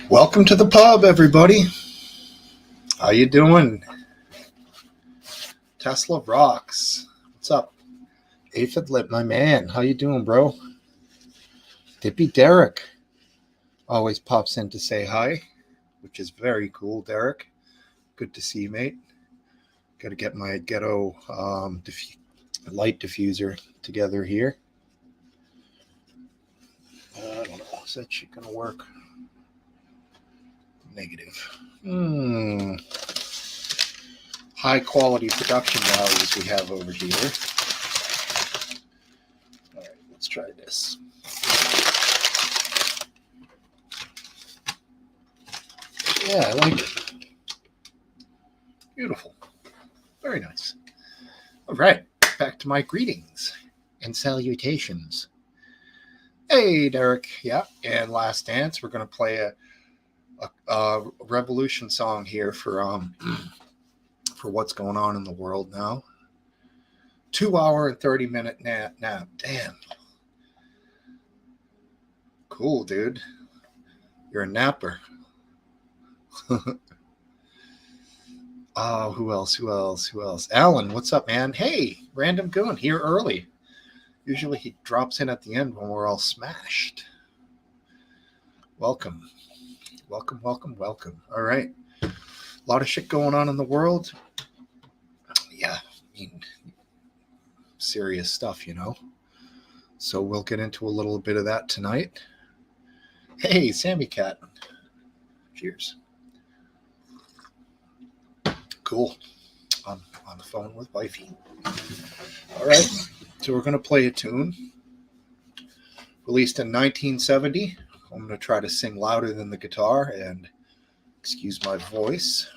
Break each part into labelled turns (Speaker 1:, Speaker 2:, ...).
Speaker 1: Welcome to the pub, everybody. How you doing? Tesla rocks. What's up? Aphid Lip, my man. How you doing, bro? Dippy Derek always pops in to say hi, which is very cool, Derek. Good to see you, mate. Got to get my ghetto light diffuser together here. I don't know. Is that shit gonna work? Negative. High quality production values we have over here. All right, let's try this. Yeah, I like it. Beautiful. Very nice. All right, back to my greetings and salutations. Hey, Derek. Yeah, and Last Dance. We're going to play a revolution song here for what's going on in the world now. 2 hour and 30-minute nap. Damn. Cool, dude. You're a napper. Oh, who else? Alan, what's up, man? Hey, Random Goon, here early. Usually he drops in at the end when we're all smashed. Welcome. All right. A lot of shit going on in the world. Yeah, I mean, serious stuff, you know. So we'll get into a little bit of that tonight. Hey, Sammy Cat. Cheers. Cool. I'm on the phone with wifey. All right. So we're going to play a tune released in 1970. I'm going to try to sing louder than the guitar and excuse my voice.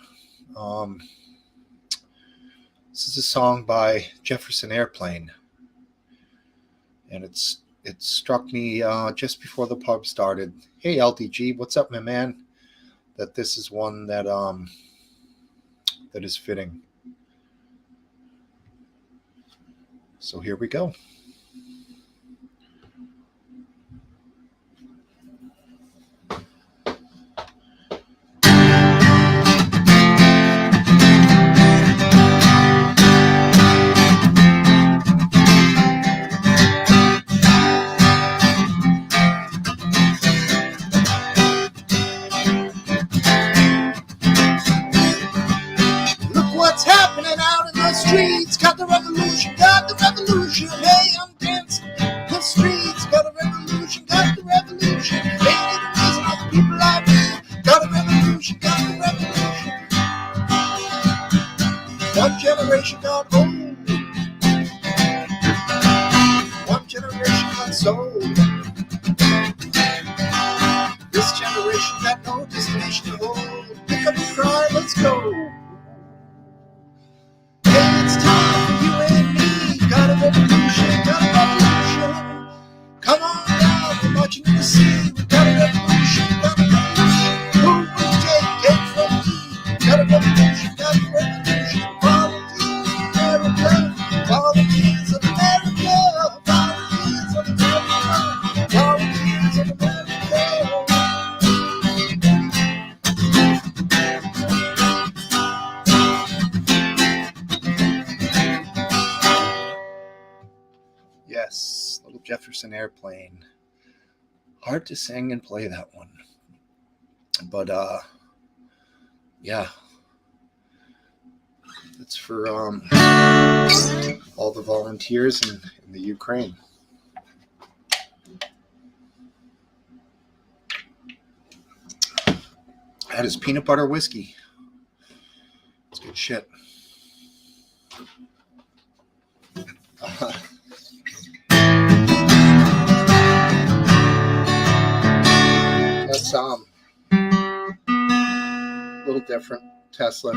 Speaker 1: This is a song by Jefferson Airplane. And it struck me just before the pub started. Hey, LDG, what's up, my man? That this is one that is fitting. So here we go. What's happening out in the streets? Got the revolution. Hey, I'm dancing in the streets. Got the revolution. Ain't it amazing how the people I meet? Got the revolution. One generation got old. One generation got sold. This generation got no destination to hold. Pick up and cry, let's go. It's time for you and me. Got a revolution. Come on down, we're marching in the sea. We got a revolution. Who will take it from me? Got a revolution. Volunteers of America. Yes, little Jefferson Airplane. Hard to sing and play that one. But yeah. It's for all the volunteers in the Ukraine. That is peanut butter whiskey. It's good shit. That's a little different. Tesla.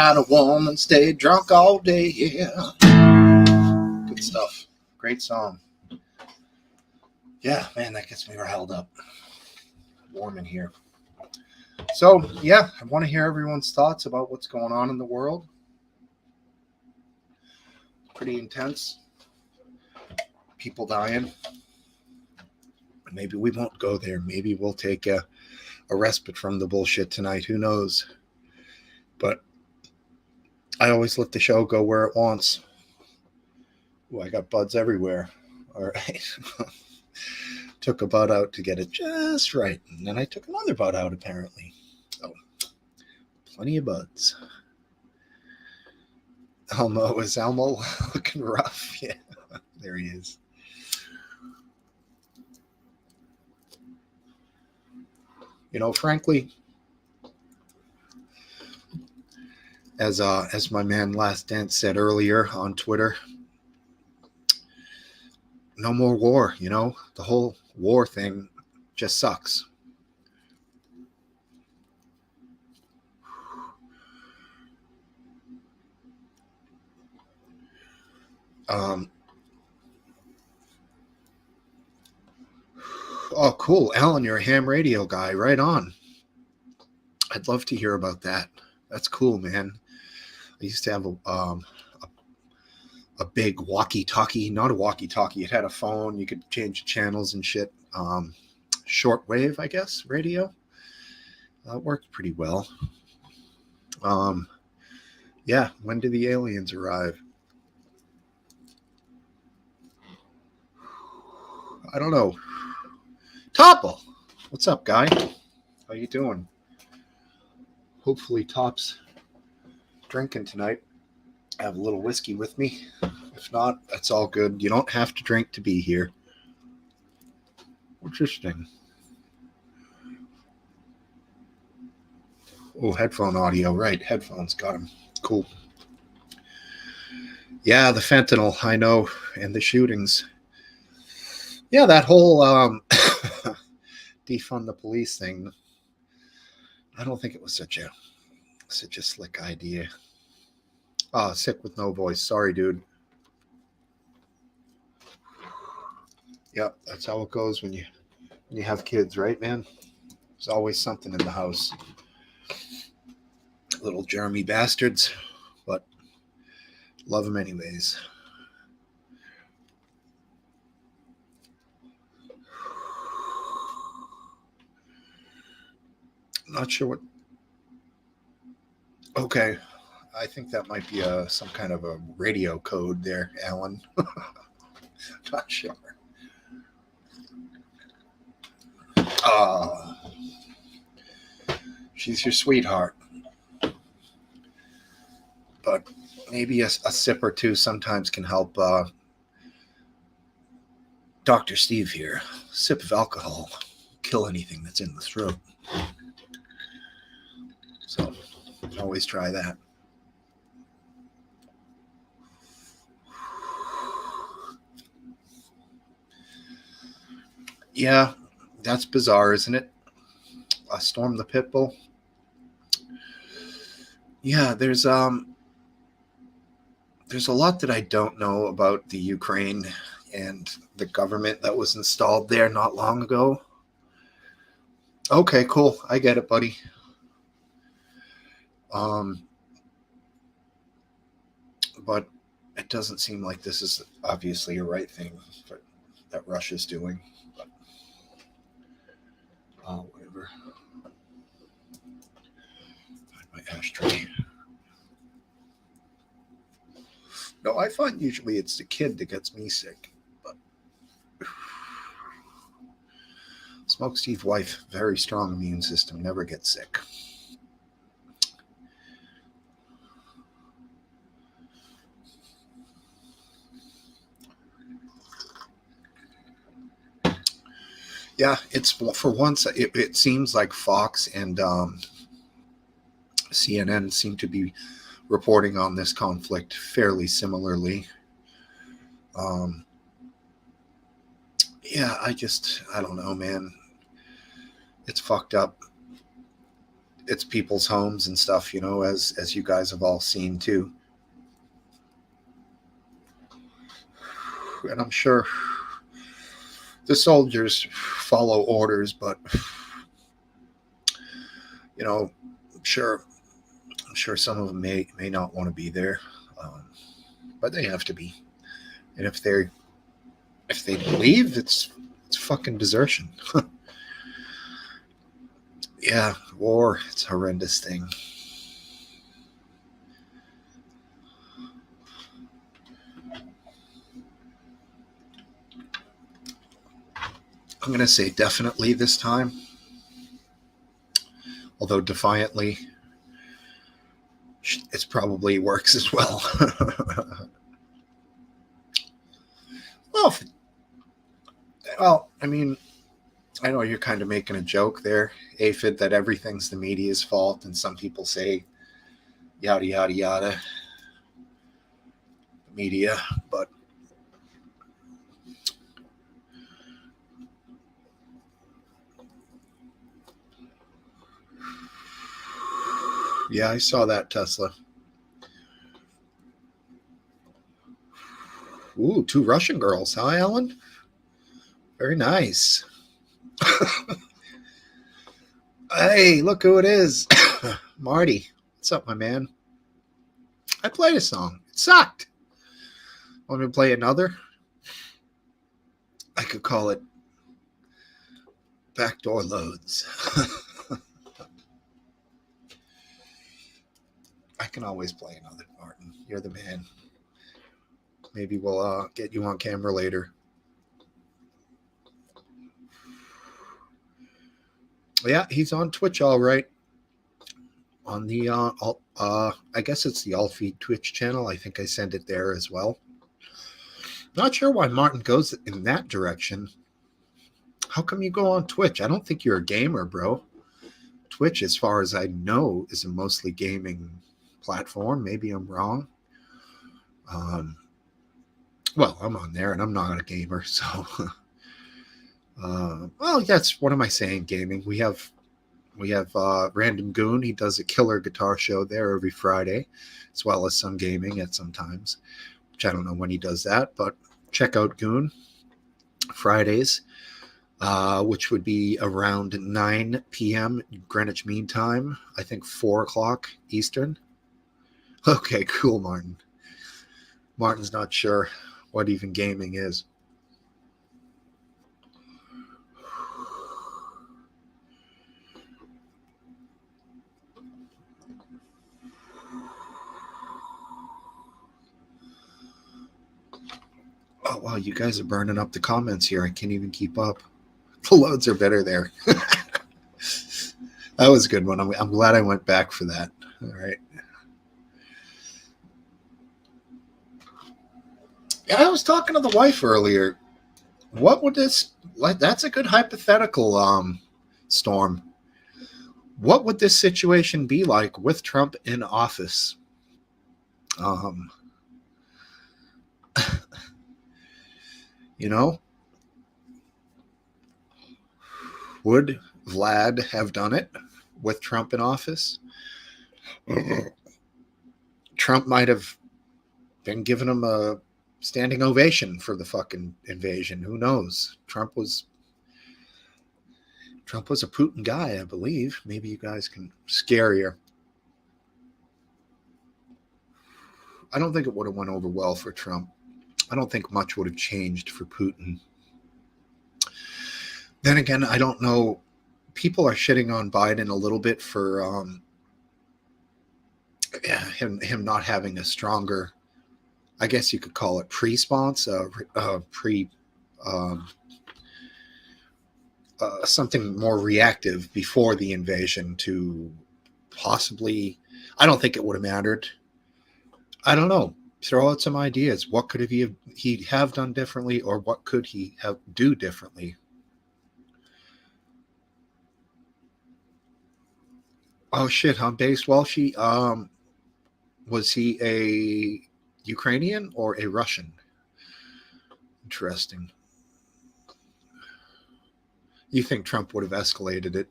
Speaker 1: night, a woman stayed drunk all day. Yeah. Good stuff. Great song. Yeah, man, that gets me riled up. Warm in here. So, yeah, I want to hear everyone's thoughts about what's going on in the world. Pretty intense. People dying. Maybe we won't go there. Maybe we'll take a respite from the bullshit tonight. Who knows? But I always let the show go where it wants. Ooh, I got buds everywhere. All right. Took a bud out to get it just right. And then I took another bud out, apparently. So, plenty of buds. Is Elmo looking rough? Yeah, there he is. You know, frankly, as my man Last Dance said earlier on Twitter, no more war. You know, the whole war thing just sucks. Oh, cool, Alan, you're a ham radio guy. Right on. I'd love to hear about that. That's cool, man. I used to have a big walkie-talkie, not a walkie-talkie. It had a phone. You could change channels and shit. Shortwave, I guess, radio. It worked pretty well. Yeah, when do the aliens arrive? I don't know. Topple, what's up, guy? How you doing? Hopefully Top's drinking tonight. I have a little whiskey with me. If not, that's all good. You don't have to drink to be here. Interesting. Oh, headphone audio. Right, headphones. Got him. Cool. Yeah, the fentanyl, I know, and the shootings. Yeah, that whole defund the police thing. I don't think it was such a slick idea. Oh, sick with no voice. Sorry, dude. Yep, that's how it goes when you have kids, right, man? There's always something in the house. Little Jeremy bastards, but love them anyways. Not sure what. Okay, I think that might be some kind of a radio code there, Alan. Not sure. She's your sweetheart. But maybe a sip or two sometimes can help. Dr. Steve here. A sip of alcohol kill anything that's in the throat. So you can always try that. Yeah, that's bizarre, isn't it? Storm the Pitbull. Yeah, there's a lot that I don't know about the Ukraine and the government that was installed there not long ago. Okay, cool. I get it, buddy. But it doesn't seem like this is obviously a right thing that Russia's doing. But, whatever. Find my ashtray. No, I find usually it's the kid that gets me sick. But Smokesteve wife, very strong immune system, never gets sick. Yeah, it's for once. It seems like Fox and CNN seem to be reporting on this conflict fairly similarly. Yeah, I don't know, man. It's fucked up. it's people's homes and stuff, as you guys have all seen too. And I'm sure the soldiers follow orders, but I'm sure some of them may not want to be there, but they have to be. And if they leave, it's fucking desertion. Yeah, war, it's a horrendous thing. I'm going to say definitely this time, although defiantly, it probably works as well. well, well, I mean, I know you're kind of making a joke there, Aphid, that everything's the media's fault, and some people say yada yada yada, media, but yeah, I saw that Tesla. Ooh, 2 Russian girls, huh, Ellen? Very nice. Hey, look who it is. Marty. What's up, my man? I played a song. It sucked. Want me to play another? I could call it Backdoor Loads. I can always play another, Martin. You're the man. Maybe we'll get you on camera later. Yeah, he's on Twitch all right. On the I guess it's the All Feed Twitch channel. I think I sent it there as well. Not sure why Martin goes in that direction. How come you go on Twitch? I don't think you're a gamer, bro. Twitch, as far as I know, is a mostly gaming platform. Maybe I'm wrong. Well, I'm on there and I'm not a gamer, so. Well, that's what am I saying? Gaming. We have Random Goon. He does a killer guitar show there every Friday, as well as some gaming at some times, which I don't know when he does that, but check out Goon Fridays, which would be around 9 p.m. Greenwich Mean Time. I think 4 o'clock Eastern. Okay, cool, Martin. Martin's not sure what even gaming is. Oh, wow, you guys are burning up the comments here. I can't even keep up. The loads are better there. That was a good one. I'm glad I went back for that. All right. Yeah, I was talking to the wife earlier. What would this like? That's a good hypothetical, Storm. What would this situation be like with Trump in office? Um, you know, would Vlad have done it with Trump in office? Trump might have been giving him a standing ovation for the fucking invasion. Who knows? Trump was a Putin guy, I believe. Maybe you guys can scarier. I don't think it would have went over well for Trump. I don't think much would have changed for Putin. Then again, I don't know. People are shitting on Biden a little bit for him not having a stronger, I guess you could call it pre-response, um, something more reactive before the invasion to possibly. I don't think it would have mattered. I don't know. Throw out some ideas. What could he have done differently, or what could he have do differently? Oh shit, huh? Based Walshy. Was he a Ukrainian or a Russian? Interesting. You think Trump would have escalated it?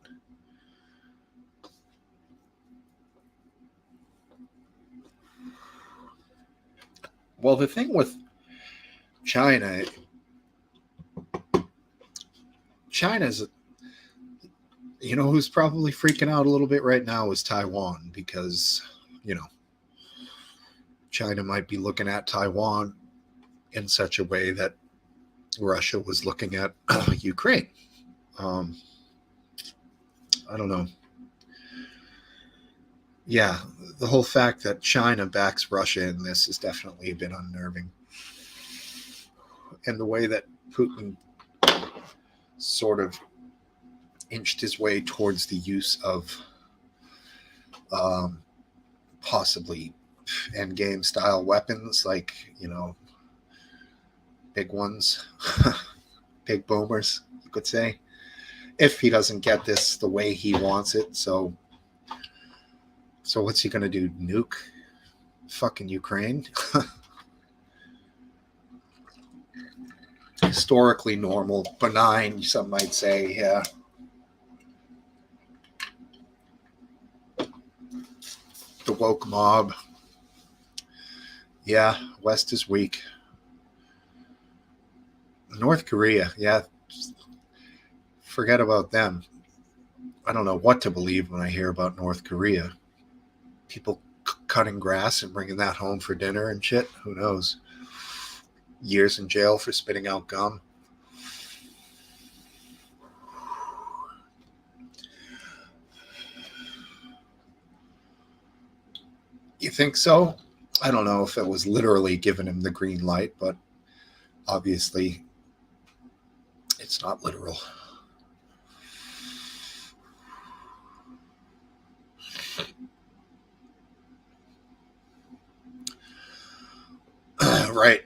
Speaker 1: Well, the thing with China's, who's probably freaking out a little bit right now is Taiwan, because, China might be looking at Taiwan in such a way that Russia was looking at Ukraine. I don't know. Yeah, the whole fact that China backs Russia in this has definitely been unnerving. And the way that Putin sort of inched his way towards the use of possibly endgame style weapons, like, big ones, big boomers, you could say, if he doesn't get this the way he wants it. So what's he going to do? Nuke fucking Ukraine? Historically normal, benign, some might say, yeah. The woke mob. Yeah, West is weak. North Korea, yeah. Forget about them. I don't know what to believe when I hear about North Korea. People cutting grass and bringing that home for dinner and shit. Who knows? Years in jail for spitting out gum. You think so? I don't know if it was literally giving him the green light, but obviously it's not literal. Right.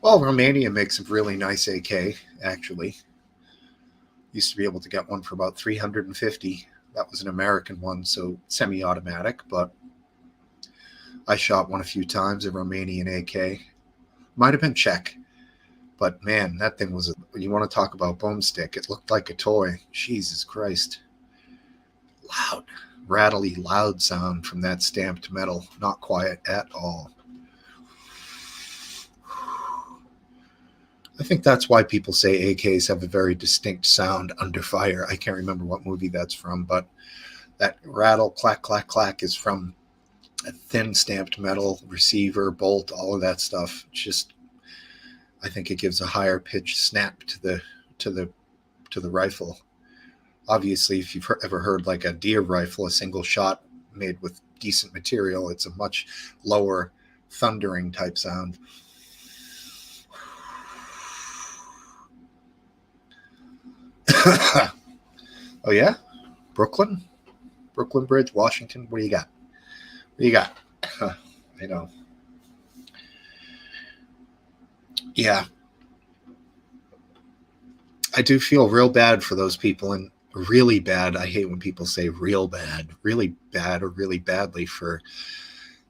Speaker 1: Well, Romania makes a really nice AK, actually. Used to be able to get one for about $350. That was an American one, so semi-automatic, but I shot one a few times, a Romanian AK. Might have been Czech, but man, that thing was you want to talk about boomstick. It looked like a toy. Jesus Christ. Loud, rattly, loud sound from that stamped metal. Not quiet at all. I think that's why people say AKs have a very distinct sound under fire. I can't remember what movie that's from, but that rattle, clack, clack, clack is from a thin stamped metal receiver, bolt, all of that stuff. Just, I think it gives a higher pitch snap to the rifle. Obviously, if you've ever heard like a deer rifle, a single shot made with decent material, it's a much lower thundering type sound. Oh yeah, Brooklyn Bridge, Washington. What do you got? I know. Yeah, I do feel real bad for those people, and really bad. I hate when people say real bad, really bad, or really badly for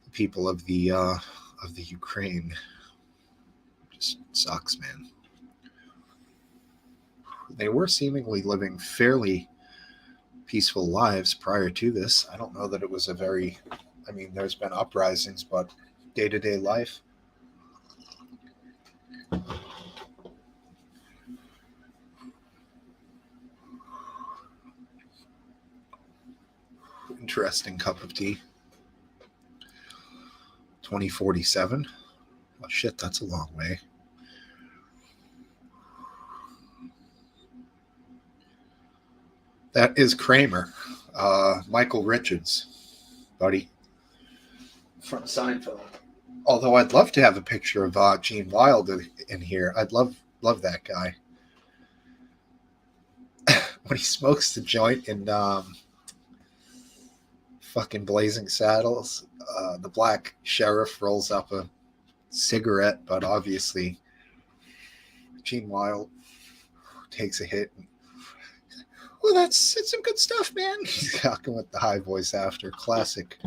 Speaker 1: the people of the Ukraine. Just sucks, man. They were seemingly living fairly peaceful lives prior to this. I don't know that it was a very, I mean, there's been uprisings, but day to day life. Interesting cup of tea. 2047. Oh, shit, that's a long way. That is Kramer. Michael Richards, buddy, from Seinfeld. Although I'd love to have a picture of Gene Wilder in here. I'd love that guy. When he smokes the joint in fucking Blazing Saddles, the black sheriff rolls up a cigarette, but obviously Gene Wilder takes a hit. Well, it's some good stuff, man. He's talking with the high voice after. Classic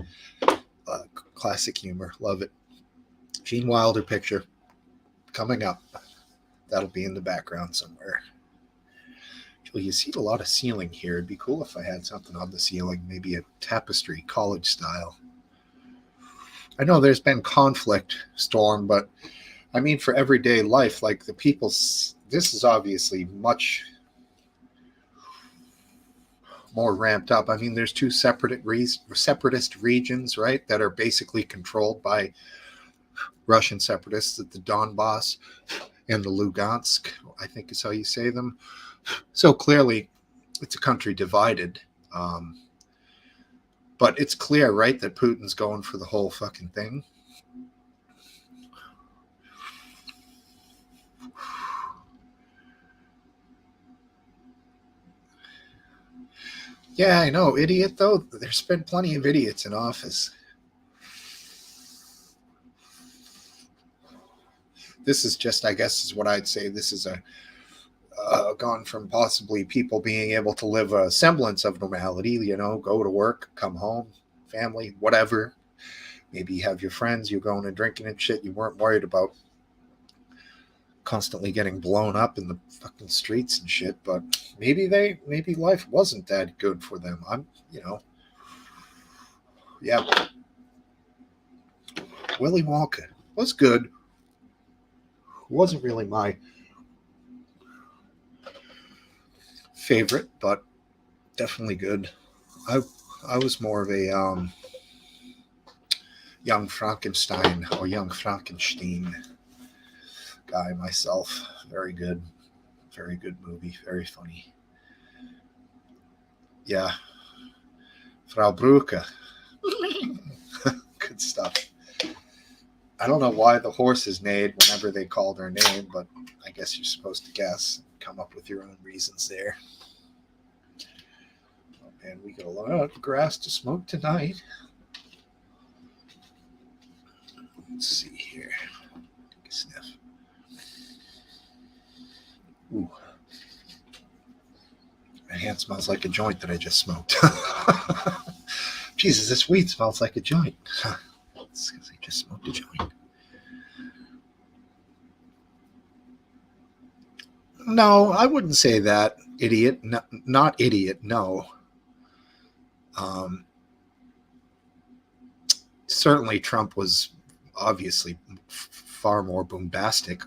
Speaker 1: humor. Love it. Gene Wilder picture coming up. That'll be in the background somewhere. Well, you see a lot of ceiling here. It'd be cool if I had something on the ceiling, maybe a tapestry, college style. I know there's been conflict, Storm, but I mean, for everyday life, like the people's, this is obviously much more ramped up. I mean, there's two separatist regions, right, that are basically controlled by Russian separatists, the Donbass and the Lugansk, I think is how you say them. So clearly, it's a country divided. But it's clear, right, that Putin's going for the whole fucking thing. Yeah, I know, idiot, though. There's been plenty of idiots in office. This is just, I guess, is what I'd say. This is a gone from possibly people being able to live a semblance of normality, you know, go to work, come home, family, whatever. Maybe you have your friends, you're going and drinking and shit. You weren't worried about constantly getting blown up in the fucking streets and shit. But maybe life wasn't that good for them. Yeah. Willy Wonka was good. Wasn't really my favorite, but definitely good. I was more of a young Frankenstein or young Frankenstein guy myself. Very good movie, very funny. Yeah, Frau Brucke, good stuff. I don't know why the horses neighed whenever they called her name, but I guess you're supposed to guess, come up with your own reasons there. Oh man, we got a lot of grass to smoke tonight. Let's see here. Take a sniff. Ooh. My hand smells like a joint that I just smoked. Jesus, this weed smells like a joint. It's because I just smoked a joint. No, I wouldn't say that, idiot. No, not idiot, no. Certainly Trump was obviously far more bombastic.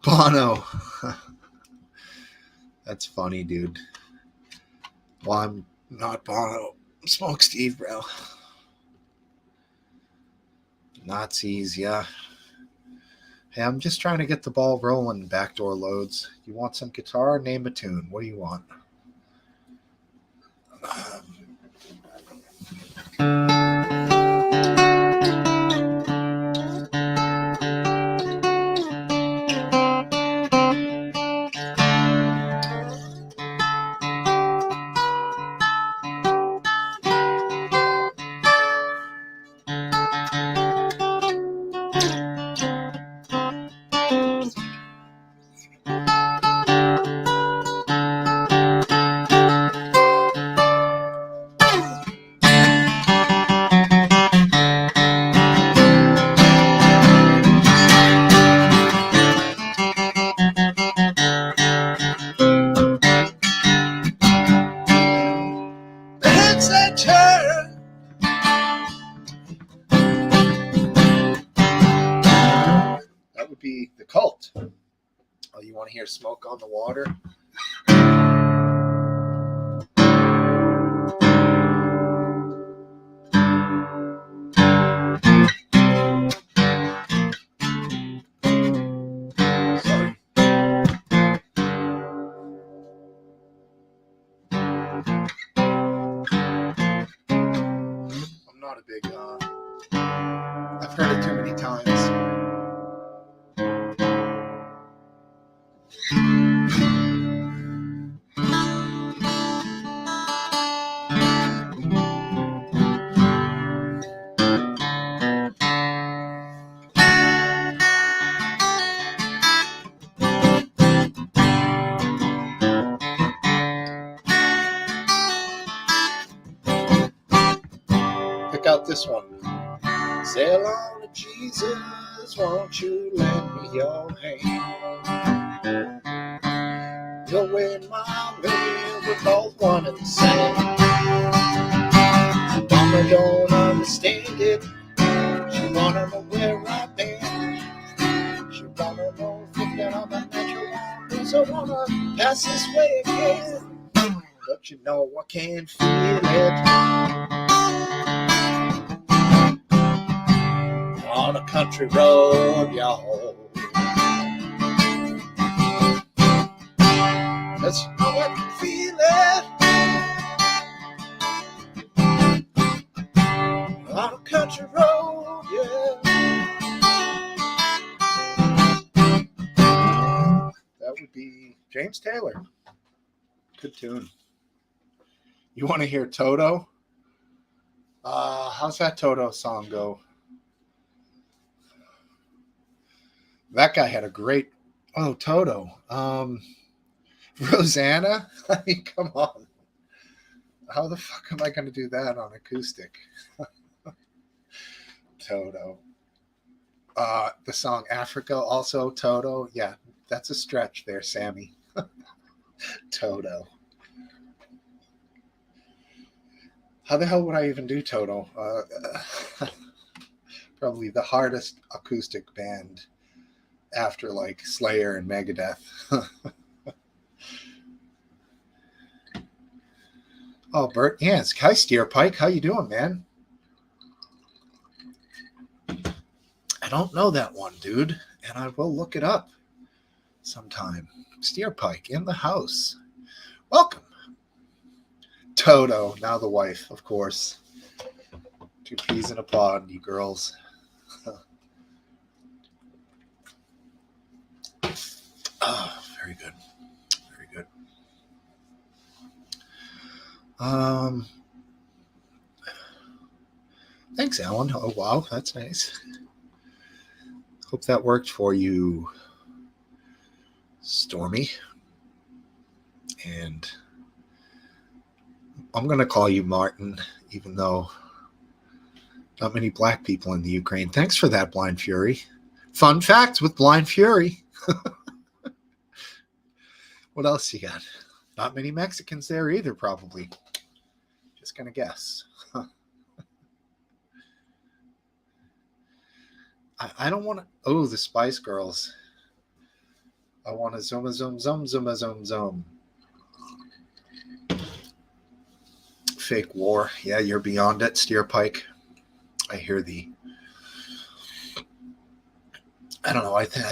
Speaker 1: Bono. That's funny, dude. Well, I'm not Bono. I'm Smokesteve, bro. Nazis, yeah. Hey, I'm just trying to get the ball rolling. Backdoor loads. You want some guitar? Name a tune. What do you want? It's a turn. That would be the Cult. Oh, you want to hear Smoke on the Water? Sorry. I'm not a big, I've heard it too many times. Pick out this one. Sail on to Jesus, won't you lend me your hand? You'll win my called one and the same. Mama don't understand it. She wanna know where I've been. She wanna know if that I'm a natural. So wanna pass this way again. But you know I can't feel it. On a country road, y'all. Cause you know I can feel it. On a country road, yeah. That would be James Taylor. Good tune. You want to hear Toto? How's that Toto song go? That guy had a great... Oh, Toto. Rosanna? I mean, come on. How the fuck am I going to do that on acoustic? Toto. The song Africa, also Toto. Yeah, that's a stretch there, Sammy. Toto. How the hell would I even do Toto? Probably the hardest acoustic band after like Slayer and Megadeth. Oh, Bert. Yes. Hi, Steer Pike. How you doing, man? I don't know that one, dude, and I will look it up sometime. Steer Pike in the house. Welcome. Toto, now the wife, of course. 2 peas in a pod, you girls. Oh, very good. Very good. Thanks, Alan. Oh, wow, that's nice. Hope that worked for you, Stormy. And I'm going to call you Martin, even though not many black people in the Ukraine. Thanks for that, Blind Fury. Fun facts with Blind Fury. What else you got? Not many Mexicans there either, probably. Just going to guess. I don't want to... Oh, the Spice Girls. I want to zoom, zoom, zoom, zoom, zoom, zoom. Fake war. Yeah, you're beyond it, Steer Pike. I hear the... I don't know. I think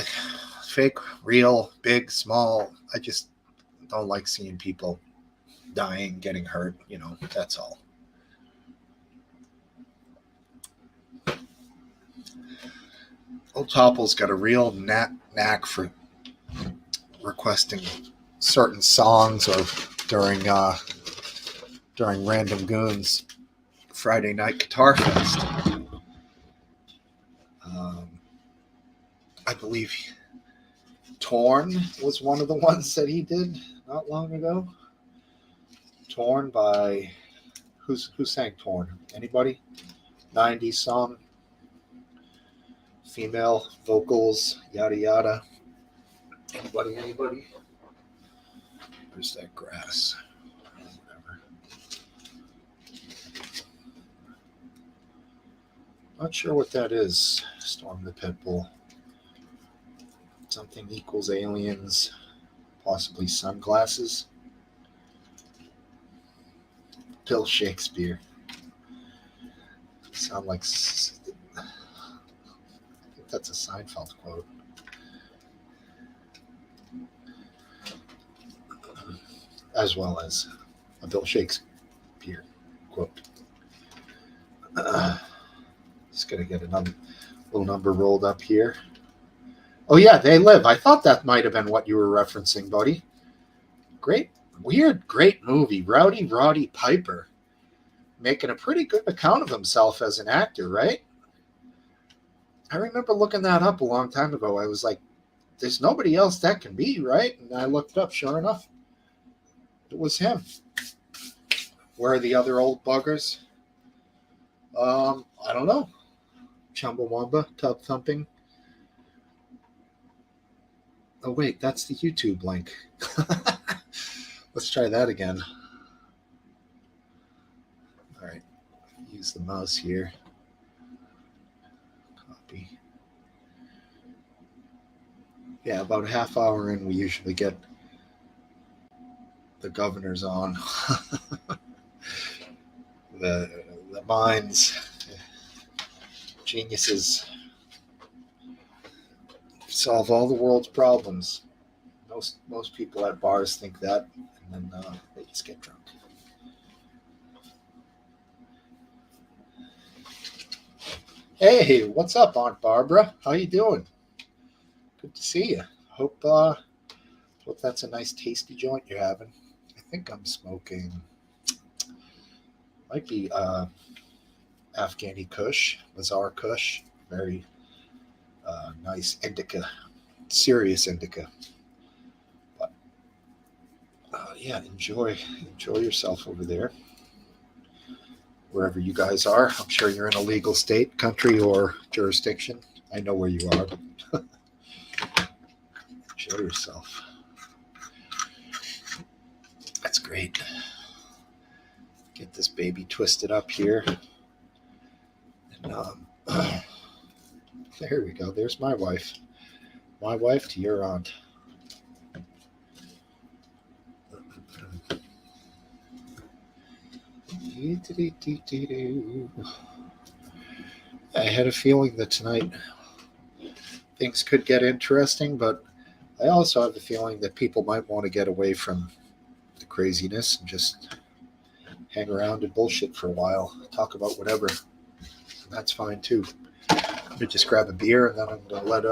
Speaker 1: fake, real, big, small. I just don't like seeing people dying, getting hurt. You know, that's all. Old Topple's got a real knack for requesting certain songs or during Random Goons Friday Night Guitar Fest. I believe Torn was one of the ones that he did not long ago. Torn by... Who sang Torn? Anybody? 90s song. Female vocals, yada yada. Anybody? Where's that grass? Whatever. Not sure what that is. Storm the Pitbull. Something equals aliens. Possibly sunglasses. Bill Shakespeare. Sound like... That's a Seinfeld quote. As well as a Bill Shakespeare quote. Just going to get another little number rolled up here. Oh, yeah, They Live. I thought that might have been what you were referencing, buddy. Great movie. Rowdy Roddy Piper. Making a pretty good account of himself as an actor, right? I remember looking that up a long time ago. I was like, there's nobody else that can be, right? And I looked it up. Sure enough, it was him. Where are the other old buggers? I don't know. Chumbawamba, Tub Thumping. Oh, wait, that's the YouTube link. Let's try that again. use the mouse here. Copy. Yeah, about a half hour in, we usually get the governors on. the minds, geniuses, solve all the world's problems. Most people at bars think that, and then they just get drunk. Hey, what's up, Aunt Barbara? How you doing? Good to see you. Hope that's a nice, tasty joint you're having. I think I'm smoking. Might be Afghani Kush, Lazar Kush. Very nice indica, serious indica. But yeah, enjoy yourself over there, wherever you guys are. I'm sure you're in a legal state, country, or jurisdiction. I know where you are, but enjoy yourself. That's great. Get this baby twisted up here. And there we go. There's my wife. My wife to your aunt. I had a feeling that tonight things could get interesting, but I also have a feeling that people might want to get away from the craziness and just hang around and bullshit for a while, talk about whatever. That's fine too. Let me just grab a beer and then I'm gonna let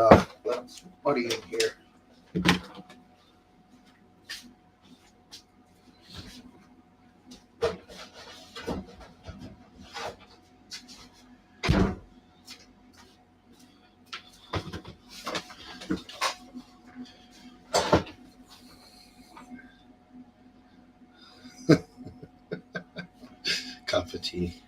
Speaker 1: Buddy in here. Cup of tea.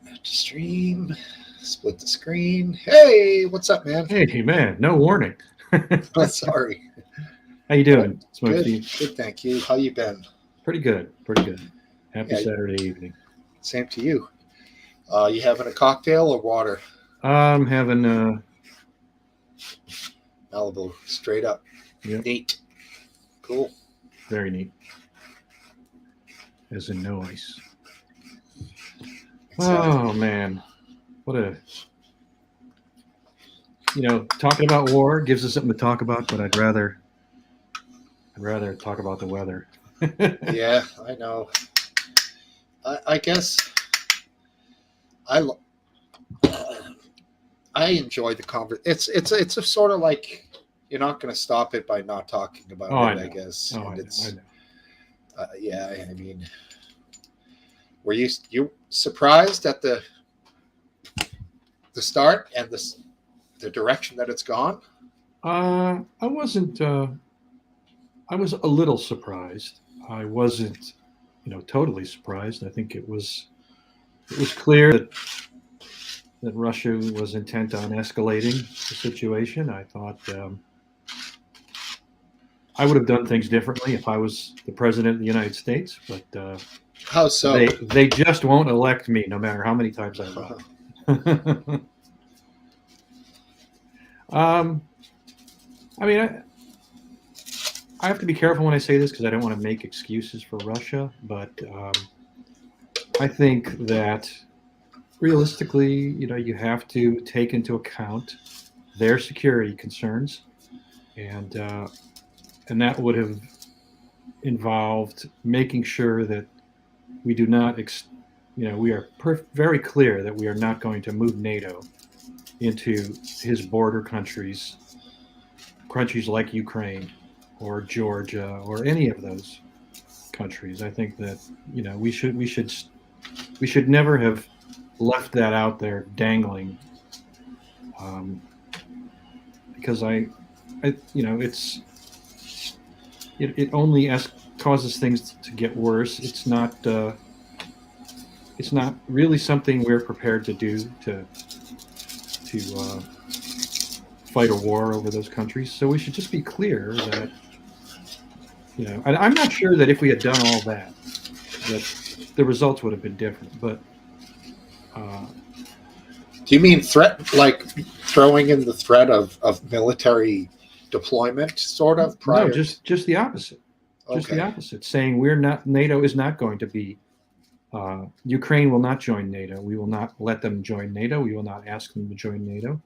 Speaker 1: Have to stream. Split the screen. Hey, what's up, man?
Speaker 2: Hey, man, no warning.
Speaker 1: Sorry.
Speaker 2: How you doing,
Speaker 1: Smokesteve? Good, thank you. How you been?
Speaker 2: Pretty good. Happy Saturday evening.
Speaker 1: Same to you. You having a cocktail or water?
Speaker 2: I'm having
Speaker 1: Malibu, straight up.
Speaker 2: Yep.
Speaker 1: Neat. Cool.
Speaker 2: Very neat. As in no ice. Oh, man. What a... talking about war gives us something to talk about, but I'd rather talk about the weather.
Speaker 1: Yeah, I know. I guess I enjoy the conversation. It's a sort of like you're not going to stop it by not talking about it. I guess.
Speaker 2: Oh,
Speaker 1: and
Speaker 2: I know.
Speaker 1: Yeah, I mean, were you surprised at the start and the direction that it's gone?
Speaker 2: I wasn't. I was a little surprised. I wasn't, totally surprised. I think it was clear that Russia was intent on escalating the situation. I thought I would have done things differently if I was the president of the United States. But
Speaker 1: how so?
Speaker 2: They just won't elect me, no matter how many times I run. I mean, I have to be careful when I say this because I don't want to make excuses for Russia, but I think that realistically, you have to take into account their security concerns, and that would have involved making sure that we do not, we are very clear that we are not going to move NATO into his border countries like Ukraine or Georgia or any of those countries. I think that we should never have left that out there dangling, because it only causes things to get worse. It's not really something we're prepared to do to fight a war over those countries. So we should just be clear that, and I'm not sure that if we had done all that the results would have been different. But
Speaker 1: Do you mean threat, like throwing in the threat of military deployment, sort of
Speaker 2: no,
Speaker 1: prior?
Speaker 2: just the opposite. Just the
Speaker 1: Okay.
Speaker 2: opposite. Saying we're not NATO is not going to be. Ukraine will not join NATO. We will not let them join NATO. We will not ask them to join NATO.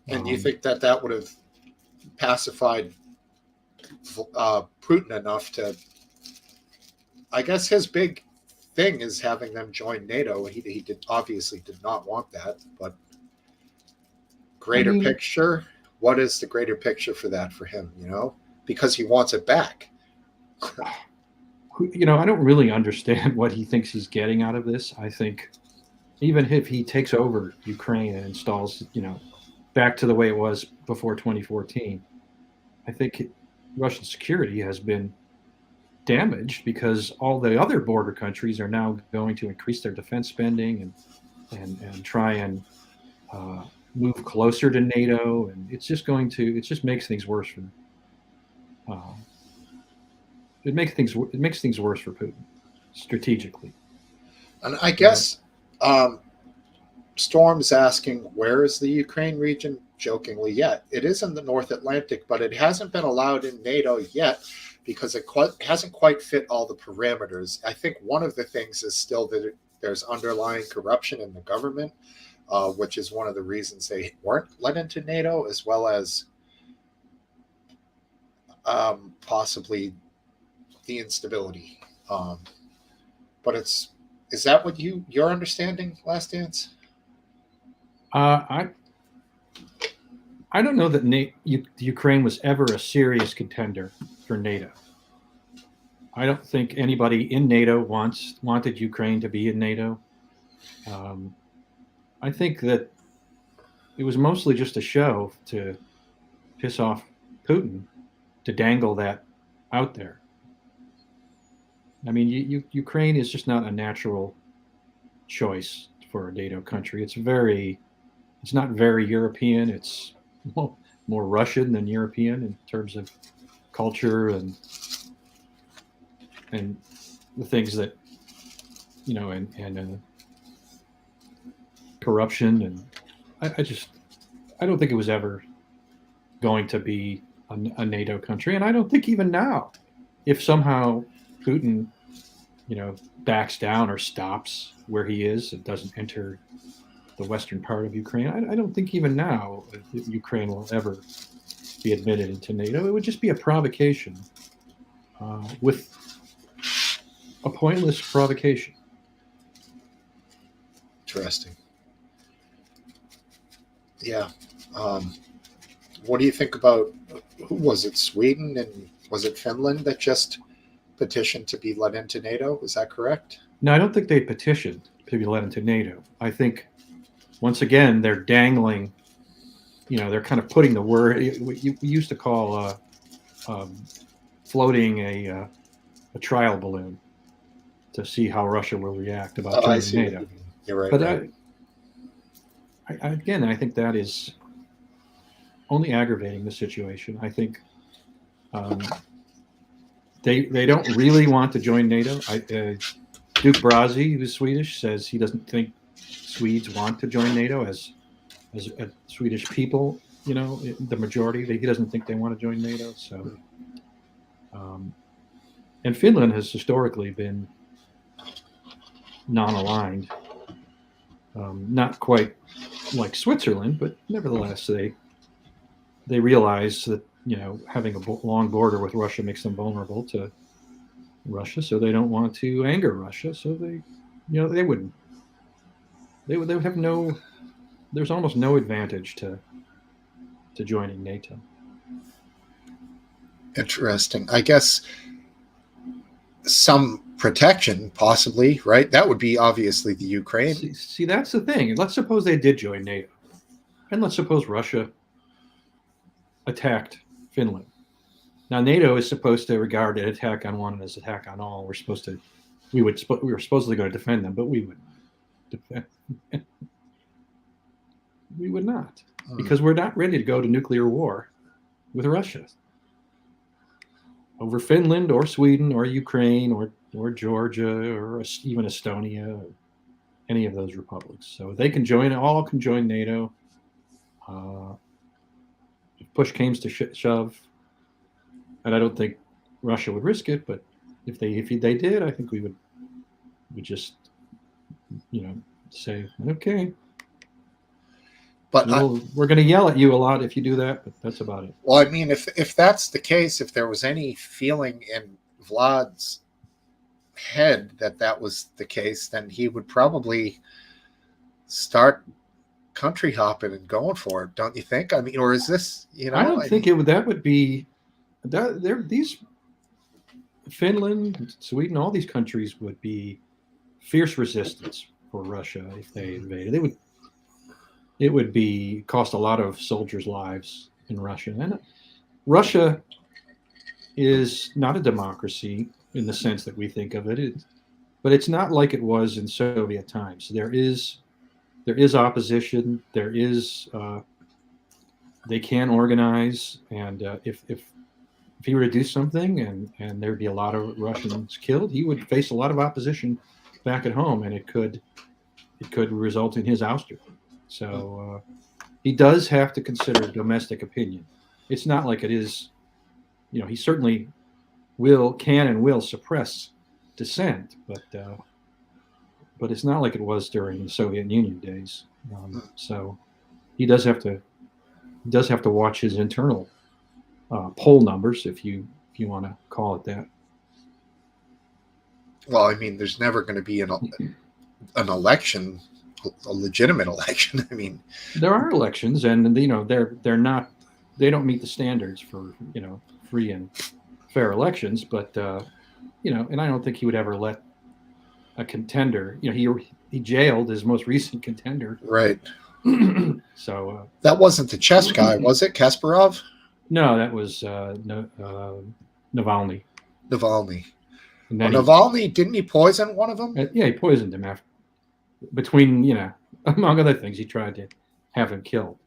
Speaker 1: And you think that that would have pacified Putin enough to? I guess his big thing is having them join NATO. He obviously did not want that, but greater picture. What is the greater picture for that for him? Because he wants it back.
Speaker 2: I don't really understand what he thinks he's getting out of this. I think even if he takes over Ukraine and installs, back to the way it was before 2014, I think Russian security has been damaged because all the other border countries are now going to increase their defense spending and try and move closer to NATO, and it just makes things worse for them. It makes things worse for Putin strategically.
Speaker 1: And I guess Storm's asking, where is the Ukraine region? Jokingly, yet it is in the North Atlantic, but it hasn't been allowed in NATO yet because it hasn't quite fit all the parameters. I think one of the things is still that there's underlying corruption in the government, which is one of the reasons they weren't let into NATO, as well as possibly the instability. But is that what your understanding, Last Dance?
Speaker 2: I don't know that Ukraine was ever a serious contender for NATO. I don't think anybody in NATO wanted Ukraine to be in NATO. I think that it was mostly just a show to piss off Putin, to dangle that out there. I mean, Ukraine is just not a natural choice for a NATO country. It's not very European. It's more Russian than European in terms of culture and the things that and corruption, and I don't think it was ever going to be a NATO country, and I don't think even now, if somehow Putin backs down or stops where he is and doesn't enter the western part of Ukraine, I don't think even now Ukraine will ever be admitted into NATO. It would just be a provocation, with a pointless provocation.
Speaker 1: Interesting. Yeah. What do you think about, who was it, Sweden, and was it Finland that just petitioned to be let into NATO? Is that correct?
Speaker 2: No, I don't think they petitioned to be let into NATO. I think, once again, they're dangling, they're kind of putting the word, we used to call floating a trial balloon to see how Russia will react about joining NATO.
Speaker 1: You're right.
Speaker 2: But
Speaker 1: right.
Speaker 2: I think that is only aggravating the situation. I think they don't really want to join NATO. Duke Brazzi, who's Swedish, says he doesn't think Swedes want to join NATO as Swedish people. The majority, he doesn't think they want to join NATO. So, and Finland has historically been non-aligned, not quite like Switzerland, but nevertheless they realize that having a long border with Russia makes them vulnerable to Russia, so they don't want to anger Russia. So they wouldn't. They would have no. There's almost no advantage to joining NATO.
Speaker 1: Interesting. I guess some protection, possibly, right? That would be obviously the Ukraine.
Speaker 2: See, that's the thing. Let's suppose they did join NATO, and let's suppose Russia attacked Finland. Now, NATO is supposed to regard an attack on one as an attack on all. We were supposedly going to defend them, but we wouldn't defend. We would not, because we're not ready to go to nuclear war with Russia over Finland or Sweden or Ukraine or or Georgia, or even Estonia, or any of those republics. So they can join. All can join NATO. Uh, if push came to shove, and I don't think Russia would risk it, but if they did, I think we would just say okay.
Speaker 1: But
Speaker 2: We're going to yell at you a lot if you do that, but that's about it.
Speaker 1: well, I mean, if that's the case, if there was any feeling in Vlad's head that was the case, then he would probably start country hopping and going for it, don't you think? I mean, or is this,
Speaker 2: I don't think it would. That would be that. There, these Finland, Sweden, all these countries would be fierce resistance for Russia if they invaded. It would be cost a lot of soldiers' lives in Russia. And Russia is not a democracy in the sense that we think of it, but it's not like it was in Soviet times. There is opposition. There is they can organize, and if he were to do something and there'd be a lot of Russians killed, he would face a lot of opposition back at home, and it could result in his ouster. So he does have to consider domestic opinion. It's not like it is, he certainly can and will suppress dissent, but it's not like it was during the Soviet Union days. So he does have to watch his internal poll numbers, if you want to call it that.
Speaker 1: Well, I mean, there's never going to be an election, a legitimate election. I mean,
Speaker 2: there are elections, and they're not, they don't meet the standards for free and fair elections, but and I don't think he would ever let a contender. He jailed his most recent contender,
Speaker 1: right?
Speaker 2: So
Speaker 1: that wasn't the chess guy, was it? Kasparov?
Speaker 2: No, that was Navalny.
Speaker 1: Navalny. Navalny, didn't he poison one of them?
Speaker 2: Yeah, he poisoned him between, among other things, he tried to have him killed.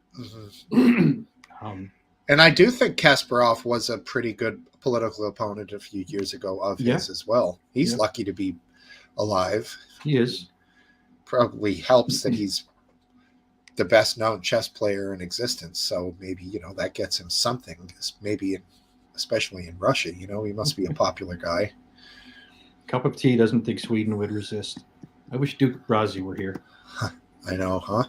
Speaker 1: Mm-hmm. And I do think Kasparov was a pretty good political opponent a few years ago of his as well. He's lucky to be alive.
Speaker 2: He is.
Speaker 1: Probably helps that he's the best known chess player in existence. So maybe, that gets him something. Maybe, especially in Russia, he must be a popular guy.
Speaker 2: Cup of tea doesn't think Sweden would resist. I wish Duke Brazi were here.
Speaker 1: I know, huh?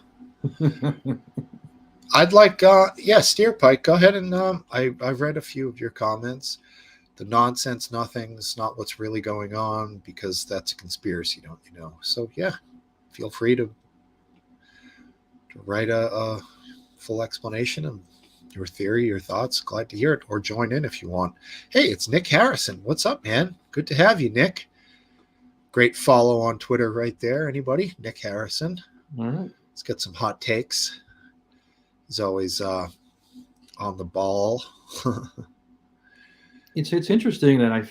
Speaker 1: I'd like, Steerpike, go ahead and I've read a few of your comments. The nonsense, nothing's not what's really going on, because that's a conspiracy, don't you know? So yeah, feel free to write a full explanation of your theory, your thoughts. Glad to hear it, or join in if you want. Hey, it's Nick Harrison. What's up, man? Good to have you, Nick. Great follow on Twitter right there. Anybody? Nick Harrison.
Speaker 2: All right.
Speaker 1: Let's get some hot takes. He's always on the ball.
Speaker 2: It's interesting that I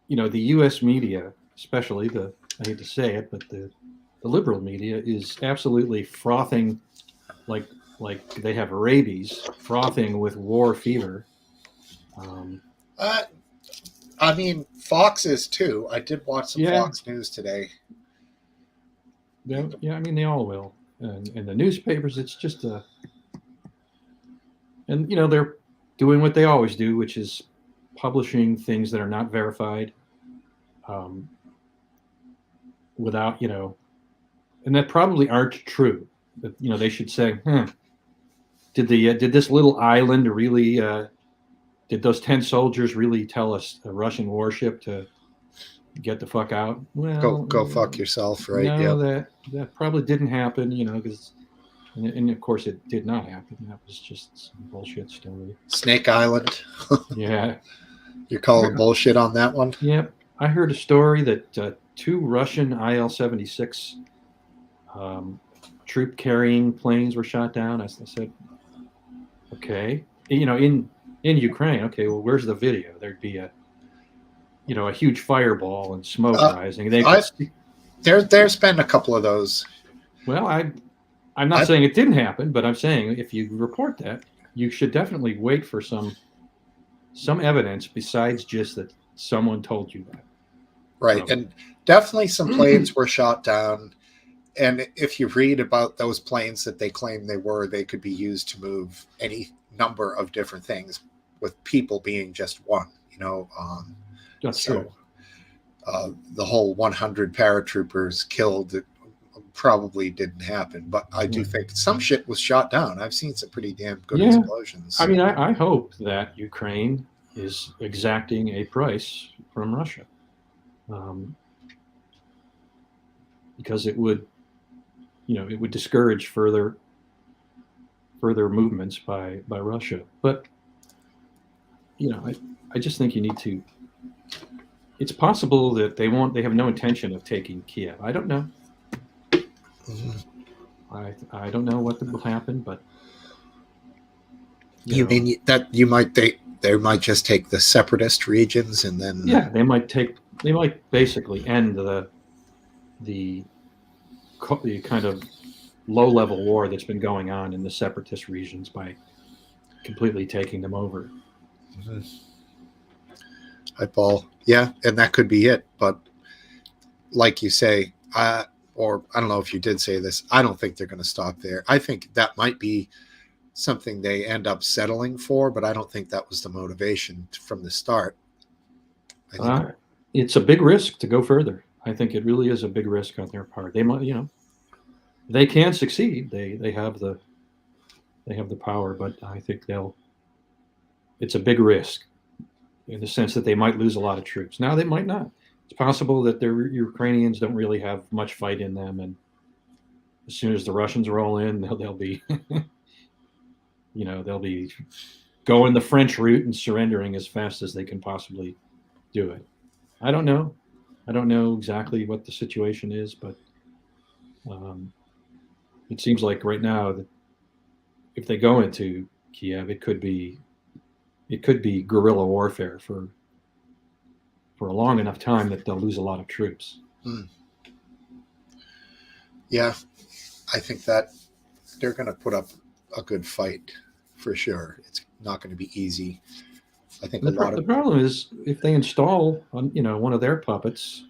Speaker 2: the U.S. media, especially I hate to say it, but the liberal media is absolutely frothing like they have rabies, frothing with war fever.
Speaker 1: I mean, Fox is too. I did watch some Fox News today.
Speaker 2: Yeah, I mean, they all will. And the newspapers, it's just and they're doing what they always do, which is publishing things that are not verified, without, and that probably aren't true. That, they should say, did this little island really, did those 10 soldiers really tell us a Russian warship to get the fuck out? Well,
Speaker 1: go fuck yourself, right?
Speaker 2: No, that probably didn't happen, because, and of course it did not happen. That was just some bullshit story.
Speaker 1: Snake Island.
Speaker 2: Yeah.
Speaker 1: You're calling bullshit on that one?
Speaker 2: Yep. I heard a story that 2 Russian IL-76 troop carrying planes were shot down. I said, okay, in Ukraine. Okay, well, where's the video? There'd be a huge fireball and smoke rising.
Speaker 1: There's been a couple of those.
Speaker 2: Well, I'm not saying it didn't happen, but I'm saying if you report that, you should definitely wait for some evidence besides just that someone told you that.
Speaker 1: Right. And definitely some planes were shot down. And if you read about those planes that they claim they could be used to move any number of different things, with people being just one,
Speaker 2: That's true.
Speaker 1: So the whole 100 paratroopers killed probably didn't happen. But I do think some shit was shot down. I've seen some pretty damn good explosions.
Speaker 2: I mean, I hope that Ukraine is exacting a price from Russia, because it would discourage further movements by Russia. But I just think you need to. It's possible that they have no intention of taking Kiev. I don't know. I don't know what will happen, but
Speaker 1: you mean that they might just take the separatist regions and then
Speaker 2: they might basically end the kind of low-level war that's been going on in the separatist regions by completely taking them over.
Speaker 1: Eyeball, yeah, and that could be it. But like you say, or I don't know if you did say this, I don't think they're going to stop there. I think that might be something they end up settling for, but I don't think that was the motivation from the start.
Speaker 2: It's a big risk to go further. I think it really is a big risk on their part. They might, they can succeed. They have the power, but I think it's a big risk in the sense that they might lose a lot of troops. Now they might not. It's possible that the Ukrainians don't really have much fight in them, and as soon as the Russians roll in, they'll be, they'll be going the French route and surrendering as fast as they can possibly do it. I don't know. I don't know exactly what the situation is, but it seems like right now that if they go into Kiev, it could be guerrilla warfare for a long enough time that they'll lose a lot of troops.
Speaker 1: Yeah, I think that they're going to put up a good fight for sure. It's not going to be easy. I think the
Speaker 2: problem is if they install one of their puppets,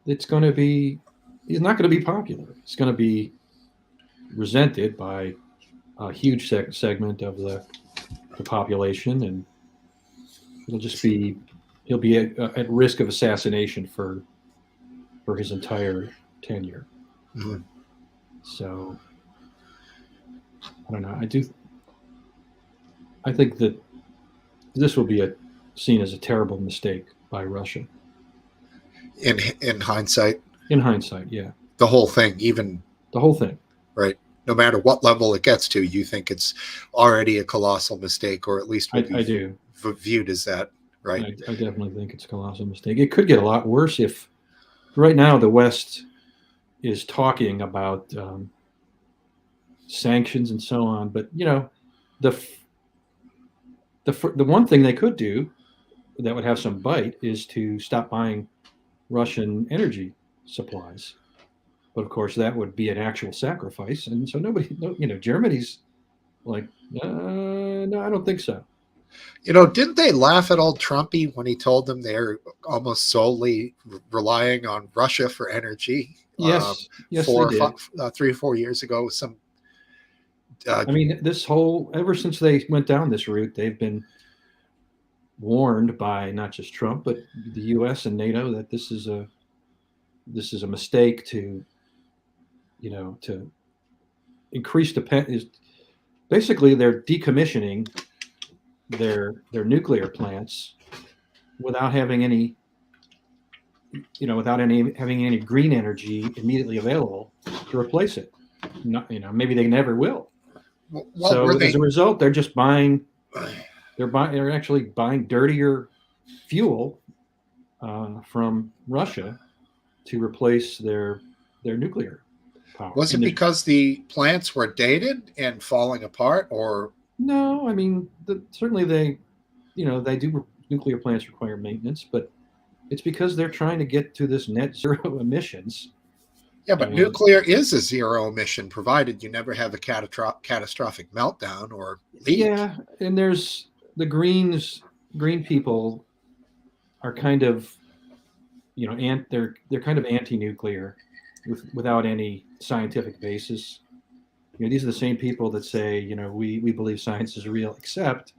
Speaker 2: it's not going to be popular. It's going to be resented by a huge segment of the population, and he'll be at risk of assassination for his entire tenure. So I don't know. I think that this will be seen as a terrible mistake by Russia.
Speaker 1: In hindsight?
Speaker 2: In hindsight, yeah.
Speaker 1: The whole thing, even...
Speaker 2: The whole thing.
Speaker 1: Right. No matter what level it gets to, you think it's already a colossal mistake, or at least
Speaker 2: I do.
Speaker 1: Viewed as that, right?
Speaker 2: I definitely think it's a colossal mistake. It could get a lot worse if... Right now, the West is talking about sanctions and so on, but, the one thing they could do that would have some bite is to stop buying Russian energy supplies. But of course, that would be an actual sacrifice, and so Germany's like, no, I don't think so.
Speaker 1: Didn't they laugh at old Trumpy when he told them they're almost solely relying on Russia for energy?
Speaker 2: Yes, they did.
Speaker 1: 3 or 4 years ago, some.
Speaker 2: I mean, ever since they went down this route, they've been warned by not just Trump but the U.S. and NATO that this is a mistake to increase basically they're decommissioning their nuclear plants without having any having any green energy immediately available to replace it. Maybe they never will. As a result, they're just buying. They're actually buying dirtier fuel from Russia to replace their nuclear power.
Speaker 1: Was it because the plants were dated and falling apart, or?
Speaker 2: No, I mean certainly they do. Nuclear plants require maintenance, but it's because they're trying to get to this net zero emissions.
Speaker 1: Yeah, but nuclear is a zero emission, provided you never have a catastrophic meltdown or leak.
Speaker 2: Yeah, and there's the green people are kind of and they're kind of anti-nuclear without any scientific basis. These are the same people that say, we believe science is real, except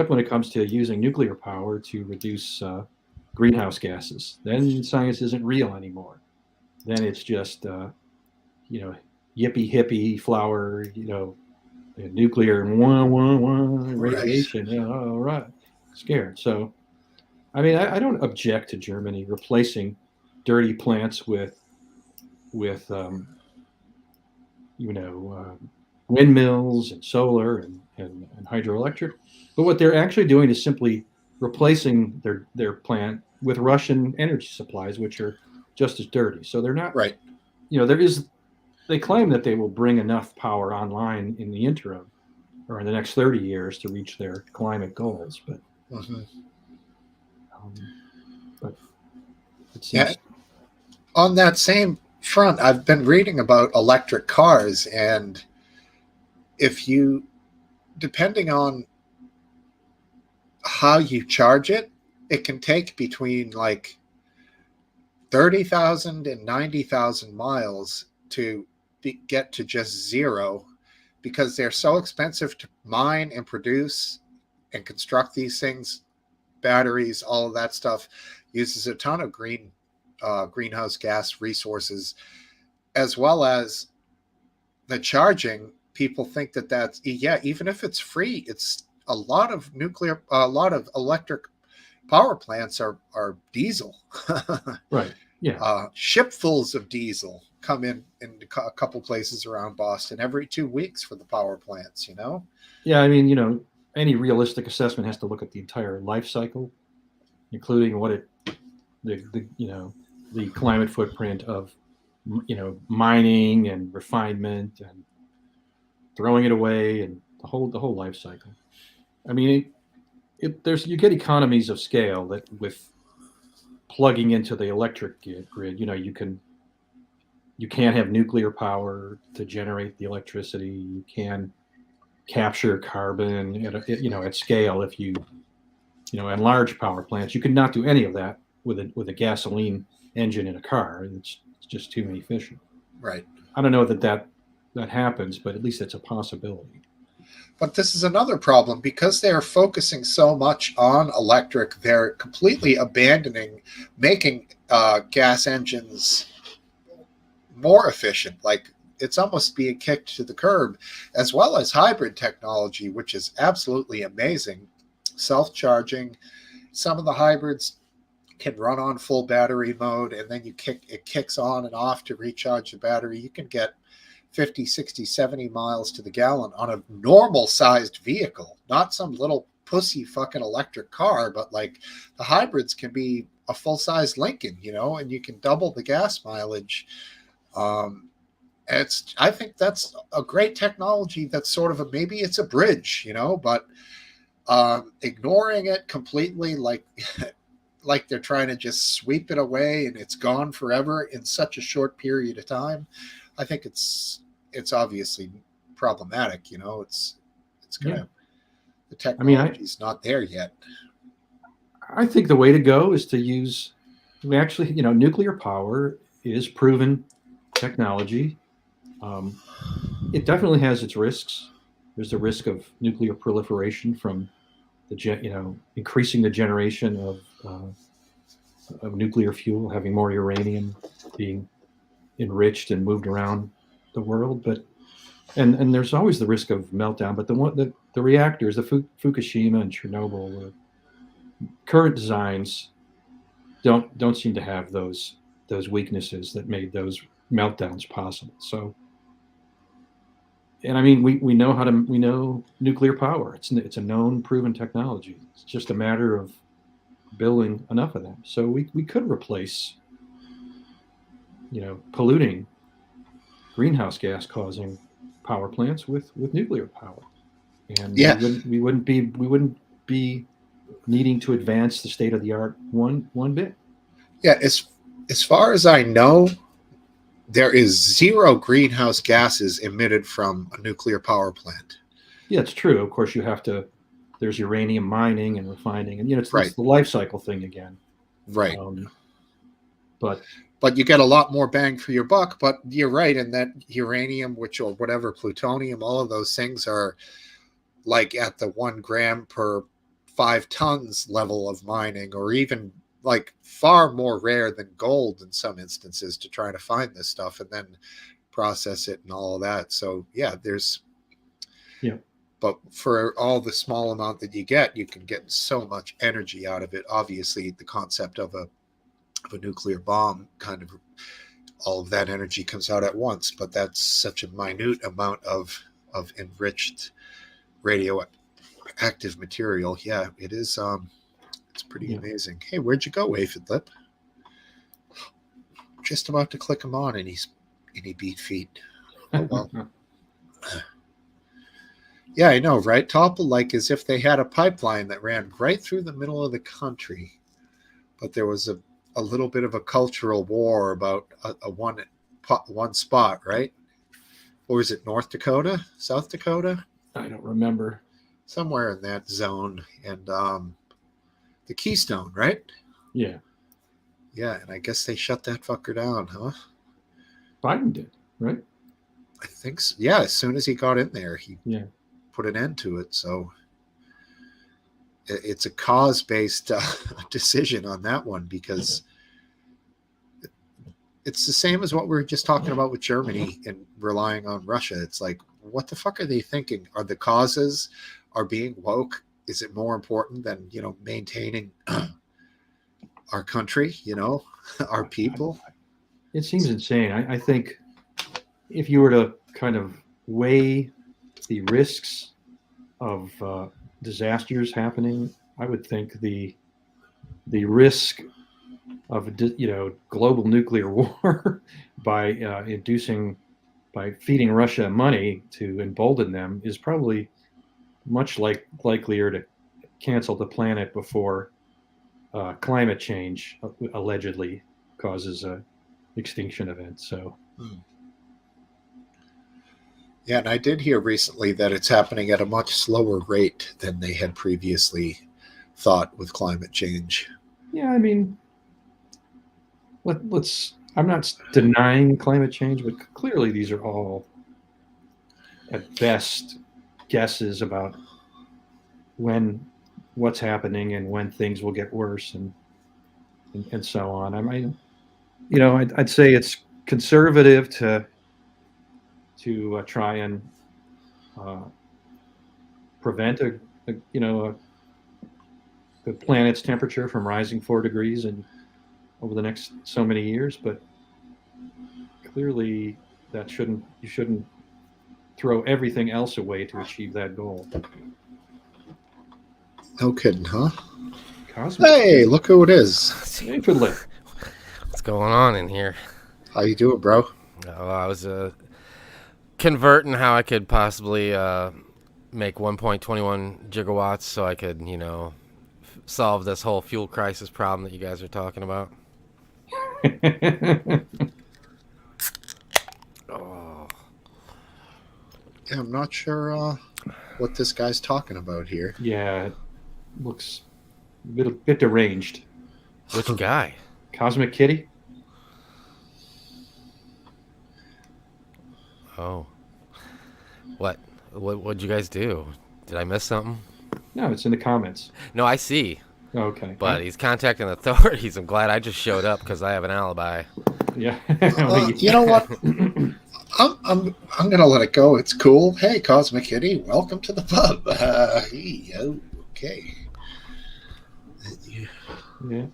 Speaker 2: when it comes to using nuclear power to reduce greenhouse gases. Then science isn't real anymore. Then it's just, yippee hippie flower, nuclear wah, wah, wah,
Speaker 1: Right.
Speaker 2: radiation. Yeah, all right, scared. So, I mean, I don't object to Germany replacing dirty plants with you know, windmills and solar and hydroelectric. But what they're actually doing is simply replacing their plant with Russian energy supplies, which are just as dirty. So they're not,
Speaker 1: Right.
Speaker 2: there is, they claim that they will bring enough power online in the interim or in the next 30 years to reach their climate goals.
Speaker 1: Hmm.
Speaker 2: Um, but it
Speaker 1: Yeah.
Speaker 2: seems,
Speaker 1: On that same front, I've been reading about electric cars, and if you, depending on how you charge it, it can take between like 30,000 and 90,000 miles to get to just zero, because they're so expensive to mine and produce and construct these things. Batteries, all of that stuff uses a ton of greenhouse gas resources, as well as the charging. People think that that's, yeah, even if it's free, it's a lot of electric power plants are diesel.
Speaker 2: right. Yeah.
Speaker 1: Shipfuls of diesel come in a couple places around Boston every 2 weeks for the power plants.
Speaker 2: Yeah. I mean, any realistic assessment has to look at the entire life cycle, including the climate footprint of, mining and refinement and throwing it away and the whole life cycle. I mean, you get economies of scale that with plugging into the electric grid, you can't have nuclear power to generate the electricity. You can capture carbon at scale if in large power plants. You could not do any of that with a gasoline engine in a car. It's just too inefficient.
Speaker 1: Right.
Speaker 2: I don't know that happens, but at least it's a possibility.
Speaker 1: But this is another problem because they're focusing so much on electric. They're completely abandoning making gas engines more efficient. Like, it's almost being kicked to the curb, as well as hybrid technology, which is absolutely amazing. Self-charging. Some of the hybrids can run on full battery mode, and then it kicks on and off to recharge the battery. You can get 50, 60, 70 miles to the gallon on a normal sized vehicle, not some little pussy fucking electric car, but like the hybrids can be a full size Lincoln, and you can double the gas mileage. I think that's a great technology. That's sort of maybe it's a bridge, but ignoring it completely, like like they're trying to just sweep it away and it's gone forever in such a short period of time. I think it's obviously problematic. It's gonna
Speaker 2: Yeah.
Speaker 1: the
Speaker 2: I mean,
Speaker 1: technology's not there yet.
Speaker 2: I think the way to go is to use, actually, nuclear power is proven technology. Um, it definitely has its risks. There's the risk of nuclear proliferation from increasing the generation of nuclear fuel, having more uranium being enriched and moved around the world. But and there's always the risk of meltdown. But the reactors, the Fukushima and Chernobyl, current designs don't seem to have those weaknesses that made those meltdowns possible. So, and I mean, we know nuclear power. It's a known, proven technology. It's just a matter of building enough of them. So we could replace, polluting greenhouse gas causing power plants with nuclear power, and
Speaker 1: Yeah,
Speaker 2: we wouldn't be needing to advance the state of the art one bit.
Speaker 1: yeah. As far as I know, there is zero greenhouse gases emitted from a nuclear power plant.
Speaker 2: Yeah, it's true. Of course, there's uranium mining and refining, and it's
Speaker 1: Right.
Speaker 2: the life cycle thing again.
Speaker 1: Right.
Speaker 2: But
Speaker 1: you get a lot more bang for your buck. But you're right in that uranium, or whatever, plutonium, all of those things are like at the 1 gram per 5 tons level of mining, or even like far more rare than gold in some instances, to try to find this stuff and then process it and all of that. So yeah, but for all the small amount that you can get so much energy out of it. Obviously, the concept of a nuclear bomb, kind of all of that energy comes out at once, but that's such a minute amount of enriched radioactive material. Yeah, it is. It's pretty amazing. Hey, where'd you go, Aphid Lip? Just about to click him on, and he beat feet. Oh well. Yeah, I know, right? Topple, like as if they had a pipeline that ran right through the middle of the country, but there was a little bit of a cultural war about a one spot, right? Or is it North Dakota, South Dakota?
Speaker 2: I don't remember.
Speaker 1: Somewhere in that zone, and the Keystone, right?
Speaker 2: Yeah.
Speaker 1: Yeah, and I guess they shut that fucker down, huh?
Speaker 2: Biden did, right?
Speaker 1: I think so. Yeah, as soon as he got in there, he put an end to it. So it's a cause-based decision on that one, because it's the same as what we were just talking about with Germany and relying on Russia. It's like, what the fuck are they thinking? Are the causes are being woke? Is it more important than, maintaining our country, our people?
Speaker 2: It seems insane. I think if you were to kind of weigh the risks of disasters happening, I would think the risk of global nuclear war by feeding Russia money to embolden them is probably much likelier to cancel the planet before climate change allegedly causes a extinction event. So.
Speaker 1: Yeah, and I did hear recently that it's happening at a much slower rate than they had previously thought with climate change.
Speaker 2: Yeah, I mean, I'm not denying climate change, but clearly these are all, at best, guesses about what's happening and when things will get worse and so on. I mean, I'd say it's conservative to try and prevent the planet's temperature from rising 4 degrees and over the next so many years, but clearly you shouldn't throw everything else away to achieve that goal.
Speaker 1: No kidding, huh?
Speaker 2: Cosmic.
Speaker 1: Hey, look who it is.
Speaker 3: What's going on in here?
Speaker 1: How you doing, bro?
Speaker 3: Oh, I was converting how I could possibly make 1.21 gigawatts so I could, solve this whole fuel crisis problem that you guys are talking about. Oh.
Speaker 1: Yeah, I'm not sure what this guy's talking about here.
Speaker 2: Yeah, it looks a bit deranged.
Speaker 3: Which guy?
Speaker 2: Cosmic Kitty?
Speaker 3: Oh. What'd you guys do? Did I miss something?
Speaker 2: No, it's in the comments.
Speaker 3: No, I see.
Speaker 2: Okay.
Speaker 3: But he's contacting authorities. I'm glad I just showed up because I have an alibi.
Speaker 2: Yeah.
Speaker 1: You know what? I'm gonna let it go. It's cool. Hey, Cosmic Kitty, welcome to the pub. Okay.
Speaker 2: Yeah.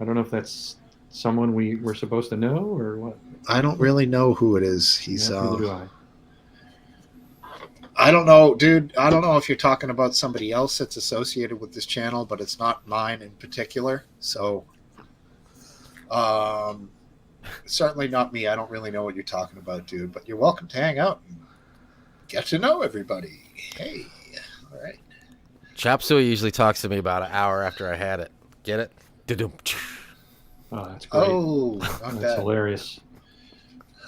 Speaker 2: I don't know if that's someone we were supposed to know or what.
Speaker 1: I don't really know who it is. He's
Speaker 2: neither do I.
Speaker 1: I don't know, dude. I don't know if you're talking about somebody else that's associated with this channel, but it's not mine in particular. So, certainly not me. I don't really know what you're talking about, dude. But you're welcome to hang out and get to know everybody. Hey, all right.
Speaker 3: Chop Suey usually talks to me about an hour after I had it. Get it?
Speaker 2: Oh, that's great.
Speaker 1: Oh,
Speaker 2: that's hilarious.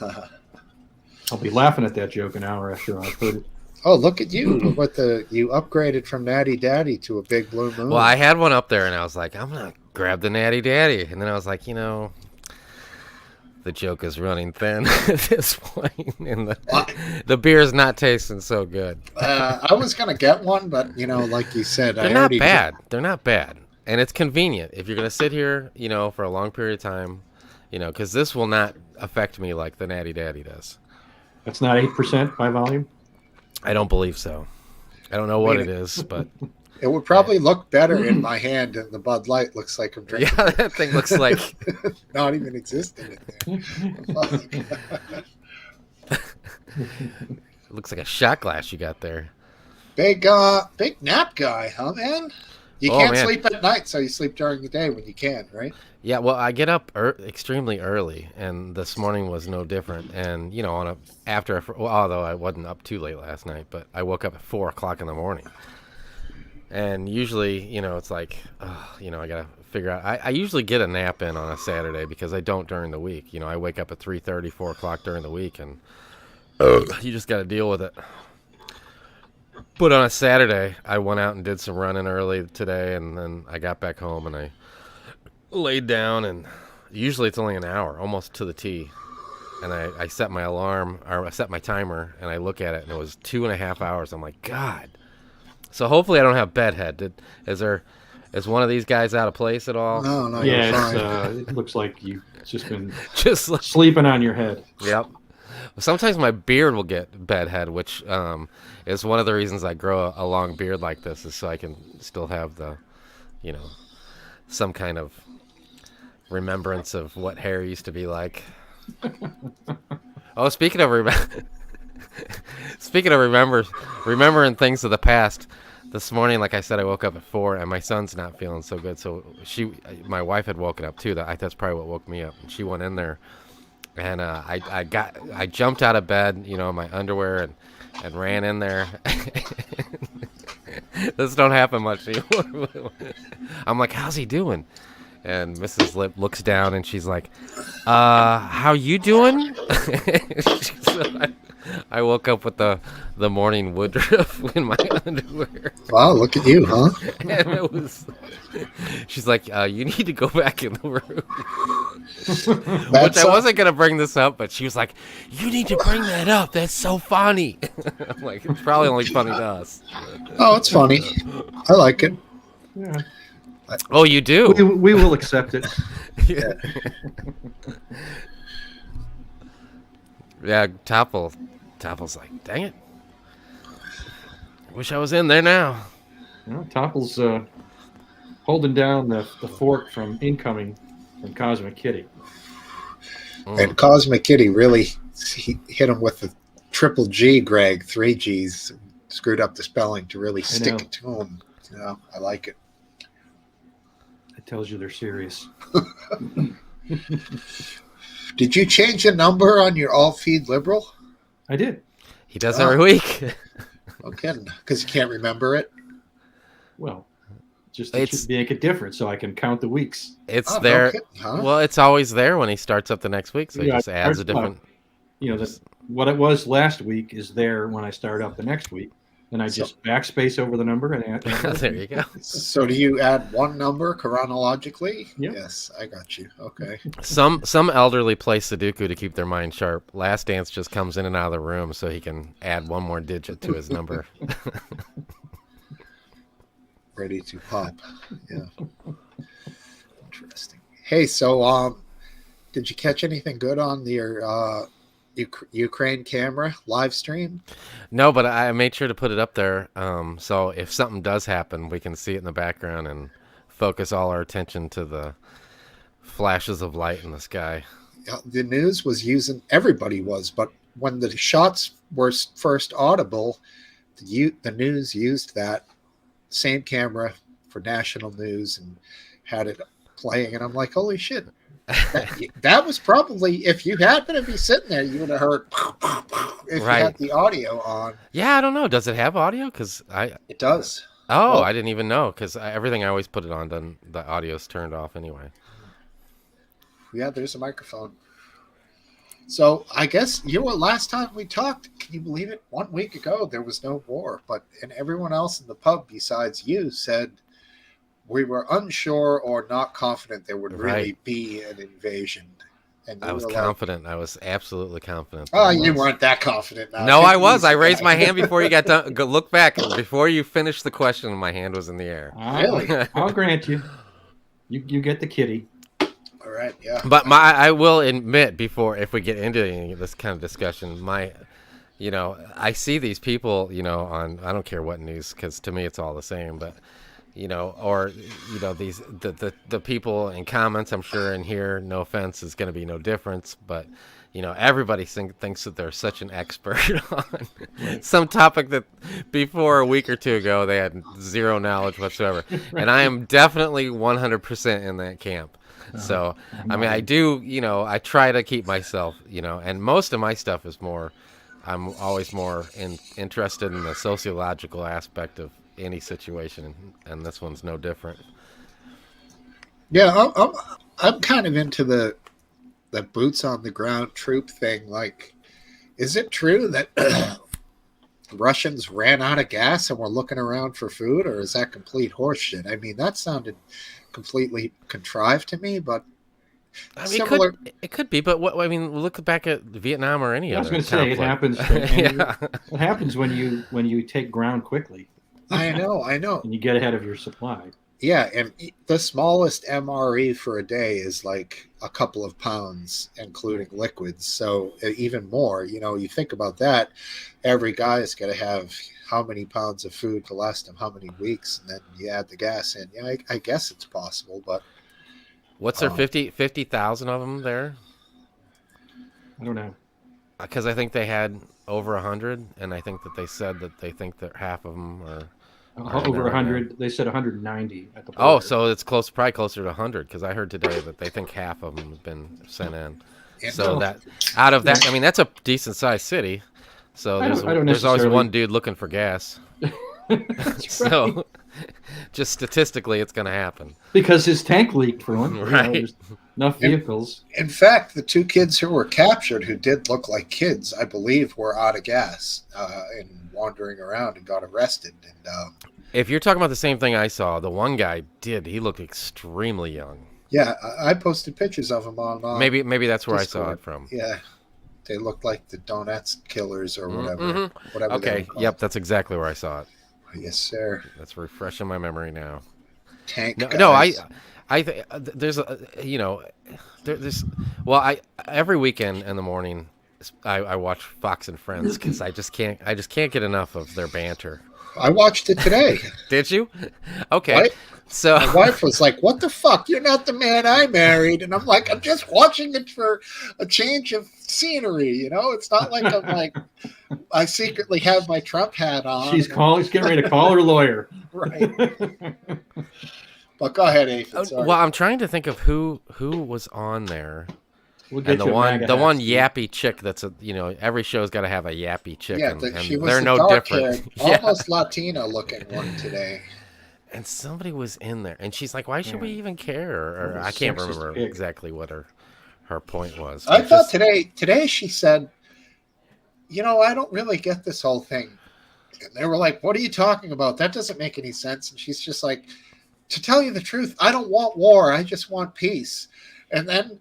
Speaker 2: I'll be laughing at that joke an hour after I've heard it.
Speaker 1: Oh, look at you! You upgraded from Natty Daddy to a Big Blue Moon.
Speaker 3: Well, I had one up there, and I was like, I'm gonna grab the Natty Daddy, and then I was like, the joke is running thin at this point, and the beer is not tasting so good.
Speaker 1: I was gonna get one, but like you said,
Speaker 3: They're not bad. They're not bad, and it's convenient if you're gonna sit here, for a long period of time, because this will not affect me like the Natty Daddy does.
Speaker 2: That's not 8% by volume.
Speaker 3: I don't believe so. I don't know what it is, but
Speaker 1: it would probably look better in my hand, and the Bud Light looks like I'm drinking.
Speaker 3: Yeah, that thing looks like
Speaker 1: not even existing in there.
Speaker 3: It looks like a shot glass you got there.
Speaker 1: Big nap guy, huh, man? You can't sleep at night, so you sleep during the day when you can, right?
Speaker 3: Yeah, well, I get up extremely early, and this morning was no different. And although I wasn't up too late last night, but I woke up at 4:00 in the morning. And usually, it's like, I gotta figure out. I usually get a nap in on a Saturday because I don't during the week. I wake up at 3:30, 4:00 during the week, and you just gotta deal with it. But on a Saturday, I went out and did some running early today, and then I got back home and I laid down, and usually it's only an hour, almost to the T. And I set my alarm, or I set my timer, and I look at it, and it was 2.5 hours. I'm like, God. So hopefully I don't have bedhead. Is one of these guys out of place at all?
Speaker 1: No,
Speaker 2: yeah,
Speaker 1: you're fine.
Speaker 2: It looks like you've just been
Speaker 3: just
Speaker 2: sleeping on your head.
Speaker 3: Yep. Sometimes my beard will get bedhead, which is one of the reasons I grow a long beard like this, is so I can still have the, some kind of remembrance of what hair used to be like. Oh, speaking of remembering things of the past, this morning, like I said, I woke up at 4, and my son's not feeling so good. So my wife had woken up too. That's probably what woke me up. And she went in there, and I jumped out of bed, in my underwear, and ran in there. This don't happen much anymore. I'm like, how's he doing? And Mrs. Lip looks down, and she's like, how you doing? So I woke up with the morning woodruff in my underwear.
Speaker 1: Wow, look at you, huh?
Speaker 3: And she's like, you need to go back in the room. Which I wasn't going to bring this up, but she was like, you need to bring that up. That's so funny. I'm like, it's probably only funny to us.
Speaker 1: Oh, it's funny. I like it.
Speaker 2: Yeah.
Speaker 3: Oh, you do?
Speaker 2: We will accept it.
Speaker 1: Yeah.
Speaker 3: Yeah, Topple's like, dang it. Wish I was in there now.
Speaker 2: Topple's holding down the fork from incoming from Cosmic Kitty.
Speaker 1: And Cosmic Kitty really hit him with the triple G, Greg, 3 Gs, screwed up the spelling to really stick it to him. I like it.
Speaker 2: It tells you they're serious.
Speaker 1: Did you change the number on your all-feed liberal?
Speaker 2: I did.
Speaker 3: He does every week.
Speaker 1: Okay, because you can't remember it.
Speaker 2: Well, just to make it different so I can count the weeks.
Speaker 3: It's there.
Speaker 1: No, huh?
Speaker 3: Well, it's always there when he starts up the next week, so he just adds a different.
Speaker 2: What it was last week is there when I start up the next week. Then I just backspace over the number and add.
Speaker 3: There you go.
Speaker 1: So do you add one number chronologically?
Speaker 2: Yep.
Speaker 1: Yes, I got you. Okay.
Speaker 3: Some elderly play Sudoku to keep their mind sharp. Last Dance just comes in and out of the room so he can add one more digit to his number.
Speaker 1: Ready to pop. Yeah. Interesting. Hey, so did you catch anything good on your Ukraine camera live stream?
Speaker 3: No, but I made sure to put it up there. So if something does happen, we can see it in the background and focus all our attention to the flashes of light in the sky.
Speaker 1: The news was everybody was, but when the shots were first audible, the news used that same camera for national news and had it playing. And I'm like, holy shit. That was probably, if you happened to be sitting there, you would have heard if you had the audio on.
Speaker 3: Yeah, I don't know. Does it have audio?
Speaker 1: It does.
Speaker 3: Oh, well, I didn't even know, because everything I always put it on, then the audio's turned off anyway.
Speaker 1: Yeah, there's a microphone. So I guess last time we talked, can you believe it? 1 week ago, there was no war, and everyone else in the pub besides you said we were unsure or not confident there would really be an invasion. And
Speaker 3: I
Speaker 1: you
Speaker 3: was
Speaker 1: were
Speaker 3: confident. I was absolutely confident.
Speaker 1: oh,
Speaker 3: that it
Speaker 1: you
Speaker 3: was.
Speaker 1: weren't that confident. Now.
Speaker 3: No,
Speaker 1: Take
Speaker 3: I
Speaker 1: it
Speaker 3: was. I
Speaker 1: easy,
Speaker 3: raised my
Speaker 1: guy.
Speaker 3: hand before you got done. Go look back before you finished the question. My hand was in the air.
Speaker 1: Really?
Speaker 2: I'll grant you. You get the kitty.
Speaker 1: All right, yeah.
Speaker 3: But I will admit before if we get into any of this kind of discussion, I see these people, on I don't care what news because to me it's all the same, but or these the people in comments, I'm sure in here, no offense, is going to be no difference, but everybody thinks that they're such an expert on some topic that before a week or two ago they had zero knowledge whatsoever, and I am definitely 100% in that camp. So I mean, I try to keep myself, and most of my stuff is more. I'm always more interested in the sociological aspect of any situation, and this one's no different.
Speaker 1: Yeah, I'm kind of into the boots on the ground troop thing. Like, is it true that Russians ran out of gas and were looking around for food, or is that complete horseshit? I mean, that sounded completely contrived to me, but
Speaker 2: I
Speaker 3: mean,
Speaker 1: similar.
Speaker 3: it could be, but I mean, look back at Vietnam or any
Speaker 2: I was
Speaker 3: other
Speaker 2: going to say it
Speaker 3: conflict.
Speaker 2: happens.
Speaker 3: Yeah.
Speaker 2: It happens when you take ground quickly.
Speaker 1: I know.
Speaker 2: And you get ahead of your supply.
Speaker 1: Yeah, and the smallest MRE for a day is like a couple of pounds, including liquids. So even more, you think about that. Every guy is going to have how many pounds of food to last him how many weeks, and then you add the gas in. Yeah, I guess it's possible, but
Speaker 3: What's there, 50,000 of them there?
Speaker 2: I don't know.
Speaker 3: Because I think they had over 100, and I think that they said that they think that half of them are
Speaker 2: over 100. They said 190 at the border.
Speaker 3: Oh, so it's probably closer to 100, because I heard today that they think half of them have been sent in. So that out of that, I mean, that's a decent sized city. So there's always one dude looking for gas. So just statistically, it's going to happen
Speaker 2: because his tank leaked for one.
Speaker 3: Right.
Speaker 2: There's enough vehicles.
Speaker 1: In fact, the two kids who were captured, who did look like kids, I believe, were out of gas and wandering around and got arrested. And
Speaker 3: if you're talking about the same thing I saw, the one guy he looked extremely young.
Speaker 1: Yeah, I posted pictures of him on.
Speaker 3: Maybe that's where
Speaker 1: Discord.
Speaker 3: I saw it from.
Speaker 1: Yeah, they looked like the Donetsk killers or whatever.
Speaker 3: Mm-hmm.
Speaker 1: Whatever.
Speaker 3: Okay. Yep, that's exactly where I saw it.
Speaker 1: Yes, sir.
Speaker 3: That's refreshing my memory now.
Speaker 1: Tank.
Speaker 3: There's well, every weekend in the morning I watch Fox and Friends because I just can't get enough of their banter.
Speaker 1: I watched it today.
Speaker 3: Did you? Okay.
Speaker 1: Right?
Speaker 3: So
Speaker 1: my wife was like, "What the fuck? You're not the man I married." And I'm like, "I'm just watching it for a change of scenery." It's not like I'm like I secretly have my Trump hat on.
Speaker 2: She's getting ready to call her lawyer.
Speaker 1: Right. But go ahead, Aphid.
Speaker 3: Well, I'm trying to think of who was on there.
Speaker 2: We'll get
Speaker 3: and the one yappy chick that's every show's got to have a yappy chick.
Speaker 1: Yeah,
Speaker 3: and
Speaker 1: she was
Speaker 3: they're
Speaker 1: the
Speaker 3: no different.
Speaker 1: Almost Latina looking one today.
Speaker 3: And somebody was in there, and she's like, "Why should we even care?" Or I can't remember exactly what her point was.
Speaker 1: I thought today she said, "I don't really get this whole thing." And they were like, "What are you talking about? That doesn't make any sense." And she's just like, "To tell you the truth, I don't want war. I just want peace." And then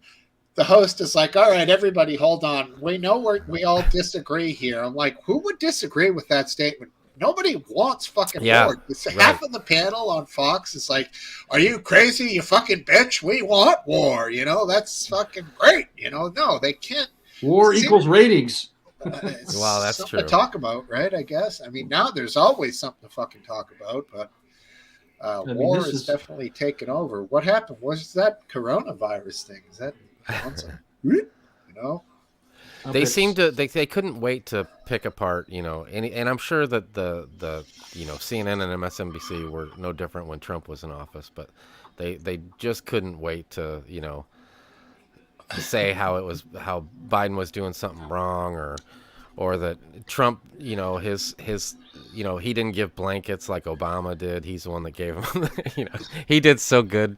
Speaker 1: the host is like, "All right, everybody, hold on. We know we all disagree here." I'm like, who would disagree with that statement? Nobody wants fucking war. Half of the panel on Fox is like, "Are you crazy, you fucking bitch? We want war. That's fucking great." No, they can't.
Speaker 2: War equals ratings.
Speaker 3: Wow, that's
Speaker 1: something
Speaker 3: true.
Speaker 1: To talk about, right? I guess. I mean, now there's always something to fucking talk about, but war is definitely taken over. What happened? Was that coronavirus thing? Is that
Speaker 3: They seem to they couldn't wait to pick apart, and I'm sure that the CNN and MSNBC were no different when Trump was in office, but they just couldn't wait to say how Biden was doing something wrong or that Trump, his he didn't give blankets like Obama did. He's the one that gave them. He did so good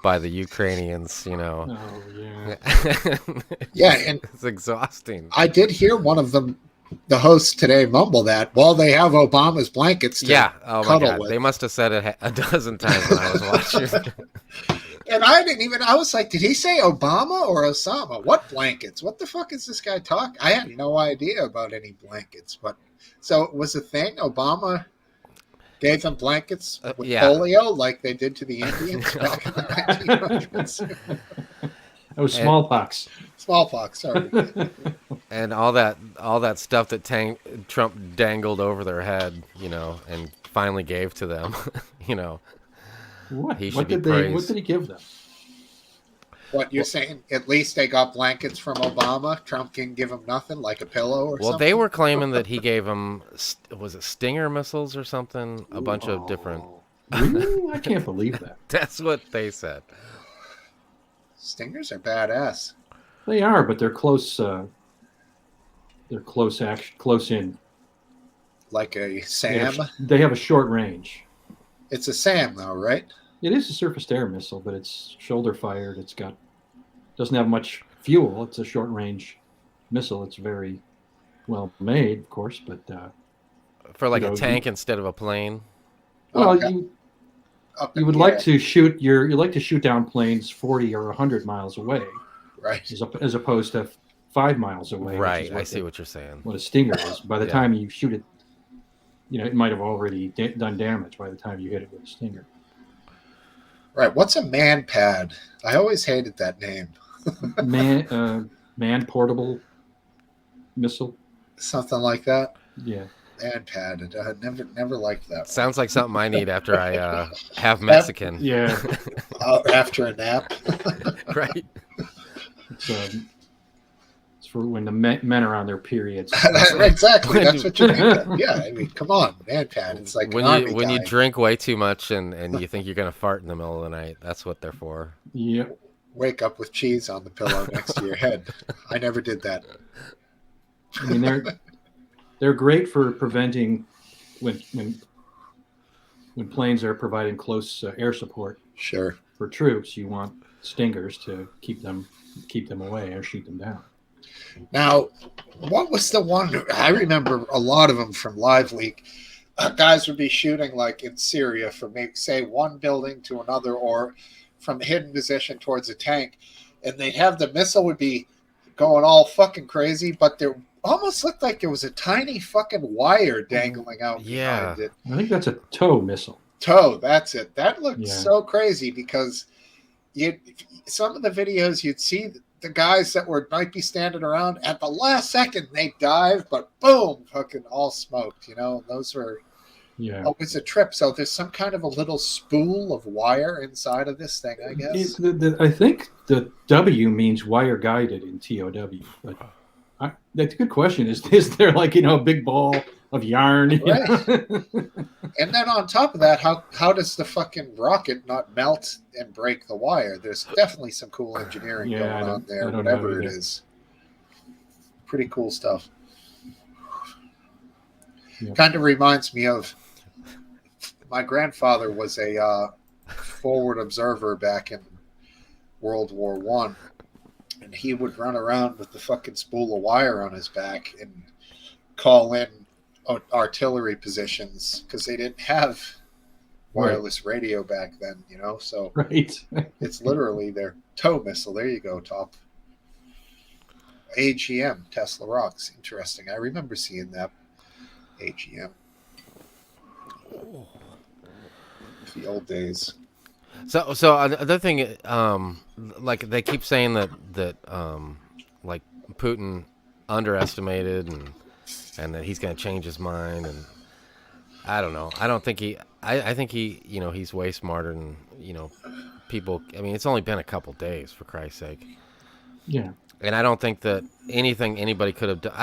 Speaker 3: by the Ukrainians.
Speaker 2: Oh, yeah.
Speaker 1: Yeah, and
Speaker 3: it's exhausting.
Speaker 1: I did hear one of them, the hosts today, mumble that. Well, they have Obama's blankets. To
Speaker 3: oh my God,
Speaker 1: with.
Speaker 3: They must have said it a dozen times when I was watching.
Speaker 1: And I didn't even. I was like, did he say Obama or Osama? What blankets? What the fuck is this guy talking? I had no idea about any blankets. But so it was a thing. Obama gave them blankets with polio, like they did to the Indians back in the 1900s.
Speaker 2: It was smallpox.
Speaker 1: Smallpox, sorry.
Speaker 3: And all that stuff that Trump dangled over their head, and finally gave to them,
Speaker 2: What?
Speaker 3: He should be praised.
Speaker 2: What did he give them?
Speaker 1: What you're saying? At least they got blankets from Obama. Trump can give them nothing, like a pillow or something.
Speaker 3: Well, they were claiming that he gave them, was it Stinger missiles or something? A bunch of different.
Speaker 2: Really? I can't believe that.
Speaker 3: That's what they said.
Speaker 1: Stingers are badass.
Speaker 2: They are, but they're close. They're close in.
Speaker 1: Like a SAM.
Speaker 2: They have a short range.
Speaker 1: It's a SAM, though, right?
Speaker 2: It is a surface-to-air missile, but it's shoulder-fired. Doesn't have much fuel. It's a short-range missile. It's very well made, of course, but
Speaker 3: for like a tank instead of a plane.
Speaker 2: Well, you would like to shoot down planes 40 or 100 miles away,
Speaker 1: right?
Speaker 2: As opposed to 5 miles away.
Speaker 3: Right. I see what you're saying.
Speaker 2: What a Stinger is. By the time you shoot it, it might have already done damage by the time you hit it with a Stinger.
Speaker 1: Right. What's a man pad? I always hated that name.
Speaker 2: Man portable missile.
Speaker 1: Something like that.
Speaker 2: Yeah.
Speaker 1: Man pad. I never liked that.
Speaker 3: Sounds like something I need after I have Mexican.
Speaker 2: Yeah.
Speaker 1: After a nap.
Speaker 3: Right.
Speaker 2: It's for when the men are on their periods.
Speaker 1: Exactly. That's what you mean. Yeah. I mean, come on, man pad. It's like
Speaker 3: when you drink way too much and you think you're gonna fart in the middle of the night. That's what they're for.
Speaker 2: Yeah.
Speaker 1: Wake up with cheese on the pillow next to your head. I never did that.
Speaker 2: I mean, they're great for preventing when planes are providing close air support.
Speaker 1: Sure.
Speaker 2: For troops, you want Stingers to keep them away or shoot them down.
Speaker 1: Now, what was the one? I remember a lot of them from Live Leak. Guys would be shooting like in Syria from maybe say one building to another, or from a hidden position towards a tank, and they'd have the missile would be going all fucking crazy, but there almost looked like there was a tiny fucking wire dangling out behind it.
Speaker 2: I think that's a TOW missile.
Speaker 1: TOW, that's it. That looked so crazy because some of the videos you'd see the guys that might be standing around at the last second they dive, but boom, fucking all smoked. Those were always a trip. So there's some kind of a little spool of wire inside of this thing, I guess.
Speaker 2: I think the W means wire guided in TOW, but that's a good question. Is there like a big ball of yarn?
Speaker 1: Right. And then on top of that, how does the fucking rocket not melt and break the wire? There's definitely some cool engineering going on there, whatever it is. Pretty cool stuff. Yeah. Kind of reminds me of my grandfather was a forward observer back in World War I. And he would run around with the fucking spool of wire on his back and call in artillery positions because they didn't have wireless radio back then, so it's literally their TOW missile. There you go, Top. AGM, Tesla Rocks. Interesting. I remember seeing that. AGM. The old days.
Speaker 3: So another thing, like they keep saying that like Putin underestimated and that he's going to change his mind, and I don't know. I don't think I think he, he's way smarter than, people. I mean, it's only been a couple days, for Christ's sake.
Speaker 2: Yeah.
Speaker 3: And I don't think that anything anybody could have done.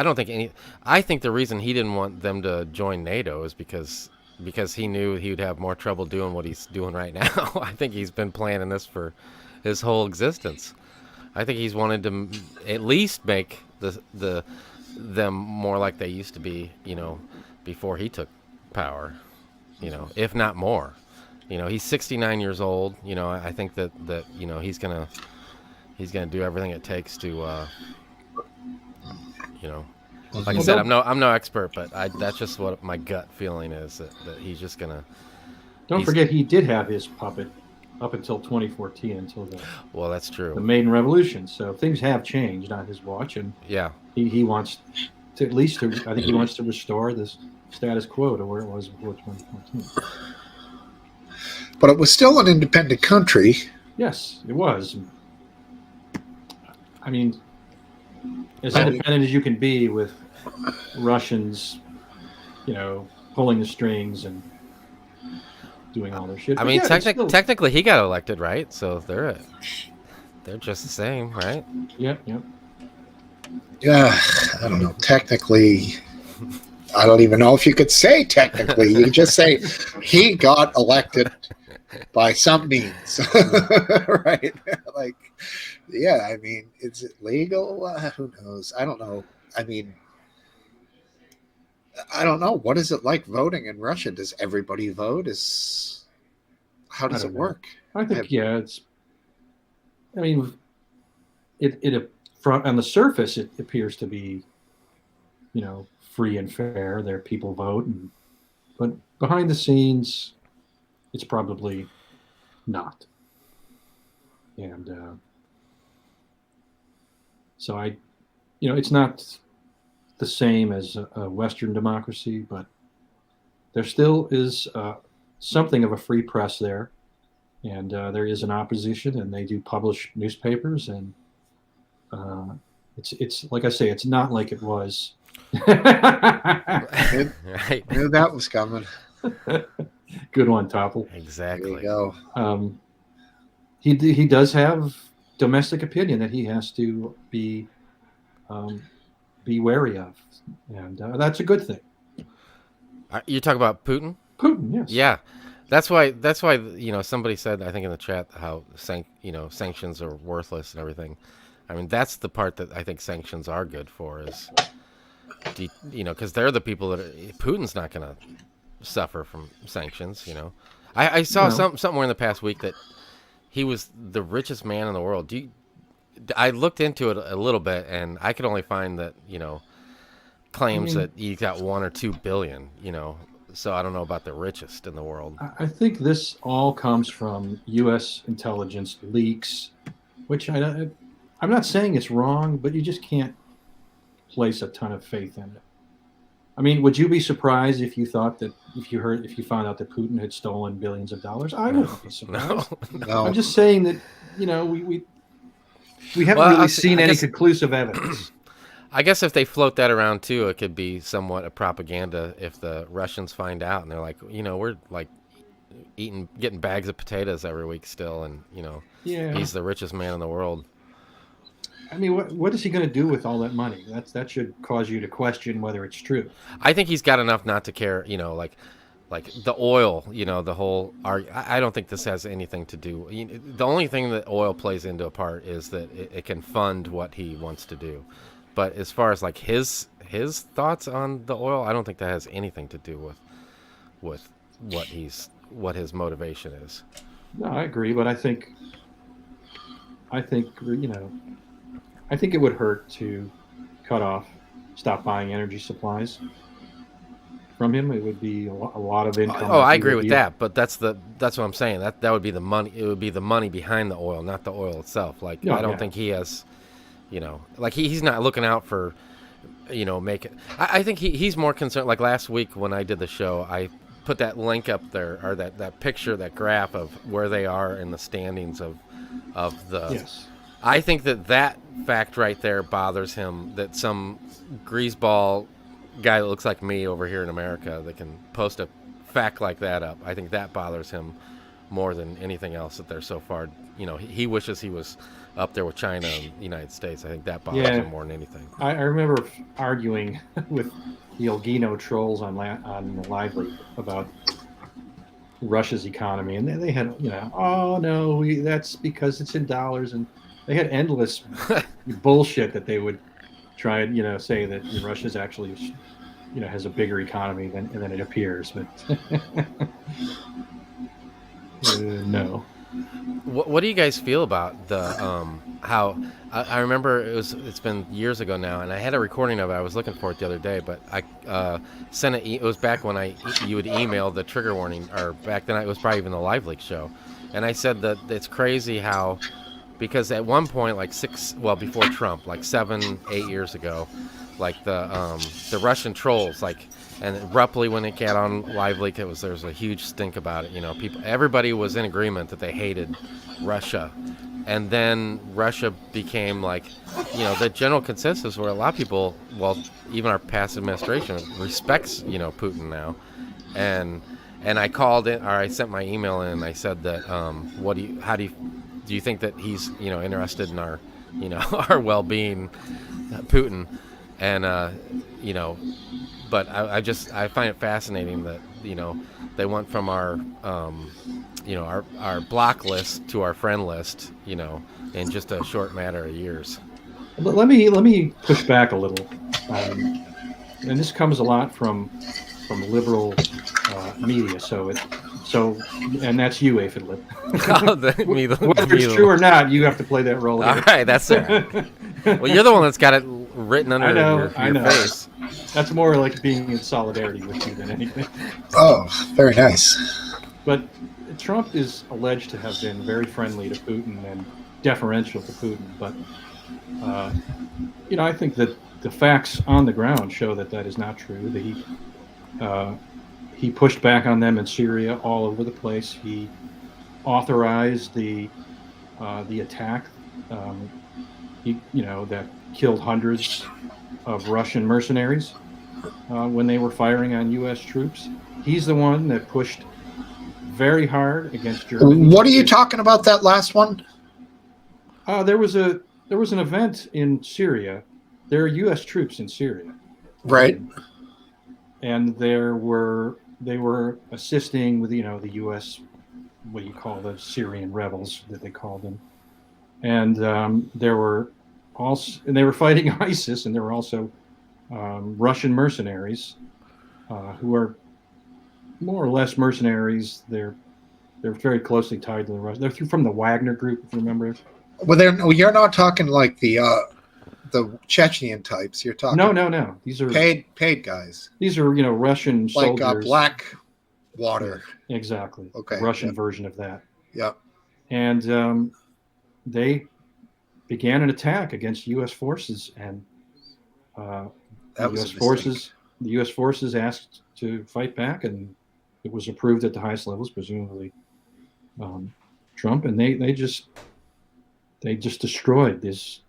Speaker 3: I think the reason he didn't want them to join NATO is because he knew he would have more trouble doing what he's doing right now. I think he's been planning this for his whole existence. I think he's wanted to at least make them more like they used to be, before he took power, if not more. He's 69 years old. I think that he's gonna do everything it takes to, like I said, I'm no expert, but that's just what my gut feeling is, that he's just gonna.
Speaker 2: Don't forget, he did have his puppet up until 2014, until
Speaker 3: Well, that's
Speaker 2: the
Speaker 3: true.
Speaker 2: Maiden Revolution. So things have changed on his watch, and
Speaker 3: Yeah.
Speaker 2: he wants to at least to. I think he wants to restore this status quo to where it was before 2014.
Speaker 1: But it was still an independent country.
Speaker 2: Yes, it was. I mean, as
Speaker 1: I mean-
Speaker 2: independent as you can be with Russians, pulling the strings and doing all their shit.
Speaker 3: I
Speaker 2: But
Speaker 3: mean,
Speaker 2: yeah, it's still,
Speaker 3: technically he got elected, right? So they're just the same, right?
Speaker 2: Yep.
Speaker 1: Yeah, I don't know. Technically, I don't even know if you could say technically. You could just say he got elected by some means, right? Like, yeah. I mean, is it legal? Who knows? I don't know. I mean, I don't know. What is it like voting in Russia? Does everybody vote? How does
Speaker 2: I
Speaker 1: it
Speaker 2: don't know.
Speaker 1: work?
Speaker 2: I think it's. I mean, it from on the surface it appears to be, free and fair. There people vote, but behind the scenes, it's probably not. And so it's not the same as a Western democracy, but there still is something of a free press there, and there is an opposition, and they do publish newspapers, and it's like I say, it's not like it was.
Speaker 3: Right.
Speaker 1: Knew that was coming.
Speaker 2: Good one, Topple.
Speaker 1: There
Speaker 3: Exactly.
Speaker 1: you go.
Speaker 2: He does have domestic opinion that he has to be wary of, and that's a good thing.
Speaker 3: You talk about Putin?
Speaker 2: Putin, yes.
Speaker 3: Yeah. That's why somebody said, I think in the chat, how sanctions are worthless and everything. I mean, that's the part that I think sanctions are good for, is because they're the people Putin's not going to suffer from sanctions. I saw somewhere in the past week that he was the richest man in the world. I looked into it a little bit, and I could only find that claims that he got 1 or 2 billion. So I don't know about the richest in the world.
Speaker 2: I think this all comes from U.S. intelligence leaks, which I'm not saying it's wrong, but you just can't place a ton of faith in it. I mean, would you be surprised if you thought that if you found out that Putin had stolen billions of dollars? I wouldn't be surprised.
Speaker 1: No.
Speaker 2: I'm just saying that we haven't really seen any conclusive evidence.
Speaker 3: I guess if they float that around too, it could be somewhat a propaganda if the Russians find out and they're like, we're like getting bags of potatoes every week still, and he's the richest man in the world.
Speaker 2: I mean, what is he going to do with all that money? That should cause you to question whether it's true.
Speaker 3: I think he's got enough not to care. Like the oil. The whole. I don't think this has anything to do. The only thing that oil plays into a part is that it can fund what he wants to do. But as far as like his thoughts on the oil, I don't think that has anything to do with what his motivation is.
Speaker 2: No, I agree, but I think it would hurt to stop buying energy supplies from him. It would be a lot of income.
Speaker 3: Oh, I agree with that, but that's what I'm saying. That would be the money. It would be the money behind the oil, not the oil itself. Like I don't think he has. Like he's not looking out for, make it. I think he's more concerned. Like last week when I did the show, I put that link up there, or that picture, that graph of where they are in the standings of the.
Speaker 2: Yes.
Speaker 3: I think that fact right there bothers him. That some greaseball guy that looks like me over here in America that can post a fact like that up. I think that bothers him more than anything else that they're so far. He wishes he was up there with China and the United States. I think that bothers him more than anything. I
Speaker 2: remember arguing with the Elgino trolls on Lively about Russia's economy, and they had, oh no, that's because it's in dollars, and they had endless bullshit that they would try and say that Russia's actually has a bigger economy than it appears, but no.
Speaker 3: What do you guys feel about the how I remember it's been years ago now, and I had a recording of it. I was looking for it the other day, but I sent it. It was back when you would email the trigger warning, or back then it was probably even the Live Leak show, And I said that it's crazy how, because at one point, like before Trump, like 7, 8 years ago, like the Russian trolls, like, and abruptly when it got on Live Leak, there was a huge stink about it. Everybody was in agreement that they hated Russia, and then Russia became like, the general consensus where a lot of people, well, even our past administration respects, Putin now, and I called in, or I sent my email in, and I said that, do you think that he's, interested in our, our well-being, Putin, and but I find it fascinating that they went from our our block list to our friend list, in just a short matter of years.
Speaker 2: Let me push back a little, and this comes a lot from liberal media. And that's you, Aphid Lip. Whether it's true or not, you have to play that role.
Speaker 3: All right, that's it. Well, you're the one that's got it written under your face.
Speaker 2: That's more like being in solidarity with you than anything.
Speaker 1: Oh, very nice.
Speaker 2: But Trump is alleged to have been very friendly to Putin and deferential to Putin. But, I think that the facts on the ground show that is not true. That he pushed back on them in Syria all over the place. He authorized the attack. That killed hundreds of Russian mercenaries when they were firing on U.S. troops. He's the one that pushed very hard against Germany.
Speaker 1: What are you talking about? That last one?
Speaker 2: There was an event in Syria. There are U.S. troops in Syria,
Speaker 1: right?
Speaker 2: And they were assisting with the U.S. what do you call the Syrian rebels that they called them, and they were fighting ISIS, and there were also Russian mercenaries who are more or less mercenaries. They're very closely tied to the Russians. They're from the Wagner group, if you remember.
Speaker 1: Well, you're not talking like the Chechnyan types. You're talking
Speaker 2: no. These are
Speaker 1: paid guys.
Speaker 2: These are Russian soldiers,
Speaker 1: like Blackwater.
Speaker 2: Exactly.
Speaker 1: Okay.
Speaker 2: Russian version of that.
Speaker 1: Yep.
Speaker 2: And they began an attack against U.S. forces, and the U.S. forces asked to fight back, and it was approved at the highest levels, presumably Trump, and they just destroyed these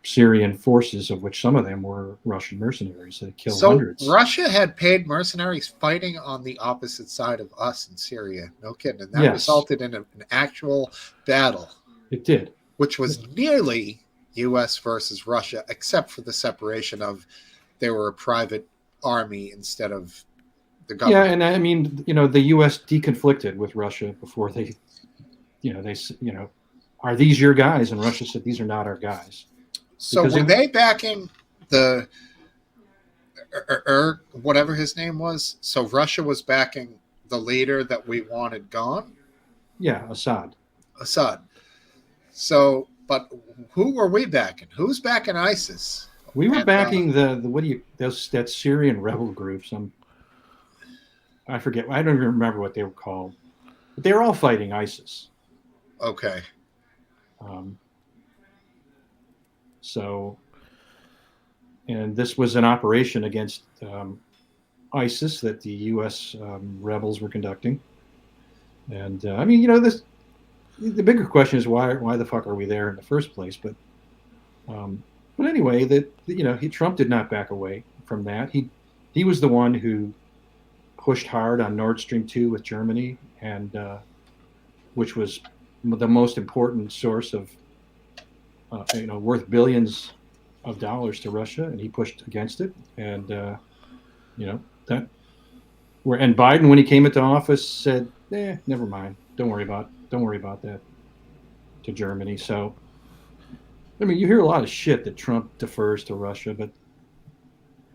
Speaker 2: Syrian forces, of which some of them were Russian mercenaries. They killed hundreds.
Speaker 1: Russia had paid mercenaries fighting on the opposite side of us in Syria. No kidding. And that resulted in an actual battle.
Speaker 2: It did.
Speaker 1: Which was nearly U.S. versus Russia, except for the separation of they were a private army instead of the government.
Speaker 2: Yeah, and I mean, the U.S. deconflicted with Russia before they are these your guys? And Russia said, these are not our guys.
Speaker 1: So were they backing the whatever his name was? So Russia was backing the leader that we wanted gone?
Speaker 2: Yeah, Assad.
Speaker 1: So, but who were we backing? Who's backing ISIS?
Speaker 2: We were backing that Syrian rebel group. I forget. I don't even remember what they were called. But they were all fighting ISIS.
Speaker 1: Okay.
Speaker 2: And this was an operation against ISIS that the U.S. Rebels were conducting. And the bigger question is why the fuck are we there in the first place? But anyway, Trump did not back away from that. He was the one who pushed hard on Nord Stream 2 with Germany, and which was the most important source of worth billions of dollars to Russia, and he pushed against it. And and Biden, when he came into office, said, never mind, don't worry about that, to Germany. So I mean, you hear a lot of shit that Trump defers to Russia, but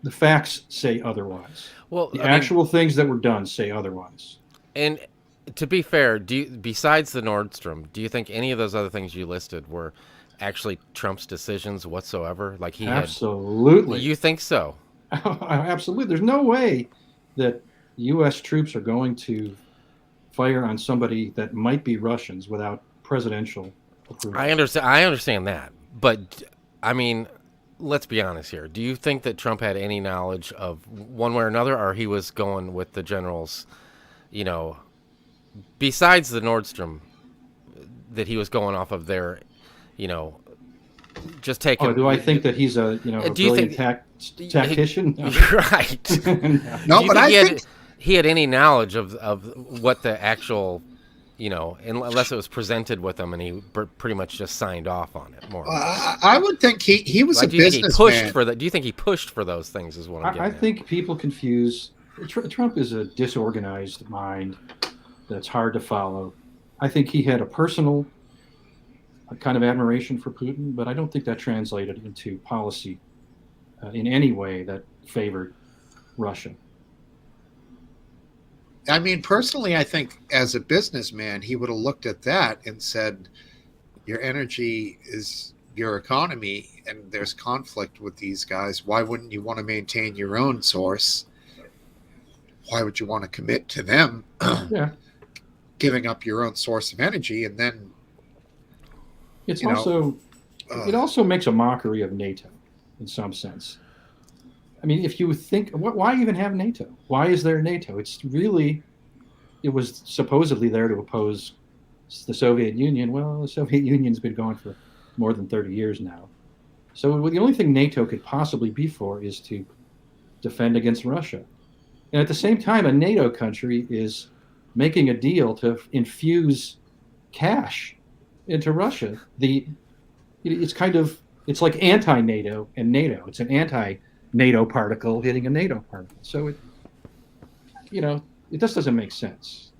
Speaker 2: the facts say otherwise. Well, the actual things that were done say otherwise.
Speaker 3: And to be fair, besides the Nordstrom, do you think any of those other things you listed were actually Trump's decisions whatsoever? Like he
Speaker 2: absolutely.
Speaker 3: You think so?
Speaker 2: Absolutely. There's no way that U.S. troops are going to fire on somebody that might be Russians without presidential approval.
Speaker 3: I understand that, but I mean, let's be honest here. Do you think that Trump had any knowledge of one way or another, or he was going with the generals? You know, besides the Nordstrom, that he was going off of their, you know, just taking.
Speaker 2: Oh, do I think that he's a a
Speaker 3: do you
Speaker 2: brilliant
Speaker 3: think
Speaker 2: tactician? No.
Speaker 3: Right?
Speaker 1: No,
Speaker 3: Do you
Speaker 1: but
Speaker 3: think
Speaker 1: I think
Speaker 3: he had any knowledge of what the actual, you know, unless it was presented with him and he pretty much just signed off on it more or less.
Speaker 1: I would think he was
Speaker 3: Like,
Speaker 1: a
Speaker 3: do you think he pushed
Speaker 1: businessman.
Speaker 3: for that? Do you think he pushed for those things? Is what I'm getting
Speaker 2: I
Speaker 3: at.
Speaker 2: think people confuse. Trump is a disorganized mind that's hard to follow. I think he had a personal kind of admiration for Putin, but I don't think that translated into policy in any way that favored Russia.
Speaker 1: I mean, personally, I think as a businessman, he would have looked at that and said, your energy is your economy, and there's conflict with these guys. Why wouldn't you want to maintain your own source? Why would you want to commit to them
Speaker 2: Yeah.
Speaker 1: giving up your own source of energy? And then
Speaker 2: It's
Speaker 1: You know,
Speaker 2: also it also makes a mockery of NATO in some sense. I mean, if you think, why even have NATO? Why is there NATO? It was supposedly there to oppose the Soviet Union. Well, the Soviet Union's been going for more than 30 years now. So the only thing NATO could possibly be for is to defend against Russia. And at the same time, a NATO country is making a deal to infuse cash into Russia. It's like anti-NATO and NATO. It's an anti-NATO particle hitting a NATO particle. So it just doesn't make sense.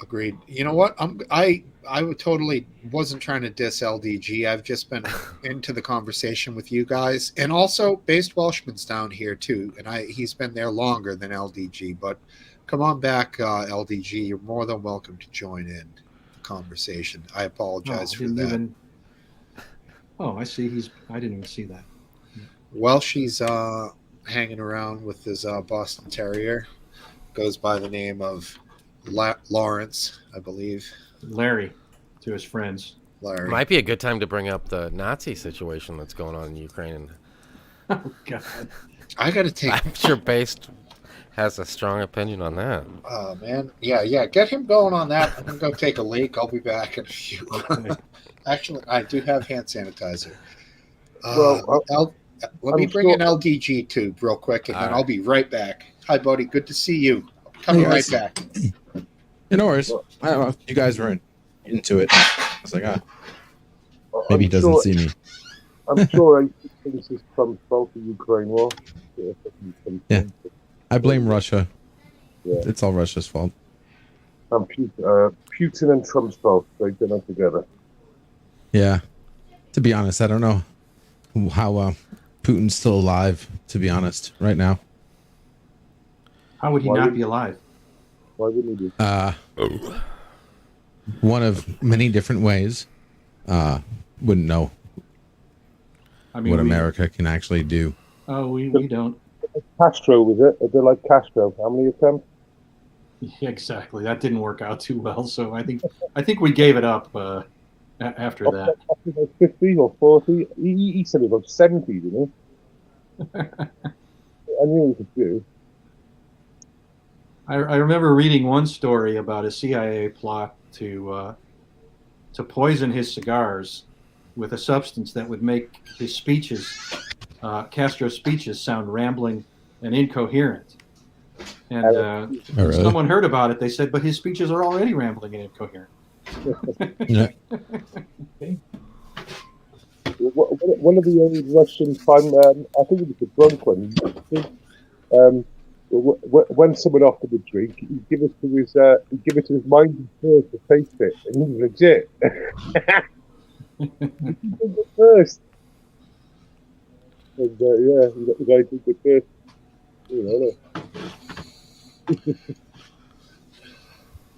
Speaker 1: agreed. You know what? I would totally wasn't trying to diss LDG. I've just been into the conversation with you guys, and also Based Welshman's down here too, and he's been there longer than LDG. But come on back, LDG. You're more than welcome to join in the conversation. I apologize for that.
Speaker 2: I see. I didn't even see that.
Speaker 1: Welshie's hanging around with his Boston Terrier. Goes by the name of Lawrence, I believe.
Speaker 2: Larry, to his friends.
Speaker 1: Larry.
Speaker 3: Might be a good time to bring up the Nazi situation that's going on in Ukraine.
Speaker 2: Oh God!
Speaker 1: I got to take.
Speaker 3: I'm sure Based has a strong opinion on that.
Speaker 1: Oh man, yeah. Get him going on that. I'm gonna go take a leak. I'll be back in a few. Actually, I do have hand sanitizer. Let me bring in LDG too, real quick, and then I'll be right back. Hi, buddy. Good to see you. Coming right back.
Speaker 4: No worries. I don't know. You guys weren't into it. I was like, maybe he doesn't see me.
Speaker 5: I'm sure this is Trump's fault, the Ukraine war.
Speaker 4: Yeah. I blame Russia.
Speaker 5: Yeah.
Speaker 4: It's all Russia's fault.
Speaker 5: And Putin and Trump's fault. They've done it together.
Speaker 4: Yeah. To be honest, I don't know how Putin's still alive, to be honest, right now.
Speaker 2: How would he not be alive?
Speaker 5: Why wouldn't he be?
Speaker 4: One of many different ways. Wouldn't know what America can actually do.
Speaker 2: Oh, we don't.
Speaker 5: Castro, was it? A bit like Castro. How many attempts?
Speaker 2: Yeah, exactly. That didn't work out too well. So I think we gave it up after that.
Speaker 5: After about 50 or 40. He said about 70, didn't he? I knew he could do.
Speaker 2: I remember reading one story about a CIA plot to poison his cigars with a substance that would make his speeches, Castro's speeches, sound rambling and incoherent. And when someone heard about it, they said, "But his speeches are already rambling and incoherent."
Speaker 4: Yeah.
Speaker 5: One of the old Russian I think it was the drunk one. When someone offered a drink, he'd give it to his mind first to taste it, and he was legit. He did it first. And the guy did it first.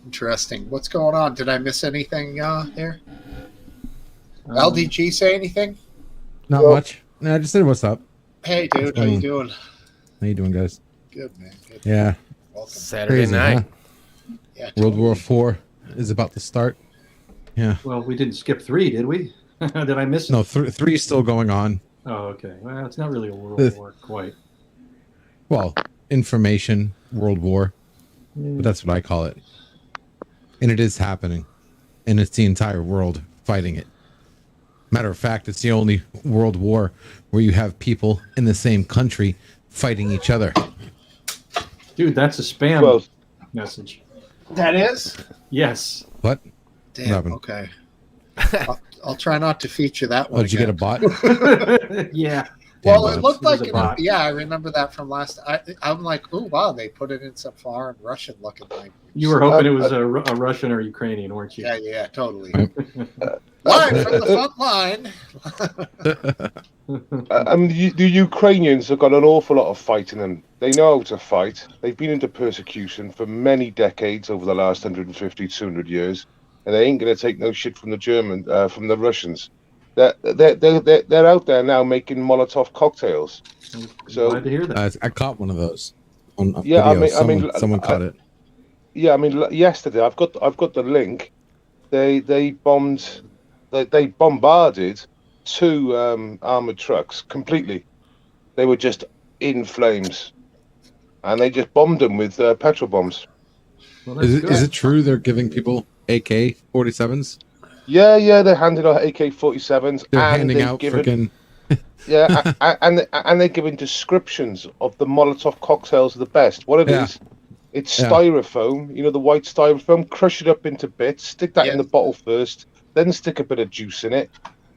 Speaker 1: Interesting. What's going on? Did I miss anything there? LDG say anything?
Speaker 4: Not much. No, I just said what's up.
Speaker 1: Hey, dude. How you doing?
Speaker 4: How you doing, guys?
Speaker 1: Good, man. Good.
Speaker 4: Yeah.
Speaker 1: Welcome.
Speaker 3: Saturday
Speaker 4: Crazy,
Speaker 3: night.
Speaker 1: Yeah,
Speaker 4: World War
Speaker 1: totally.
Speaker 4: IV is about to start. Yeah.
Speaker 2: Well, we didn't skip 3, did we? Did I miss it?
Speaker 4: No, three is still going on.
Speaker 2: Oh, okay. Well, it's not really a world
Speaker 4: The-
Speaker 2: war quite.
Speaker 4: Well, information World War, but that's what I call it. And it is happening. And it's the entire world fighting it. Matter of fact, it's the only world war where you have people in the same country fighting each other.
Speaker 2: Dude, that's a spam
Speaker 5: Well,
Speaker 2: message.
Speaker 1: That is?
Speaker 2: Yes.
Speaker 4: What?
Speaker 1: Damn,
Speaker 4: happened?
Speaker 1: okay. I'll try not to feature that
Speaker 4: Oh,
Speaker 1: one
Speaker 4: did you get a
Speaker 1: again.
Speaker 4: bot?
Speaker 2: Yeah.
Speaker 4: Damn
Speaker 1: Well, it
Speaker 4: bots.
Speaker 1: looked
Speaker 2: It was
Speaker 1: like
Speaker 2: a bot.
Speaker 1: yeah, I remember that from last. I'm like, oh wow, they put it in some foreign Russian looking language.
Speaker 2: You were hoping it was a Russian or Ukrainian, weren't you?
Speaker 1: Yeah, totally.
Speaker 4: Yep.
Speaker 1: Live from the front line.
Speaker 5: I mean, the Ukrainians have got an awful lot of fight in them. They know how to fight. They've been into persecution for many decades over the last 150, 200 years, and they ain't going to take no shit from from the Russians. They're out there now making Molotov cocktails. So
Speaker 2: Glad to hear that.
Speaker 4: I caught one of those on a
Speaker 5: Yeah,
Speaker 4: video. Someone caught it.
Speaker 5: yeah, I mean, yesterday I've got the link. They bombarded two armored trucks completely. They were just in flames, and they just bombed them with petrol bombs.
Speaker 2: Well, that's good.
Speaker 4: Is it true they're giving people AK-47s?
Speaker 5: Yeah, they handed out AK-47s.
Speaker 4: They're
Speaker 5: and
Speaker 4: handing
Speaker 5: they've
Speaker 4: out
Speaker 5: given,
Speaker 4: freaking.
Speaker 5: yeah, and they're giving descriptions of the Molotov cocktails are the best. What it
Speaker 4: Yeah.
Speaker 5: is, it's
Speaker 4: Yeah.
Speaker 5: styrofoam. You know, the white styrofoam. Crush it up into bits. Stick that in
Speaker 1: Yeah.
Speaker 5: the bottle first. Then stick a bit of juice in it,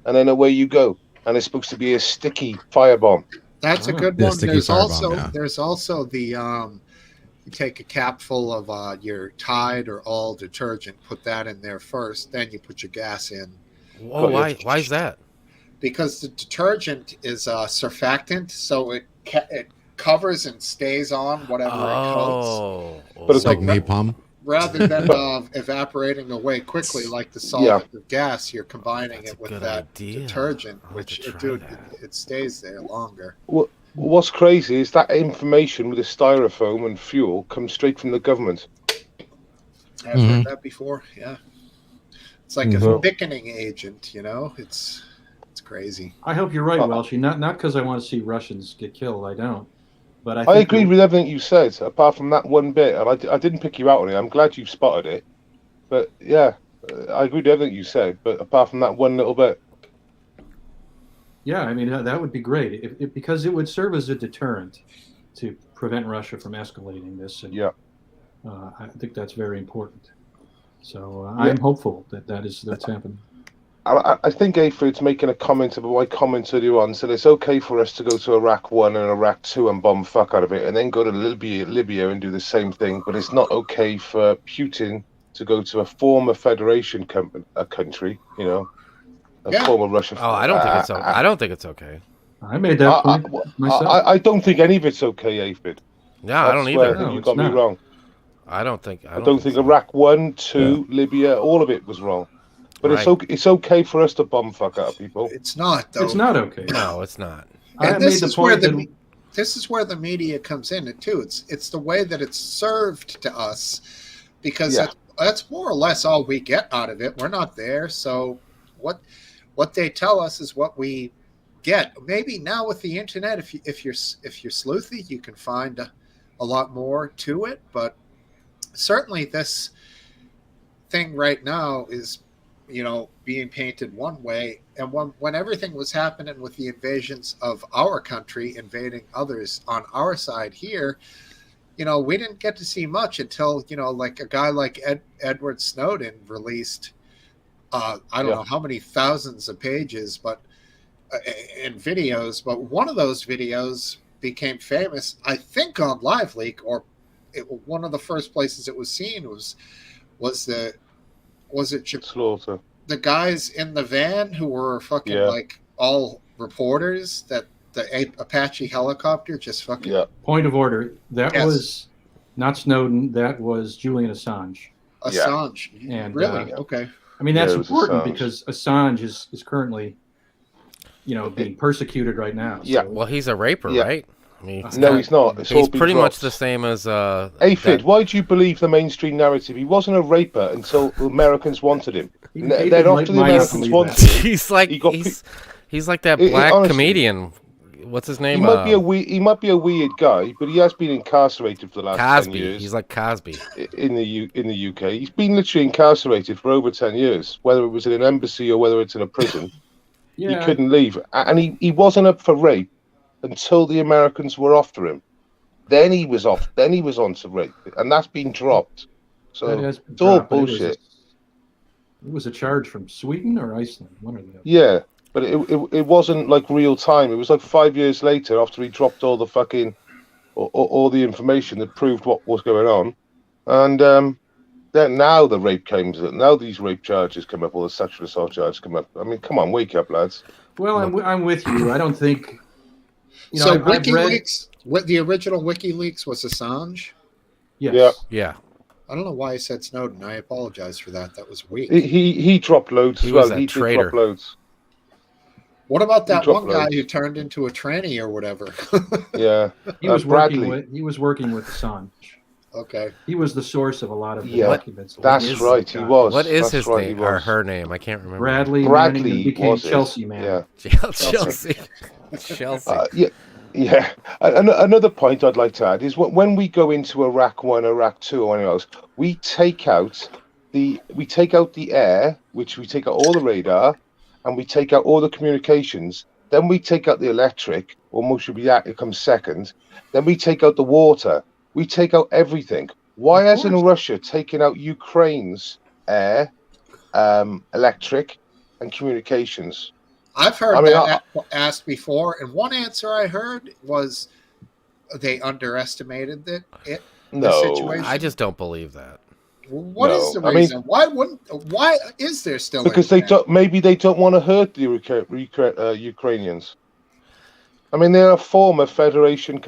Speaker 5: and then away you go. And it's supposed to be a sticky firebomb.
Speaker 1: That's a good
Speaker 4: Yeah,
Speaker 1: one.
Speaker 4: sticky
Speaker 1: There's
Speaker 4: firebomb,
Speaker 1: also the you take a cap full of your Tide or all detergent, put that in there first, then you put your gas in.
Speaker 3: Whoa, why is that?
Speaker 1: Because the detergent is a surfactant, so it covers and stays on whatever it coats.
Speaker 3: Oh,
Speaker 5: But it's
Speaker 1: So
Speaker 4: Like napalm.
Speaker 1: rather than evaporating away quickly like the solvent of gas, you're combining
Speaker 3: That's
Speaker 1: it
Speaker 3: a
Speaker 1: with
Speaker 3: good
Speaker 1: that
Speaker 3: idea.
Speaker 1: detergent,
Speaker 3: I'll have
Speaker 1: which
Speaker 3: to try that.
Speaker 1: it stays there longer.
Speaker 5: What's crazy is that information with the styrofoam and fuel comes straight from the government.
Speaker 1: I've heard that before. Yeah, it's like a
Speaker 5: Mhm.
Speaker 1: thickening agent. You know, it's crazy.
Speaker 2: I hope you're right, Welshie. Not because I want to see Russians get killed. I don't. But I
Speaker 5: I
Speaker 2: think
Speaker 5: agree with everything you said, apart from that one bit, and I didn't pick you out on it. I'm glad you spotted it. But yeah, I agree with everything you said, but apart from that one little bit.
Speaker 2: Yeah, I mean that would be great because it would serve as a deterrent to prevent Russia from escalating this. And,
Speaker 5: Yeah.
Speaker 2: I think that's very important. So I'm hopeful that's happening.
Speaker 5: I think Aphrod's making a comment about my comment earlier on, said it's okay for us to go to Iraq 1 and Iraq 2 and bomb fuck out of it, and then go to Libya and do the same thing, but it's not okay for Putin to go to a former federation country, you know, a former Russian.
Speaker 3: Oh, I don't think it's okay. I don't think it's okay.
Speaker 2: I made that point myself.
Speaker 5: I don't think any of it's okay, Aphid.
Speaker 3: Yeah, I don't either.
Speaker 2: No,
Speaker 5: You
Speaker 2: it's
Speaker 5: got me
Speaker 2: not.
Speaker 5: wrong.
Speaker 3: I don't think
Speaker 5: think Iraq 1, 2, Libya, all of it was wrong. But it's okay for us to bomb fuck out of people.
Speaker 1: It's not though.
Speaker 2: It's not okay.
Speaker 3: No, it's not.
Speaker 2: I
Speaker 1: And
Speaker 2: made
Speaker 1: this
Speaker 2: the
Speaker 1: is where
Speaker 2: point
Speaker 1: this is where the media comes in too. It's the way that it's served to us, because that's more or less all we get out of it. We're not there, so what they tell us is what we get. Maybe now with the internet, if you're sleuthy, you can find a lot more to it. But certainly this thing right now is, being painted one way, and when everything was happening with the invasions of our country invading others on our side here, we didn't get to see much until like a guy like Edward Snowden released I don't know how many thousands of pages but in videos, but one of those videos became famous, I think, on LiveLeak, or one of the first places it was seen was it
Speaker 5: Slaughter.
Speaker 1: the guys in the van who were fucking like all reporters, that the Apache helicopter just fucking
Speaker 2: point of order. That was not Snowden. That was Julian Assange.
Speaker 1: Assange.
Speaker 2: And
Speaker 1: really? Okay.
Speaker 2: I mean, that's
Speaker 5: it was
Speaker 2: important
Speaker 5: Assange.
Speaker 2: because Assange is currently, being persecuted right now.
Speaker 5: Yeah.
Speaker 2: So,
Speaker 3: Well, he's a raper,
Speaker 5: Yeah.
Speaker 3: right? I mean,
Speaker 5: No, he's not. It's all
Speaker 3: he's
Speaker 5: been
Speaker 3: pretty much
Speaker 5: dropped.
Speaker 3: the same as
Speaker 5: Aphid, why do you believe the mainstream narrative? He wasn't a raper until the Americans wanted him.
Speaker 2: Aphid
Speaker 5: Then after the
Speaker 2: might not
Speaker 5: Americans
Speaker 2: believe
Speaker 5: wanted
Speaker 2: that.
Speaker 5: him,
Speaker 3: he's like
Speaker 5: he got
Speaker 3: he's like that
Speaker 5: It-
Speaker 3: black
Speaker 5: honestly,
Speaker 3: comedian. What's his name?
Speaker 5: he might be a weird guy, but he has been incarcerated for the last 10
Speaker 3: Cosby.
Speaker 5: years.
Speaker 3: He's like Cosby.
Speaker 5: In the UK. He's been literally incarcerated for over 10 years, whether it was in an embassy or whether it's in a prison.
Speaker 2: Yeah,
Speaker 5: He couldn't leave. And he wasn't up for rape until the Americans were after him. Then he was off. Then he was on to rape. And that's been dropped. So
Speaker 2: that has been
Speaker 5: it's all
Speaker 2: dropped, but
Speaker 5: bullshit.
Speaker 2: It was a charge from Sweden or Iceland. One or the other.
Speaker 5: Yeah. But it wasn't like real time. It was like 5 years later after he dropped all the fucking all the information that proved what was going on. And then now the rape comes up. Now these rape charges come up, or the sexual assault charges come up. I mean, come on, wake up, lads.
Speaker 2: Well, I'm with you. I don't think. You know,
Speaker 1: So
Speaker 2: I've read.
Speaker 1: WikiLeaks, what the original WikiLeaks was Assange.
Speaker 2: Yes.
Speaker 5: Yeah.
Speaker 3: Yeah.
Speaker 1: I don't know why I said Snowden. I apologize for that. That was weak.
Speaker 5: He dropped loads
Speaker 3: He
Speaker 5: as well.
Speaker 3: was a
Speaker 5: He did
Speaker 3: traitor.
Speaker 5: drop loads.
Speaker 1: What about that
Speaker 5: dropped
Speaker 1: one guy
Speaker 5: loads.
Speaker 1: who turned into a tranny or whatever?
Speaker 5: Yeah.
Speaker 2: He was
Speaker 5: Bradley.
Speaker 2: working with Assange.
Speaker 1: Okay.
Speaker 2: He was the source of a lot of the
Speaker 5: Yeah,
Speaker 2: documents.
Speaker 5: That's
Speaker 3: is-
Speaker 5: right. He was.
Speaker 3: What is
Speaker 5: That's
Speaker 3: his
Speaker 5: right,
Speaker 3: name
Speaker 5: he
Speaker 3: or
Speaker 5: was.
Speaker 3: her name? I can't remember.
Speaker 2: Bradley
Speaker 5: Bradley
Speaker 2: Manning became
Speaker 5: was it?
Speaker 2: Chelsea man.
Speaker 5: Yeah.
Speaker 3: Chelsea. Chelsea.
Speaker 5: Yeah. Another point I'd like to add is when we go into Iraq 1, Iraq 2, or anything else, we take out the air, which we take out all the radar, and we take out all the communications. Then we take out the electric, or most should be that, it comes second. Then we take out the water. We take out everything. Why hasn't Russia taken out Ukraine's air, electric, and communications?
Speaker 1: I've heard
Speaker 5: I mean,
Speaker 1: that asked before, and one answer I heard was they underestimated the
Speaker 5: No.
Speaker 1: situation.
Speaker 3: I just don't believe that.
Speaker 1: What is
Speaker 5: No.
Speaker 1: the
Speaker 5: I mean-
Speaker 1: reason? Why is there still
Speaker 5: Because they
Speaker 1: internet?
Speaker 5: don't. Maybe they don't want to hurt the Ukrainians. I mean, they're a former federation,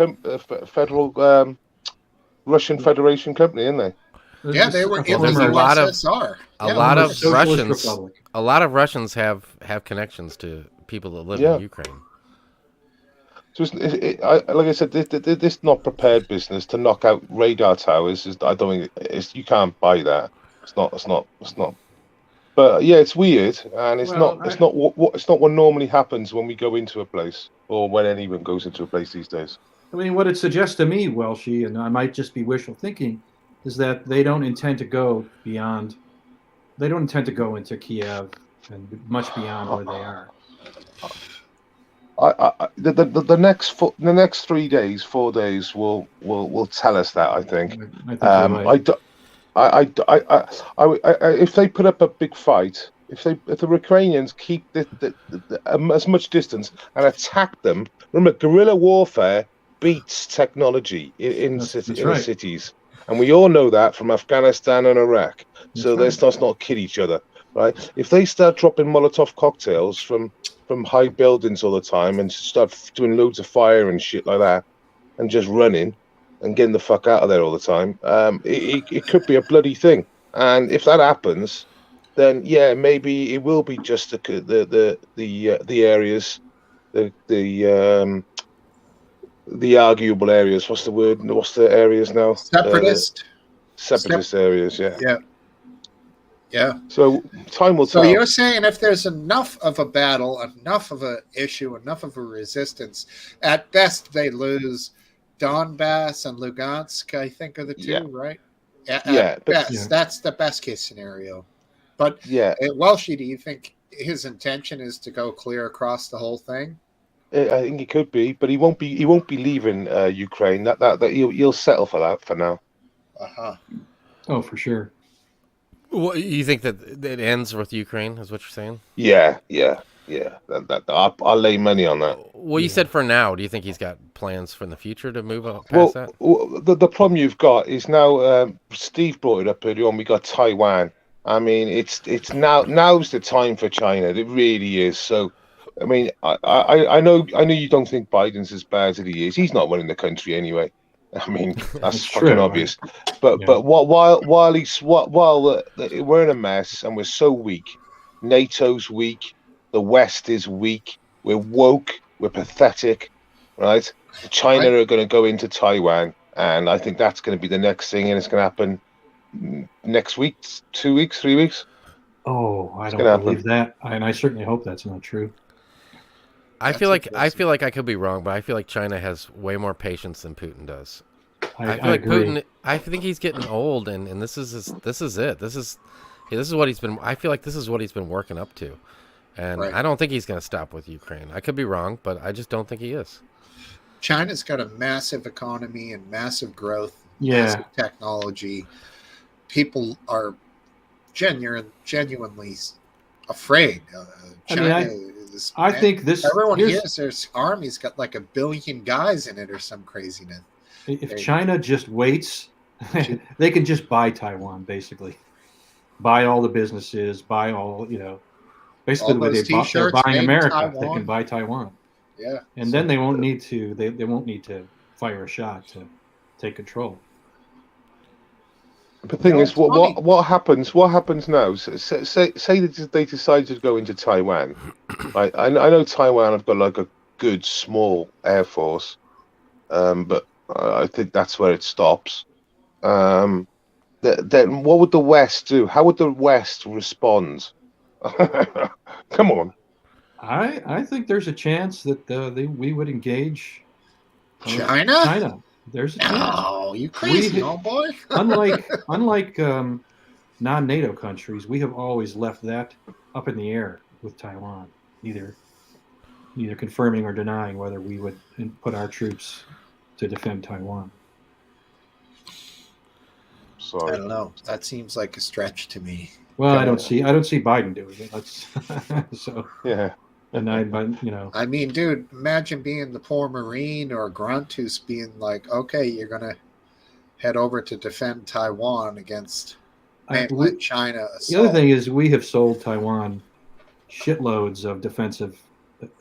Speaker 5: federal Russian Federation company, aren't they?
Speaker 1: Yeah, they were in
Speaker 3: there's
Speaker 1: the
Speaker 3: a lot of-
Speaker 1: USSR.
Speaker 3: A
Speaker 1: Yeah,
Speaker 3: lot
Speaker 1: they
Speaker 3: of
Speaker 1: were-
Speaker 2: Socialist
Speaker 3: Russians.
Speaker 2: Republic.
Speaker 3: A lot of Russians have connections to people that live
Speaker 5: Yeah.
Speaker 3: in Ukraine.
Speaker 5: So like I said, this not prepared business to knock out radar towers. I don't think you can't buy that. It's not. But yeah, it's weird, and it's
Speaker 2: Well,
Speaker 5: not what normally happens when we go into a place, or when anyone goes into a place these days.
Speaker 2: I mean, what it suggests to me, Welshie, and I might just be wishful thinking, is that they don't intend to go beyond. They don't intend to go into Kiev and much beyond where they are.
Speaker 5: The next 3 days, 4 days will tell us that. I think.
Speaker 2: I think you're right.
Speaker 5: If they put up a big fight, if the Ukrainians keep as much distance and attack them, remember, guerrilla warfare beats technology in
Speaker 2: right.
Speaker 5: cities, and we all know that from Afghanistan and Iraq. So
Speaker 2: That's
Speaker 5: let's not kid each other, right? If they start dropping Molotov cocktails from high buildings all the time and start doing loads of fire and shit like that, and just running and getting the fuck out of there all the time, it could be a bloody thing. And if that happens, then yeah, maybe it will be just the areas, the arguable areas. What's the word? What's the areas now? Separatist areas. Yeah.
Speaker 1: Yeah.
Speaker 5: So time will
Speaker 1: So
Speaker 5: tell.
Speaker 1: you're saying if there's enough of a battle, enough of an issue, enough of a resistance, at best they lose Donbass and Lugansk, I think are the two,
Speaker 5: Yeah.
Speaker 1: right?
Speaker 5: But-
Speaker 1: Best. That's the best case scenario. But
Speaker 5: Yeah,
Speaker 1: Welshie, do you think his intention is to go clear across the whole thing?
Speaker 5: I think he could be, but he won't be. He won't be leaving Ukraine. That he'll settle for that for now.
Speaker 1: Uh-huh.
Speaker 2: Oh, for sure.
Speaker 3: Well, you think that it ends with Ukraine? Is what you're saying?
Speaker 5: Yeah. I'll lay money on that.
Speaker 3: Well, you said for now. Do you think he's got plans for the future to move up
Speaker 5: Well,
Speaker 3: past that?
Speaker 5: the problem you've got is now. Steve brought it up earlier on. We got Taiwan. I mean, it's now's the time for China. It really is. So, I mean, I know you don't think Biden's as bad as he is. He's not running the country anyway. I mean, that's
Speaker 2: That's
Speaker 5: fucking
Speaker 2: true,
Speaker 5: obvious. But
Speaker 2: Yeah.
Speaker 5: but while we're in a mess and we're so weak, NATO's weak, the West is weak, we're woke, we're pathetic, right? China are going to go into Taiwan, and I think that's going to be the next thing, and it's going to happen next week, 2 weeks, 3 weeks.
Speaker 2: Oh, I
Speaker 5: It's
Speaker 2: don't
Speaker 5: gonna
Speaker 2: believe
Speaker 5: happen.
Speaker 2: that, and I certainly hope that's not true.
Speaker 3: I
Speaker 1: That's
Speaker 3: feel like
Speaker 1: impressive.
Speaker 3: I could be wrong, but I feel like China has way more patience than Putin does. I feel
Speaker 2: I
Speaker 3: like
Speaker 2: agree.
Speaker 3: Putin. I think he's getting old, and this is it. This is what he's been. I feel like this is what he's been working up to, and
Speaker 1: Right.
Speaker 3: I don't think he's going to stop with Ukraine. I could be wrong, but I just don't think he is.
Speaker 1: China's got a massive economy and massive growth,
Speaker 2: Yeah.
Speaker 1: massive technology. People are genuinely afraid.
Speaker 2: I mean,
Speaker 1: China is.
Speaker 2: I think this.
Speaker 1: Everyone
Speaker 2: Here's
Speaker 1: hears their army's got like 1 billion guys in it or some craziness.
Speaker 2: if China just waits,
Speaker 1: Shoot.
Speaker 2: they can just buy Taiwan, basically. Buy all the businesses, buy all, basically
Speaker 1: All
Speaker 2: the way
Speaker 1: those
Speaker 2: they're
Speaker 1: T-shirts
Speaker 2: buying
Speaker 1: made in
Speaker 2: America, they can
Speaker 1: Taiwan.
Speaker 2: buy Taiwan.
Speaker 1: Yeah,
Speaker 2: And then they won't need to they won't need to fire a shot to take control.
Speaker 5: The thing
Speaker 1: No,
Speaker 5: is,
Speaker 1: it's funny.
Speaker 5: what happens? What happens now? Say that they decide to go into Taiwan. Right? I know Taiwan have got like a good small air force, but I think that's where it stops. Then what would the West do? How would the West respond? Come on.
Speaker 2: I think there's a chance that we would engage
Speaker 1: China?
Speaker 2: China. There's a chance.
Speaker 1: No, you crazy,
Speaker 2: We-
Speaker 1: homeboy.
Speaker 2: Unlike non-NATO countries, we have always left that up in the air with Taiwan, neither confirming or denying whether we would put our troops to defend Taiwan.
Speaker 1: I
Speaker 5: Sorry.
Speaker 1: don't know. That seems like a stretch to me.
Speaker 2: Well,
Speaker 1: Go
Speaker 2: I don't
Speaker 1: on.
Speaker 2: see Biden doing it. That's so
Speaker 5: Yeah.
Speaker 2: denied by
Speaker 1: I mean, dude, imagine being the poor Marine or grunt who's being like, okay, you're going to head over to defend Taiwan against mainland China assault.
Speaker 2: The other thing is we have sold Taiwan shitloads of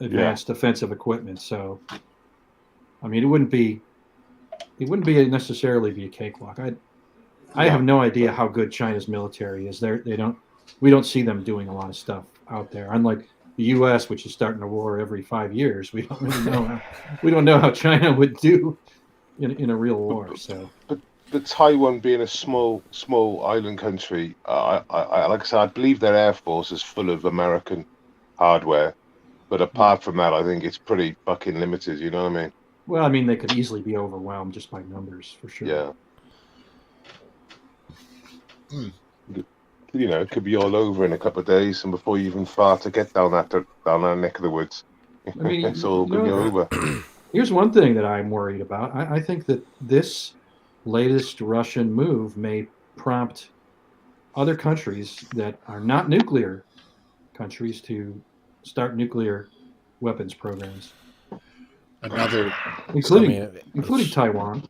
Speaker 2: advanced defensive equipment. So, I mean, it wouldn't necessarily be a cakewalk. I have no idea how good China's military is. We don't see them doing a lot of stuff out there. Unlike the U.S., which is starting a war every 5 years, we don't really know. We don't know how China would do in a real war. So,
Speaker 5: But Taiwan being a small island country, I like I said, I believe their air force is full of American hardware. But apart from that, I think it's pretty fucking limited. You know what I mean?
Speaker 2: well, I mean, they could easily be overwhelmed just by numbers, for sure.
Speaker 5: Yeah.
Speaker 1: Hmm.
Speaker 5: You know, it could be all over in a couple of days, and before you even start to get down that neck of the woods,
Speaker 2: I mean,
Speaker 5: it's all going to be over.
Speaker 2: Here's one thing that I'm worried about. I think that this latest Russian move may prompt other countries that are not nuclear countries to start nuclear weapons programs,
Speaker 1: Another
Speaker 2: including Taiwan.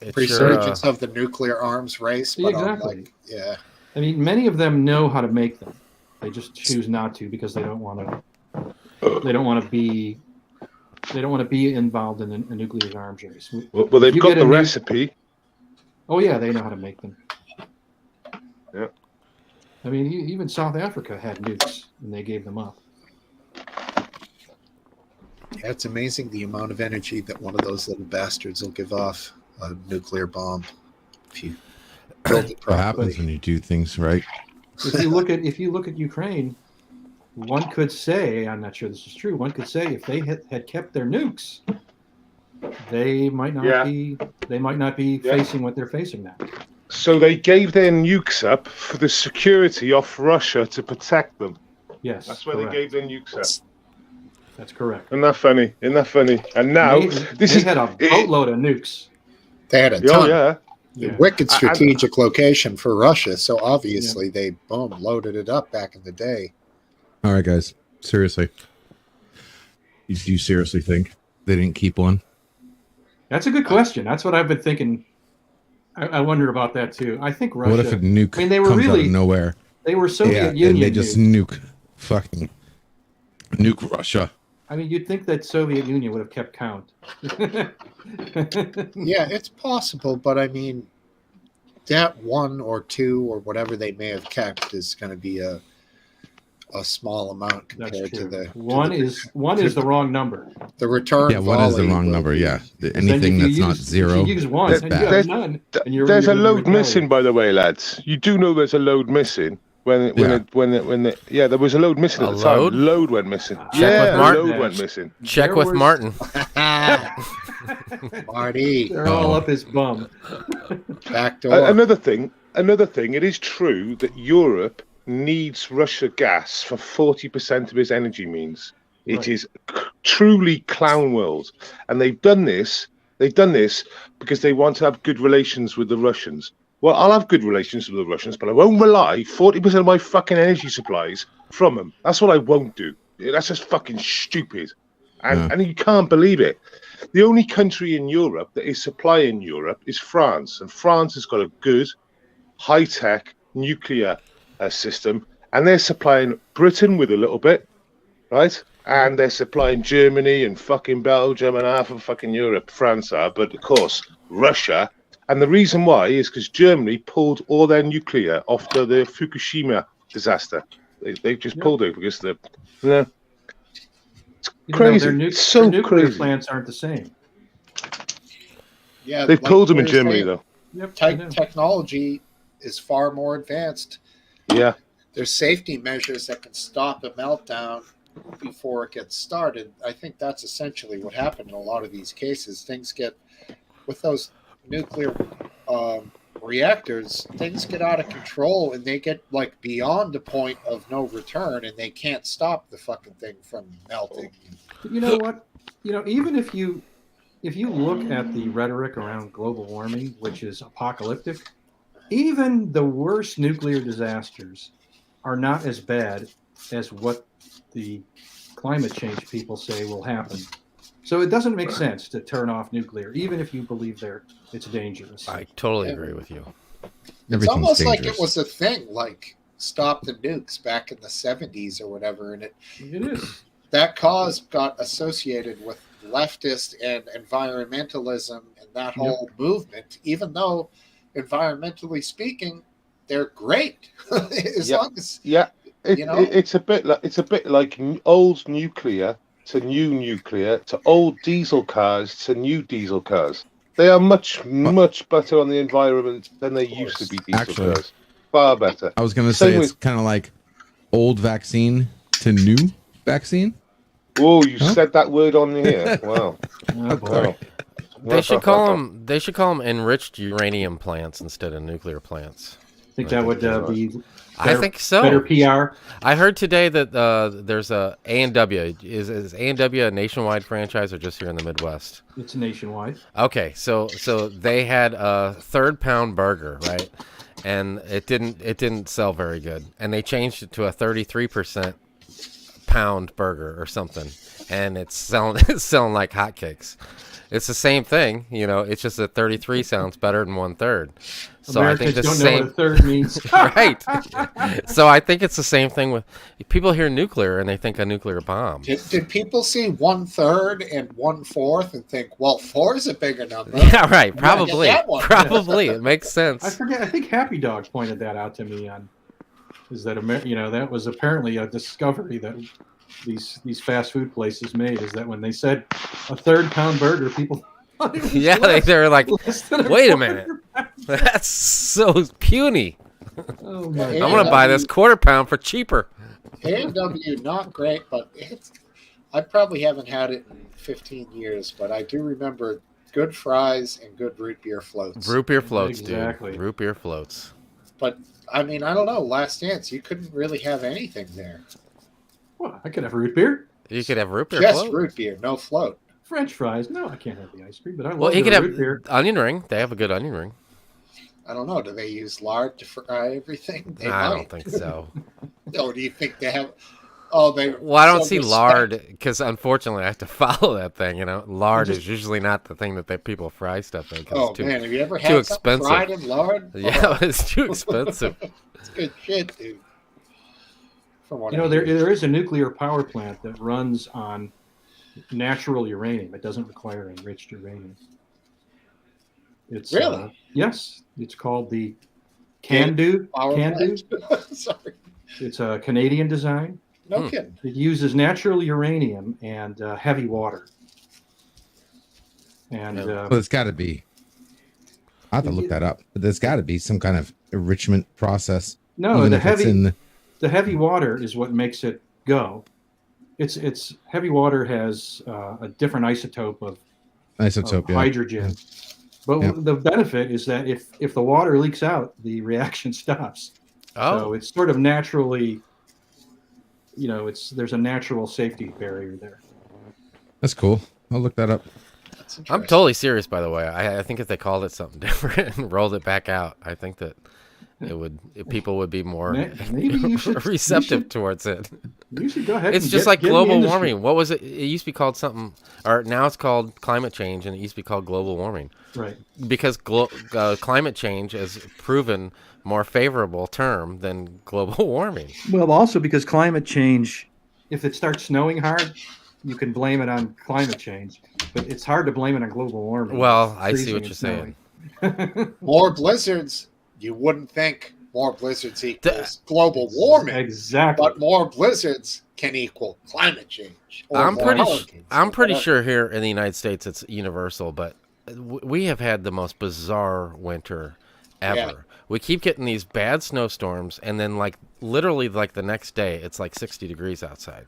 Speaker 3: It's
Speaker 1: resurgence
Speaker 3: sure,
Speaker 1: of the nuclear arms race.
Speaker 2: Yeah,
Speaker 1: But
Speaker 2: exactly.
Speaker 1: yeah.
Speaker 2: I mean, many of them know how to make them. They just choose not to because they don't want to. They don't want to be. They don't want to be involved in a nuclear arms race.
Speaker 5: Well, they've got the recipe.
Speaker 2: Oh yeah, they know how to make them.
Speaker 5: Yeah.
Speaker 2: I mean, even South Africa had nukes, and they gave them up.
Speaker 1: Yeah, it's amazing the amount of energy that one of those little bastards will give off a nuclear bomb if you build it
Speaker 4: What happens
Speaker 1: properly.
Speaker 4: when you do things right?
Speaker 2: If you look at Ukraine, one could say, I'm not sure this is true. One could say if they had kept their nukes, they might not be. They might not be facing what they're facing now.
Speaker 5: So they gave their nukes up for the security off Russia to protect them.
Speaker 2: Yes,
Speaker 5: That's where they gave their nukes up.
Speaker 2: That's correct.
Speaker 5: Isn't that funny? And now
Speaker 2: they had a boatload of nukes.
Speaker 1: They had a ton.
Speaker 5: Oh
Speaker 2: Yeah.
Speaker 1: Wicked strategic location for Russia. So obviously they loaded it up back in the day.
Speaker 4: All right, guys. Seriously. Do you seriously think they didn't keep one?
Speaker 2: That's a good question. That's what I've been thinking. I wonder about that too. I think Russia.
Speaker 4: What if a nuke
Speaker 2: I mean, they were
Speaker 4: comes out
Speaker 2: really
Speaker 4: of nowhere?
Speaker 2: They were Soviet
Speaker 4: Yeah,
Speaker 2: Union.
Speaker 4: and they just nuke Russia.
Speaker 2: I mean, you'd think that Soviet Union would have kept count.
Speaker 1: Yeah, it's possible, but I mean, that one or two or whatever they may have kept is going to be a a small amount
Speaker 2: That's
Speaker 1: compared to
Speaker 2: true.
Speaker 1: the
Speaker 2: One is the wrong number.
Speaker 1: the return.
Speaker 4: Yeah, one is the
Speaker 1: volley
Speaker 4: wrong
Speaker 1: will
Speaker 4: number.
Speaker 1: be-
Speaker 4: Yeah,
Speaker 2: Then
Speaker 4: anything
Speaker 2: if
Speaker 4: that's
Speaker 2: you
Speaker 4: not
Speaker 2: use,
Speaker 4: zero.
Speaker 2: if you use one,
Speaker 4: is
Speaker 2: then you
Speaker 4: bad.
Speaker 2: have none. And
Speaker 5: There's a
Speaker 2: gonna
Speaker 5: load
Speaker 2: retaliate.
Speaker 5: missing, by the way, lads. You do know there's a load missing yeah, there was a load missing
Speaker 3: A
Speaker 5: at the time.
Speaker 3: load?
Speaker 5: The load went missing.
Speaker 3: Check
Speaker 5: yeah,
Speaker 3: with
Speaker 5: the
Speaker 3: Martin.
Speaker 5: load went missing.
Speaker 3: Check
Speaker 2: There
Speaker 3: with
Speaker 2: was-
Speaker 3: Martin.
Speaker 1: Marty,
Speaker 2: They're all up his bum.
Speaker 1: back door.
Speaker 5: Another thing. It is true that Europe needs Russia gas for 40% of its energy means. It
Speaker 2: Right.
Speaker 5: is truly clown world, and they've done this. They've done this because they want to have good relations with the Russians. Well, I'll have good relations with the Russians, but I won't rely 40% of my fucking energy supplies from them. That's what I won't do. That's just fucking stupid. And you can't believe it. The only country in Europe that is supplying Europe is France. And France has got a good, high-tech nuclear system. And they're supplying Britain with a little bit, right? And they're supplying Germany and fucking Belgium and half of fucking Europe. France are. But, of course, Russia. And the reason why is because Germany pulled all their nuclear after the Fukushima disaster. They just pulled it because it's crazy.
Speaker 2: Their
Speaker 5: So
Speaker 2: nuclear
Speaker 5: crazy.
Speaker 2: plants aren't the same.
Speaker 1: Yeah,
Speaker 5: They've
Speaker 1: like
Speaker 5: pulled them
Speaker 1: we
Speaker 5: in
Speaker 1: were
Speaker 5: Germany,
Speaker 1: saying,
Speaker 5: though.
Speaker 2: Yep. I know.
Speaker 1: Technology is far more advanced.
Speaker 5: Yeah.
Speaker 1: There's safety measures that can stop a meltdown before it gets started. I think that's essentially what happened in a lot of these cases. Things get, with those nuclear reactors, things get out of control and they get like beyond the point of no return and they can't stop the fucking thing from melting.
Speaker 2: You know what? Even if you look at the rhetoric around global warming, which is apocalyptic, even the worst nuclear disasters are not as bad as what the climate change people say will happen. So it doesn't make sense to turn off nuclear, even if you believe it's dangerous.
Speaker 3: I totally agree with you.
Speaker 1: It's almost like it was a thing, like stop the nukes back in the 70s or whatever, and
Speaker 2: It is.
Speaker 1: that cause got associated with leftist and environmentalism and that whole movement, even though environmentally speaking, they're great. As long as
Speaker 5: it's a bit like old nuclear to new nuclear to old diesel cars to new diesel cars. They are much better on the environment than they used to be. Diesel cars, far better.
Speaker 4: I was going to say it's kind of like old vaccine to new vaccine.
Speaker 5: Oh, you said that word on here. Wow.
Speaker 2: Oh, boy.
Speaker 3: They should call them enriched uranium plants instead of nuclear plants.
Speaker 2: I think that would be.
Speaker 3: I think so.
Speaker 2: Better PR.
Speaker 3: I heard today that there's a A&W. Is A&W a nationwide franchise or just here in the Midwest?
Speaker 2: It's nationwide.
Speaker 3: Okay, so they had a third-pound burger, right? And it didn't sell very good, and they changed it to a 33% pound burger or something, and it's selling like hotcakes. It's the same thing, it's just that 33 sounds better than 1/3. So
Speaker 2: Americans
Speaker 3: I think the
Speaker 2: don't
Speaker 3: same
Speaker 2: know what a third means.
Speaker 3: right. So I think it's the same thing with people hear nuclear and they think a nuclear bomb.
Speaker 1: did people see 1/3 and 1/4 and think, well, 4 is a bigger number?
Speaker 3: Yeah, right. Probably.
Speaker 1: Get that one.
Speaker 3: Probably. It makes sense.
Speaker 2: I forget. I think Happy Dog pointed that out to me that was apparently a discovery that these fast food places made, is that when they said a third-pound burger, people thought it was
Speaker 3: Yeah,
Speaker 2: less,
Speaker 3: they were like,
Speaker 2: less than
Speaker 3: wait a
Speaker 2: quarter
Speaker 3: minute.
Speaker 2: pound.
Speaker 3: That's so puny.
Speaker 2: Oh my
Speaker 1: Yeah.
Speaker 3: I'm going to buy this quarter-pound for cheaper.
Speaker 1: A&W, not great, but I probably haven't had it in 15 years, but I do remember good fries and good root beer floats.
Speaker 3: Root beer floats,
Speaker 2: Exactly.
Speaker 3: dude. Root beer floats.
Speaker 1: But, I mean, I don't know. Last Dance, you couldn't really have anything there.
Speaker 2: Well, I could have root beer.
Speaker 3: You could have root beer
Speaker 1: Just
Speaker 3: float.
Speaker 1: root beer, no float.
Speaker 2: French fries. No, I can't have the ice cream, but I love
Speaker 3: Well, you
Speaker 2: the
Speaker 3: could
Speaker 2: root
Speaker 3: have
Speaker 2: beer.
Speaker 3: onion ring. They have a good onion ring.
Speaker 1: I don't know. Do they use lard to fry everything? They
Speaker 3: I
Speaker 1: might.
Speaker 3: don't think so.
Speaker 1: Oh, do you think they have? Oh, they.
Speaker 3: Well, I don't
Speaker 1: so
Speaker 3: see
Speaker 1: respect-
Speaker 3: lard because unfortunately I have to follow that thing. Lard is usually not the thing that people fry stuff in. 'Cause
Speaker 1: Oh
Speaker 3: it's too,
Speaker 1: man, have you ever
Speaker 3: too
Speaker 1: had something
Speaker 3: expensive.
Speaker 1: fried in lard?
Speaker 3: Yeah,
Speaker 1: Oh,
Speaker 3: it's too expensive.
Speaker 1: it's good shit, dude. From what I
Speaker 2: There
Speaker 1: hear.
Speaker 2: is a nuclear power plant that runs on natural uranium. It doesn't require enriched uranium. It's
Speaker 1: Really?
Speaker 2: Yes, it's called the Candu.
Speaker 1: Power
Speaker 2: Candu.
Speaker 1: plant. Sorry.
Speaker 2: It's a Canadian design.
Speaker 1: No kidding.
Speaker 2: It uses natural uranium and heavy water. And
Speaker 3: Yeah.
Speaker 4: Well, it's got to be. I have to look that up. But there's got to be some kind of enrichment process.
Speaker 2: no,
Speaker 4: even
Speaker 2: the
Speaker 4: if it's
Speaker 2: heavy
Speaker 4: in
Speaker 2: the heavy water is what makes it go. It's heavy water has a different isotope of
Speaker 4: isotope. Yeah.
Speaker 2: hydrogen. But
Speaker 4: Yeah.
Speaker 2: the benefit is that if the water leaks out, the reaction stops.
Speaker 3: Oh,
Speaker 2: So it's sort of naturally, there's a natural safety barrier there.
Speaker 4: That's cool. I'll look that up.
Speaker 1: That's
Speaker 3: I'm
Speaker 1: interesting.
Speaker 3: totally serious, by the way. I think if they called it something different and rolled it back out, I think that people would be more
Speaker 2: Maybe you should
Speaker 3: receptive towards it.
Speaker 2: You should go ahead.
Speaker 3: It's
Speaker 2: and
Speaker 3: just
Speaker 2: get
Speaker 3: like
Speaker 2: in the
Speaker 3: global
Speaker 2: industry.
Speaker 3: warming. What was it? It used to be called something, or now it's called climate change, and it used to be called global warming.
Speaker 2: Right.
Speaker 3: Because climate change is proven more favorable term than global warming.
Speaker 2: Well, also because climate change, if it starts snowing hard, you can blame it on climate change, but it's hard to blame it on global warming.
Speaker 3: Well, I see
Speaker 2: Freezing
Speaker 3: what
Speaker 2: and
Speaker 3: you're saying.
Speaker 2: snowing.
Speaker 1: More blizzards. You wouldn't think more blizzards equals global warming,
Speaker 2: Exactly.
Speaker 1: but more blizzards can equal climate change. Or
Speaker 3: I'm
Speaker 1: more
Speaker 3: pretty
Speaker 1: hurricanes,
Speaker 3: I'm
Speaker 1: or
Speaker 3: pretty
Speaker 1: whatever.
Speaker 3: sure here in the United States it's universal, but we have had the most bizarre winter ever.
Speaker 1: Yeah.
Speaker 3: We keep getting these bad snowstorms, and then literally the next day it's like 60 degrees outside,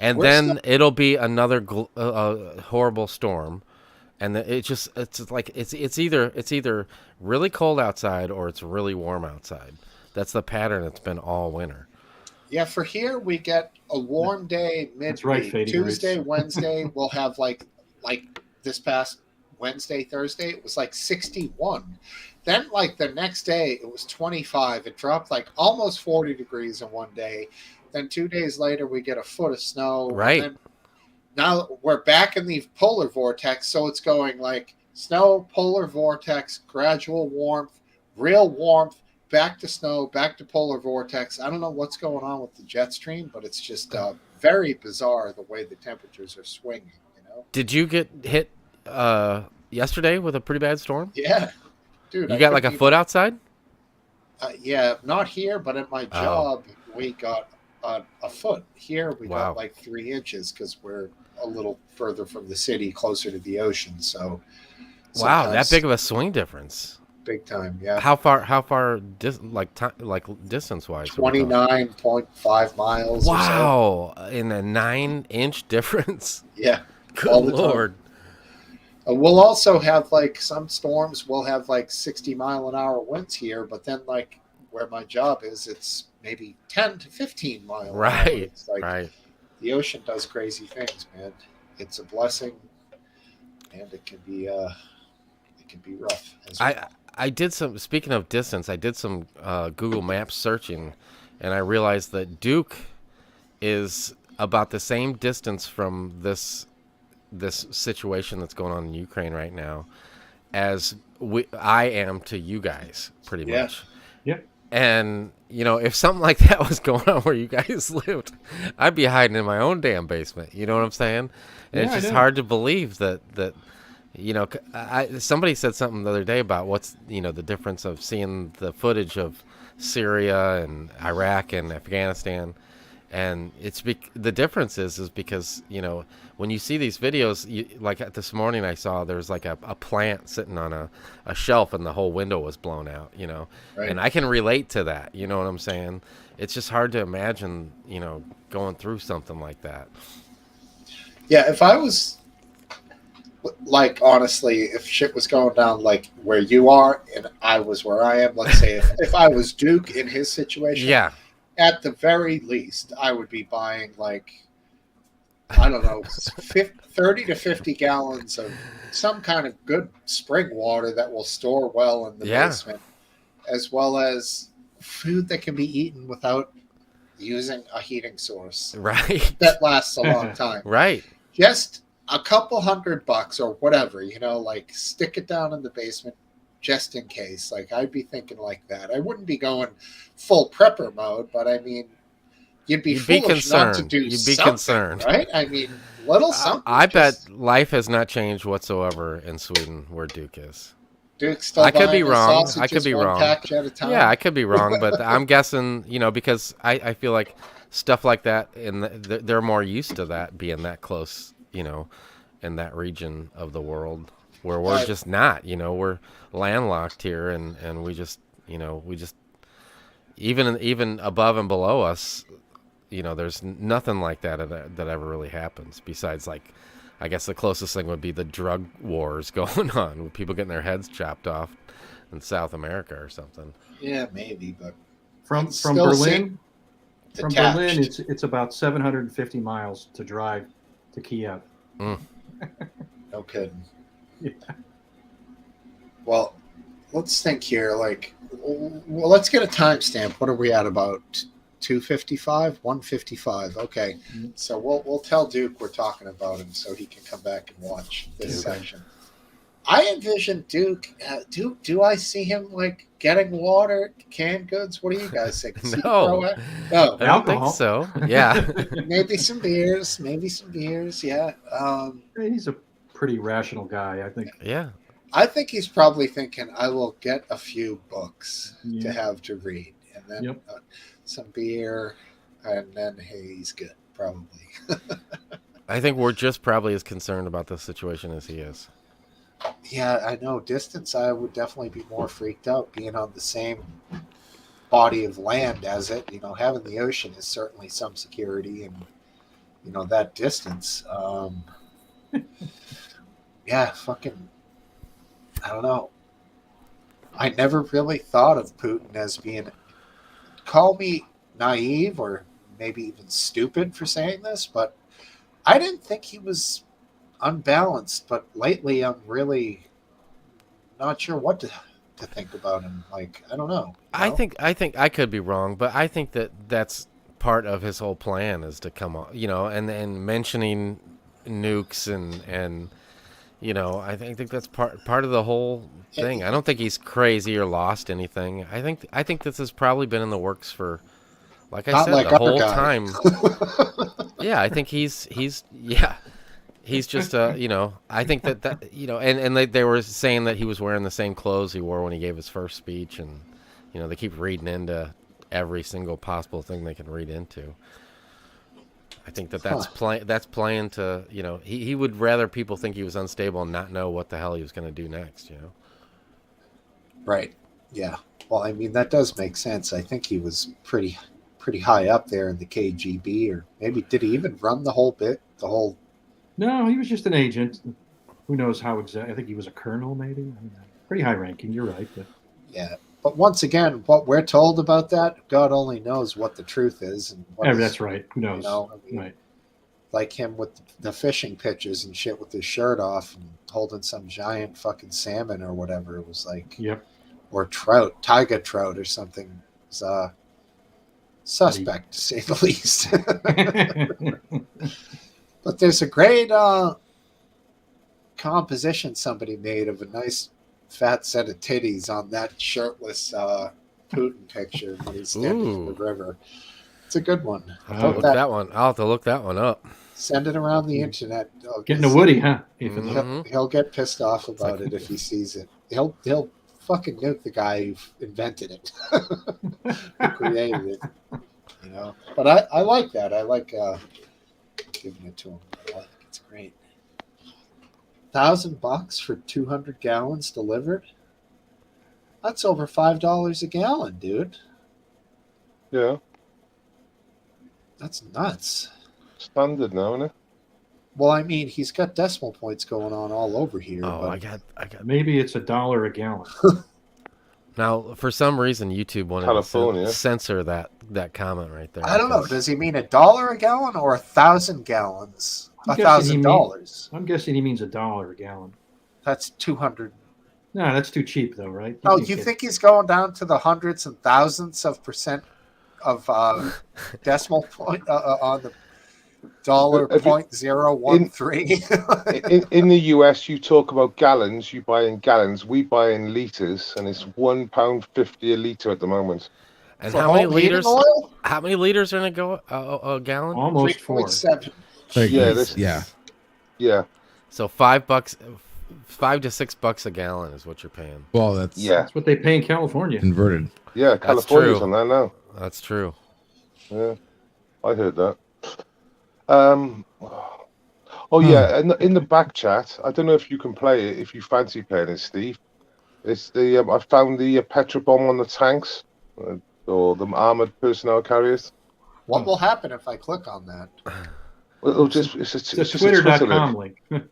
Speaker 3: and
Speaker 1: We're
Speaker 3: then
Speaker 1: still-
Speaker 3: it'll be another horrible storm, and it's either really cold outside or it's really warm outside. That's the pattern. It's been all winter.
Speaker 1: Yeah, for here we get a warm day midweek.
Speaker 2: That's right, Fading
Speaker 1: Tuesday,
Speaker 2: Roots.
Speaker 1: Wednesday we'll have like this past Wednesday, Thursday it was like 61. Then like the next day it was 25. It dropped like almost 40 degrees in one day. Then 2 days later we get a foot of snow.
Speaker 3: Right.
Speaker 1: And then now we're back in the polar vortex, so it's going like snow, polar vortex, gradual warmth, real warmth, back to snow, back to polar vortex. I don't know what's going on with the jet stream, but it's just very bizarre the way the temperatures are swinging.
Speaker 3: Did you get hit yesterday with a pretty bad storm?
Speaker 1: Yeah, dude.
Speaker 3: You got like a foot outside?
Speaker 1: Yeah, not here, but at my job we got a foot. Here we
Speaker 3: Wow.
Speaker 1: got like 3 inches because we're a little further from the city, closer to the ocean. So
Speaker 3: Wow, that
Speaker 1: sometimes
Speaker 3: big of a swing difference.
Speaker 1: big time. Yeah,
Speaker 3: How far distance wise?
Speaker 1: 29.5 miles. Or so.
Speaker 3: Wow, in a 9-inch difference.
Speaker 1: Yeah.
Speaker 3: Good
Speaker 1: All the time.
Speaker 3: Lord.
Speaker 1: We'll also have like some storms. We'll have like 60-mile-an-hour winds here, but then like where my job is, it's maybe 10 to 15 miles.
Speaker 3: Right,
Speaker 1: It's like
Speaker 3: right.
Speaker 1: the ocean does crazy things, man. It's a blessing, and it can be rough. As well.
Speaker 3: I did some. Speaking of distance, I did some Google Maps searching, and I realized that Duke is about the same distance from this situation that's going on in Ukraine right now as I am to you guys, pretty
Speaker 1: Yeah.
Speaker 3: much.
Speaker 2: Yep.
Speaker 3: And if something like that was going on where you guys lived, I'd be hiding in my own damn basement. You know what I'm saying? And
Speaker 2: Yeah,
Speaker 3: it's
Speaker 2: I
Speaker 3: just
Speaker 2: know.
Speaker 3: hard to believe that somebody said something the other day about what's the difference of seeing the footage of Syria and Iraq and Afghanistan, and the difference is because when you see these videos, like this morning I saw there's like a plant sitting on a shelf and the whole window was blown out,
Speaker 1: Right.
Speaker 3: and I can relate to that. You know what I'm saying? It's just hard to imagine going through something like that.
Speaker 1: Yeah, if I was like honestly, if shit was going down like where you are and I was where I am, let's say if I was Duke in his situation,
Speaker 3: Yeah.
Speaker 1: at the very least, I would be buying like, I don't know, 30 to 50 gallons of some kind of good spring water that will store well in the
Speaker 3: Yeah.
Speaker 1: basement, as well as food that can be eaten without using a heating source
Speaker 3: Right.
Speaker 1: that lasts a long time.
Speaker 3: Right.
Speaker 1: Just a couple $100 or whatever, like stick it down in the basement just in case. Like I'd be thinking like that. I wouldn't be going full prepper mode, but I mean, you'd be foolish not to
Speaker 3: concerned.
Speaker 1: do
Speaker 3: You'd be
Speaker 1: something,
Speaker 3: concerned.
Speaker 1: right? I mean, little something.
Speaker 3: I bet
Speaker 1: just-
Speaker 3: life has not changed whatsoever in Sweden where Duke is.
Speaker 1: Duke's still
Speaker 3: I could be
Speaker 1: buying his
Speaker 3: wrong. I
Speaker 1: sausages
Speaker 3: could be
Speaker 1: one
Speaker 3: wrong.
Speaker 1: package at a time.
Speaker 3: Yeah, I could be wrong, but I'm guessing, because I feel like stuff like that, they're more used to that being that close, in that region of the world where we're just not, we're landlocked here, and we just, even above and below us, there's nothing like that ever really happens besides, like, I guess the closest thing would be the drug wars going on with people getting their heads chopped off in South America or something.
Speaker 1: Yeah, maybe, but
Speaker 2: From
Speaker 1: still
Speaker 2: Berlin,
Speaker 1: detached.
Speaker 2: it's about 750 miles to drive to Kiev.
Speaker 1: No kidding.
Speaker 2: Yeah.
Speaker 1: Well, let's think here. Like, well, let's get a timestamp. What are we at? About 2:55, 1:55. Okay, so we'll tell Duke we're talking about him so he can come back and watch this section. I envision Duke. Duke, do I see him like getting water, canned goods? What do you guys think?
Speaker 3: No,
Speaker 1: No,
Speaker 3: I don't think so. Yeah,
Speaker 1: maybe some beers. Yeah.
Speaker 2: He's a pretty rational guy, I think.
Speaker 3: yeah.
Speaker 1: I think he's probably thinking, I will get a few books to have to read, and then some beer, and then hey, he's good, probably.
Speaker 3: I think we're just probably as concerned about this situation as he is.
Speaker 1: Yeah, I know. Distance, I would definitely be more freaked out being on the same body of land as it. Having the ocean is certainly some security, and that distance. Yeah, fucking. I don't know. I never really thought of Putin as being. Call me naive or maybe even stupid for saying this, but I didn't think he was unbalanced, but lately I'm really not sure what to think about him. Like, I don't know.
Speaker 3: I think I could be wrong, but I think that's part of his whole plan is to come on, and mentioning nukes and I think that's part of the whole thing. I don't think he's crazy or lost anything. I think this has probably been in the works for, like I said, the whole time. Yeah, I think he's just I think that and they were saying that he was wearing the same clothes he wore when he gave his first speech, and they keep reading into every single possible thing they can read into. I think that's playing to he would rather people think he was unstable and not know what the hell he was going to do next.
Speaker 1: Right. Yeah. Well, I mean, that does make sense. I think he was pretty high up there in the KGB, or maybe did he even run the whole bit?
Speaker 2: No, he was just an agent. Who knows how exactly? I think he was a colonel, maybe. Pretty high ranking. You're right, but
Speaker 1: yeah. But once again, what we're told about that, God only knows what the truth is. And
Speaker 2: that's right. Who knows? Right.
Speaker 1: Like him with the fishing pictures and shit with his shirt off and holding some giant fucking salmon or whatever it was like.
Speaker 2: Yep.
Speaker 1: Or trout, tiger trout or something. It was suspect, to say the least. But there's a great composition somebody made of a nice fat set of titties on that shirtless Putin picture when he's standing in the river. It's a good one.
Speaker 3: I'll have to look that one up.
Speaker 1: Send it around the internet.
Speaker 2: Getting a Woody, huh?
Speaker 1: He'll get pissed off about it if he sees it. He'll fucking nuke the guy who invented it, who created it. But I like that. I like giving it to him. I like it. It's great. $1,000 for 200 gallons delivered. That's over $5 a gallon, dude.
Speaker 5: Yeah.
Speaker 1: That's nuts.
Speaker 5: Standard now, isn't it?
Speaker 1: Well, I mean, he's got decimal points going on all over here.
Speaker 3: Oh,
Speaker 1: but...
Speaker 3: I got.
Speaker 2: Maybe it's $1 a gallon.
Speaker 3: Now, for some reason, YouTube wanted to censor that comment right there.
Speaker 1: I don't know. Does he mean $1 a gallon or 1,000 gallons? $1,000.
Speaker 2: I'm guessing he means $1 a gallon.
Speaker 1: That's 200.
Speaker 2: No, that's too cheap, though, right?
Speaker 1: You think he's going down to the hundreds and thousands of percent of decimal point on the $0.013?
Speaker 5: in the US, you talk about gallons. You buy in gallons. We buy in liters, and it's £1.50 a liter at the moment.
Speaker 3: And how many liters? How many liters are in a gallon?
Speaker 2: Almost 4.
Speaker 1: 3.7.
Speaker 5: Yeah.
Speaker 4: Yeah.
Speaker 3: So $5, $5 to $6 a gallon is what you're paying.
Speaker 4: Well, that's
Speaker 2: That's what they pay in California.
Speaker 4: converted.
Speaker 5: Yeah, California's
Speaker 3: true.
Speaker 5: on that now.
Speaker 3: That's true.
Speaker 5: Yeah, I heard that. Oh yeah, in the back chat, I don't know if you can play it if you fancy playing it, Steve. It's the I found the Petra bomb on the tanks or the armored personnel carriers.
Speaker 1: What will happen if I click on that?
Speaker 5: Well, it'll just
Speaker 2: It's a
Speaker 5: just a Twitter
Speaker 2: Twitter.com
Speaker 5: link.
Speaker 2: link.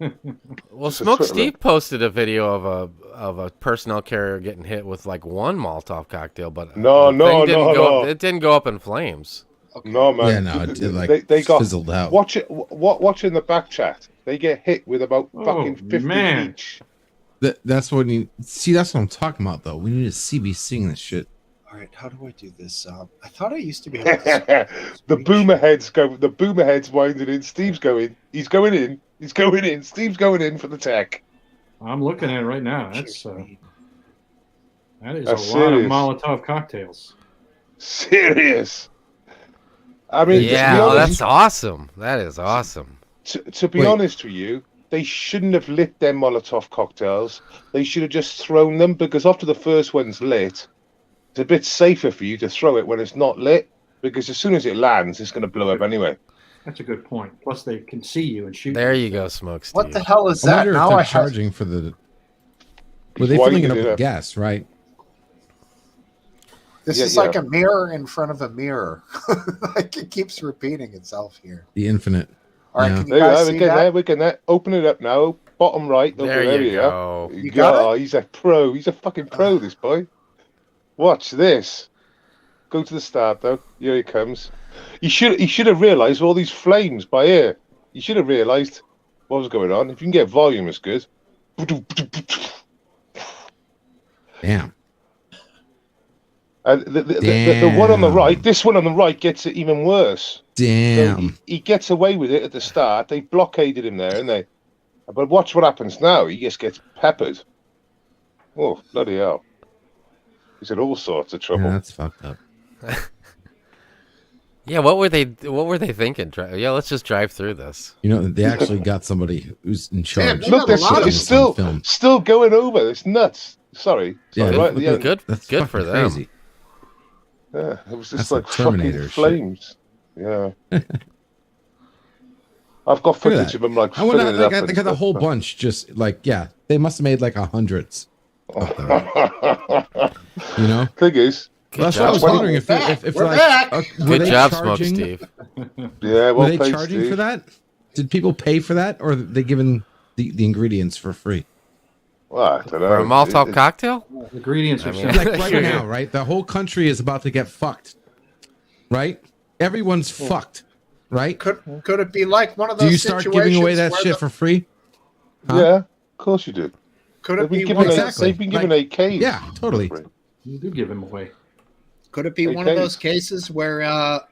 Speaker 3: Well,
Speaker 5: It's a
Speaker 3: Smoke
Speaker 5: Twitter
Speaker 3: Steve
Speaker 5: link.
Speaker 3: posted a video of a personnel carrier getting hit with like one Molotov cocktail, but
Speaker 5: No,
Speaker 3: the
Speaker 5: no,
Speaker 3: thing didn't
Speaker 5: no,
Speaker 3: go,
Speaker 5: no.
Speaker 3: It didn't go up in flames.
Speaker 1: Okay.
Speaker 5: No man,
Speaker 4: Yeah, no, it like
Speaker 5: they got
Speaker 4: fizzled out.
Speaker 5: watch it. Watch in the back chat. They get hit with about
Speaker 2: Oh,
Speaker 5: fucking 50
Speaker 2: man.
Speaker 5: each.
Speaker 4: That's what you see. That's what I'm talking about, though. We need to be seeing this shit.
Speaker 1: All right, how do I do this? I thought I used to be able to.
Speaker 5: The boomer heads go. The boomer heads winding in. Steve's going. He's going in. He's going in. Steve's going in for the tech.
Speaker 2: I'm looking at it right now. That is
Speaker 5: That's
Speaker 2: a lot
Speaker 5: serious.
Speaker 2: of Molotov cocktails.
Speaker 5: Serious. I mean,
Speaker 3: Yeah,
Speaker 5: to be honest,
Speaker 3: that's awesome. That is awesome.
Speaker 5: to be
Speaker 4: Wait.
Speaker 5: honest with you, they shouldn't have lit them Molotov cocktails. They should have just thrown them because after the first one's lit, it's a bit safer for you to throw it when it's not lit because as soon as it lands, it's going to blow up anyway.
Speaker 2: That's a good point. Plus, they can see you and shoot.
Speaker 3: There you go, Smoke Steve.
Speaker 1: What the hell is
Speaker 4: I
Speaker 1: that?
Speaker 4: wonder if
Speaker 1: Now
Speaker 4: they're
Speaker 1: I have.
Speaker 4: charging for the. Were they
Speaker 5: Why
Speaker 4: filling
Speaker 5: you
Speaker 4: it up
Speaker 5: did
Speaker 4: with
Speaker 5: it?
Speaker 4: gas, right?
Speaker 1: This
Speaker 5: Yeah,
Speaker 1: is like a mirror in front of a mirror. Like it keeps repeating itself here.
Speaker 4: The infinite.
Speaker 1: All right,
Speaker 4: Yeah.
Speaker 1: can you
Speaker 5: There you
Speaker 1: guys
Speaker 5: are.
Speaker 1: see
Speaker 5: We're getting
Speaker 1: that?
Speaker 5: there. We're getting there. Open it up now. Bottom right.
Speaker 3: There
Speaker 5: Okay,
Speaker 3: you
Speaker 5: are.
Speaker 3: go.
Speaker 1: You got
Speaker 5: Oh, he's a pro. He's a fucking pro, this boy. Watch this. Go to the start, though. Here he comes. He should have realised all these flames by here. He should have realised what was going on. If you can get volume, it's good.
Speaker 4: Damn.
Speaker 5: And the one on the right, this one on the right gets it even worse. So
Speaker 4: Damn.
Speaker 5: he gets away with it at the start. They blockaded him there, and they. But watch what happens now. He just gets peppered. Oh, bloody hell. He's in all sorts of trouble.
Speaker 4: Yeah, that's fucked up.
Speaker 3: Yeah, what were they thinking? Yeah, let's just drive through this.
Speaker 4: You know, they actually got somebody who's in charge.
Speaker 1: they
Speaker 5: Look,
Speaker 1: got a
Speaker 5: this
Speaker 1: lot of
Speaker 5: is
Speaker 4: This on
Speaker 5: still
Speaker 4: film.
Speaker 5: still going over. It's nuts. Sorry.
Speaker 4: Yeah,
Speaker 5: right at the
Speaker 4: look,
Speaker 5: end.
Speaker 3: Good,
Speaker 4: That's
Speaker 3: good for
Speaker 4: fucking
Speaker 3: them.
Speaker 4: crazy.
Speaker 5: Yeah, it was
Speaker 4: That's
Speaker 5: just
Speaker 4: like
Speaker 5: like
Speaker 4: Terminator
Speaker 5: fucking
Speaker 4: shit.
Speaker 5: flames. Yeah. I've got
Speaker 4: Look at
Speaker 5: footage
Speaker 4: that.
Speaker 5: of them like
Speaker 4: I wonder,
Speaker 5: filling it up.
Speaker 4: they got a whole bunch. Just like, yeah, they must have made like hundreds. You know,
Speaker 5: Thing is,
Speaker 3: Good
Speaker 4: that's what I was
Speaker 3: job.
Speaker 4: wondering if
Speaker 1: We're
Speaker 4: like,
Speaker 1: back.
Speaker 4: were
Speaker 3: Good
Speaker 4: they
Speaker 3: job, Smoke
Speaker 4: charging-
Speaker 3: Steve.
Speaker 5: yeah,
Speaker 4: Were
Speaker 5: well
Speaker 4: they
Speaker 5: played,
Speaker 4: charging
Speaker 5: Steve.
Speaker 4: for that? Did people pay for that, or are they given the ingredients for free?
Speaker 5: Well, I don't know.
Speaker 3: For a Molotov
Speaker 5: It-
Speaker 3: cocktail?
Speaker 2: The ingredients are
Speaker 3: I mean-
Speaker 2: simple.
Speaker 4: Like right now, right? The whole country is about to get fucked, right? Everyone's fucked, right?
Speaker 1: Could it be like one of
Speaker 4: Do
Speaker 1: those
Speaker 4: you start giving away that
Speaker 1: situations
Speaker 4: shit
Speaker 1: where
Speaker 4: for free? Huh?
Speaker 5: Yeah, of course you do.
Speaker 1: Could
Speaker 5: They've
Speaker 1: it
Speaker 5: been
Speaker 1: be
Speaker 5: given
Speaker 1: one of
Speaker 4: Exactly.
Speaker 1: those?
Speaker 5: they've been given
Speaker 4: Like-
Speaker 5: AKs.
Speaker 4: Yeah, totally.
Speaker 2: You do give them away.
Speaker 1: Could it be
Speaker 5: They
Speaker 1: one of
Speaker 5: came.
Speaker 1: those cases where a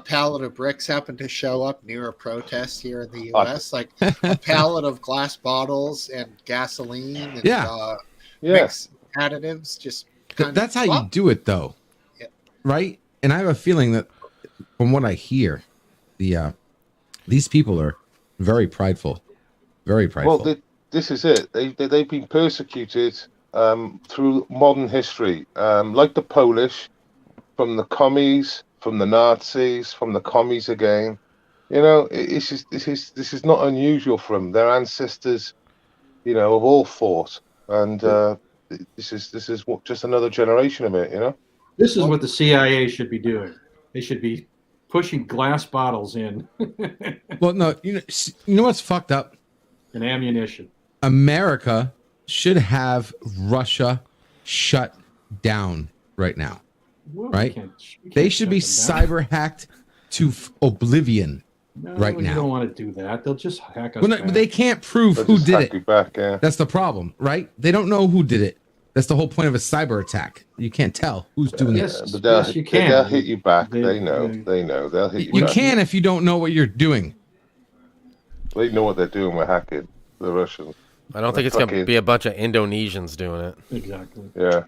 Speaker 1: pallet of bricks happened to show up near a protest here in the U.S., like a pallet of glass bottles and gasoline and
Speaker 4: Yeah.
Speaker 5: Yeah.
Speaker 1: mix additives? Just kind
Speaker 4: That's how
Speaker 1: of,
Speaker 4: you do it, though,
Speaker 1: Yeah.
Speaker 4: right? And I have a feeling that, from what I hear, these people are very prideful, very prideful.
Speaker 5: Well, this is it. They've been persecuted through modern history, like the Polish, from the commies, from the Nazis, from the commies again. You know, this is not unusual for them. Their ancestors, you know, have all fought, and this is just another generation of it. You know.
Speaker 2: This is what the CIA should be doing. They should be pushing glass bottles in
Speaker 4: Well, no, you know what's fucked up?
Speaker 2: and ammunition.
Speaker 4: America should have Russia shut down right now.
Speaker 2: Well,
Speaker 4: Right?
Speaker 2: we
Speaker 4: They
Speaker 2: can't
Speaker 4: should be
Speaker 2: shut them down.
Speaker 4: cyber hacked to oblivion.
Speaker 2: No,
Speaker 4: right
Speaker 2: you
Speaker 4: now.
Speaker 2: don't want to do that. They'll just hack us.
Speaker 4: Well, no,
Speaker 2: back.
Speaker 4: they can't prove
Speaker 5: They'll
Speaker 4: who
Speaker 5: just
Speaker 4: did
Speaker 5: hack
Speaker 4: it.
Speaker 5: you back, yeah.
Speaker 4: That's the problem, right? They don't know who did it. That's the whole point of a cyber attack. You can't tell who's doing
Speaker 2: Yes.
Speaker 4: it.
Speaker 5: But they'll,
Speaker 2: you can.
Speaker 5: they'll hit you back.
Speaker 2: They-
Speaker 5: They know.
Speaker 2: they-
Speaker 5: They know. They'll hit you
Speaker 4: You
Speaker 5: back.
Speaker 4: can if you don't know what you're doing.
Speaker 5: They know what they're doing with hacking. The Russians.
Speaker 3: I don't think it's going to
Speaker 5: Fucking-
Speaker 3: be a bunch of Indonesians doing it.
Speaker 2: Exactly.
Speaker 5: Yeah.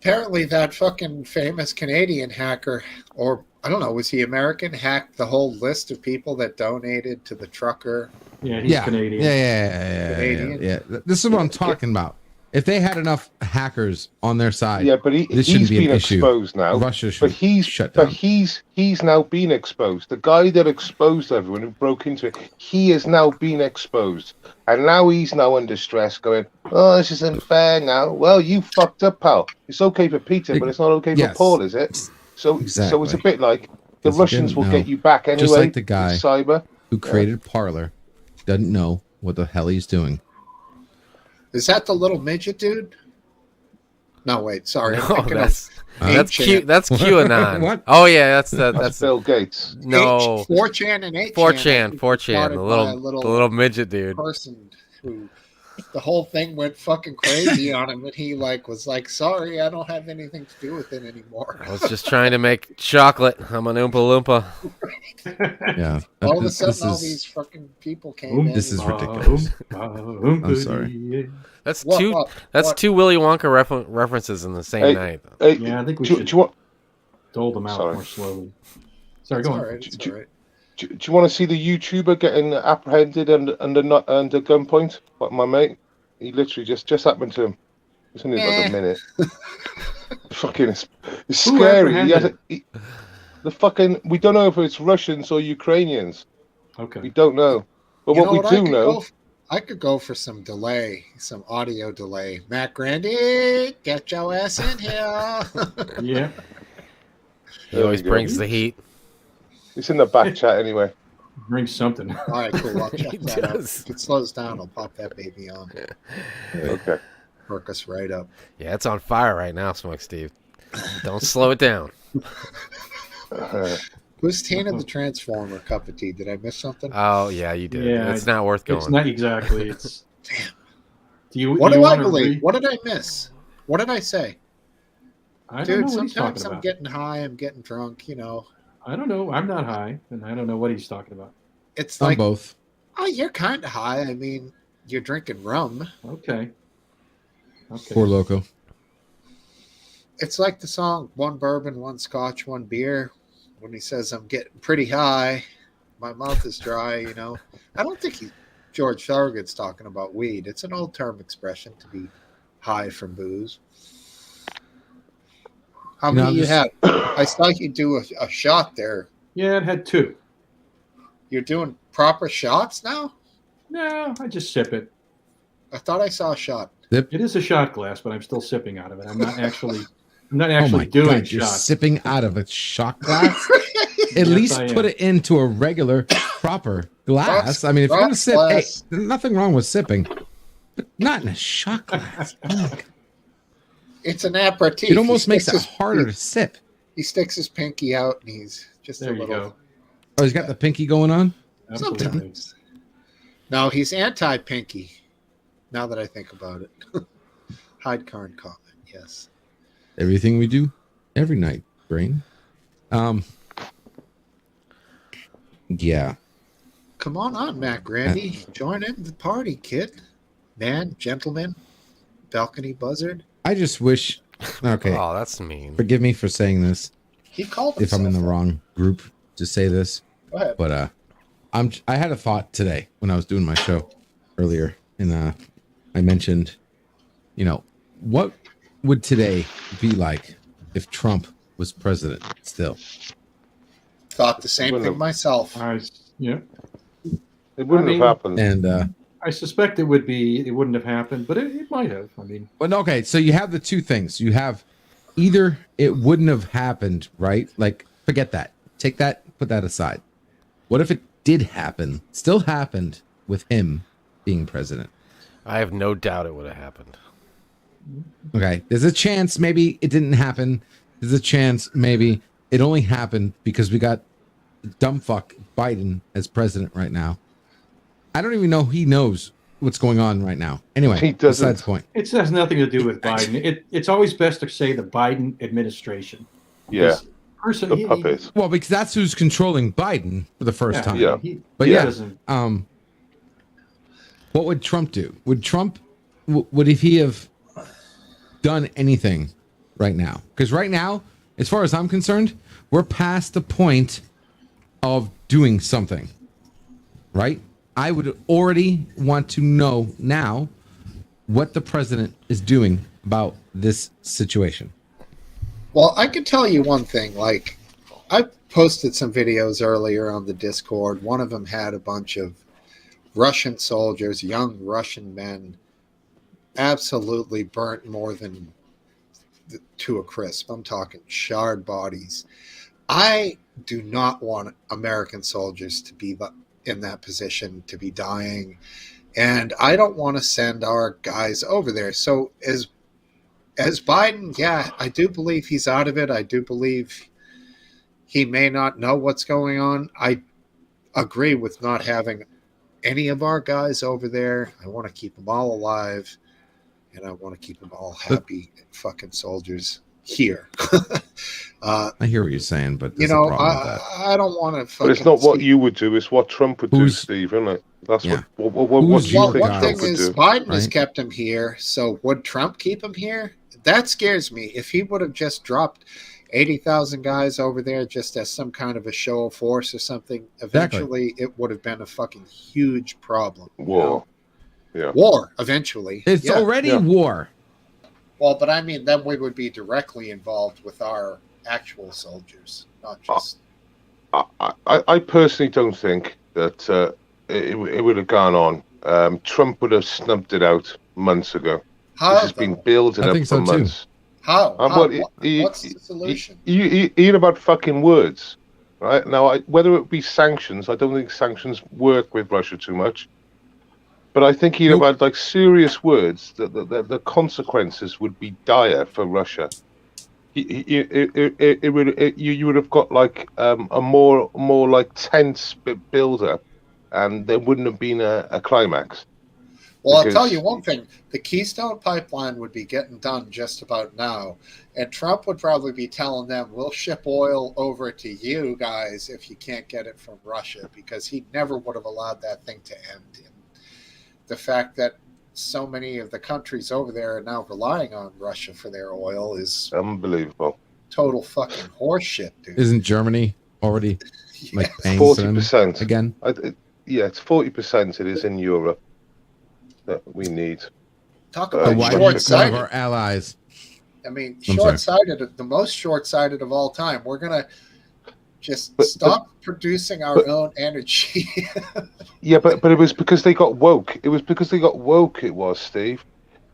Speaker 1: apparently that fucking famous Canadian hacker or I don't know. Was he American? Hacked the whole list of people that donated to the trucker.
Speaker 2: Yeah, he's Canadian.
Speaker 1: Canadian.
Speaker 4: Yeah. This is what I'm talking about. If they had enough hackers on their side,
Speaker 6: Yeah, but
Speaker 4: this shouldn't
Speaker 6: he's
Speaker 4: be an
Speaker 6: been
Speaker 4: issue.
Speaker 6: exposed now.
Speaker 4: Russia should
Speaker 6: But he's
Speaker 4: shut down.
Speaker 6: but he's now been exposed. The guy that exposed everyone who broke into it, he is now been exposed, and now he's now under stress, going, "Oh, this isn't fair." Now, well, you fucked up, pal. It's okay for Peter, but it's not okay
Speaker 4: Yes.
Speaker 6: for Paul, is it? So it's a bit like the
Speaker 4: 'Cause you
Speaker 6: Russians
Speaker 4: didn't
Speaker 6: will
Speaker 4: know.
Speaker 6: get you back anyway.
Speaker 4: Just like the guy
Speaker 6: with cyber
Speaker 4: who created Parler doesn't know what the hell he's doing.
Speaker 1: Is that the little midget dude? No, wait. Sorry. I'm
Speaker 3: No,
Speaker 1: thinking
Speaker 3: that's
Speaker 1: of
Speaker 3: Q. That's QAnon.
Speaker 4: What?
Speaker 3: Oh yeah, that's
Speaker 6: That's Bill Gates.
Speaker 3: no
Speaker 1: 4chan and 8chan.
Speaker 3: 4chan, 4chan,
Speaker 1: started
Speaker 3: the
Speaker 1: by a
Speaker 3: little midget dude.
Speaker 1: person who the whole thing went fucking crazy on him, and he was like, "Sorry, I don't have anything to do with it anymore."
Speaker 3: I was just trying to make chocolate. I'm an Oompa Loompa.
Speaker 4: Yeah.
Speaker 1: All of a
Speaker 4: This
Speaker 1: sudden, all
Speaker 4: is-
Speaker 1: these fucking people came in.
Speaker 4: This is ridiculous. I'm sorry.
Speaker 3: That's
Speaker 1: What-
Speaker 3: two.
Speaker 1: what-
Speaker 3: That's
Speaker 1: what-
Speaker 3: two Willy Wonka references in the same
Speaker 6: Hey,
Speaker 3: night.
Speaker 2: Yeah, I think we
Speaker 6: do,
Speaker 2: should
Speaker 6: do you want
Speaker 2: dole them out
Speaker 6: Sorry.
Speaker 2: more slowly. Sorry,
Speaker 1: It's
Speaker 2: go
Speaker 1: all
Speaker 2: on.
Speaker 1: right. It's all right.
Speaker 6: do you want to see the YouTuber getting apprehended under gunpoint? Like my mate, he literally just happened to him. It's only like a minute. Fucking, it's
Speaker 2: Who
Speaker 6: scary.
Speaker 2: apprehended?
Speaker 6: The fucking, we don't know if it's Russians or Ukrainians. We
Speaker 2: Okay.
Speaker 6: don't know. But
Speaker 1: You
Speaker 6: what
Speaker 1: know
Speaker 6: we
Speaker 1: I
Speaker 6: do
Speaker 1: could
Speaker 6: know,
Speaker 1: go f- I could go for some delay, some audio delay. Matt Grandy, get your ass in here.
Speaker 2: Yeah.
Speaker 3: He
Speaker 6: There
Speaker 3: always
Speaker 6: we go.
Speaker 3: brings the heat.
Speaker 6: it's in the back chat anyway.
Speaker 2: Bring something.
Speaker 1: All right, cool. I'll check
Speaker 3: He
Speaker 1: that out.
Speaker 3: does.
Speaker 1: If it slows down, I'll pop that baby on.
Speaker 6: Okay.
Speaker 1: Perk us right up.
Speaker 3: Yeah, it's on fire right now, Smokesteve. Don't slow it down.
Speaker 1: Who's Tina the Transformer cup of tea? Did I miss something?
Speaker 3: Oh yeah, you did.
Speaker 2: Yeah,
Speaker 3: it's not worth going.
Speaker 2: It's not exactly. It's. Do you?
Speaker 1: What
Speaker 2: do
Speaker 1: do
Speaker 2: you
Speaker 1: I
Speaker 2: wanna
Speaker 1: believe?
Speaker 2: read-
Speaker 1: What did I miss? What did I say?
Speaker 2: I don't
Speaker 1: Dude,
Speaker 2: know what he's
Speaker 1: sometimes
Speaker 2: talking
Speaker 1: I'm
Speaker 2: about.
Speaker 1: getting high, I'm getting drunk,
Speaker 2: I don't know. I'm not high, and I don't know what he's talking about.
Speaker 1: It's
Speaker 4: On
Speaker 1: like,
Speaker 4: both.
Speaker 1: oh, you're kind of high. I mean, you're drinking rum.
Speaker 2: Okay. Okay.
Speaker 4: Poor Loco.
Speaker 1: It's like the song "One Bourbon, One Scotch, One Beer." When he says, "I'm getting pretty high, my mouth is dry," I don't think George Thorogood's talking about weed. It's an old term expression to be high from booze. How many
Speaker 4: I'm
Speaker 1: you
Speaker 4: just-
Speaker 1: have? I saw you do a shot there.
Speaker 2: Yeah, it had two.
Speaker 1: You're doing proper shots now?
Speaker 2: No, I just sip it.
Speaker 1: I thought I saw a shot.
Speaker 2: It is a shot glass, but I'm still sipping out of it. I'm not actually. I'm not
Speaker 4: Oh
Speaker 2: actually
Speaker 4: my
Speaker 2: doing
Speaker 4: God, you're
Speaker 2: shots.
Speaker 4: sipping out of a shot glass? At
Speaker 2: Yes,
Speaker 4: least
Speaker 2: I am.
Speaker 4: put it into a regular, proper glass.
Speaker 1: Rocks-
Speaker 4: I mean, if you're going to
Speaker 1: rocks
Speaker 4: sip, hey,
Speaker 1: glass.
Speaker 4: there's nothing wrong with sipping, but not in a shot glass. Oh my God.
Speaker 1: It's an aperitif.
Speaker 4: It almost
Speaker 1: He
Speaker 4: makes it
Speaker 1: sticks
Speaker 4: harder to sip.
Speaker 1: He sticks his pinky out and he's just
Speaker 2: There
Speaker 1: a
Speaker 2: you
Speaker 1: little.
Speaker 2: go.
Speaker 4: Oh, he's got the pinky going on?
Speaker 2: Absolutely.
Speaker 1: Sometimes. No, he's anti-pinky. Now that I think about it, Hyde Karn comment. Yes.
Speaker 4: Everything we do every night, brain. Yeah.
Speaker 1: Come on, Matt Grandy. Join in the party, kid. Man, gentleman, balcony buzzard.
Speaker 4: I just wish. Okay.
Speaker 3: Oh, that's mean.
Speaker 4: Forgive me for saying this
Speaker 1: He called
Speaker 4: if I'm in the
Speaker 1: himself
Speaker 4: wrong group to say this,
Speaker 1: that. Go ahead.
Speaker 4: but I had a thought today when I was doing my show earlier, and I mentioned, what would today be like if Trump was president still?
Speaker 1: Thought the same
Speaker 6: Wouldn't
Speaker 1: thing
Speaker 6: have-
Speaker 1: myself.
Speaker 2: Yeah.
Speaker 6: It wouldn't
Speaker 2: I mean-
Speaker 6: have happened.
Speaker 4: And
Speaker 2: I suspect it wouldn't have happened, but it might have. I mean,
Speaker 4: well, okay, so you have the two things. You have either it wouldn't have happened, right? Like, forget that. Take that, put that aside. What if it did happen, still happened with him being president?
Speaker 3: I have no doubt it would have happened.
Speaker 4: Okay, there's a chance maybe it didn't happen. There's a chance maybe it only happened because we got dumb fuck Biden as president right now. I don't even know he knows what's going on right now. Anyway,
Speaker 6: He doesn't.
Speaker 4: besides the point.
Speaker 2: it has nothing to do with Biden. It's always best to say the Biden administration.
Speaker 6: Yeah,
Speaker 2: This person,
Speaker 6: the puppet.
Speaker 4: Well, because that's who's controlling Biden for the first time.
Speaker 6: Yeah.
Speaker 4: But
Speaker 2: he
Speaker 4: yeah,
Speaker 2: doesn't.
Speaker 4: What would Trump do? Would Trump, would he have done anything right now? Because right now, as far as I'm concerned, we're past the point of doing something, right? I would already want to know now what the president is doing about this situation.
Speaker 1: Well, I could tell you one thing. Like, I posted some videos earlier on the Discord. One of them had a bunch of Russian soldiers, young Russian men, absolutely burnt more than to a crisp. I'm talking charred bodies. I do not want American soldiers to be in that position, to be dying, and I don't want to send our guys over there. So as Biden, yeah, I do believe he's out of it. I do believe he may not know what's going on. I agree with not having any of our guys over there. I want to keep them all alive, and I want to keep them all happy fucking soldiers here.
Speaker 4: I hear what you're saying, but
Speaker 1: You
Speaker 4: there's
Speaker 1: know,
Speaker 4: a problem with that.
Speaker 1: I don't want to.
Speaker 6: But it's not what you would do; it's what Trump would do,
Speaker 4: Who's-
Speaker 6: Steve, isn't it? That's
Speaker 4: Yeah.
Speaker 6: what
Speaker 4: Who's
Speaker 6: do you
Speaker 1: Well,
Speaker 6: think
Speaker 1: one
Speaker 4: guy?
Speaker 1: thing
Speaker 6: Trump would
Speaker 1: is
Speaker 6: do?
Speaker 1: Biden has
Speaker 4: right?
Speaker 1: kept him here. So would Trump keep him here? That scares me. If he would have just dropped 80,000 guys over there just as some kind of a show of force or something, eventually it would have been a fucking huge problem. you
Speaker 6: War.
Speaker 1: know?
Speaker 6: Yeah.
Speaker 1: War, eventually.
Speaker 4: It's
Speaker 1: Yeah.
Speaker 4: already
Speaker 6: Yeah.
Speaker 4: war.
Speaker 1: Well, but I mean, then we would be directly involved with our actual soldiers, not just.
Speaker 6: I personally don't think that it would have gone on. Trump would have snubbed it out months ago.
Speaker 1: How?
Speaker 6: This has been
Speaker 1: though?
Speaker 6: building
Speaker 4: I
Speaker 6: up
Speaker 4: think
Speaker 6: for
Speaker 4: so, too.
Speaker 6: months.
Speaker 1: How?
Speaker 6: But
Speaker 1: What's the solution?
Speaker 6: You hear about fucking words, right? Now, whether it be sanctions, I don't think sanctions work with Russia too much. But I think he'd have had like serious words that the consequences would be dire for Russia. You would have got like a more like tense build up, and there wouldn't have been a climax.
Speaker 1: Well, I'll tell
Speaker 6: because-
Speaker 1: you one thing. The Keystone Pipeline would be getting done just about now. And Trump would probably be telling them, we'll ship oil over to you guys if you can't get it from Russia, because he never would have allowed that thing to end. And the fact that so many of the countries over there are now relying on Russia for their oil is
Speaker 6: Unbelievable.
Speaker 1: total fucking horseshit, dude.
Speaker 4: Isn't Germany already like
Speaker 1: Yes.
Speaker 4: paying
Speaker 6: 40%.
Speaker 4: them again?
Speaker 6: Yeah, it's 40%. It is in Europe that we need.
Speaker 1: Talk
Speaker 6: But
Speaker 4: So
Speaker 1: about
Speaker 4: why
Speaker 6: Sure.
Speaker 4: one of
Speaker 1: short-sighted.
Speaker 4: our allies?
Speaker 1: I mean,
Speaker 4: I'm sorry.
Speaker 1: short-sighted, the most short-sighted of all time. We're going to just
Speaker 6: But-
Speaker 1: stop producing our own energy.
Speaker 6: Yeah, but it was because they got woke. It was because they got woke. It was, Steve.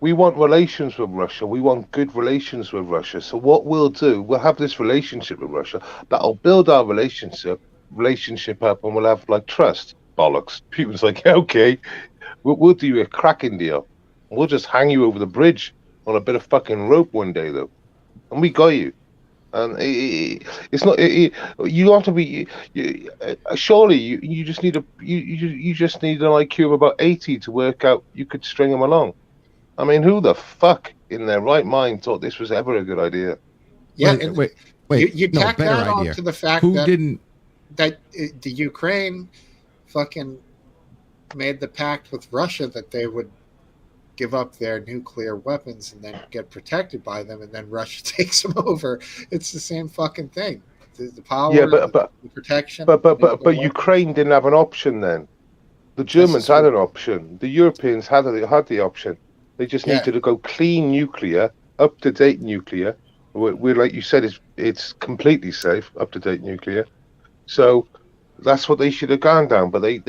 Speaker 6: We want relations with Russia. We want good relations with Russia. So what we'll do, we'll have this relationship with Russia that'll build our relationship up, and we'll have like trust. Bollocks. Putin's like, okay, we'll do you a cracking deal. We'll just hang you over the bridge on a bit of fucking rope one day, though, and we got you. And it's not. You have to be. Surely you just need you just need an IQ of about 80 to work out you could string them along. I mean, who the fuck in their right mind thought this was ever a good idea?
Speaker 1: Yeah,
Speaker 4: wait.
Speaker 1: you
Speaker 4: no,
Speaker 1: tack
Speaker 4: better
Speaker 1: that on
Speaker 4: idea.
Speaker 1: to the fact
Speaker 4: Who
Speaker 1: that
Speaker 4: didn't?
Speaker 1: the Ukraine fucking made the pact with Russia that they would give up their nuclear weapons and then get protected by them, and then Russia takes them over. It's the same fucking thing. The power,
Speaker 6: Yeah, but
Speaker 1: the protection.
Speaker 6: but
Speaker 1: the nuclear weapons.
Speaker 6: Ukraine didn't have an option then. The Germans had an option. The Europeans had the option. They just
Speaker 1: Yeah.
Speaker 6: needed to go clean nuclear, up to date nuclear. We're like you said, it's completely safe, up to date nuclear. So that's what they should have gone down. But they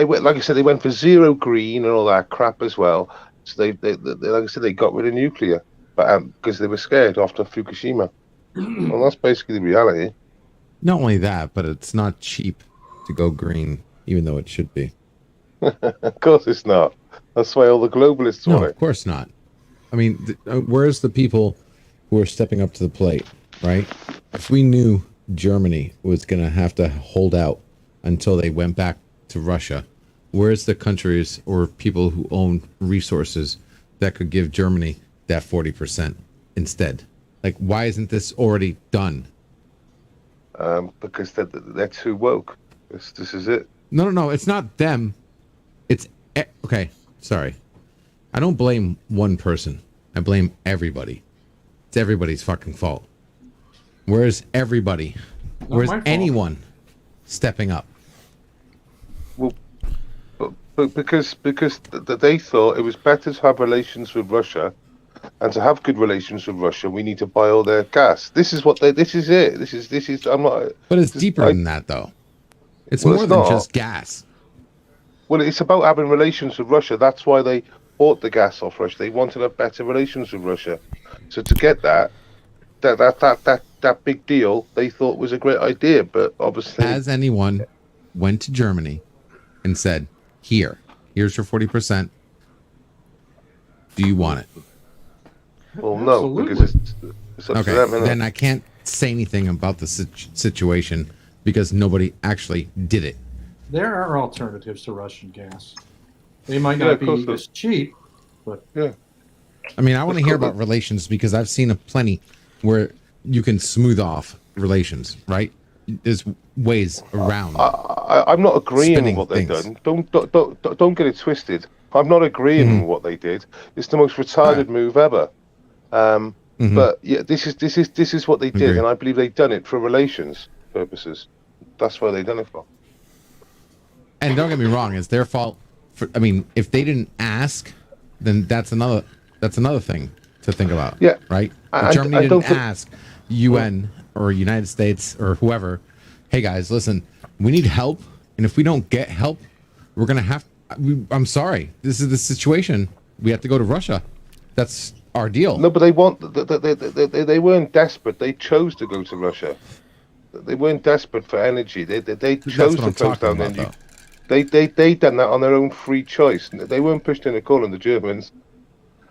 Speaker 6: went, like I said, they went for zero green and all that crap as well. So they like I said, they got rid of nuclear, but because they were scared after Fukushima. Well, that's basically the reality.
Speaker 4: Not only that, but it's not cheap to go green, even though it should be.
Speaker 6: Of course, it's not. That's why all the globalists
Speaker 4: No,
Speaker 6: want
Speaker 4: of
Speaker 6: it.
Speaker 4: course not. I mean, where's the people who are stepping up to the plate, right? If we knew Germany was going to have to hold out until they went back to Russia, where's the countries or people who own resources that could give Germany that 40% instead? Like, why isn't this already done?
Speaker 6: Because they're too woke. This is it.
Speaker 4: No, it's not them. It's okay. Sorry, I don't blame one person. I blame everybody. It's everybody's fucking fault. Where's everybody?
Speaker 2: Not
Speaker 4: Where's
Speaker 2: my fault.
Speaker 4: anyone stepping up?
Speaker 6: But because they thought it was better to have relations with Russia, and to have good relations with Russia, we need to buy all their gas. This is what they. This is it. This is. I'm not.
Speaker 4: But it's
Speaker 6: this-
Speaker 4: deeper
Speaker 6: I-
Speaker 4: than that, though. It's
Speaker 6: Well,
Speaker 4: more
Speaker 6: it's
Speaker 4: than
Speaker 6: not.
Speaker 4: just gas.
Speaker 6: Well, it's about having relations with Russia. That's why they bought the gas off Russia. They wanted to have better relations with Russia. So to get that big deal, they thought was a great idea. But obviously,
Speaker 4: Has anyone went to Germany and said, here's your 40%. Do you want it?
Speaker 6: well, no, because it's up to
Speaker 4: Okay,
Speaker 6: them. Isn't
Speaker 4: then
Speaker 6: it?
Speaker 4: I can't say anything about the situation because nobody actually did it.
Speaker 2: There are alternatives to Russian gas. They might
Speaker 6: Yeah,
Speaker 2: not
Speaker 6: of course
Speaker 2: be
Speaker 6: there-
Speaker 2: as cheap, but
Speaker 4: I mean, I want to hear about relations because I've seen a plenty where you can smooth off relations, right? There's ways around.
Speaker 6: I'm not agreeing
Speaker 4: Spinning
Speaker 6: with what they've
Speaker 4: things.
Speaker 6: done. Don't get it twisted. I'm not agreeing with what they did. It's the most retarded
Speaker 4: Right.
Speaker 6: move ever. But yeah, this is what they did,
Speaker 4: Agree.
Speaker 6: and I believe they've done it for relations purposes. That's why they've done it for.
Speaker 4: And don't get me wrong, it's their fault. I mean, if they didn't ask, then that's another thing to think about.
Speaker 6: Yeah.
Speaker 4: Right. If
Speaker 6: And
Speaker 4: Germany
Speaker 6: I don't
Speaker 4: didn't
Speaker 6: think-
Speaker 4: ask UN or United States or whoever, hey guys, listen, we need help, and if we don't get help, we're gonna have. I'm sorry, this is the situation. We have to go to Russia. That's our deal.
Speaker 6: No, but they weren't desperate. They chose to go to Russia. They weren't desperate for energy. They
Speaker 4: That's
Speaker 6: chose
Speaker 4: what I'm
Speaker 6: to close
Speaker 4: talking
Speaker 6: down
Speaker 4: about,
Speaker 6: their
Speaker 4: though.
Speaker 6: They done that on their own free choice. They weren't pushed in a corner, the Germans.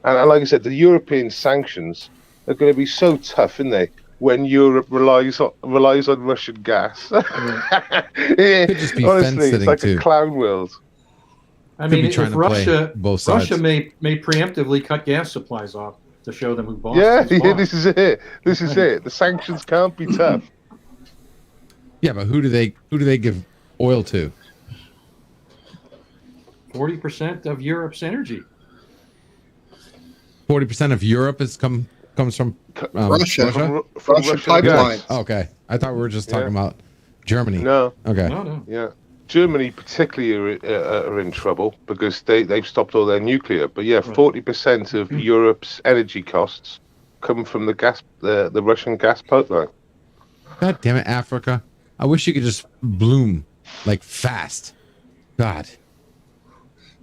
Speaker 6: And like I said, the European sanctions are going to be so tough, aren't they? When Europe relies on Russian gas.
Speaker 4: Could just be
Speaker 6: Honestly,
Speaker 4: fence-sitting,
Speaker 6: it's like
Speaker 4: too.
Speaker 6: a clown world.
Speaker 2: I
Speaker 4: Could
Speaker 2: mean,
Speaker 4: be
Speaker 2: if
Speaker 4: trying to play
Speaker 2: Russia
Speaker 4: both sides.
Speaker 2: may preemptively cut gas supplies off to show them who boss.
Speaker 6: Yeah,
Speaker 2: who's boss.
Speaker 6: this is it. This is it. The sanctions can't be tough.
Speaker 4: Yeah, but who do they give oil to?
Speaker 2: 40% of Europe's energy.
Speaker 4: 40% of Europe comes from
Speaker 1: Russia.
Speaker 6: From
Speaker 1: Russian
Speaker 6: Russian
Speaker 1: pipeline.
Speaker 6: gas.
Speaker 4: Okay, I thought we were just talking
Speaker 6: Yeah.
Speaker 4: about Germany.
Speaker 6: No,
Speaker 4: Okay.
Speaker 2: No.
Speaker 6: yeah. Germany particularly are in trouble because they've stopped all their nuclear. But yeah, 40% of Europe's energy costs come from the Russian gas pipeline.
Speaker 4: God damn it, Africa! I wish you could just bloom like fast. God.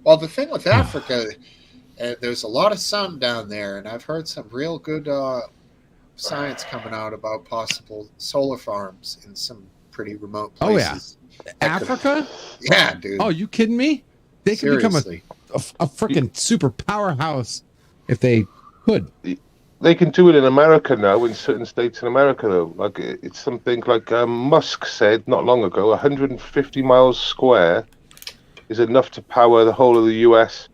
Speaker 1: Well, the thing with Africa, there's a lot of sun down there, and I've heard some real good science coming out about possible solar farms in some pretty remote
Speaker 4: Oh, yeah.
Speaker 1: places.
Speaker 4: Africa?
Speaker 1: Yeah, dude.
Speaker 4: Oh, you kidding me? They could become
Speaker 1: Seriously.
Speaker 4: a freaking super powerhouse if they could.
Speaker 6: They can do it in America now, in certain states in America, though. Like it's something like Musk said not long ago, 150 miles square is enough to power the whole of the U.S.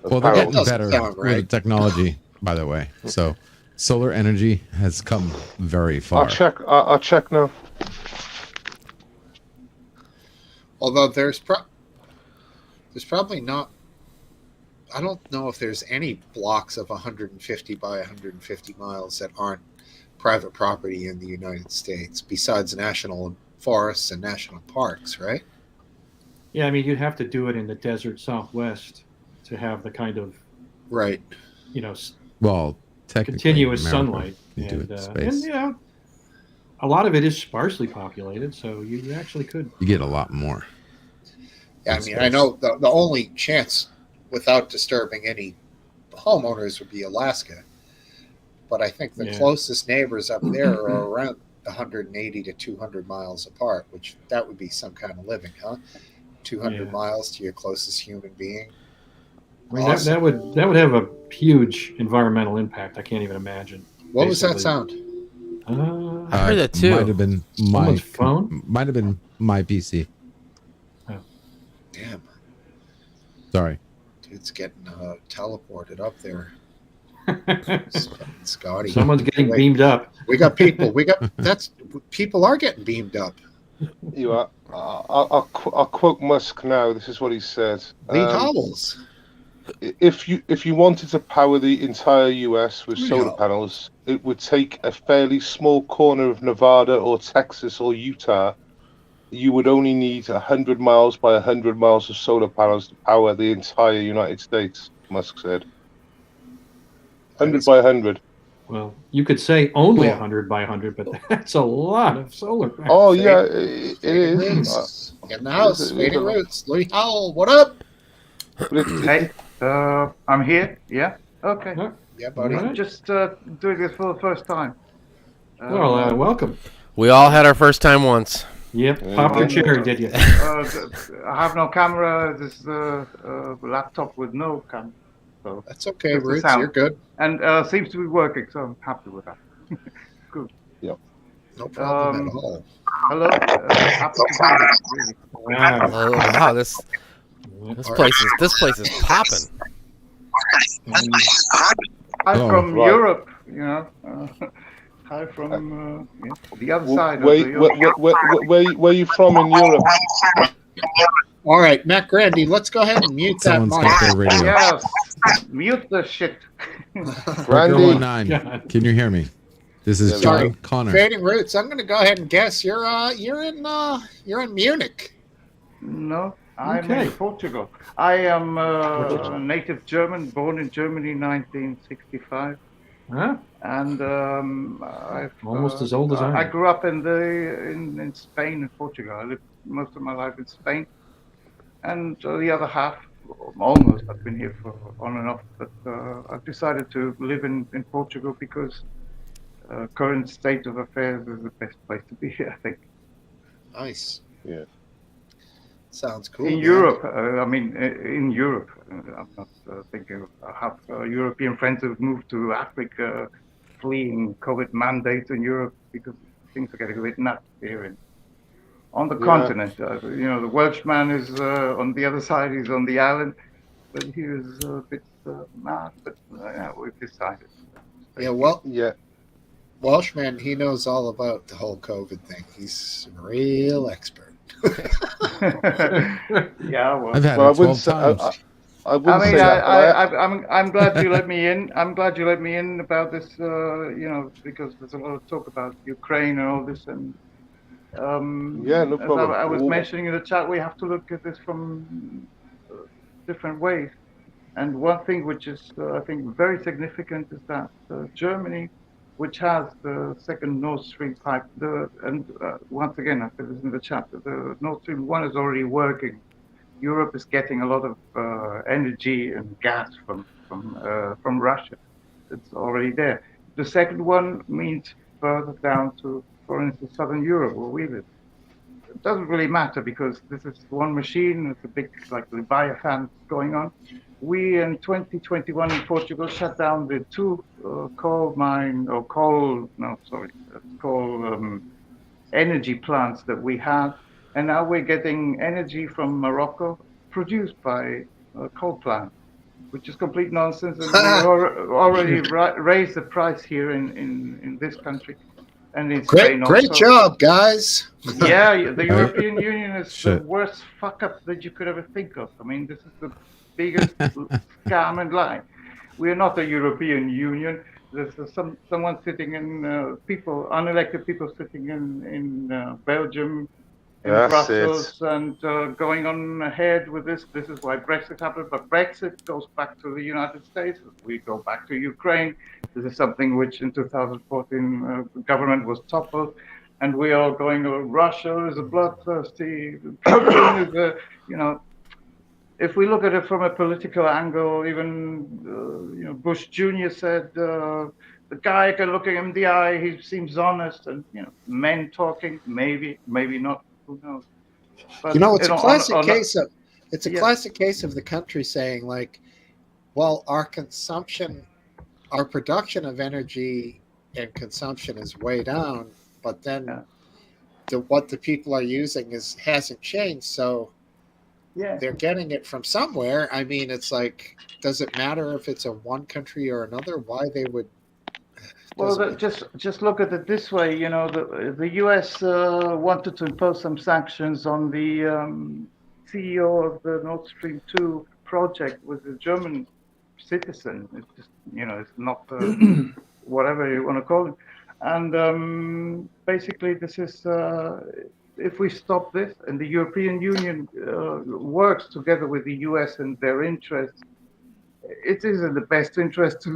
Speaker 4: Well, they're getting
Speaker 1: Doesn't
Speaker 4: better
Speaker 1: sound
Speaker 4: with
Speaker 1: right.
Speaker 4: the technology, by the way. So, solar energy has come very far.
Speaker 6: I'll check now.
Speaker 1: Although there's probably not. I don't know if there's any blocks of 150 by 150 miles that aren't private property in the United States, besides national forests and national parks, right?
Speaker 2: Yeah, I mean, you'd have to do it in the desert Southwest to have the kind of,
Speaker 1: Right.
Speaker 4: Well, technically,
Speaker 2: continuous
Speaker 4: America
Speaker 2: sunlight.
Speaker 4: can do it in
Speaker 2: And
Speaker 4: space.
Speaker 2: a lot of it is sparsely populated, so you actually could.
Speaker 4: You get a lot more.
Speaker 1: Yeah, I
Speaker 4: in
Speaker 1: mean,
Speaker 4: space.
Speaker 1: I know the only chance without disturbing any homeowners would be Alaska, but I think the
Speaker 2: Yeah.
Speaker 1: closest neighbors up there are around 180 to 200 miles apart, which that would be some kind of living, huh? 200
Speaker 2: Yeah.
Speaker 1: miles to your closest human being.
Speaker 2: I mean,
Speaker 1: Awesome.
Speaker 2: that would have a huge environmental impact. I can't even imagine.
Speaker 1: What was that
Speaker 2: Basically.
Speaker 1: sound?
Speaker 2: Uh,
Speaker 3: I heard that too.
Speaker 4: Might have been
Speaker 2: Someone's phone?
Speaker 4: Might have been my PC.
Speaker 1: Damn,
Speaker 4: Sorry.
Speaker 1: dude's getting teleported up there. Scotty.
Speaker 2: someone's getting
Speaker 1: Wait.
Speaker 2: beamed up.
Speaker 1: We got people. People are getting beamed up.
Speaker 6: You are. I'll quote Musk now. This is what he said.
Speaker 1: Lee Howells.
Speaker 6: if you wanted to power the entire US with solar
Speaker 1: Yeah.
Speaker 6: panels, it would take a fairly small corner of Nevada or Texas or Utah. You would only need 100 miles by 100 miles of solar panels to power the entire United States, Musk said.
Speaker 1: That
Speaker 6: 100
Speaker 1: is
Speaker 6: by 100.
Speaker 2: Well, you could say only
Speaker 1: Cool.
Speaker 2: 100 by 100, but that's a lot of solar panels.
Speaker 6: Oh, yeah,
Speaker 1: Fading
Speaker 6: it is.
Speaker 1: Roots in the
Speaker 6: It
Speaker 1: house.
Speaker 6: is a
Speaker 1: Fading
Speaker 6: lot.
Speaker 1: Roots. Louis Howell, what up?
Speaker 6: But
Speaker 7: Hey, I'm here. Yeah. Okay.
Speaker 2: Huh?
Speaker 1: Yeah, buddy.
Speaker 2: All right.
Speaker 7: Just doing this for the first time.
Speaker 2: Well, welcome.
Speaker 3: We all had our first time once.
Speaker 2: Yep,
Speaker 6: Yeah,
Speaker 2: popped your
Speaker 7: you did.
Speaker 2: cherry, did you?
Speaker 7: I have no camera. This is a laptop with no camera. So
Speaker 1: That's okay,
Speaker 7: Just the
Speaker 1: Roots.
Speaker 7: sound.
Speaker 1: You're good.
Speaker 7: and seems to be working. So I'm happy with that.
Speaker 1: No problem at
Speaker 7: Um,
Speaker 1: all.
Speaker 7: Hello. Happy to be here. Really.
Speaker 2: Wow.
Speaker 3: Oh, wow, this place is popping.
Speaker 7: Hi
Speaker 4: Oh,
Speaker 7: from
Speaker 6: right.
Speaker 7: Europe. Hi from the other side
Speaker 6: where,
Speaker 7: of the Europe.
Speaker 6: where you from in Europe?
Speaker 1: All right, Matt Grandy, let's go ahead and mute that
Speaker 4: Someone's got their
Speaker 1: mic.
Speaker 4: radio.
Speaker 7: Yes. Mute the shit.
Speaker 4: Worker
Speaker 6: Randy.
Speaker 4: 19.
Speaker 2: God.
Speaker 4: Can you hear me? This is
Speaker 6: Yeah,
Speaker 4: John
Speaker 1: sorry.
Speaker 4: Connor.
Speaker 1: Fading Roots. I'm going to go ahead and guess you're in Munich.
Speaker 7: No, I'm
Speaker 2: Okay.
Speaker 7: in Portugal. I am a native German, born in Germany in 1965,
Speaker 2: Huh?
Speaker 7: and I've
Speaker 2: Almost as old as I
Speaker 7: I
Speaker 2: am.
Speaker 7: grew up in Spain and Portugal. I lived most of my life in Spain, and the other half, almost, I've been here for on and off. But I've decided to live in Portugal because current state of affairs is the best place to be here, I think.
Speaker 1: Nice.
Speaker 6: Yeah.
Speaker 1: Sounds cool.
Speaker 7: In
Speaker 1: man.
Speaker 7: Europe, in Europe, I'm not thinking. I have European friends who've moved to Africa, fleeing COVID mandates in Europe because things are getting a bit nuts here. On the
Speaker 6: Yeah.
Speaker 7: continent, the Welshman is on the other side. He's on the island, but he was a bit mad. But we've decided.
Speaker 1: Yeah, well,
Speaker 6: Yeah.
Speaker 1: Welshman, he knows all about the whole COVID thing. He's a real expert.
Speaker 7: Yeah, well.
Speaker 4: I've had
Speaker 6: Well, I
Speaker 4: it 12
Speaker 6: wouldn't say.
Speaker 4: times.
Speaker 6: I wouldn't
Speaker 7: I mean,
Speaker 6: say that. But
Speaker 7: I'm glad you let me in. I'm glad you let me in about this, because there's a lot of talk about Ukraine and all this. And
Speaker 6: Yeah, no
Speaker 7: as
Speaker 6: problem.
Speaker 7: I was
Speaker 6: Well,
Speaker 7: mentioning in the chat, we have to look at this from different ways. And one thing which is, I think, very significant is that Germany, which has the second Nord Stream pipe, once again, I said this in the chat, the Nord Stream 1 is already working. Europe is getting a lot of energy and gas from Russia. It's already there. The second one means further down to, for instance, Southern Europe, where we live. It doesn't really matter because this is one machine. It's a big, like, Leviathan going on. We in 2021 in Portugal shut down the two coal energy plants that we had, and now we're getting energy from Morocco produced by a coal plant, which is complete nonsense. And we already raised the price here in this country, and in Spain
Speaker 1: Great
Speaker 7: also.
Speaker 1: job, guys.
Speaker 7: Yeah, the European Union is the
Speaker 4: Shit.
Speaker 7: worst fuck up that you could ever think of. I mean, this is the biggest scam and lie. We are not the European Union. There's someone sitting in unelected people sitting in Belgium, in
Speaker 6: That's
Speaker 7: Brussels, and going on ahead with this. This is why Brexit happened. But Brexit goes back to the United States. We go back to Ukraine. This is something which in 2014 the government was toppled. And we are going to Russia is a bloodthirsty. Putin is a, if we look at it from a political angle, even Bush Jr. said the guy can look him in the eye. He seems honest, and men talking, maybe not. Who knows? But,
Speaker 1: It's a classic case of
Speaker 7: Yeah.
Speaker 1: classic case of the country saying, like, well, our production of energy and consumption is way down, but then what the people are using hasn't changed. So
Speaker 7: Yeah.
Speaker 1: they're getting it from somewhere. I mean, it's like, does it matter if it's in one country or another? Why they would?
Speaker 7: Well, just look at it this way. The U.S. wanted to impose some sanctions on the CEO of the Nord Stream 2 project with a German citizen. It's just, it's not whatever you want to call it. And basically, this is if we stop this and the European Union works together with the US and their interests, it is in the best interest to,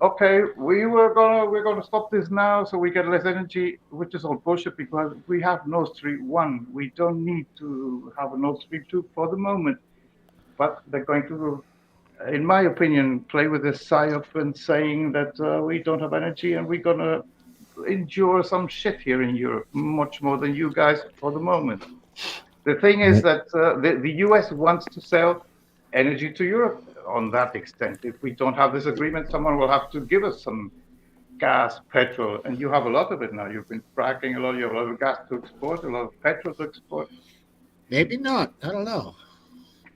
Speaker 7: okay, we're gonna stop this now so we get less energy, which is all bullshit because we have Nord Stream 1. We don't need to have a Nord Stream 2 for the moment. But they're going to, in my opinion, play with the psyop and saying that we don't have energy and we're gonna endure some shit here in Europe, much more than you guys for the moment. The thing is that the US wants to sell energy to Europe on that extent. If we don't have this agreement, someone will have to give us some gas, petrol, and you have a lot of it now. You've been fracking a lot, you have a lot of gas to export, a lot of petrol to export.
Speaker 1: Maybe not. I don't know.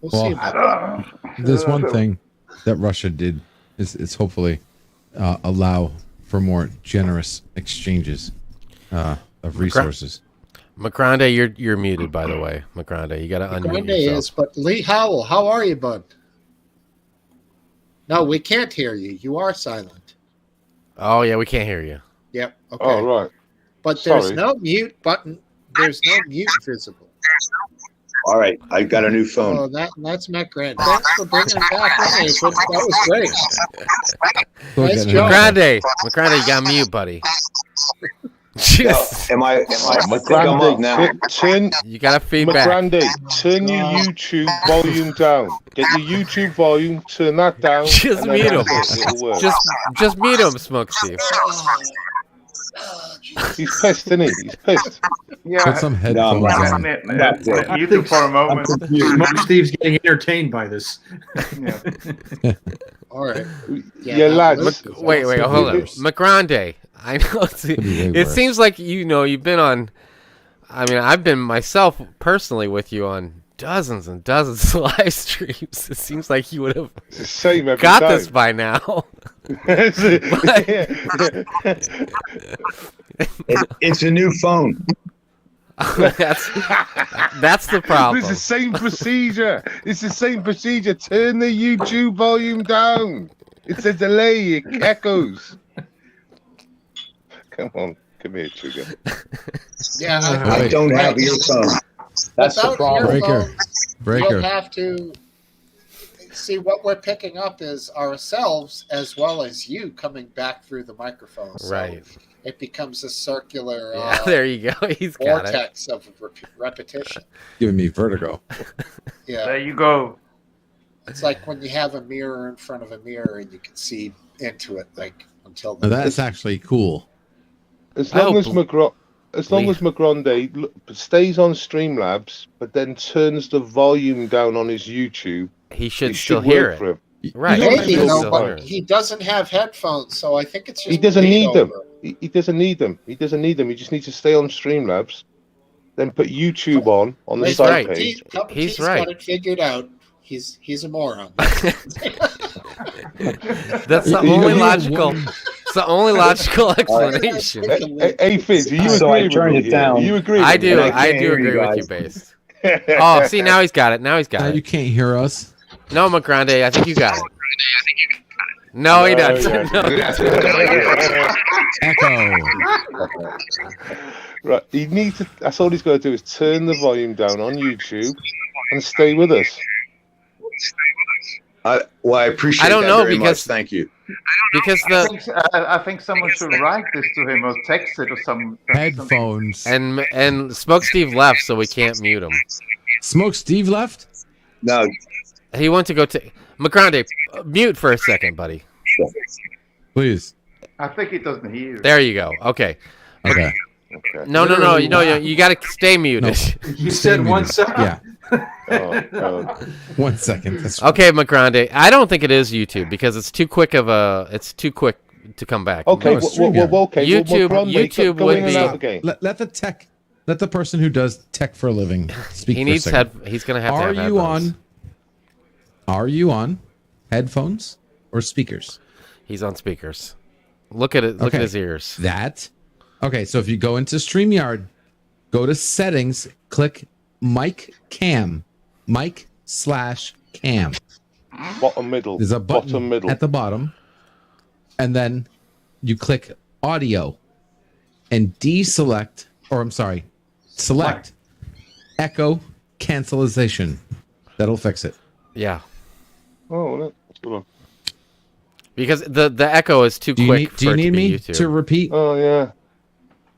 Speaker 1: We'll
Speaker 4: Well,
Speaker 1: see
Speaker 7: I
Speaker 1: about
Speaker 7: don't
Speaker 1: that.
Speaker 7: know.
Speaker 4: There's one thing that Russia did is hopefully allow for more generous exchanges of resources.
Speaker 3: Macronde, you're muted, by the way. Macronde, you got to unmute
Speaker 1: Grande
Speaker 3: yourself.
Speaker 1: is, but Lee Howell, how are you, bud? No, we can't hear you. You are silent.
Speaker 3: Oh yeah, we can't hear you.
Speaker 1: Yep. Okay.
Speaker 6: Oh, right.
Speaker 1: But there's
Speaker 6: Sorry.
Speaker 1: no mute button. There's no mute visible.
Speaker 8: All right, I got a new phone.
Speaker 1: Oh, that's Matt Grant. Thanks for bringing it back in, Aphid. That was great.
Speaker 4: Go
Speaker 1: Nice
Speaker 4: get
Speaker 1: job.
Speaker 3: Macronde, you got mute, buddy.
Speaker 8: Now,
Speaker 3: Just,
Speaker 8: I think I'm up now.
Speaker 6: Turn,
Speaker 3: you got to feedback.
Speaker 6: Macronde, turn your YouTube volume down. Get your YouTube volume, turn that down.
Speaker 3: Just
Speaker 6: and then
Speaker 3: mute him.
Speaker 6: it'll work.
Speaker 3: Just mute him, Smokesteve.
Speaker 6: He's pissed, isn't he? He's pissed.
Speaker 7: Yeah,
Speaker 4: Put some headphones
Speaker 8: No,
Speaker 4: on.
Speaker 7: mute him for a moment.
Speaker 2: Steve's getting entertained by this.
Speaker 7: Yeah.
Speaker 1: All right.
Speaker 6: Yeah,
Speaker 1: that
Speaker 6: lads.
Speaker 1: was-
Speaker 3: Wait, hold on.
Speaker 6: It's-
Speaker 3: Macronde, I know
Speaker 4: be way
Speaker 3: it
Speaker 4: worse.
Speaker 3: seems like you've been on. I mean, I've been myself personally with you on dozens and dozens of live streams. It seems like you would have
Speaker 6: It's the same every
Speaker 3: got
Speaker 6: time.
Speaker 3: this by now.
Speaker 8: It's a new phone.
Speaker 3: that's the problem.
Speaker 6: It's the same procedure. It's the same procedure. Turn the YouTube volume down. It's a delay. It echoes. Come on. Come here, Trigger.
Speaker 1: Yeah.
Speaker 8: I don't have earphones. That's the
Speaker 1: Without
Speaker 8: problem.
Speaker 1: earphones,
Speaker 4: Breaker.
Speaker 1: You'll have to see what we're picking up is ourselves as well as you coming back through the microphone. So
Speaker 3: Right.
Speaker 1: it becomes a circular
Speaker 3: Yeah, there you go. He's got it.
Speaker 1: vortex of repetition.
Speaker 4: Giving me vertigo.
Speaker 1: Yeah.
Speaker 7: There you go.
Speaker 1: It's like when you have a mirror in front of a mirror and you can see into it, like until
Speaker 4: Now that's actually cool.
Speaker 6: As
Speaker 3: I
Speaker 6: long
Speaker 3: hope
Speaker 6: as Macronde stays on Streamlabs, but then turns the volume down on his YouTube,
Speaker 3: He should
Speaker 6: it
Speaker 3: still
Speaker 6: should
Speaker 3: hear
Speaker 6: work
Speaker 3: it.
Speaker 6: for him.
Speaker 3: Right.
Speaker 4: You know,
Speaker 1: maybe
Speaker 3: He should
Speaker 1: though,
Speaker 3: still hear
Speaker 1: but
Speaker 3: it.
Speaker 1: he doesn't have headphones, so I think it's just
Speaker 6: He doesn't need them.
Speaker 1: over.
Speaker 6: He doesn't need them. He doesn't need them. He just needs to stay on Streamlabs, then put YouTube on the
Speaker 3: He's
Speaker 6: side
Speaker 3: right.
Speaker 6: page.
Speaker 3: He's
Speaker 1: He's
Speaker 3: right.
Speaker 1: got it figured out. He's a moron.
Speaker 3: That's the
Speaker 6: You-
Speaker 3: only
Speaker 6: you-
Speaker 3: logical. It's the only logical explanation.
Speaker 6: Hey, Fizz, do you
Speaker 8: So
Speaker 6: agree
Speaker 8: I turned
Speaker 6: with
Speaker 8: it
Speaker 6: me?
Speaker 8: down.
Speaker 6: You agree?
Speaker 3: I
Speaker 6: with
Speaker 3: do.
Speaker 6: me?
Speaker 8: I
Speaker 3: I
Speaker 8: can't
Speaker 3: do
Speaker 8: hear you
Speaker 3: agree with you,
Speaker 8: guys.
Speaker 3: Base. Oh, see, now he's got it. Now he's got
Speaker 4: Now you
Speaker 3: it.
Speaker 4: can't hear us.
Speaker 3: No, Macronde, I think you got it. No, he doesn't.
Speaker 6: yeah.
Speaker 3: No.
Speaker 4: Echo.
Speaker 6: Right, he needs to. That's all he's got to do is turn the volume down on YouTube and stay with us.
Speaker 8: Well, I appreciate
Speaker 3: I don't
Speaker 8: that
Speaker 3: know,
Speaker 8: very
Speaker 3: because-
Speaker 8: much. Thank you.
Speaker 3: Because
Speaker 7: I think someone should write this to him or text it or some
Speaker 4: Headphones.
Speaker 3: and Smokesteve left, so we can't mute him.
Speaker 4: Smokesteve left?
Speaker 8: No,
Speaker 3: He went to go to Macronde. Mute for a second, buddy.
Speaker 4: Please.
Speaker 7: I think he doesn't hear.
Speaker 3: There you go. Okay.
Speaker 4: Okay.
Speaker 6: Okay.
Speaker 3: No.
Speaker 4: Literally,
Speaker 3: You know,
Speaker 4: wow.
Speaker 3: you got to stay muted.
Speaker 2: You said 1 second.
Speaker 4: Yeah.
Speaker 6: Oh, God.
Speaker 4: 1 second. That's
Speaker 3: Okay, Macronde. I don't think it is YouTube because it's too quick of a. It's too quick to come back.
Speaker 6: Okay,
Speaker 4: No,
Speaker 6: well,
Speaker 4: StreamYard.
Speaker 6: okay.
Speaker 3: YouTube-
Speaker 6: well,
Speaker 3: YouTube
Speaker 6: go
Speaker 3: would
Speaker 6: in and
Speaker 3: be-
Speaker 6: out again.
Speaker 4: Let the person who does tech for a living speak
Speaker 3: He
Speaker 4: for a
Speaker 3: needs
Speaker 4: second.
Speaker 3: He's gonna have to
Speaker 4: Are
Speaker 3: have
Speaker 4: you
Speaker 3: headphones.
Speaker 4: Are you on headphones or speakers?
Speaker 3: He's on speakers. Look at it. Look
Speaker 4: Okay.
Speaker 3: at his ears.
Speaker 4: Okay, so if you go into StreamYard, go to settings, click mic/cam.
Speaker 6: Bottom middle.
Speaker 4: There's a button
Speaker 6: Bottom middle.
Speaker 4: at the bottom, and then you click audio and deselect, or I'm sorry, select echo cancellation. That'll fix it.
Speaker 3: Yeah.
Speaker 6: Oh, well, hold on.
Speaker 3: Because the echo is too quick
Speaker 4: Do you
Speaker 3: for it
Speaker 4: need
Speaker 3: to be
Speaker 4: me
Speaker 3: YouTube.
Speaker 4: to repeat?
Speaker 6: Oh, yeah.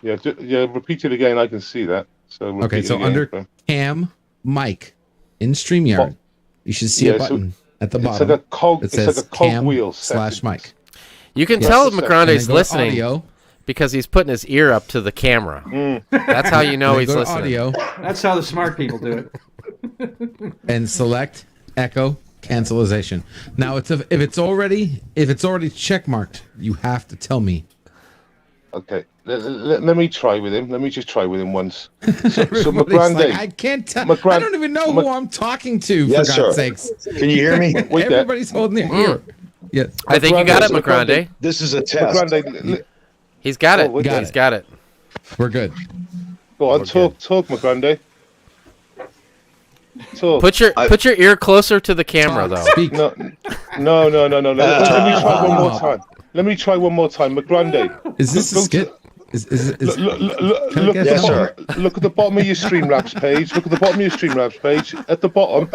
Speaker 6: Yeah, repeat it again. I can see that. So repeat
Speaker 4: Okay,
Speaker 6: it
Speaker 4: so
Speaker 6: again.
Speaker 4: under cam mic in StreamYard, you should see a button at the
Speaker 6: It's
Speaker 4: bottom.
Speaker 6: like a cog.
Speaker 4: that
Speaker 6: It's
Speaker 4: says
Speaker 6: like a cog
Speaker 4: cam
Speaker 6: wheel
Speaker 4: / mic.
Speaker 3: You can
Speaker 6: Yes.
Speaker 3: tell
Speaker 6: And then
Speaker 3: McGrande's
Speaker 4: go to
Speaker 3: listening
Speaker 4: audio.
Speaker 3: because he's putting his ear up to the camera. That's how you know
Speaker 4: Then
Speaker 3: he's
Speaker 4: go to
Speaker 3: listening.
Speaker 4: audio
Speaker 2: That's how the smart people do it.
Speaker 4: and select echo cancellation. Now, if it's already check marked, you have to tell me.
Speaker 6: Okay. Let me try with him. Let me just try with him once. So
Speaker 4: Everybody's
Speaker 6: McGrande,
Speaker 4: like, I can't tell. I don't even know who I'm talking to.
Speaker 8: Yes,
Speaker 4: for God's
Speaker 8: sir.
Speaker 4: sakes,
Speaker 8: Can you hear me?
Speaker 6: wait there.
Speaker 4: everybody's holding their ear. Yeah,
Speaker 3: I think you got it,
Speaker 6: McGrande.
Speaker 3: McGrande.
Speaker 8: This is a test.
Speaker 6: McGrande,
Speaker 3: He's got it.
Speaker 6: Oh, wait,
Speaker 3: He's got it.
Speaker 4: we're good.
Speaker 6: go on, talk, McGrande. Talk.
Speaker 3: Put your ear closer to the camera, though.
Speaker 4: Speak.
Speaker 6: No. Let me try one more time. Let me try one more time, McGrande.
Speaker 4: Is this a skit? Is
Speaker 6: Look
Speaker 4: get
Speaker 8: Yes,
Speaker 6: at
Speaker 8: sir.
Speaker 6: look at the bottom of your Streamlabs page. Look at the bottom of your Streamlabs page. At the bottom,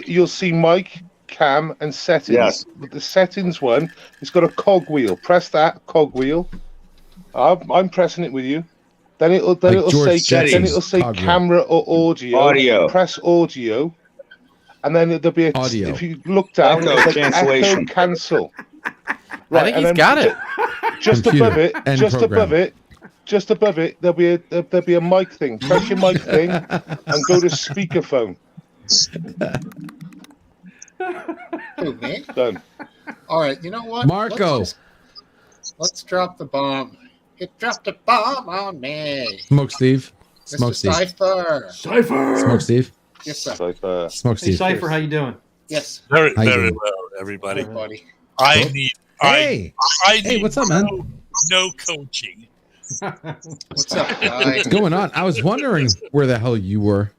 Speaker 6: you'll see mic, cam, and settings.
Speaker 8: Yes.
Speaker 6: But the settings one, it's got a cog wheel. Press that cog wheel. I'm pressing it with you. Then it'll
Speaker 4: George
Speaker 6: say
Speaker 8: Jetti's
Speaker 4: cog wheel.
Speaker 6: camera or audio.
Speaker 8: Audio.
Speaker 6: Press audio, and then there'll be
Speaker 4: Audio.
Speaker 6: if you look down,
Speaker 8: Echo
Speaker 6: it's like
Speaker 8: cancellation.
Speaker 6: echo cancel.
Speaker 3: I think he's got it.
Speaker 6: Just
Speaker 4: Computer
Speaker 6: above it,
Speaker 4: and
Speaker 6: just
Speaker 4: program.
Speaker 6: above it, there'll be a mic thing. Press your mic thing and go to speakerphone.
Speaker 1: Who, me?
Speaker 6: Done.
Speaker 1: All right, you know what?
Speaker 4: Marco.
Speaker 1: Let's drop the bomb. It dropped a bomb on me.
Speaker 4: Smokesteve.
Speaker 1: Mr.
Speaker 4: Smokesteve.
Speaker 1: Cypher.
Speaker 2: Cypher.
Speaker 4: Smokesteve.
Speaker 1: Yes, sir.
Speaker 6: So,
Speaker 2: Hey,
Speaker 4: Smokesteve.
Speaker 2: Cypher, how you doing?
Speaker 1: Yes,
Speaker 9: Very,
Speaker 4: How you
Speaker 9: very
Speaker 4: doing?
Speaker 9: well, everybody.
Speaker 1: buddy.
Speaker 9: I need,
Speaker 4: Hey.
Speaker 9: I
Speaker 4: Hey,
Speaker 9: need
Speaker 4: what's up, man?
Speaker 9: no coaching.
Speaker 1: What's up, guy?
Speaker 4: What's going on? I was wondering where the hell you were.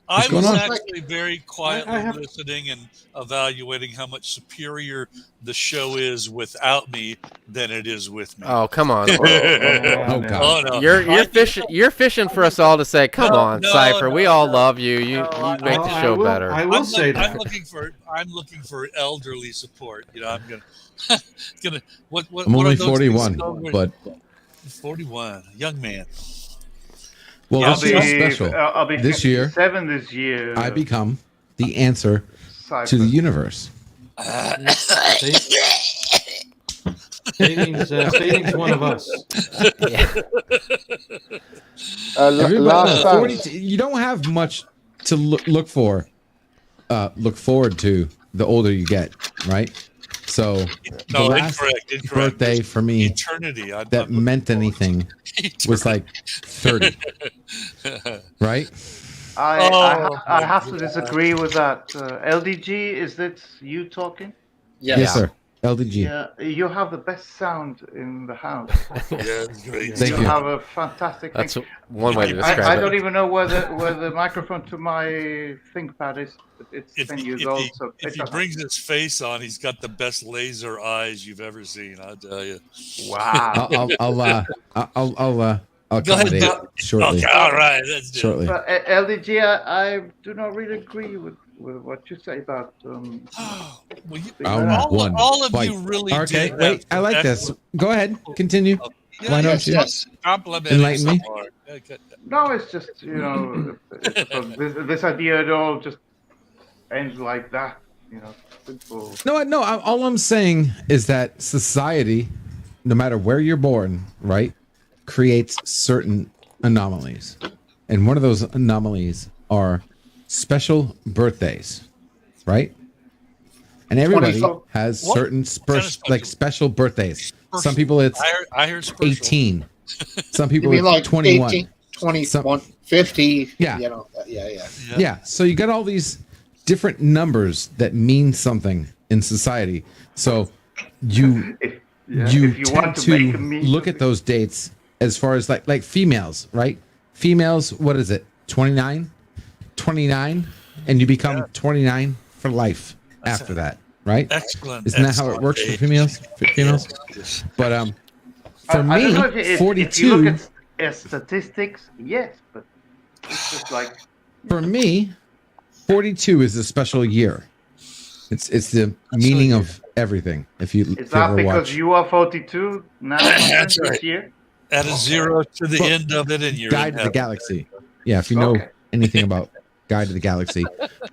Speaker 9: I
Speaker 4: going
Speaker 9: was
Speaker 4: on?
Speaker 9: actually very quietly
Speaker 2: I have-
Speaker 9: listening and evaluating how much superior the show is without me than it is with me.
Speaker 3: Oh, come on.
Speaker 4: Oh
Speaker 2: man.
Speaker 4: God.
Speaker 9: Oh, no.
Speaker 3: You're fishing for us all to say, come
Speaker 9: No,
Speaker 3: on,
Speaker 9: no,
Speaker 3: Cypher. We
Speaker 9: no,
Speaker 3: all
Speaker 9: no.
Speaker 3: love you. You
Speaker 9: No,
Speaker 3: make the
Speaker 2: I
Speaker 3: show
Speaker 2: will-
Speaker 3: better.
Speaker 2: I will say
Speaker 9: I'm
Speaker 2: that.
Speaker 9: looking for elderly support. You know, I'm gonna what
Speaker 4: I'm
Speaker 9: what
Speaker 4: only
Speaker 9: are those
Speaker 4: 41,
Speaker 9: things called where-
Speaker 4: but
Speaker 9: 41, young man.
Speaker 4: well,
Speaker 7: I'll
Speaker 4: this year's
Speaker 7: be
Speaker 4: special.
Speaker 7: I'll be
Speaker 4: This year,
Speaker 7: 57 this year.
Speaker 4: I become the answer
Speaker 7: Cypher.
Speaker 4: to the universe.
Speaker 2: Fading's one of us.
Speaker 4: Everybody,
Speaker 6: last
Speaker 4: 40,
Speaker 6: dance.
Speaker 4: you don't have much to look forward to the older you get, right? So the
Speaker 9: No,
Speaker 4: last
Speaker 9: incorrect.
Speaker 4: birthday for me
Speaker 9: Eternity.
Speaker 4: that meant anything was like 30, right?
Speaker 7: I have to disagree with that. LDG, is that you talking?
Speaker 4: Yes, sir. LDG.
Speaker 7: Yeah, you have the best sound in the house.
Speaker 9: Yeah, it's great.
Speaker 4: Thank
Speaker 7: you
Speaker 4: you.
Speaker 7: have a fantastic
Speaker 3: That's
Speaker 7: thing.
Speaker 3: one way to
Speaker 7: I
Speaker 3: describe
Speaker 7: don't
Speaker 3: it.
Speaker 7: even know where the microphone to my ThinkPad is. But it's 10 years old, so
Speaker 9: if
Speaker 7: it
Speaker 9: he
Speaker 7: doesn't-
Speaker 9: brings his face on, he's got the best laser eyes you've ever seen. I'll tell you.
Speaker 7: Wow.
Speaker 4: I'll
Speaker 9: Go ahead,
Speaker 4: accommodate
Speaker 9: Doc.
Speaker 4: shortly.
Speaker 9: Okay, all right, let's do it.
Speaker 4: Shortly.
Speaker 7: But LDG, I do not really agree with what you say about.
Speaker 9: Well, you,
Speaker 4: Round one,
Speaker 9: all of
Speaker 4: fight.
Speaker 9: you really
Speaker 4: Okay,
Speaker 9: did.
Speaker 4: wait. I like this. Go ahead. Continue.
Speaker 9: Yeah,
Speaker 4: Why don't you?
Speaker 1: Yes.
Speaker 9: Compliment
Speaker 4: Enlighten me.
Speaker 7: No, it's just this idea it all just ends like that. Simple.
Speaker 4: No. All I'm saying is that society, no matter where you're born, right, creates certain anomalies, and one of those anomalies are special birthdays, right? And everybody
Speaker 7: 24.
Speaker 4: has
Speaker 9: What?
Speaker 4: certain special birthdays. Some people it's
Speaker 9: I heard special.
Speaker 4: 18. Some
Speaker 1: You
Speaker 4: people
Speaker 1: mean
Speaker 4: it's
Speaker 1: like
Speaker 4: 21.
Speaker 1: 18, 21, 50?
Speaker 4: Yeah.
Speaker 1: Yeah.
Speaker 4: Yeah. So you got all these different numbers that mean something in society. So you
Speaker 7: If
Speaker 4: you
Speaker 7: you
Speaker 4: tend
Speaker 7: want to
Speaker 4: to
Speaker 7: make a mean
Speaker 4: look at those dates as far as like females, right? Females, what is it? 29? 29? and you become 29 for life
Speaker 9: That's
Speaker 4: after that, right?
Speaker 9: Excellent.
Speaker 4: Isn't that how it works for females?
Speaker 9: Yes.
Speaker 4: But for
Speaker 7: I don't know
Speaker 4: me,
Speaker 7: if
Speaker 4: 42.
Speaker 7: if you look at statistics, yes, but it's just like
Speaker 4: For me, 42 is a special year. It's the meaning of everything. If you
Speaker 7: is that
Speaker 4: ever
Speaker 7: because
Speaker 4: watch
Speaker 7: you are 42 now, my friend,
Speaker 9: That's right.
Speaker 7: this year?
Speaker 9: Add a zero to the
Speaker 4: Well,
Speaker 9: end of it, and you're
Speaker 4: Guide
Speaker 9: in
Speaker 4: to the
Speaker 9: heaven.
Speaker 4: Galaxy. Yeah, if you know
Speaker 7: Okay.
Speaker 4: anything about Guide to the Galaxy,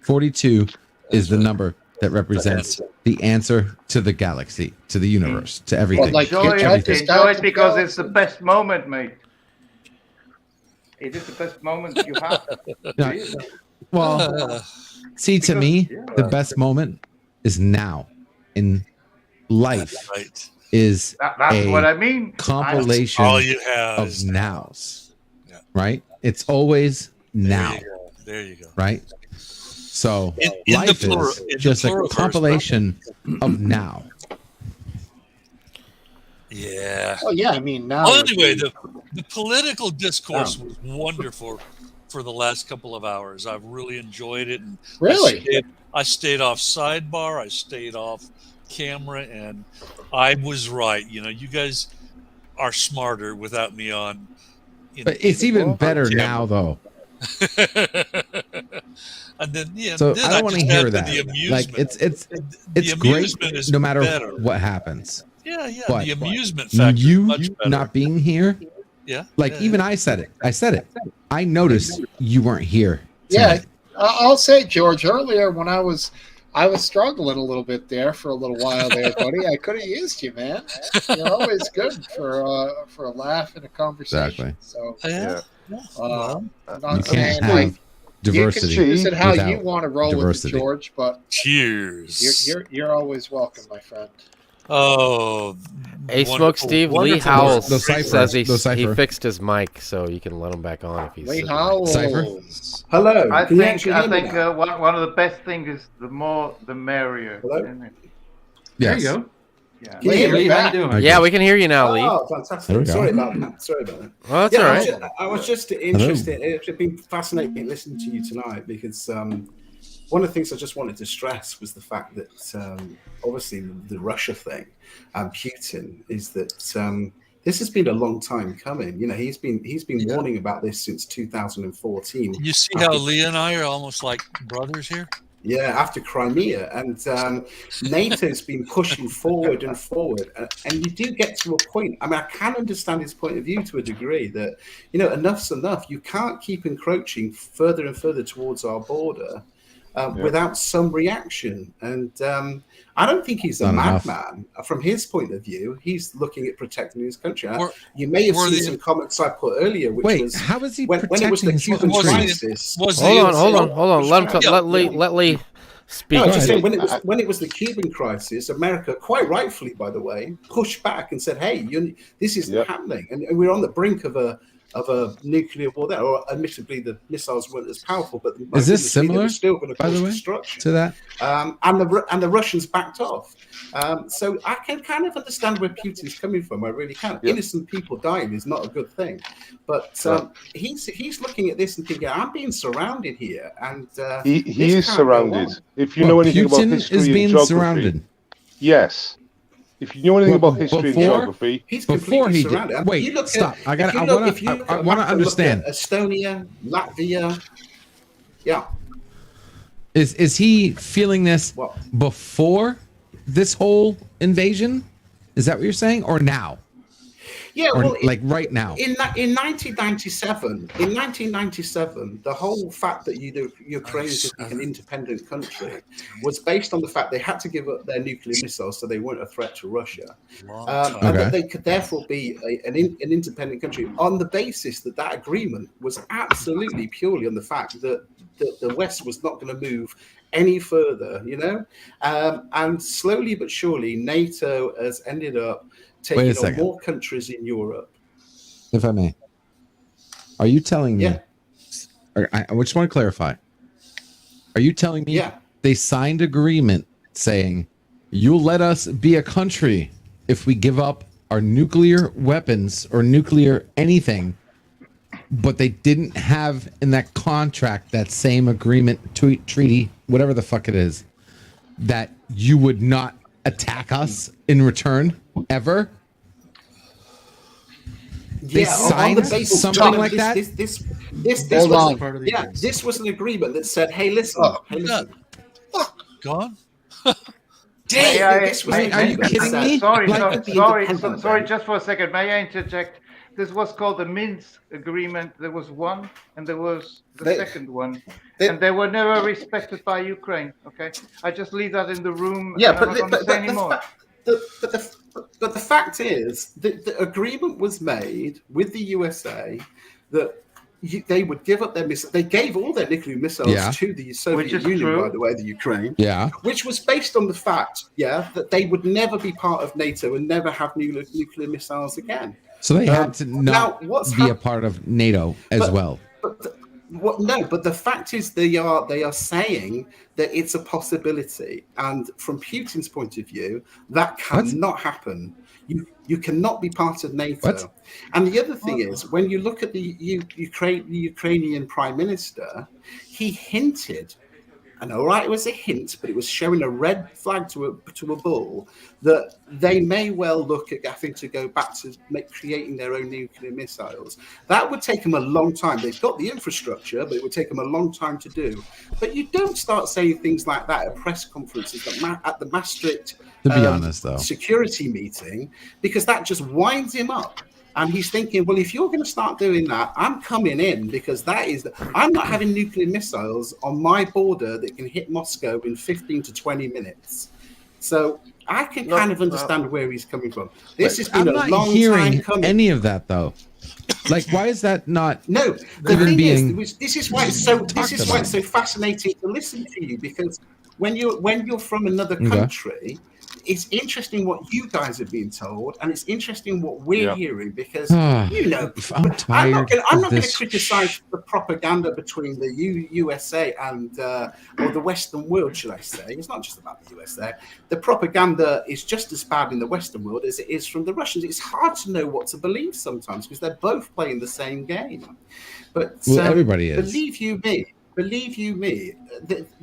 Speaker 4: 42 is the number that represents the answer to the galaxy, to the universe, to everything.
Speaker 1: like,
Speaker 7: Enjoy
Speaker 1: you tried
Speaker 7: it,
Speaker 1: to
Speaker 7: enjoy
Speaker 1: start
Speaker 7: it
Speaker 1: the
Speaker 7: because it's the
Speaker 1: galaxy.
Speaker 7: best moment, mate. It is the best moment you have.
Speaker 4: No,
Speaker 7: Really.
Speaker 4: well, see, to
Speaker 7: Because-
Speaker 4: me,
Speaker 7: yeah.
Speaker 4: the best moment is now in life.
Speaker 9: Right.
Speaker 4: Is
Speaker 7: That's
Speaker 4: a
Speaker 7: what I mean.
Speaker 4: compilation
Speaker 9: All you have
Speaker 4: of
Speaker 9: is
Speaker 4: nows,
Speaker 9: Yeah.
Speaker 4: right? It's always now,
Speaker 9: There you go. There you go.
Speaker 4: right? So
Speaker 9: In the
Speaker 4: life
Speaker 9: plural-
Speaker 4: is
Speaker 9: in the
Speaker 4: just a
Speaker 9: pluralverse,
Speaker 4: compilation of now.
Speaker 9: Yeah.
Speaker 1: Oh yeah, I mean now.
Speaker 9: Well,
Speaker 1: would
Speaker 9: anyway,
Speaker 1: be-
Speaker 9: the political discourse was wonderful for the last couple of hours. I've really enjoyed it. And
Speaker 1: Really?
Speaker 9: I stayed off sidebar. I stayed off camera, and I was right. You know, you guys are smarter without me on.
Speaker 4: But it's even better now, though.
Speaker 9: And then, yeah,
Speaker 4: So
Speaker 9: then
Speaker 4: I don't want to
Speaker 9: just
Speaker 4: hear
Speaker 9: add
Speaker 4: that.
Speaker 9: The amusement.
Speaker 4: Like it's
Speaker 9: The
Speaker 4: great
Speaker 9: amusement is
Speaker 4: no matter
Speaker 9: better.
Speaker 4: what happens.
Speaker 9: Yeah, yeah.
Speaker 4: But
Speaker 9: the amusement factor is
Speaker 4: You
Speaker 9: much better.
Speaker 4: not being here,
Speaker 9: Yeah.
Speaker 4: like
Speaker 9: yeah,
Speaker 4: even I said it. I said it. I noticed you weren't here.
Speaker 1: Yeah,
Speaker 4: tonight.
Speaker 1: I'll say, George. Earlier, when I was struggling a little bit there for a little while there, buddy. I could have used you, man. You're always good for a laugh and a conversation.
Speaker 4: Exactly.
Speaker 1: So
Speaker 9: Yeah.
Speaker 1: I'm not
Speaker 4: You
Speaker 1: saying
Speaker 4: can't
Speaker 1: like
Speaker 4: have diversity.
Speaker 1: you can choose it how you
Speaker 4: without
Speaker 1: want to roll
Speaker 4: diversity.
Speaker 1: with it, George. But
Speaker 9: Cheers.
Speaker 1: you're always welcome, my friend.
Speaker 9: Oh,
Speaker 3: Hey,
Speaker 9: wonderful,
Speaker 3: Smokesteve, Lee
Speaker 9: wonderful.
Speaker 3: Howells
Speaker 4: No cipher.
Speaker 3: says
Speaker 4: No
Speaker 3: he
Speaker 4: cipher.
Speaker 3: fixed his mic, so you can let him back on if he's.
Speaker 1: Lee
Speaker 3: sitting there.
Speaker 1: Howells.
Speaker 4: Cipher?
Speaker 10: Hello.
Speaker 7: I
Speaker 10: Can you
Speaker 7: think
Speaker 10: actually hear me now?
Speaker 7: one of the best things is the more the merrier.
Speaker 10: Hello?
Speaker 7: Isn't it?
Speaker 2: There
Speaker 4: Yes.
Speaker 2: you go.
Speaker 7: Yeah.
Speaker 10: Can you
Speaker 2: Hey,
Speaker 10: hear me?
Speaker 2: Lee, how you doing?
Speaker 3: Yeah, we can hear you now, Lee.
Speaker 10: Oh,
Speaker 4: There we
Speaker 10: fantastic.
Speaker 4: go.
Speaker 10: Sorry about that. Sorry about that.
Speaker 3: Well, that's
Speaker 10: Yeah,
Speaker 3: all
Speaker 10: I
Speaker 3: right.
Speaker 10: was just, I was just interested. It's been fascinating listening to you tonight because one of the things I just wanted to stress was the fact that obviously the Russia thing and Putin is that this has been a long time coming. You know, he's been warning about this since 2014.
Speaker 9: You see how Lee and I are almost like brothers here?
Speaker 10: Yeah, after Crimea, and NATO's been pushing forward and forward, and you do get to a point. I mean, I can understand his point of view to a degree that, you know, enough's enough. You can't keep encroaching further and further towards our border without some reaction. And I don't think he's a
Speaker 4: Not enough.
Speaker 10: madman. From his point of view, he's looking at protecting his country.
Speaker 9: Were-
Speaker 10: You may have
Speaker 9: were
Speaker 10: seen
Speaker 9: the-
Speaker 10: some comments I put earlier, which
Speaker 4: Wait,
Speaker 10: was
Speaker 4: how is he
Speaker 10: when it was
Speaker 4: protecting
Speaker 10: the
Speaker 4: his
Speaker 10: Cuban
Speaker 4: country?
Speaker 10: crisis.
Speaker 9: Was
Speaker 3: Hold
Speaker 9: the-
Speaker 3: on. Let him
Speaker 10: Yeah,
Speaker 3: let Lee speak.
Speaker 10: No,
Speaker 4: Go
Speaker 10: just
Speaker 4: ahead.
Speaker 10: saying, when it was the Cuban crisis, America, quite rightfully, by the way, pushed back and said, "Hey, this isn't happening," and we're on the brink of a nuclear war there. Or admittedly, the missiles weren't as powerful, but
Speaker 4: Is this similar,
Speaker 10: still going to
Speaker 4: by
Speaker 10: cause
Speaker 4: the way,
Speaker 10: destruction.
Speaker 4: to that?
Speaker 10: And the Russians backed off. So I can kind of understand where Putin's coming from. I really can.
Speaker 6: Yeah.
Speaker 10: Innocent people dying is not a good thing, but he's looking at this and thinking, "I'm being surrounded here," and
Speaker 6: He
Speaker 10: this
Speaker 6: is
Speaker 10: can't go
Speaker 6: surrounded.
Speaker 10: on.
Speaker 6: If you know anything about
Speaker 4: Putin
Speaker 6: history
Speaker 4: is
Speaker 6: and
Speaker 4: being
Speaker 6: geography,
Speaker 4: surrounded.
Speaker 6: yes. If you know anything
Speaker 4: Well,
Speaker 6: about history and
Speaker 4: before-
Speaker 6: geography,
Speaker 10: He's
Speaker 4: Before
Speaker 10: completely
Speaker 4: he did-
Speaker 10: surrounded.
Speaker 4: wait,
Speaker 10: You look
Speaker 4: stop.
Speaker 10: At,
Speaker 4: I gotta-
Speaker 10: if you
Speaker 4: I
Speaker 10: look-
Speaker 4: wanna-
Speaker 10: if you look
Speaker 4: I
Speaker 10: at
Speaker 4: wanna
Speaker 10: the map and look
Speaker 4: understand.
Speaker 10: at Estonia, Latvia. Yeah.
Speaker 4: Is he feeling this
Speaker 10: Well,
Speaker 4: before this whole invasion? Is that what you're saying, or now,
Speaker 10: yeah.
Speaker 4: or
Speaker 10: Well,
Speaker 4: like right now?
Speaker 10: in 1997, the whole fact that Ukraine could be an independent country was based on the fact they had to give up their nuclear missiles, so they weren't a threat to Russia, and that they could therefore be an independent country on the basis that that agreement was absolutely purely on the fact that the West was not going to move any further, you know, and slowly but surely NATO has ended up taking on
Speaker 4: second.
Speaker 10: more countries in Europe.
Speaker 4: If I may, are you telling me?
Speaker 10: Yeah.
Speaker 4: I just want to clarify. Are you telling me
Speaker 10: Yeah.
Speaker 4: they signed agreement saying you'll let us be a country if we give up our nuclear weapons or nuclear anything but they didn't have in that contract that same agreement, treaty, whatever the fuck it is, that you would not attack us in return ever. They signed something like that.
Speaker 10: This
Speaker 2: Hold
Speaker 10: was
Speaker 2: on. Part of the
Speaker 10: yeah.
Speaker 2: agreement.
Speaker 10: This was an agreement that said, "Hey, listen, hey, listen."
Speaker 9: Gone?
Speaker 10: Damn, this was an
Speaker 4: Are you
Speaker 10: agreement that
Speaker 4: kidding
Speaker 10: said,
Speaker 4: me?
Speaker 7: Sorry,
Speaker 10: "Like,
Speaker 7: sorry,
Speaker 10: at the
Speaker 7: sorry,
Speaker 10: independent
Speaker 7: sorry,
Speaker 10: day."
Speaker 7: just for a second. May I interject? This was called the Minsk Agreement. There was one, and there was the second one, and they were never respected by Ukraine. Okay, I just leave that in the room.
Speaker 10: Yeah,
Speaker 7: and I'm not going to say anymore.
Speaker 10: But the fact is that the agreement was made with the USA that they would give up their missiles. They gave all their nuclear missiles to the Soviet Union, by the way, the Ukraine.
Speaker 4: Yeah.
Speaker 10: Which was based on the fact, that they would never be part of NATO and never have nuclear missiles again.
Speaker 4: So they had to not be a part of NATO as well.
Speaker 10: But the fact is they are saying that it's a possibility, and from Putin's point of view, that cannot happen. You cannot be part of NATO. And the other thing is, when you look at the Ukrainian Prime Minister, he hinted, and all right, it was a hint, but it was showing a red flag to a bull that they may well look at having to go back to creating their own nuclear missiles. That would take them a long time. They've got the infrastructure, but it would take them a long time to do. But you don't start saying things like that at press conferences at the Maastricht
Speaker 4: To be honest, though,
Speaker 10: security meeting, because that just winds him up. And he's thinking, well, if you're going to start doing that, I'm coming in, because I'm not having nuclear missiles on my border that can hit Moscow in 15 to 20 minutes. So I can kind of understand where he's coming from. This has been a long time coming.
Speaker 4: I'm not hearing any of that, though. Like, why is that not?
Speaker 10: No, the thing is, this is why it's so fascinating to listen to you, because when you're from another country, it's interesting what you guys are being told, and it's interesting what we're hearing, because I'm not going to criticize the propaganda between the USA and or the Western world, should I say? It's not just about the USA. The propaganda is just as bad in the Western world as it is from the Russians. It's hard to know what to believe sometimes, because they're both playing the same game. But
Speaker 4: everybody is.
Speaker 10: Believe you me,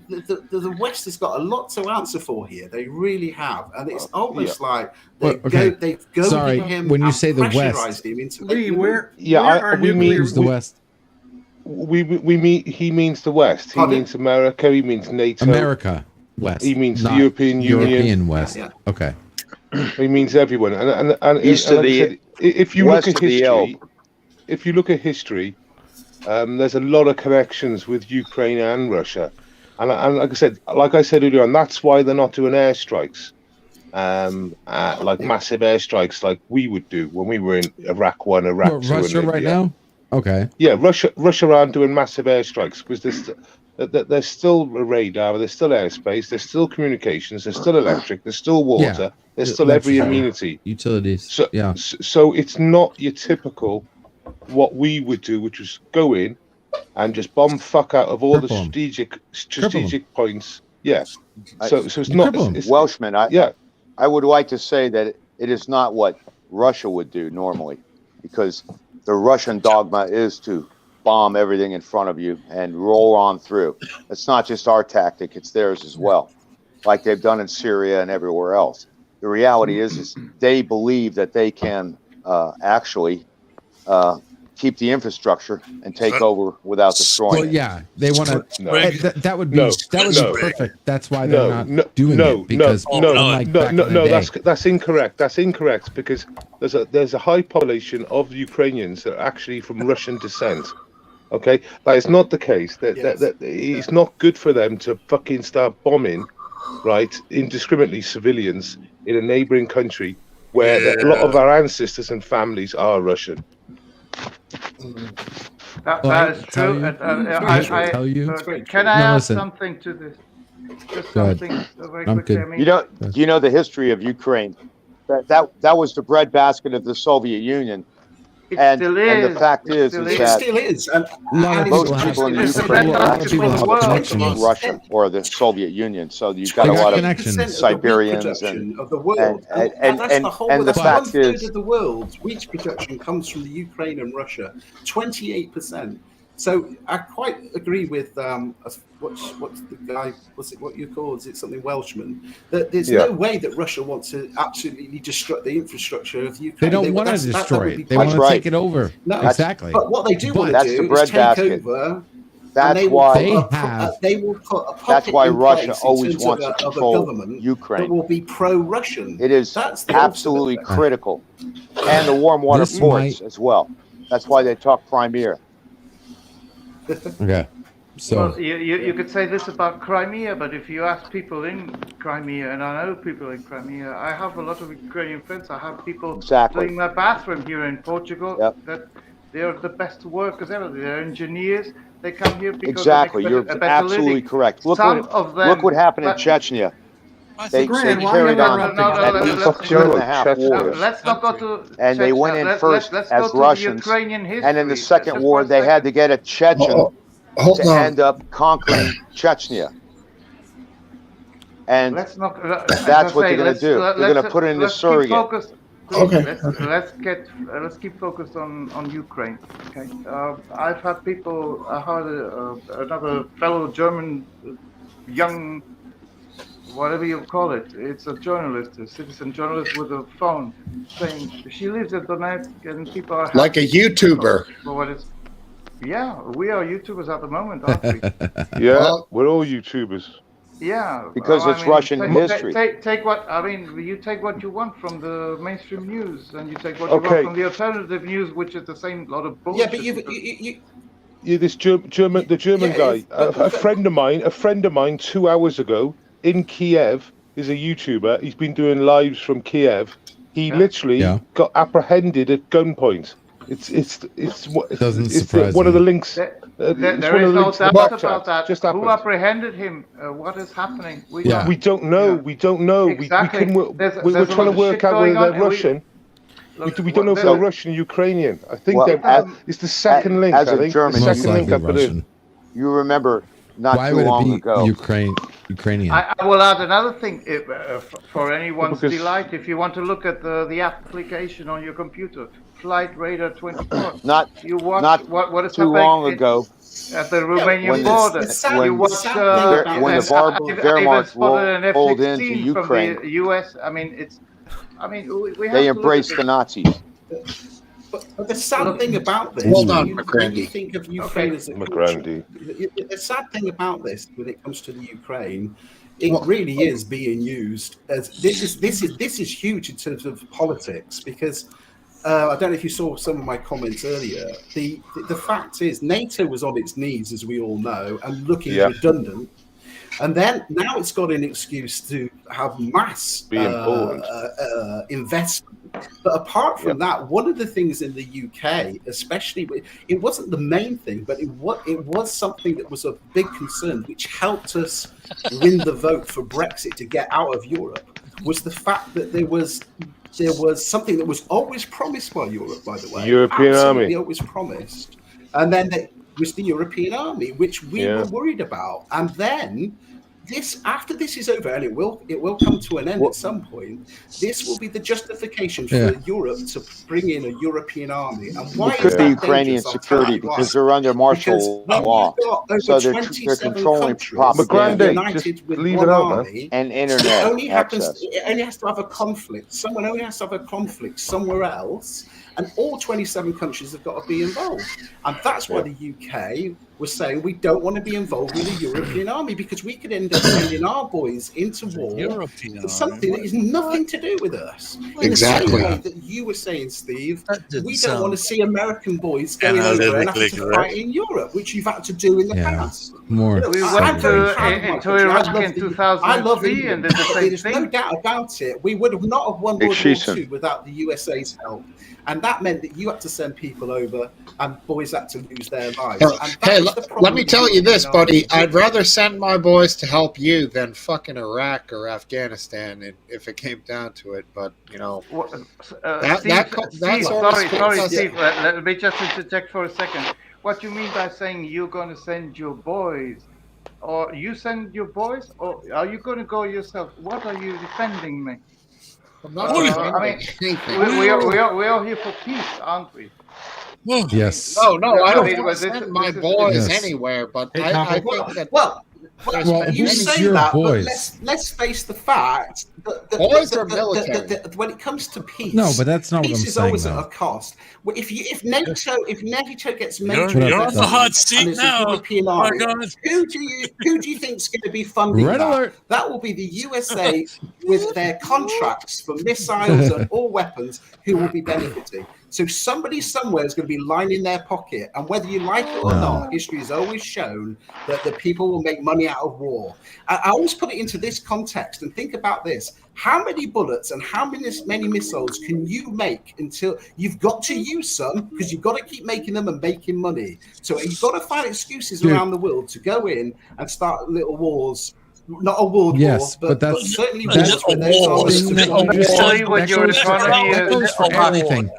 Speaker 10: the West has got a lot to answer for here. They really have, and it's almost like they've goaded him.
Speaker 4: When you say the West,
Speaker 10: him into
Speaker 2: Lee, where
Speaker 6: we mean
Speaker 4: the West.
Speaker 6: He means the West. He means America. He means NATO.
Speaker 4: America West.
Speaker 6: He means the European Union.
Speaker 4: European West. Yeah. Okay.
Speaker 6: He means everyone. And
Speaker 8: East of the
Speaker 6: if you
Speaker 8: west
Speaker 6: look at
Speaker 8: of the
Speaker 6: history,
Speaker 8: Elbe.
Speaker 6: if you look at history, there's a lot of connections with Ukraine and Russia, and like I said earlier on, that's why they're not doing airstrikes, like massive airstrikes like we would do when we were in Iraq 1, Iraq 2,
Speaker 4: Russia right now. Okay.
Speaker 6: Yeah, Russia aren't doing massive airstrikes because there's still a radar, there's still airspace, there's still communications, there's still electric, there's still water, there's still every amenity,
Speaker 4: utilities.
Speaker 6: So it's not your typical what we would do, which was go in and just bomb fuck out of all the strategic points. Yes. So it's not
Speaker 8: Welshman. I would like to say that it is not what Russia would do normally, because the Russian dogma is to bomb everything in front of you and roll on through. It's not just our tactic; it's theirs as well, like they've done in Syria and everywhere else. The reality is they believe that they can actually keep the infrastructure and take over without destroying it.
Speaker 4: They want to. That would be perfect. That's why they're not doing it, because
Speaker 6: that's incorrect. That's incorrect, because there's a high population of Ukrainians that are actually from Russian descent. Okay, that is not the case. That it's not good for them to fucking start bombing, right, indiscriminately civilians in a neighboring country where a lot of our ancestors and families are Russian.
Speaker 7: That is true. Can I add something to this? Just something very quickly. I mean,
Speaker 8: you know the history of Ukraine. That was the breadbasket of the Soviet Union, And
Speaker 7: still
Speaker 8: the
Speaker 7: is.
Speaker 8: fact is
Speaker 7: still
Speaker 10: It
Speaker 8: that
Speaker 10: still is. And
Speaker 4: A lot of
Speaker 10: and
Speaker 8: most
Speaker 4: people have,
Speaker 8: people in
Speaker 7: It's the
Speaker 8: Ukraine
Speaker 7: best
Speaker 4: a lot of
Speaker 7: country
Speaker 4: people
Speaker 7: for the
Speaker 4: have
Speaker 7: world.
Speaker 4: connections.
Speaker 8: Russia or the Soviet Union. So you've got
Speaker 4: They
Speaker 8: a
Speaker 4: got
Speaker 8: lot of
Speaker 4: connections.
Speaker 10: 28% of the wheat
Speaker 8: Siberians
Speaker 10: production of the
Speaker 8: and
Speaker 10: world, and that's the whole.
Speaker 8: and the
Speaker 10: That's
Speaker 8: fact
Speaker 10: 1/3
Speaker 8: is
Speaker 10: of the world's wheat production comes from the Ukraine and Russia. 28%. So I quite agree with what's the guy? What's it? What you call? Is it something Welshman? That there's
Speaker 6: Yeah.
Speaker 10: no way that Russia wants to absolutely destroy the infrastructure of Ukraine.
Speaker 4: They don't want to
Speaker 10: that
Speaker 4: destroy
Speaker 10: would be
Speaker 4: it. They want
Speaker 8: That's
Speaker 4: to
Speaker 8: right.
Speaker 4: take it over.
Speaker 10: No,
Speaker 4: Exactly.
Speaker 10: but what they do want to
Speaker 8: That's the
Speaker 10: do is take
Speaker 8: breadbasket.
Speaker 10: over.
Speaker 8: That's
Speaker 10: And they will
Speaker 8: why
Speaker 10: they will put a
Speaker 8: that's
Speaker 10: puppet
Speaker 8: why
Speaker 10: in
Speaker 8: Russia
Speaker 10: place in
Speaker 8: always
Speaker 10: terms
Speaker 8: wants to
Speaker 10: of a
Speaker 8: control
Speaker 10: government that
Speaker 8: Ukraine.
Speaker 10: will be pro-Russian.
Speaker 8: It is
Speaker 10: That's the
Speaker 8: absolutely
Speaker 10: ultimate thing.
Speaker 8: critical, and the warm water
Speaker 4: This
Speaker 8: ports as well. That's why they talk Crimea.
Speaker 4: Okay. So
Speaker 7: Well, you could say this about Crimea, but if you ask people in Crimea, and I know people in Crimea, I have a lot of Ukrainian friends. I have people
Speaker 8: Exactly.
Speaker 7: doing my bathroom here in Portugal.
Speaker 8: Yep.
Speaker 7: That they are the best workers ever. They're engineers. They come here because
Speaker 8: Exactly.
Speaker 7: they
Speaker 8: You're
Speaker 7: make a better
Speaker 8: absolutely
Speaker 7: living.
Speaker 8: correct. Look
Speaker 7: Some
Speaker 8: what
Speaker 7: of them.
Speaker 8: look what happened in
Speaker 7: but-
Speaker 8: Chechnya.
Speaker 9: I
Speaker 8: They
Speaker 9: think
Speaker 2: Grant, why are you
Speaker 8: carried on
Speaker 2: interrupting?
Speaker 8: at
Speaker 7: let's-
Speaker 8: least 2.5
Speaker 6: let's-
Speaker 8: wars,
Speaker 7: Let's not go to.
Speaker 8: and they went in
Speaker 7: Chechnya.
Speaker 8: first
Speaker 7: Let's
Speaker 8: as
Speaker 7: go to
Speaker 8: Russians,
Speaker 7: the Ukrainian history.
Speaker 8: and in the second
Speaker 7: Just
Speaker 8: war
Speaker 7: one
Speaker 8: they had to
Speaker 7: second.
Speaker 8: get a Chechen
Speaker 1: Hold
Speaker 8: to
Speaker 1: on.
Speaker 8: end up conquering Chechnya. And
Speaker 7: Let's not.
Speaker 8: that's what they're going to do. They're going to put in the surrogate.
Speaker 1: Okay.
Speaker 7: Let's keep focused on Ukraine. Okay. I've had people. I heard another fellow German young, whatever you call it. It's a journalist, a citizen journalist with a phone, saying she lives in Donetsk and people are
Speaker 1: Like a
Speaker 7: happy
Speaker 1: YouTuber.
Speaker 7: for what is. Yeah, we are YouTubers at the moment, aren't we?
Speaker 6: Yeah,
Speaker 1: Well-
Speaker 6: we're all YouTubers.
Speaker 7: Yeah,
Speaker 8: Because it's Russian history.
Speaker 7: Take what I mean. You take what you want from the mainstream news, and you take what you want
Speaker 6: Okay.
Speaker 7: from the alternative news, which is the same lot of bullshit.
Speaker 10: Yeah, but you
Speaker 6: Yeah, this German
Speaker 10: Yeah,
Speaker 6: guy,
Speaker 10: but-
Speaker 6: a friend of mine, 2 hours ago in Kiev is a YouTuber. He's been doing lives from Kiev. He
Speaker 7: Yeah.
Speaker 6: literally
Speaker 4: Yeah.
Speaker 6: got apprehended at gunpoint. It's
Speaker 4: Doesn't
Speaker 6: it's
Speaker 4: surprise
Speaker 6: one of
Speaker 4: me.
Speaker 6: the links.
Speaker 7: There
Speaker 6: It's
Speaker 7: there
Speaker 6: one of
Speaker 7: is
Speaker 6: the
Speaker 7: no
Speaker 6: links in the
Speaker 7: doubt
Speaker 6: back
Speaker 7: about
Speaker 6: chat.
Speaker 7: that.
Speaker 6: Just
Speaker 7: Who
Speaker 6: happened.
Speaker 7: apprehended him? What is happening?
Speaker 4: Yeah.
Speaker 6: We don't know.
Speaker 7: Yeah.
Speaker 6: We don't know.
Speaker 7: Exactly.
Speaker 6: We're
Speaker 7: There's
Speaker 6: trying
Speaker 7: a
Speaker 6: to
Speaker 7: lot of
Speaker 6: work
Speaker 7: shit
Speaker 6: out whether
Speaker 7: going on,
Speaker 6: they're
Speaker 7: and we-
Speaker 6: Russian.
Speaker 7: Look,
Speaker 6: We don't know if
Speaker 7: there-
Speaker 6: they're Russian or Ukrainian. I think
Speaker 8: Well,
Speaker 6: it's the second link.
Speaker 8: as
Speaker 6: I
Speaker 8: a
Speaker 6: think
Speaker 8: German,
Speaker 6: the
Speaker 4: Most
Speaker 6: second link
Speaker 4: likely
Speaker 6: up it is.
Speaker 4: Russian.
Speaker 8: You remember not
Speaker 4: Why
Speaker 8: too
Speaker 4: would it
Speaker 8: long
Speaker 4: be
Speaker 8: ago.
Speaker 4: Ukrainian?
Speaker 7: I will add another thing for anyone's
Speaker 6: Because-
Speaker 7: delight. If you want to look at the application on your computer, Flight Radar 24.
Speaker 8: Not
Speaker 7: You watch
Speaker 8: not
Speaker 7: what is
Speaker 8: too
Speaker 7: happening
Speaker 8: long ago.
Speaker 7: at the Romanian
Speaker 8: when
Speaker 7: border.
Speaker 10: the sad-
Speaker 7: You
Speaker 10: the
Speaker 7: watch
Speaker 10: sad thing about
Speaker 8: when the
Speaker 10: this-
Speaker 8: Wehrmacht
Speaker 7: spotted an
Speaker 8: rolled
Speaker 7: F-16
Speaker 8: into
Speaker 7: from
Speaker 8: Ukraine.
Speaker 7: the US. I mean, we have
Speaker 8: They
Speaker 7: to look
Speaker 8: embraced
Speaker 7: at
Speaker 8: the
Speaker 7: it.
Speaker 8: Nazis.
Speaker 10: But the sad thing about this,
Speaker 1: Hold on,
Speaker 10: when you
Speaker 1: McGrandy.
Speaker 10: think of Ukraine as a
Speaker 6: McGrandy.
Speaker 10: country, the sad thing about this, when it comes to the Ukraine, it
Speaker 1: Well-
Speaker 10: really is being used as this is huge in terms of politics because. I don't know if you saw some of my comments earlier. The fact is, NATO was on its knees, as we all know, and looking
Speaker 6: Yeah.
Speaker 10: redundant. And then now it's got an excuse to have mass
Speaker 6: Be important.
Speaker 10: investment. But apart from that, one of the things in the UK, especially, it wasn't the main thing, but it was something that was a big concern, which helped us win the vote for Brexit to get out of Europe, was the fact that there was something that was always promised by Europe, by the way.
Speaker 6: European
Speaker 10: Absolutely
Speaker 6: army.
Speaker 10: always promised. And then it was the European army, which we were worried about. And then after this is over, and it will come to an end at some point, this will be the justification for Europe to bring in a European army. And why
Speaker 8: It could
Speaker 10: is
Speaker 8: be
Speaker 10: that
Speaker 8: Ukrainian
Speaker 10: dangerous? I'll tell
Speaker 8: security
Speaker 10: you why.
Speaker 8: because they're under martial
Speaker 10: Because when
Speaker 8: law.
Speaker 10: you've got over
Speaker 8: So they're
Speaker 10: 27
Speaker 8: controlling
Speaker 10: countries
Speaker 8: propaganda.
Speaker 10: united
Speaker 6: Just
Speaker 10: with
Speaker 6: leave
Speaker 10: one
Speaker 6: it out, man.
Speaker 10: army,
Speaker 8: And
Speaker 10: it
Speaker 8: internet
Speaker 10: only happens.
Speaker 8: access.
Speaker 10: It only has to have a conflict. Someone only has to have a conflict somewhere else, and all 27 countries have got to be involved. And that's why the UK was saying we don't want to be involved with a European army because we could end up sending our boys into war
Speaker 9: European
Speaker 10: for something that is nothing to do with us. In the
Speaker 1: Exactly.
Speaker 10: same way that you were saying, Steve,
Speaker 9: That didn't
Speaker 10: we don't
Speaker 9: sound
Speaker 10: want to see American boys going over and having
Speaker 9: analytically
Speaker 10: to
Speaker 9: correct.
Speaker 10: fight in Europe, which you've had to do in the
Speaker 4: Yeah.
Speaker 10: past.
Speaker 4: More.
Speaker 10: Look,
Speaker 7: We
Speaker 10: I'm
Speaker 7: went
Speaker 10: very proud of my
Speaker 7: into
Speaker 10: country. I
Speaker 7: Iraq
Speaker 10: love
Speaker 7: in
Speaker 10: I love
Speaker 7: 2003
Speaker 10: England.
Speaker 7: and did the same
Speaker 10: There's no
Speaker 7: thing.
Speaker 10: doubt about it. We would have not have won World War
Speaker 6: Excision.
Speaker 10: II without the USA's help. And that meant that you had to send people over and boys had to lose their lives.
Speaker 1: Well,
Speaker 10: And
Speaker 1: hey,
Speaker 10: that the problem.
Speaker 1: let me tell you this, buddy. I'd rather send my boys to help you than fucking Iraq or Afghanistan if it came down to it. But
Speaker 7: Steve,
Speaker 1: sorry,
Speaker 7: Steve. Let me just interject for a second. What do you mean by saying you're going to send your boys? Or you send your boys? Or are you going to go yourself? What are you defending me?
Speaker 1: I'm not defending anything.
Speaker 7: We're all here for peace, aren't we?
Speaker 4: Yes.
Speaker 1: No, I
Speaker 7: I
Speaker 1: don't
Speaker 7: mean,
Speaker 1: want to
Speaker 7: this
Speaker 1: send
Speaker 7: is-
Speaker 1: my
Speaker 7: this is-
Speaker 1: boys
Speaker 4: Yes.
Speaker 1: anywhere, but
Speaker 2: Hey,
Speaker 1: I
Speaker 2: Taco.
Speaker 1: think that
Speaker 10: Well, you
Speaker 4: who's
Speaker 10: say
Speaker 4: your
Speaker 10: that,
Speaker 4: boys?
Speaker 10: but let's face the fact that,
Speaker 1: Boys are military.
Speaker 10: that when it comes to peace,
Speaker 4: No, but that's not what
Speaker 10: peace
Speaker 4: I'm
Speaker 10: is
Speaker 4: saying,
Speaker 10: always
Speaker 4: though.
Speaker 10: at a cost. Well, if NATO gets
Speaker 9: You're,
Speaker 10: major
Speaker 9: you're on the
Speaker 10: investment
Speaker 9: hot
Speaker 10: and
Speaker 9: seat
Speaker 10: there's a
Speaker 9: now.
Speaker 10: European
Speaker 9: My
Speaker 10: army,
Speaker 9: God.
Speaker 10: who do you think is going to be funding
Speaker 4: Red
Speaker 10: that?
Speaker 4: alert.
Speaker 10: That will be the USA with their contracts for missiles and all weapons who will be benefiting. So somebody somewhere is going to be lining their pocket, and whether you like it or not, history has always shown that the people will make money out of war. I always put it into this context and think about this. How many bullets and how many missiles can you make until you've got to use some, because you've got to keep making them and making money. So you've got to find excuses around the world to go in and start little wars. Not a world war, but certainly wars where those are
Speaker 4: that goes for everything.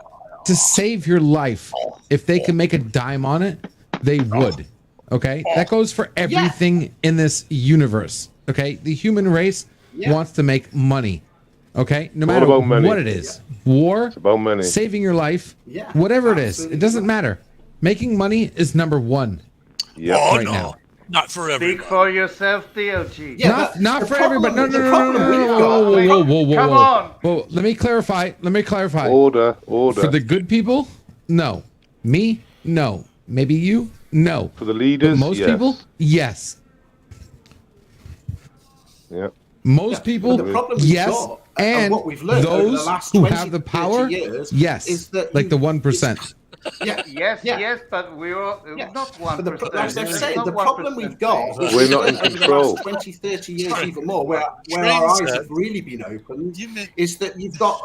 Speaker 4: To save your life, if they can make a dime on it, they would. Okay, that goes for everything in this universe. Okay, the human race wants to make money. Okay, no matter what it is, war,
Speaker 6: it's about money,
Speaker 4: saving your life, whatever it is, it doesn't matter. Making money is number one.
Speaker 6: Yeah,
Speaker 9: oh,
Speaker 6: right
Speaker 9: no.
Speaker 6: now.
Speaker 9: Not for everybody.
Speaker 7: Speak for yourself, DOG.
Speaker 4: Not for everybody. No.
Speaker 7: Come on.
Speaker 4: Well, let me clarify.
Speaker 6: Order.
Speaker 4: For the good people, no. Me, no. Maybe you, no.
Speaker 6: For the leaders,
Speaker 4: but most people, yes.
Speaker 6: Yeah.
Speaker 4: Most people,
Speaker 10: the problem
Speaker 4: yes.
Speaker 10: got,
Speaker 4: and
Speaker 10: what we've learned over the
Speaker 4: those
Speaker 10: last
Speaker 4: who
Speaker 10: 20,
Speaker 4: have the power,
Speaker 10: 30 years
Speaker 4: yes.
Speaker 10: is that
Speaker 4: like the 1%.
Speaker 7: Yes, but we're all, not 1%.
Speaker 10: But as I say, the problem we've got
Speaker 6: we're not in
Speaker 10: over
Speaker 6: control.
Speaker 10: the last 20, 30 years even more, where our eyes have really been opened, is that you've got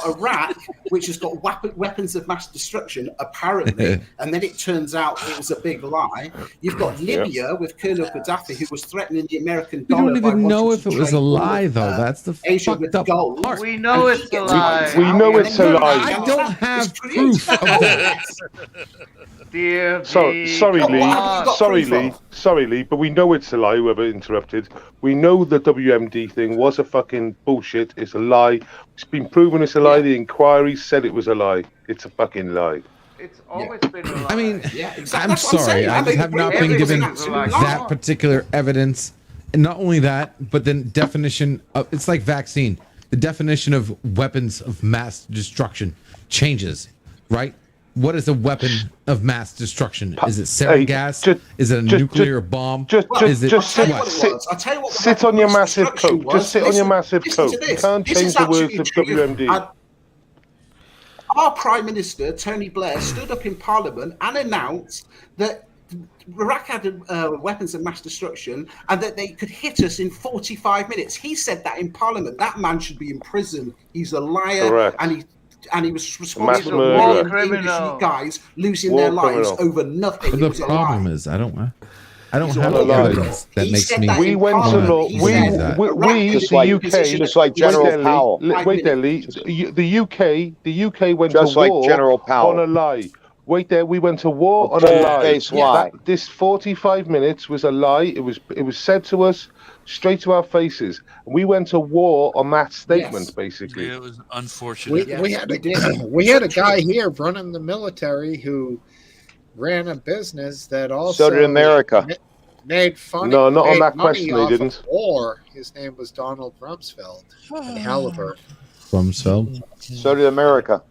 Speaker 10: Iraq, which has got weapons of mass destruction, apparently, and then it turns out it was a big lie. You've got Libya with Colonel Gaddafi, who was threatening the American
Speaker 4: We
Speaker 10: dollar.
Speaker 4: don't even know if it was a lie, though. That's the fucked up part.
Speaker 7: We know it's a lie.
Speaker 6: We know it's a lie.
Speaker 4: I don't have proof of that.
Speaker 6: Sorry, Lee, but we know it's a lie, whoever interrupted. We know the WMD thing was a fucking bullshit. It's a lie. It's been proven it's a lie. The inquiry said it was a lie. It's a fucking lie.
Speaker 7: It's always been a lie.
Speaker 4: I mean,
Speaker 10: exactly.
Speaker 4: I'm sorry. I just have not been given that particular evidence. And not only that, but the definition of, it's like vaccine. The definition of weapons of mass destruction changes, right? What is a weapon of mass destruction? Is it sarin gas? Is it a nuclear bomb?
Speaker 6: Sit on your massive coat. Just sit on your massive coat. You can't change the words of WMD.
Speaker 10: Our Prime Minister, Tony Blair, stood up in Parliament and announced that Iraq had weapons of mass destruction and that they could hit us in 45 minutes. He said that in Parliament. That man should be in prison. He's a liar.
Speaker 6: Correct.
Speaker 10: And he was responsible
Speaker 7: for
Speaker 10: war English guys losing their lives over nothing.
Speaker 4: But the problem is, I don't have evidence that makes me.
Speaker 6: We went to law. We, the UK,
Speaker 8: just like General Powell.
Speaker 6: Wait there, Lee. The UK went
Speaker 8: just
Speaker 6: to war
Speaker 8: like General Powell.
Speaker 6: on a lie. Wait there, we went to war on a lie. This 45 minutes was a lie. It was said to us straight to our faces. We went to war on that statement, basically.
Speaker 9: Yeah, it was unfortunate.
Speaker 1: We had a guy here running the military who ran a business that also
Speaker 8: so did America.
Speaker 1: Made funny.
Speaker 6: No, not on that
Speaker 1: question.
Speaker 6: He didn't.
Speaker 1: War. His name was Donald Rumsfeld and Halliburton.
Speaker 4: Rumsfeld.
Speaker 8: So did America.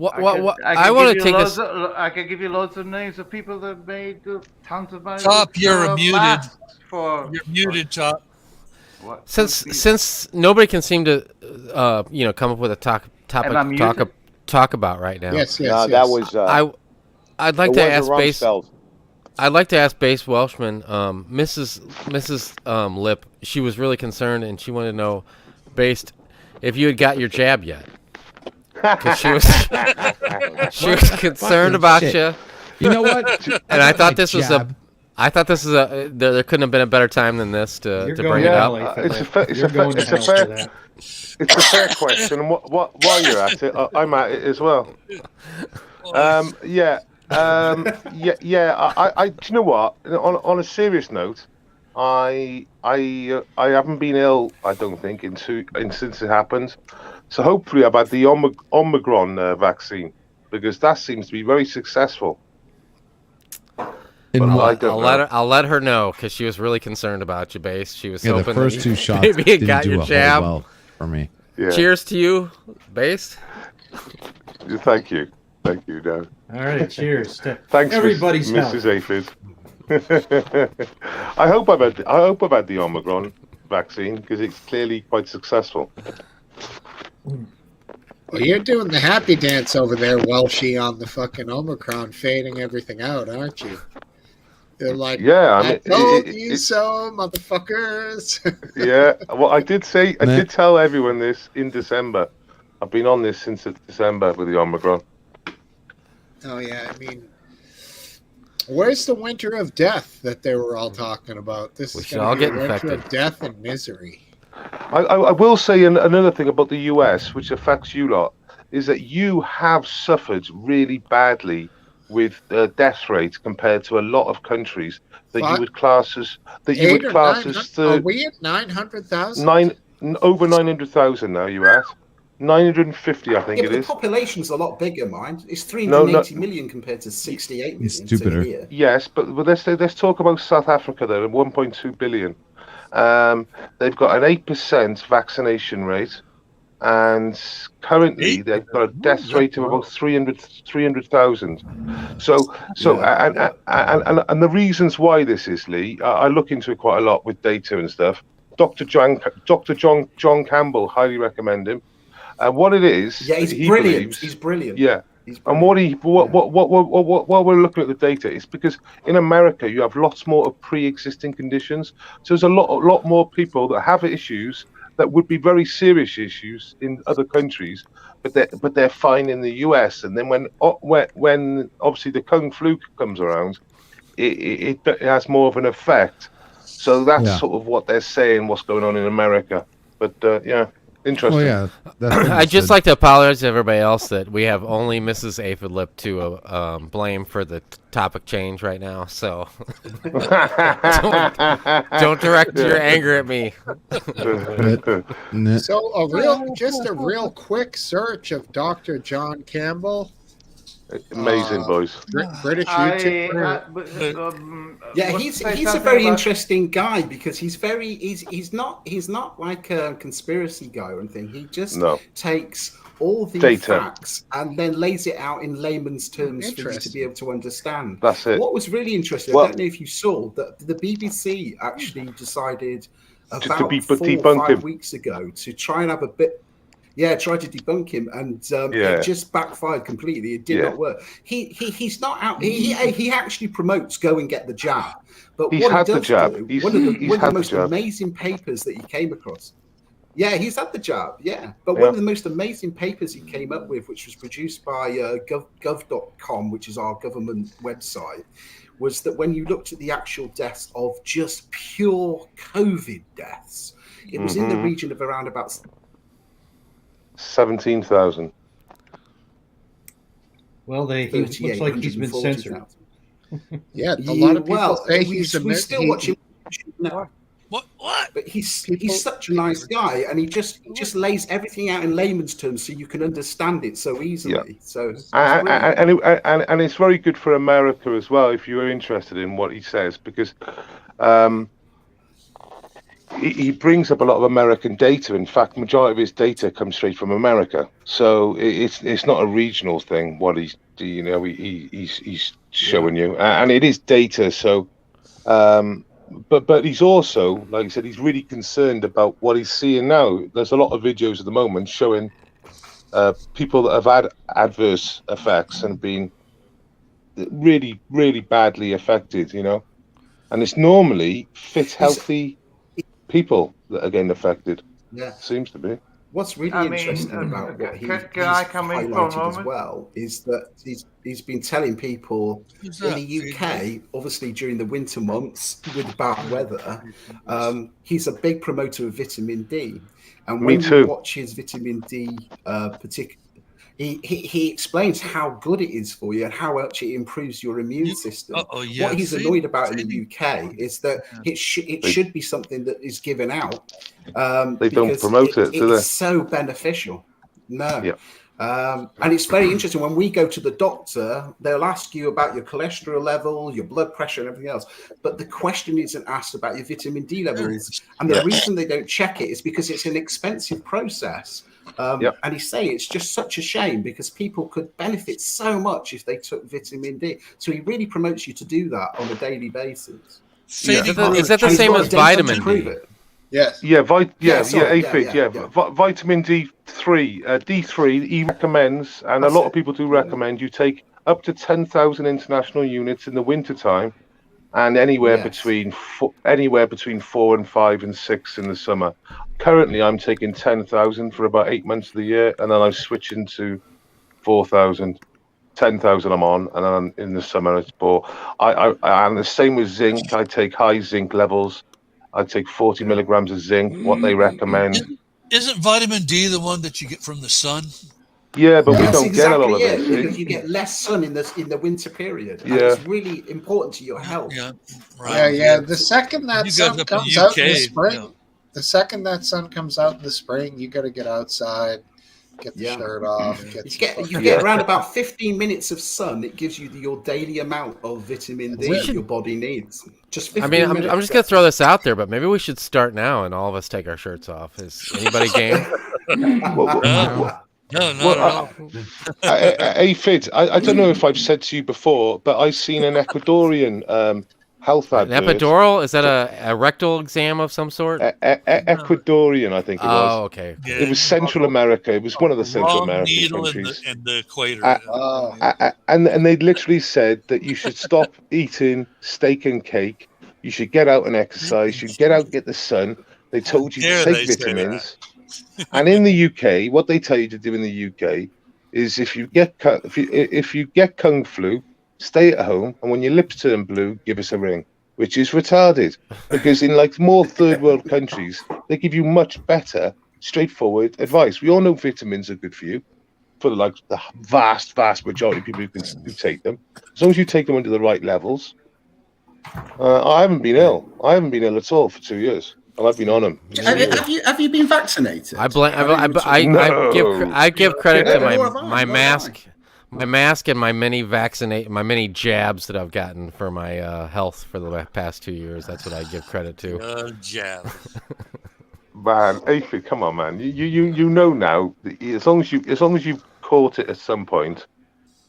Speaker 7: I want to take this. I can give you loads of names of people that made tons of money.
Speaker 9: Top, you're muted.
Speaker 7: You're
Speaker 9: muted, Top.
Speaker 3: Since nobody can seem to, come up with a topic to talk about right now.
Speaker 1: Yes.
Speaker 8: That was.
Speaker 3: I'd like to ask Base. I'd like to ask Base Welshman, Mrs. Lip. She was really concerned, and she wanted to know, Based, if you had got your jab yet. Because she was concerned about you.
Speaker 4: You know what?
Speaker 3: And I thought
Speaker 4: my
Speaker 3: this was
Speaker 4: jab.
Speaker 3: I thought this was there couldn't have been a better time than this to
Speaker 2: You're
Speaker 3: bring
Speaker 2: going
Speaker 3: it
Speaker 2: to
Speaker 3: up.
Speaker 2: hell,
Speaker 6: it's a
Speaker 2: Philip.
Speaker 6: fair, it's
Speaker 2: You're
Speaker 6: a fair,
Speaker 2: going to
Speaker 6: it's a
Speaker 2: hell
Speaker 6: fair,
Speaker 2: for that.
Speaker 6: it's a fair question. And while you're at it, I'm at it as well. Yeah. I do you know what? On a serious note, I haven't been ill. I don't think since it happened. So hopefully I've had the Omicron vaccine because that seems to be very successful.
Speaker 4: In
Speaker 6: But I
Speaker 4: what?
Speaker 6: don't know.
Speaker 3: I'll let her know because she was really concerned about you, Base. She was
Speaker 4: Yeah, the
Speaker 3: hoping
Speaker 4: first
Speaker 3: that
Speaker 4: two
Speaker 3: you
Speaker 4: shots
Speaker 3: maybe
Speaker 4: didn't
Speaker 3: got
Speaker 4: do
Speaker 3: your
Speaker 4: a
Speaker 3: jab.
Speaker 4: whole well for me.
Speaker 6: Yeah.
Speaker 3: Cheers to you, Base.
Speaker 6: Thank you. No.
Speaker 2: All right, cheers to
Speaker 6: Thanks,
Speaker 2: everybody's health.
Speaker 6: Mrs. Aphid. I hope I've had the Omicron vaccine because it's clearly quite successful.
Speaker 1: Well, you're doing the happy dance over there, Welshie, on the fucking Omicron, fading everything out, aren't you? They're like,
Speaker 6: Yeah, I
Speaker 1: I
Speaker 6: mean,
Speaker 1: told you so, motherfuckers.
Speaker 6: yeah. Well, I did tell everyone this in December. I've been on this since December with the Omicron.
Speaker 1: Oh, yeah, I mean, where's the winter of death that they were all talking about? This
Speaker 3: We
Speaker 1: is
Speaker 3: should
Speaker 1: going
Speaker 3: all
Speaker 1: to be
Speaker 3: get
Speaker 1: a winter
Speaker 3: infected.
Speaker 1: of death and misery.
Speaker 6: I will say another thing about the US, which affects you lot, is that you have suffered really badly with death rates compared to a lot of countries that you would class as
Speaker 1: Are we at 900,000?
Speaker 6: Over 900,000 now. You at 950, I think
Speaker 10: Yeah,
Speaker 6: it
Speaker 10: but the
Speaker 6: is.
Speaker 10: population's a lot bigger, mind. It's 380 million compared to 68 million.
Speaker 4: Stupider.
Speaker 10: Here.
Speaker 6: Yes, but let's talk about South Africa though. 1.2 billion. They've got an 8% vaccination rate, and currently they've got a death rate of about 300,000. So and the reasons why this is, Lee, I look into it quite a lot with data and stuff. Dr. John Campbell, highly recommend him. What it is,
Speaker 10: yeah, he's
Speaker 6: he
Speaker 10: brilliant.
Speaker 6: believes,
Speaker 10: He's brilliant.
Speaker 6: Yeah.
Speaker 10: He's
Speaker 6: And
Speaker 10: brilliant.
Speaker 6: what we're looking at the data is because in America you have lots more of pre-existing conditions. So there's a lot more people that have issues that would be very serious issues in other countries, but they're fine in the US. And then when obviously the Kung flu comes around, it has more of an effect. So that's sort of what they're saying, what's going on in America. But yeah. Interesting.
Speaker 4: Oh yeah,
Speaker 3: I'd just like to apologize to everybody else that we have only Mrs. Aphid Lip to blame for the topic change right now. So don't direct your anger at me.
Speaker 1: So a real quick search of Dr. John Campbell.
Speaker 6: Amazing, boys.
Speaker 1: British YouTuber.
Speaker 10: Yeah, he's a very interesting guy because he's not like a conspiracy guy or anything. He just takes all the
Speaker 6: data,
Speaker 10: facts and then lays it out in layman's terms for you to be able to understand.
Speaker 6: That's it.
Speaker 10: What was really interesting, I don't know if you saw, that the BBC actually decided about 4 or 5 weeks ago to try and have a bit. Yeah, tried to debunk him, and it just backfired completely. It did not work. He's not out. He actually promotes go and get the jab, but
Speaker 6: he's
Speaker 10: what
Speaker 6: had
Speaker 10: he does
Speaker 6: the jab.
Speaker 10: do, one of the most amazing papers that he came across. Yeah, he's had the jab. Yeah, but one of the most amazing papers he came up with, which was produced by gov.com, which is our government website, was that when you looked at the actual deaths of just pure COVID deaths, it was in the region of around about
Speaker 6: 17,000.
Speaker 2: Well, he looks like he's been censored.
Speaker 1: Yeah, a lot of people say he's
Speaker 10: we still watch him now.
Speaker 9: What?
Speaker 10: But he's such a nice guy, and he just lays everything out in layman's terms so you can understand it so easily.
Speaker 6: Yeah.
Speaker 10: So
Speaker 6: and it's very good for America as well if you're interested in what he says, because he brings up a lot of American data. In fact, majority of his data comes straight from America, so it's not a regional thing. What he's showing you, and it is data. So, but he's also, like I said, he's really concerned about what he's seeing now. There's a lot of videos at the moment showing people that have had adverse effects and been really, really badly affected. And it's normally fit, healthy people that are getting affected.
Speaker 10: Yeah,
Speaker 6: seems to be.
Speaker 10: What's really
Speaker 7: I mean,
Speaker 10: interesting about what
Speaker 7: can
Speaker 10: he's
Speaker 7: I come in for a
Speaker 10: highlighted as
Speaker 7: moment?
Speaker 10: well is that he's been telling people
Speaker 9: Who's
Speaker 10: in
Speaker 9: that?
Speaker 10: the UK, obviously during the winter months with the bad weather, he's a big promoter of vitamin D. And
Speaker 6: Me
Speaker 10: when you
Speaker 6: too.
Speaker 10: watch his vitamin D he explains how good it is for you and how much it improves your immune system.
Speaker 9: Yeah.
Speaker 10: What he's annoyed about in the UK is that it should be something that is given out
Speaker 6: They don't
Speaker 10: because
Speaker 6: promote it, do
Speaker 10: it's
Speaker 6: they?
Speaker 10: so beneficial. No.
Speaker 6: Yeah.
Speaker 10: And it's very interesting when we go to the doctor, they'll ask you about your cholesterol level, your blood pressure, and everything else. But the question isn't asked about your vitamin D levels. And the reason they don't check it is because it's an expensive process. And he's saying it's just such a shame because people could benefit so much if they took vitamin D. So he really promotes you to do that on a daily basis.
Speaker 3: Is that the same as vitamin D?
Speaker 1: Yes.
Speaker 6: Yeah,
Speaker 10: sorry,
Speaker 6: aphid, vitamin D3. D3, he recommends, and a lot of people do recommend you take up to 10,000 international units in the wintertime, and anywhere between 4 and 5 and 6 in the summer. Currently, I'm taking 10,000 for about 8 months of the year, and then I'm switching to 4,000. 10,000 I'm on, and then in the summer it's 4. And the same with zinc. I take high zinc levels. I take 40 milligrams of zinc, what they recommend.
Speaker 9: Isn't vitamin D the one that you get from the sun?
Speaker 6: Yeah, but we
Speaker 10: That's
Speaker 6: don't get a lot of it.
Speaker 10: because you get less sun in the winter period. And
Speaker 6: Yeah.
Speaker 10: it's really important to your health.
Speaker 1: Yeah. The second that sun comes out in the spring, you got to get outside, get the shirt off.
Speaker 10: You get around about 15 minutes of sun. It gives you your daily amount of vitamin D that your body needs. Just 15 minutes.
Speaker 3: I'm just gonna throw this out there, but maybe we should start now and all of us take our shirts off. Is anybody game?
Speaker 9: No.
Speaker 6: Aphid, I don't know if I've said to you before, but I've seen an Ecuadorian health advert.
Speaker 3: An epidural? Is that a rectal exam of some sort?
Speaker 6: Ecuadorian, I think it was.
Speaker 3: Oh, okay.
Speaker 6: Yeah. It was Central America. It was one of the Central American countries.
Speaker 9: In the equator.
Speaker 6: And they literally said that you should stop eating steak and cake. You should get out and exercise. You should get out and get the sun. They told you to take vitamins. And in the UK, what they tell you to do in the UK is if you get kung flu, stay at home, and when your lips turn blue, give us a ring, which is retarded. Because in like more third world countries, they give you much better, straightforward advice. We all know vitamins are good for you, for like the vast majority of people who take them. As long as you take them into the right levels. I haven't been ill. I haven't been ill at all for 2 years. And I've been on them.
Speaker 10: Have you been vaccinated?
Speaker 3: I give credit to my mask. My mask and my many jabs that I've gotten for my health for the past 2 years. That's what I give credit to.
Speaker 9: Jab.
Speaker 6: Man, Aphid, come on, man. You know now. As long as you've caught it at some point,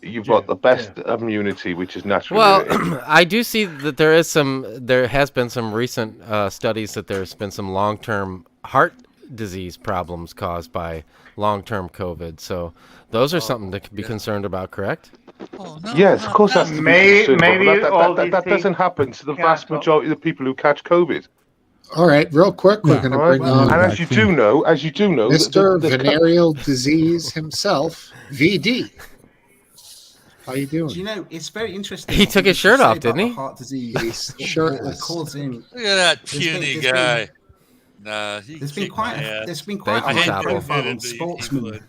Speaker 6: you've got the best immunity, which is natural.
Speaker 3: Well, I do see that there has been some recent studies that there's been some long-term heart disease problems caused by long-term COVID. So those are something to be concerned about, correct?
Speaker 6: Yes, of course that's
Speaker 7: maybe
Speaker 6: that doesn't happen to the vast majority of the people who catch COVID.
Speaker 1: All right, real quick, we're going to bring on.
Speaker 6: And as you do know,
Speaker 1: Mr. Venereal Disease himself, VD. How you doing?
Speaker 10: Do you know, it's very interesting.
Speaker 3: He took his shirt off, didn't he?
Speaker 10: Heart disease.
Speaker 1: Shirtless.
Speaker 10: Causing.
Speaker 9: Look at that puny guy.
Speaker 10: There's been quite a high profile on sportsmen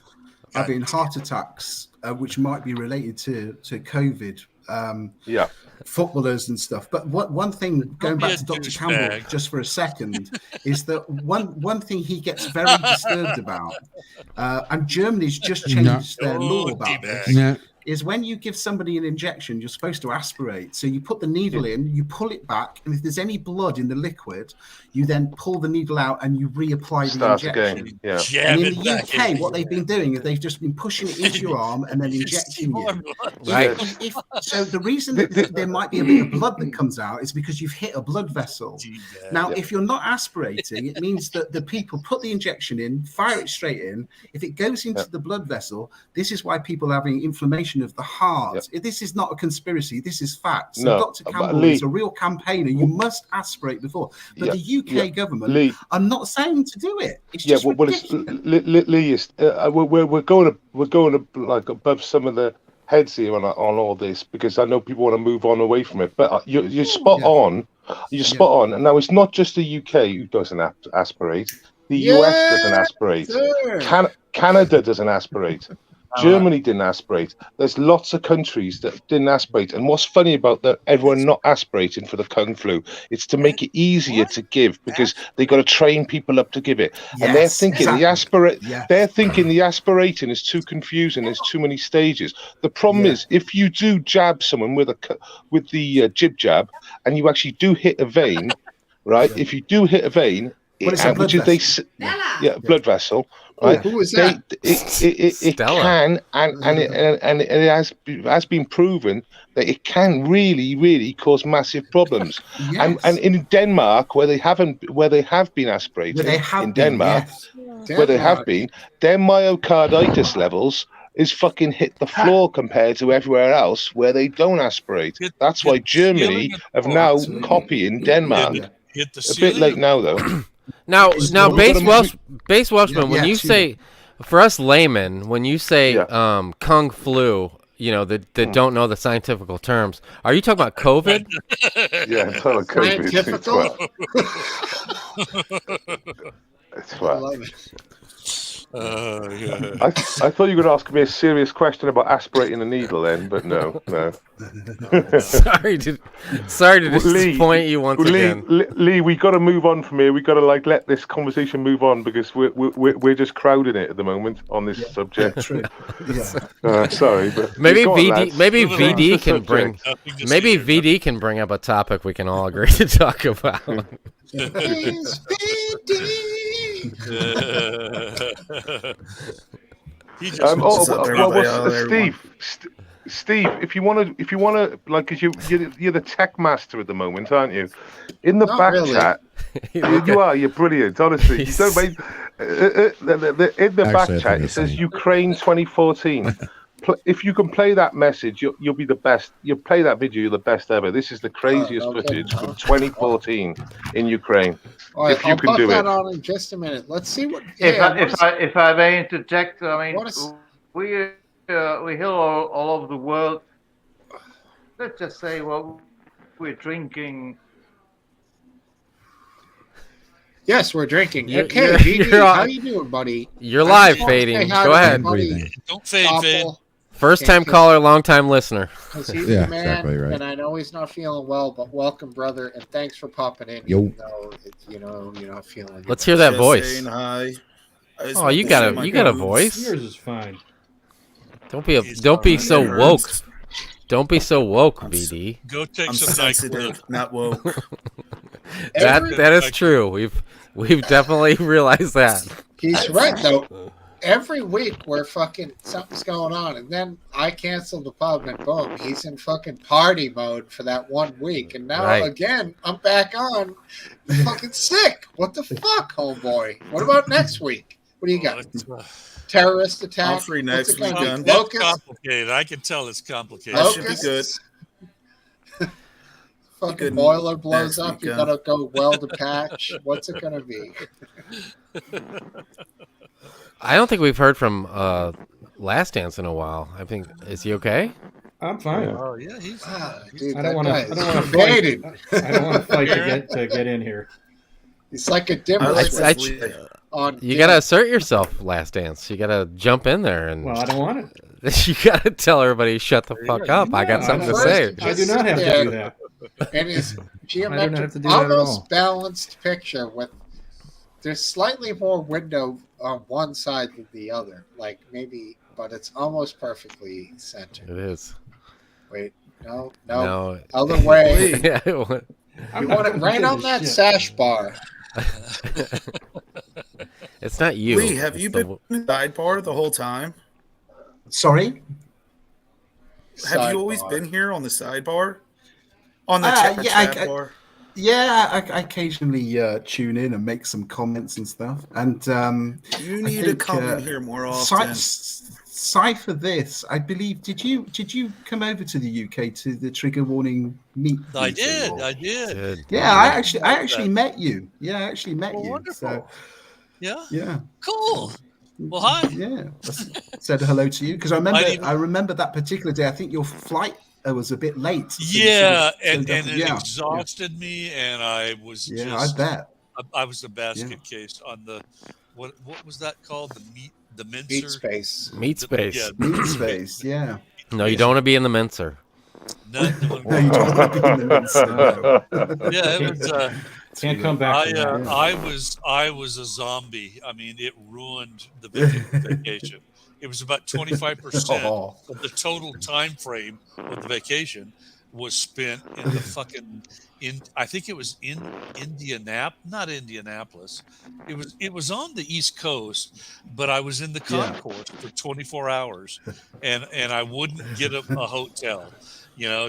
Speaker 10: having heart attacks, which might be related to COVID. Footballers and stuff. But one thing, going back to Dr. Campbell just for a second, is that one thing he gets very disturbed about, and Germany's just changed their law about this, is when you give somebody an injection, you're supposed to aspirate. So you put the needle in, you pull it back, and if there's any blood in the liquid, you then pull the needle out and you reapply the injection. And in the UK, what they've been doing is they've just been pushing it into your arm and then injecting you. So the reason that there might be a bit of blood that comes out is because you've hit a blood vessel. Now, if you're not aspirating, it means that the people put the injection in, fire it straight in. If it goes into the blood vessel, this is why people are having inflammation condition of the heart. This is not a conspiracy. This is fact. So
Speaker 6: No,
Speaker 10: Dr.
Speaker 6: but
Speaker 10: Campbell
Speaker 6: Lee-
Speaker 10: is a real campaigner. You must aspirate before. But
Speaker 6: Yeah,
Speaker 10: the UK
Speaker 6: yeah.
Speaker 10: government
Speaker 6: Lee-
Speaker 10: are not saying to do it. It's
Speaker 6: Yeah,
Speaker 10: just
Speaker 6: well, it's
Speaker 10: ridiculous.
Speaker 6: Lee. We're going to like above some of the heads here on all this, because I know people want to move on away from it. But you're spot on. You're spot on. And now it's not just the UK who doesn't aspirate. The US doesn't aspirate. Canada doesn't aspirate. Germany didn't aspirate. There's lots of countries that didn't aspirate. And what's funny about that, everyone not aspirating for the Kung Flu, it's to make it easier to give, because they got to train people up to give it. And they're thinking they're thinking the aspirating is too confusing. There's too many stages. The problem is, if you do jab someone with the jib jab, and you actually do hit a vein, right? If you do hit a vein, blood vessel, right?
Speaker 1: Who was that?
Speaker 6: It can, and it has been proven that it can really cause massive problems. And in Denmark, where they have been aspirating, where they have been, their myocarditis levels is fucking hit the floor compared to everywhere else where they don't aspirate. That's why Germany have now copying Denmark.
Speaker 9: Hit the
Speaker 6: a bit late now, though.
Speaker 3: Now, base Welshman, when you say, for us laymen, when you say Kung Flu, you know, that don't know the scientific terms, are you talking about COVID?
Speaker 6: Yeah, I'm talking about COVID. It's what.
Speaker 1: I love it.
Speaker 6: I thought you were going to ask me a serious question about aspirating a needle then, but no.
Speaker 3: sorry to disappoint you once again.
Speaker 6: Lee, we got to move on from here. We got to let this conversation move on, because we're just crowding it at the moment on this subject.
Speaker 10: True.
Speaker 6: Sorry, but
Speaker 3: maybe
Speaker 6: VD
Speaker 3: VD can bring up a topic we can all agree to talk about.
Speaker 6: Steve, if you want to, like, because you're the tech master at the moment, aren't you? In the chat, you're brilliant. Honestly, you don't make in the back chat. It says Ukraine 2014. If you can play that message, you'll be the best. You'll play that video, you're the best ever. This is the craziest footage from 2014 in Ukraine.
Speaker 1: All right,
Speaker 6: if you
Speaker 1: I'll
Speaker 6: can
Speaker 1: put
Speaker 6: do
Speaker 1: that
Speaker 6: it.
Speaker 1: on in just a minute. Let's see what.
Speaker 7: If I may interject, I mean, we hear all over the world. Let's just say, well, we're drinking.
Speaker 1: Yes, we're drinking.
Speaker 3: You're-
Speaker 1: Okay,
Speaker 3: you're-
Speaker 1: VD,
Speaker 3: you're
Speaker 1: how
Speaker 3: on-
Speaker 1: you doing, buddy?
Speaker 3: You're
Speaker 1: I
Speaker 3: live,
Speaker 1: just wanna say
Speaker 3: fading.
Speaker 1: hi
Speaker 3: Go
Speaker 1: to my
Speaker 3: ahead.
Speaker 1: buddy,
Speaker 9: Don't fade.
Speaker 3: First time caller, long time listener.
Speaker 1: Because he's
Speaker 4: Yeah,
Speaker 1: the man,
Speaker 4: exactly right.
Speaker 1: and I know he's not feeling well, but welcome, brother, and thanks for popping in.
Speaker 4: Yo.
Speaker 1: Even though you're not feeling.
Speaker 3: Let's hear that voice.
Speaker 11: Saying hi.
Speaker 3: Oh, you got a voice.
Speaker 2: Yours is fine.
Speaker 3: Don't be so woke. Don't be so woke, VD.
Speaker 9: Go take
Speaker 11: I'm
Speaker 9: some
Speaker 11: sensitive, not woke.
Speaker 3: That is true. We've definitely realized that.
Speaker 1: He's right though. Every week we're fucking something's going on, and then I cancel the pub, and boom, he's in fucking party mode for that 1 week, and now again I'm back on, fucking sick. What the fuck, homeboy? What about next week? What do you got? Terrorist attack?
Speaker 11: I'm free next
Speaker 1: What's it gonna
Speaker 11: weekend.
Speaker 1: be?
Speaker 9: That's
Speaker 1: Locust?
Speaker 9: complicated. I can tell it's complicated.
Speaker 11: That should be good.
Speaker 1: Fucking
Speaker 11: Good
Speaker 1: boiler blows
Speaker 11: next
Speaker 1: up. You
Speaker 11: weekend.
Speaker 1: gotta go weld a patch. What's it gonna be?
Speaker 3: I don't think we've heard from Last Dance in a while. I think is he okay?
Speaker 2: I'm fine.
Speaker 9: Oh yeah, he's.
Speaker 1: Dude,
Speaker 2: I
Speaker 1: that
Speaker 2: don't want to.
Speaker 1: guy
Speaker 2: I
Speaker 1: is
Speaker 2: don't want to
Speaker 1: invaded.
Speaker 2: fight. I don't want to fight to get in here.
Speaker 1: He's like a
Speaker 11: I
Speaker 1: dimmer
Speaker 11: like
Speaker 1: switch
Speaker 11: Wesley.
Speaker 1: on.
Speaker 3: You gotta assert yourself, Last Dance. You gotta jump in there and
Speaker 2: Well, I don't want it.
Speaker 3: you gotta tell everybody shut the fuck up. I got
Speaker 2: No,
Speaker 3: something to
Speaker 1: don't.
Speaker 3: say.
Speaker 2: I do not have to do that.
Speaker 1: And his
Speaker 2: have
Speaker 1: geometric,
Speaker 2: to do that at all.
Speaker 1: almost balanced picture with there's slightly more window on one side than the other, like maybe, but it's almost perfectly centered.
Speaker 3: It is.
Speaker 1: Wait, no,
Speaker 3: No.
Speaker 1: other way.
Speaker 3: Yeah,
Speaker 1: You want it right on that sash bar.
Speaker 3: it's not you.
Speaker 11: Lee, have
Speaker 3: It's
Speaker 11: you
Speaker 3: the-
Speaker 11: been in the sidebar the whole time?
Speaker 10: Sorry?
Speaker 11: Have you always
Speaker 1: Sidebar.
Speaker 11: been here on the sidebar? On the
Speaker 10: Yeah,
Speaker 11: chat bar?
Speaker 10: Yeah, I occasionally tune in and make some comments and stuff. And
Speaker 11: You need to come in here more often.
Speaker 10: Cypher this, I believe. Did you come over to the UK to the Trigger Warning meet?
Speaker 9: I did.
Speaker 10: Yeah, I actually met you. Yeah, I actually met you.
Speaker 9: Wonderful.
Speaker 10: So,
Speaker 9: yeah. Cool. Well, hi.
Speaker 10: Yeah, I said hello to you because I remember that particular day. I think your flight was a bit late. So
Speaker 9: and it exhausted me, and I was just.
Speaker 10: I bet.
Speaker 9: I was the basket case on the what was that called? The mincer?
Speaker 1: Meat space.
Speaker 3: Meat space.
Speaker 10: Meat space. Yeah.
Speaker 3: No, you don't want to be in the mincer.
Speaker 9: No, you don't
Speaker 10: want to be in the mincer.
Speaker 9: Yeah, it was.
Speaker 2: Can't come back.
Speaker 9: I was a zombie. I mean, it ruined the vacation. It was about 25% of the total time frame of the vacation was spent in the fucking I think it was in not Indianapolis. It was on the East Coast, but I was in the concourse for 24 hours, and I wouldn't get a hotel.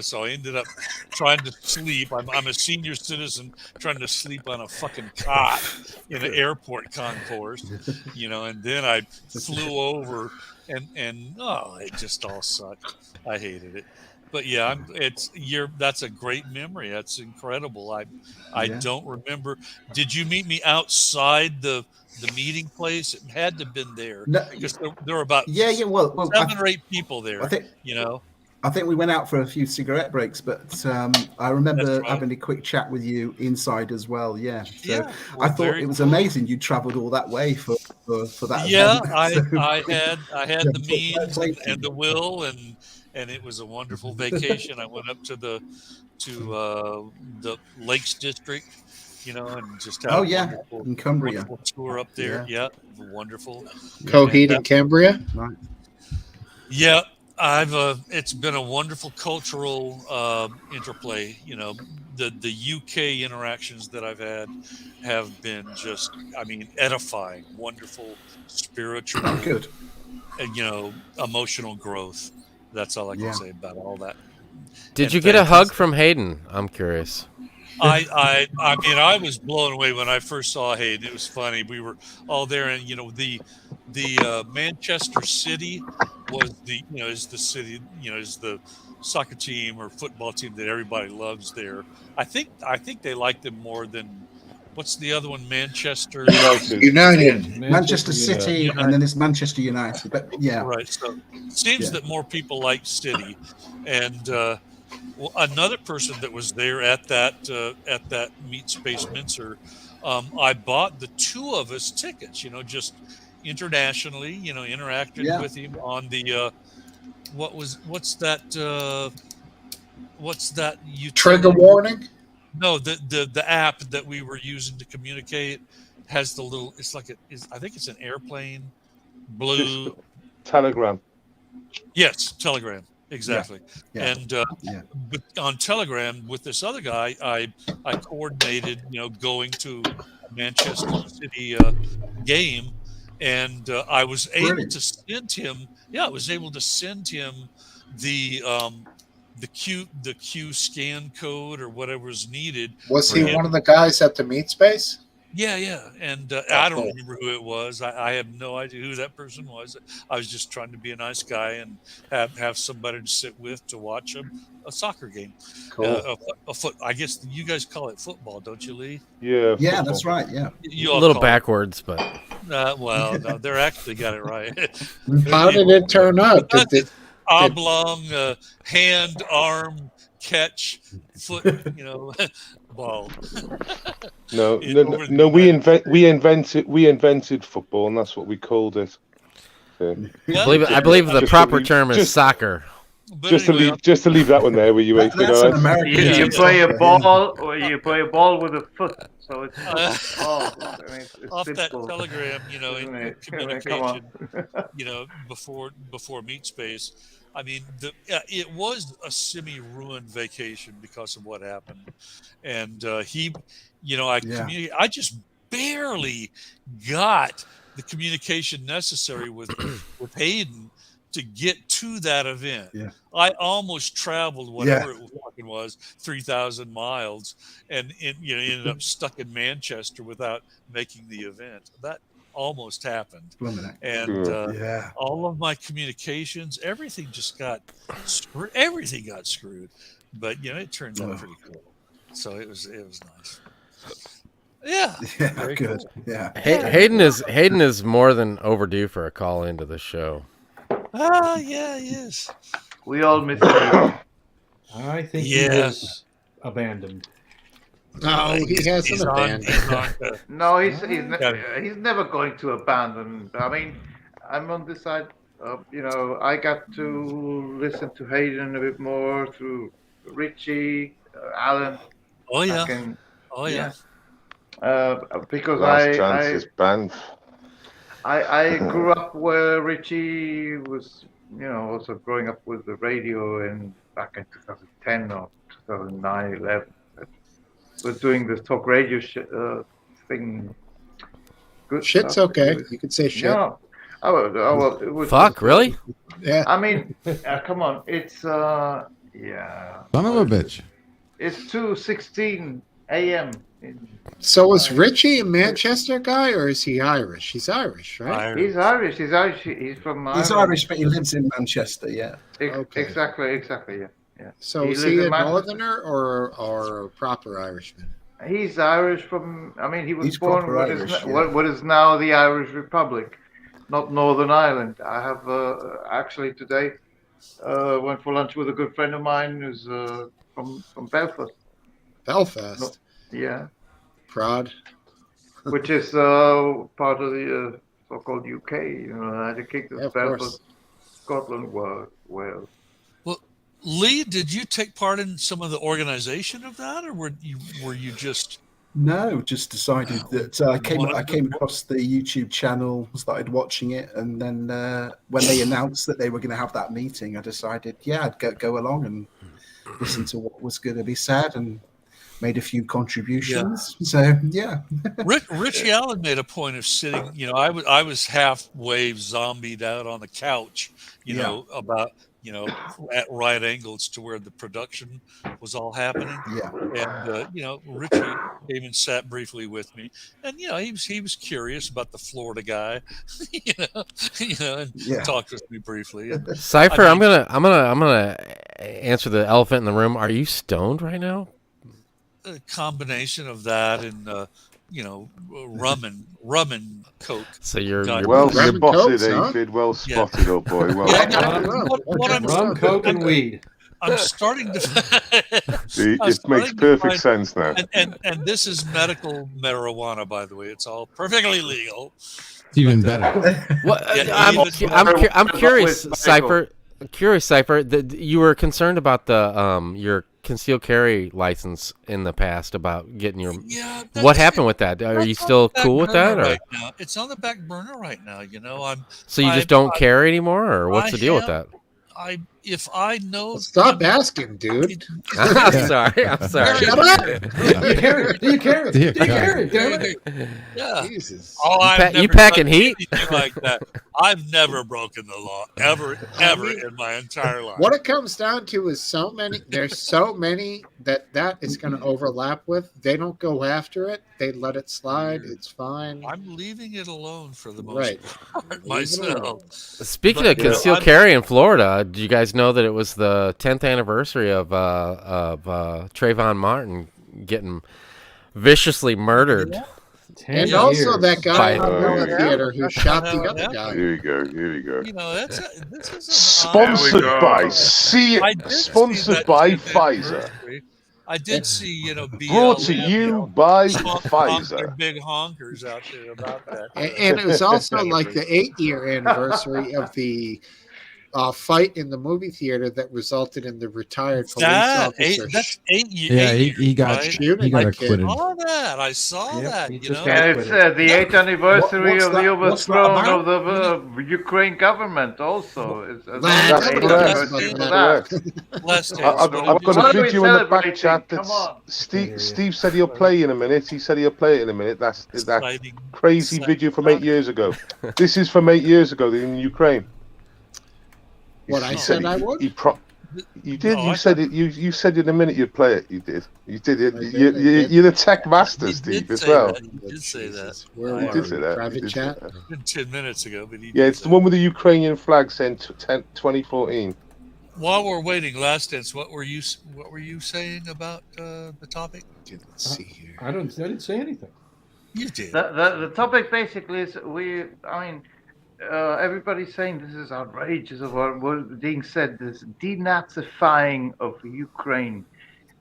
Speaker 9: So I ended up trying to sleep. I'm a senior citizen trying to sleep on a fucking cot in an airport concourse, and then I flew over and it just all sucked. I hated it. But yeah, that's a great memory. That's incredible. I don't remember. Did you meet me outside the meeting place? It had to have been there because there were about 7 or 8 people there.
Speaker 10: I think we went out for a few cigarette breaks, but I remember having a quick chat with you inside as well. Yeah. So I thought it was amazing you traveled all that way for that.
Speaker 9: Yeah,
Speaker 10: event.
Speaker 9: I had the means and the will, and it was a wonderful vacation. I went up to the Lakes District, and just had a
Speaker 10: in Cumbria,
Speaker 9: wonderful tour up there. Yeah, wonderful.
Speaker 1: Coheed and Cambria.
Speaker 10: Right.
Speaker 9: Yeah. It's been a wonderful cultural interplay. The UK interactions that I've had have been just, edifying, wonderful, spiritual,
Speaker 10: good,
Speaker 9: and emotional growth. That's all I can say about all that.
Speaker 3: Did you get a hug from Hayden? I'm curious.
Speaker 9: I was blown away when I first saw Hayden. It was funny. We were all there, and the Manchester City was is the city, is the soccer team or football team that everybody loves there. I think they like them more than what's the other one? Manchester
Speaker 1: United.
Speaker 10: Manchester City, and then it's Manchester United. But
Speaker 9: right. So it seems that more people like City, and another person that was there at that Meat Space Mincer, I bought the 2 of us tickets. Just internationally, interacted with him on the what's that
Speaker 1: Trigger Warning?
Speaker 9: No, the app that we were using to communicate has the little. It's like I think it's an airplane blue
Speaker 6: Telegram.
Speaker 9: Yes, Telegram. Exactly.
Speaker 10: Yeah.
Speaker 9: And but on Telegram with this other guy, I coordinated, going to a Manchester City game, and I was able to send him. Yeah, I was able to send him the Q scan code or whatever was needed.
Speaker 1: Was he one of the guys at the Meat Space?
Speaker 9: Yeah, and I don't remember who it was. I have no idea who that person was. I was just trying to be a nice guy and have somebody to sit with to watch a soccer game.
Speaker 1: Cool.
Speaker 9: I guess you guys call it football, don't you, Lee?
Speaker 6: Yeah.
Speaker 10: Yeah, that's right. Yeah.
Speaker 3: A little backwards, but.
Speaker 9: Well, no, they're actually got it right.
Speaker 1: How did it turn out?
Speaker 9: Oblong, hand, arm, catch, foot, ball.
Speaker 6: No. We invented football, and that's what we called it.
Speaker 3: I believe the proper term is soccer.
Speaker 6: Just to leave that one there, where you ate.
Speaker 7: You play a ball, or you play a ball with a foot, so it's ball.
Speaker 9: Off that Telegram, in communication, before Meat Space. I mean, it was a semi-ruined vacation because of what happened, and I just barely got the communication necessary with Hayden to get to that event.
Speaker 10: Yeah.
Speaker 9: I almost traveled whatever it was, like fucking was, 3,000 miles, and ended up stuck in Manchester without making the event. That almost happened, and all of my communications, everything just got screwed. Everything got screwed, but it turned out pretty cool. So it was nice. Yeah.
Speaker 10: Yeah. Good. Cool. Yeah.
Speaker 3: Hayden is more than overdue for a call into the show.
Speaker 9: Yeah, he is.
Speaker 7: We all miss him.
Speaker 2: I think he was abandoned.
Speaker 1: No, he hasn't abandoned.
Speaker 7: No, he's never going to abandon. I mean, I'm on this side. I got to listen to Hayden a bit more through Richie, Alan.
Speaker 9: Oh yeah.
Speaker 7: Because
Speaker 6: Last Chance is banned.
Speaker 7: I grew up where Richie was, also growing up with the radio back in 2010 or 2009, 11. Was doing this talk radio thing. Good
Speaker 1: Shit's
Speaker 7: stuff.
Speaker 1: okay. You could say shit.
Speaker 7: Yeah. Well, it was
Speaker 3: Fuck, really?
Speaker 1: Yeah.
Speaker 7: I mean, come on. It's
Speaker 4: Son of a bitch.
Speaker 7: It's 2:16 a.m.
Speaker 1: So is Richie a Manchester guy, or is he Irish? He's Irish, right?
Speaker 7: He's Irish. He's from Ireland.
Speaker 10: He's Irish, but he lives in Manchester. Yeah.
Speaker 7: Okay. Exactly. Yeah.
Speaker 1: So is he a northerner or a proper Irishman?
Speaker 7: He's Irish from. I mean, he was
Speaker 10: He's
Speaker 7: born
Speaker 10: proper Irish,
Speaker 7: what is now the Irish Republic, not Northern Ireland. I have actually today went for lunch with a good friend of mine who's from Belfast.
Speaker 1: Belfast.
Speaker 7: Yeah.
Speaker 1: Prod.
Speaker 7: Which is part of the so-called UK. United Kingdom, Belfast, Scotland, Wales.
Speaker 9: Well, Lee, did you take part in some of the organization of that, or were you just?
Speaker 10: No, just decided that I came across the YouTube channel, started watching it, and then when they announced that they were going to have that meeting, I decided, I'd go along and listen to what was going to be said, and made a few contributions. So
Speaker 9: Richie Allen made a point of sitting. I was halfway zombied out on the couch. About at right angles to where the production was all happening.
Speaker 10: Yeah.
Speaker 9: And Richie came and sat briefly with me, and he was curious about the Florida guy, and talked with me briefly. And,
Speaker 3: Cypher, I'm gonna answer the elephant in the room. Are you stoned right now?
Speaker 9: A combination of that and rum and coke.
Speaker 3: So you're
Speaker 6: well spotted,
Speaker 1: Coke,
Speaker 6: Aphid. Well spotted, old boy.
Speaker 2: Rum, coke, and weed.
Speaker 9: I'm starting to.
Speaker 6: See, it makes perfect sense now.
Speaker 9: And this is medical marijuana, by the way. It's all perfectly legal.
Speaker 4: It's even better.
Speaker 3: I'm curious, Cypher. That you were concerned about the your concealed carry license in the past, about getting your.
Speaker 9: Yeah.
Speaker 3: What happened with that? Are you still cool with that? Or?
Speaker 9: Right now. It's on the back burner right now.
Speaker 3: So you just don't carry anymore, or what's the deal with that?
Speaker 9: If I know.
Speaker 1: Stop asking, dude.
Speaker 3: I'm sorry.
Speaker 1: Shut up.
Speaker 2: Do you carry?
Speaker 9: Yeah.
Speaker 1: Jesus.
Speaker 3: You packing heat?
Speaker 9: Like that. I've never broken the law ever in my entire life.
Speaker 1: What it comes down to is there's so many that is going to overlap with. They don't go after it. They let it slide. It's fine.
Speaker 9: I'm leaving it alone for the most part myself.
Speaker 3: Speaking of concealed carry in Florida, do you guys know that it was the 10th anniversary of Trayvon Martin getting viciously murdered?
Speaker 1: Yeah. And also that guy in the movie theater who shot the other guy.
Speaker 6: Here you go.
Speaker 9: This is
Speaker 6: sponsored by Pfizer.
Speaker 9: I did see,
Speaker 6: brought to you by Pfizer.
Speaker 9: Big honkers out there about that.
Speaker 1: And it was also like the 8-year anniversary of the fight in the movie theater that resulted in the retired police officer.
Speaker 9: That's 8 years.
Speaker 4: Yeah, he got acquitted.
Speaker 9: I saw that.
Speaker 7: And it's the 8th anniversary of the overthrow of the Ukraine government. Also,
Speaker 6: that's correct. I've got a video in the back chat that Steve said he'll play in a minute. He said he'll play it in a minute. That's that crazy video from 8 years ago. This is from 8 years ago in Ukraine.
Speaker 1: What I said I would?
Speaker 6: You did.
Speaker 9: No,
Speaker 6: You
Speaker 9: I
Speaker 6: said
Speaker 9: thought-
Speaker 6: it. You said in a minute you'd play it. You did. You did it.
Speaker 1: I did, I did.
Speaker 6: You're the tech master,
Speaker 9: He
Speaker 6: Steve,
Speaker 9: did
Speaker 6: as
Speaker 9: say
Speaker 6: well.
Speaker 9: that. He did say that.
Speaker 1: Where
Speaker 6: You
Speaker 1: were
Speaker 6: did
Speaker 1: we?
Speaker 6: say that.
Speaker 1: Private
Speaker 6: You did say
Speaker 1: chat?
Speaker 6: that.
Speaker 9: 10 minutes ago, but he
Speaker 6: Yeah,
Speaker 9: did
Speaker 6: it's
Speaker 9: say
Speaker 6: the one with the Ukrainian flag saying 2014.
Speaker 9: While we're waiting, Last Dance, what were you saying about the topic?
Speaker 1: Let's see here.
Speaker 2: I didn't say anything.
Speaker 9: You did.
Speaker 7: The topic basically is everybody's saying this is outrageous of what being said, this denazifying of Ukraine.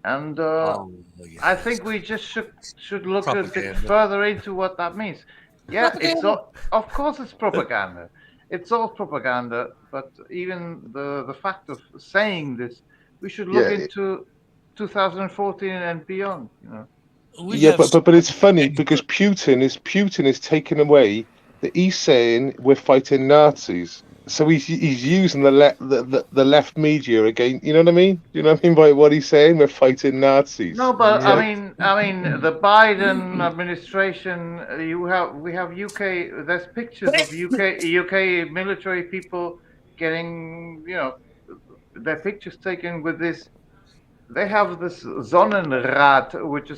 Speaker 7: And I think we just should look a bit
Speaker 9: Propaganda.
Speaker 7: further into what that means. Yeah, it's all, of course it's propaganda. It's all propaganda, but even the fact of saying this, we should look into 2014 and beyond, you know.
Speaker 6: But it's funny because Putin is taking away that he's saying we're fighting Nazis. So he's using the left media again. You know what I mean? You know what I mean by what he's saying? We're fighting Nazis.
Speaker 7: No, but I mean, the Biden administration. We have UK. There's pictures of UK military people getting, their pictures taken with this. They have this Sonnenrad, which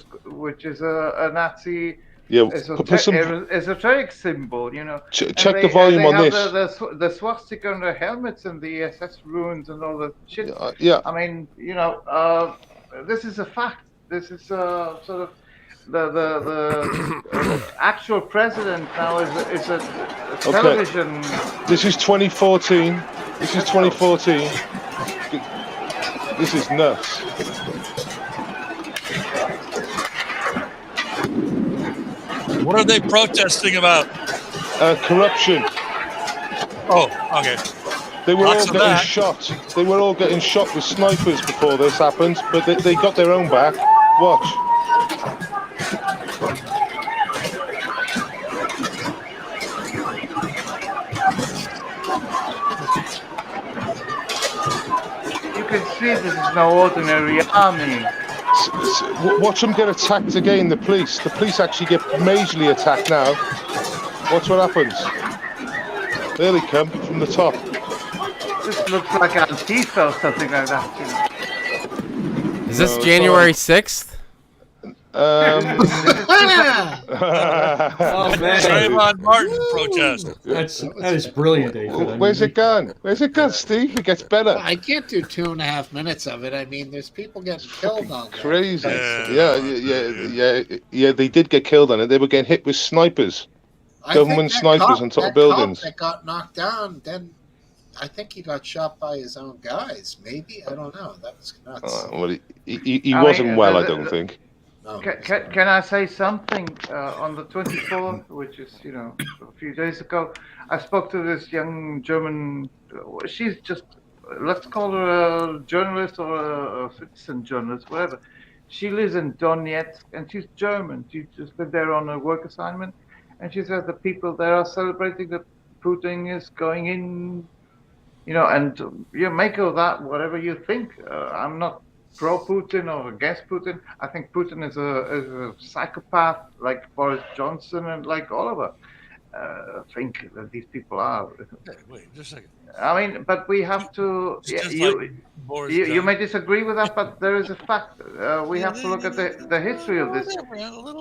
Speaker 7: is a Nazi.
Speaker 6: Yeah,
Speaker 7: esoteric symbol, you know.
Speaker 6: Check the volume on this.
Speaker 7: The swastika on their helmets and the SS runes and all the shit.
Speaker 6: Yeah.
Speaker 7: I mean, this is a fact. This is sort of the actual president now is a television.
Speaker 6: This is 2014. This is 2014. This is nuts.
Speaker 9: What are they protesting about?
Speaker 6: Corruption.
Speaker 9: Oh, okay.
Speaker 6: They were
Speaker 9: Lots
Speaker 6: all
Speaker 9: of
Speaker 6: getting
Speaker 9: that.
Speaker 6: shot. They were all getting shot with snipers before this happened, but they got their own back. Watch.
Speaker 7: You can see this is no ordinary army.
Speaker 6: Watch them get attacked again, the police. The police actually get majorly attacked now. Watch what happens. There they come from the top.
Speaker 7: This looks like Antifa or something like that.
Speaker 3: Is this January 6th?
Speaker 2: Oh man,
Speaker 9: Trayvon Martin protest.
Speaker 2: That is brilliant, David.
Speaker 6: Where's it gone? Where's it gone, Steve? It gets better.
Speaker 1: I can't do 2.5 minutes of it. I mean, there's people getting killed on that.
Speaker 6: Crazy. Yeah. They did get killed on it. They were getting hit with snipers. Government snipers on top of buildings.
Speaker 1: That got knocked down, then I think he got shot by his own guys. Maybe, I don't know. That was nuts.
Speaker 6: Well, he wasn't well, I don't think.
Speaker 1: No,
Speaker 7: Can I say something? On the 24th, which is, a few days ago, I spoke to this young German. She's just, let's call her a journalist or a citizen journalist, whatever. She lives in Donetsk and she's German. She just been there on a work assignment. And she says the people there are celebrating that Putin is going in, and you make of that whatever you think. I'm not pro-Putin or against Putin. I think Putin is a psychopath like Boris Johnson and like Oliver. Think that these people are.
Speaker 9: Hey, wait, just a second.
Speaker 7: I mean, but we have to.
Speaker 9: Boris
Speaker 7: You
Speaker 9: Johnson.
Speaker 7: may disagree with that, but there is a fact. We have to look at the history of this.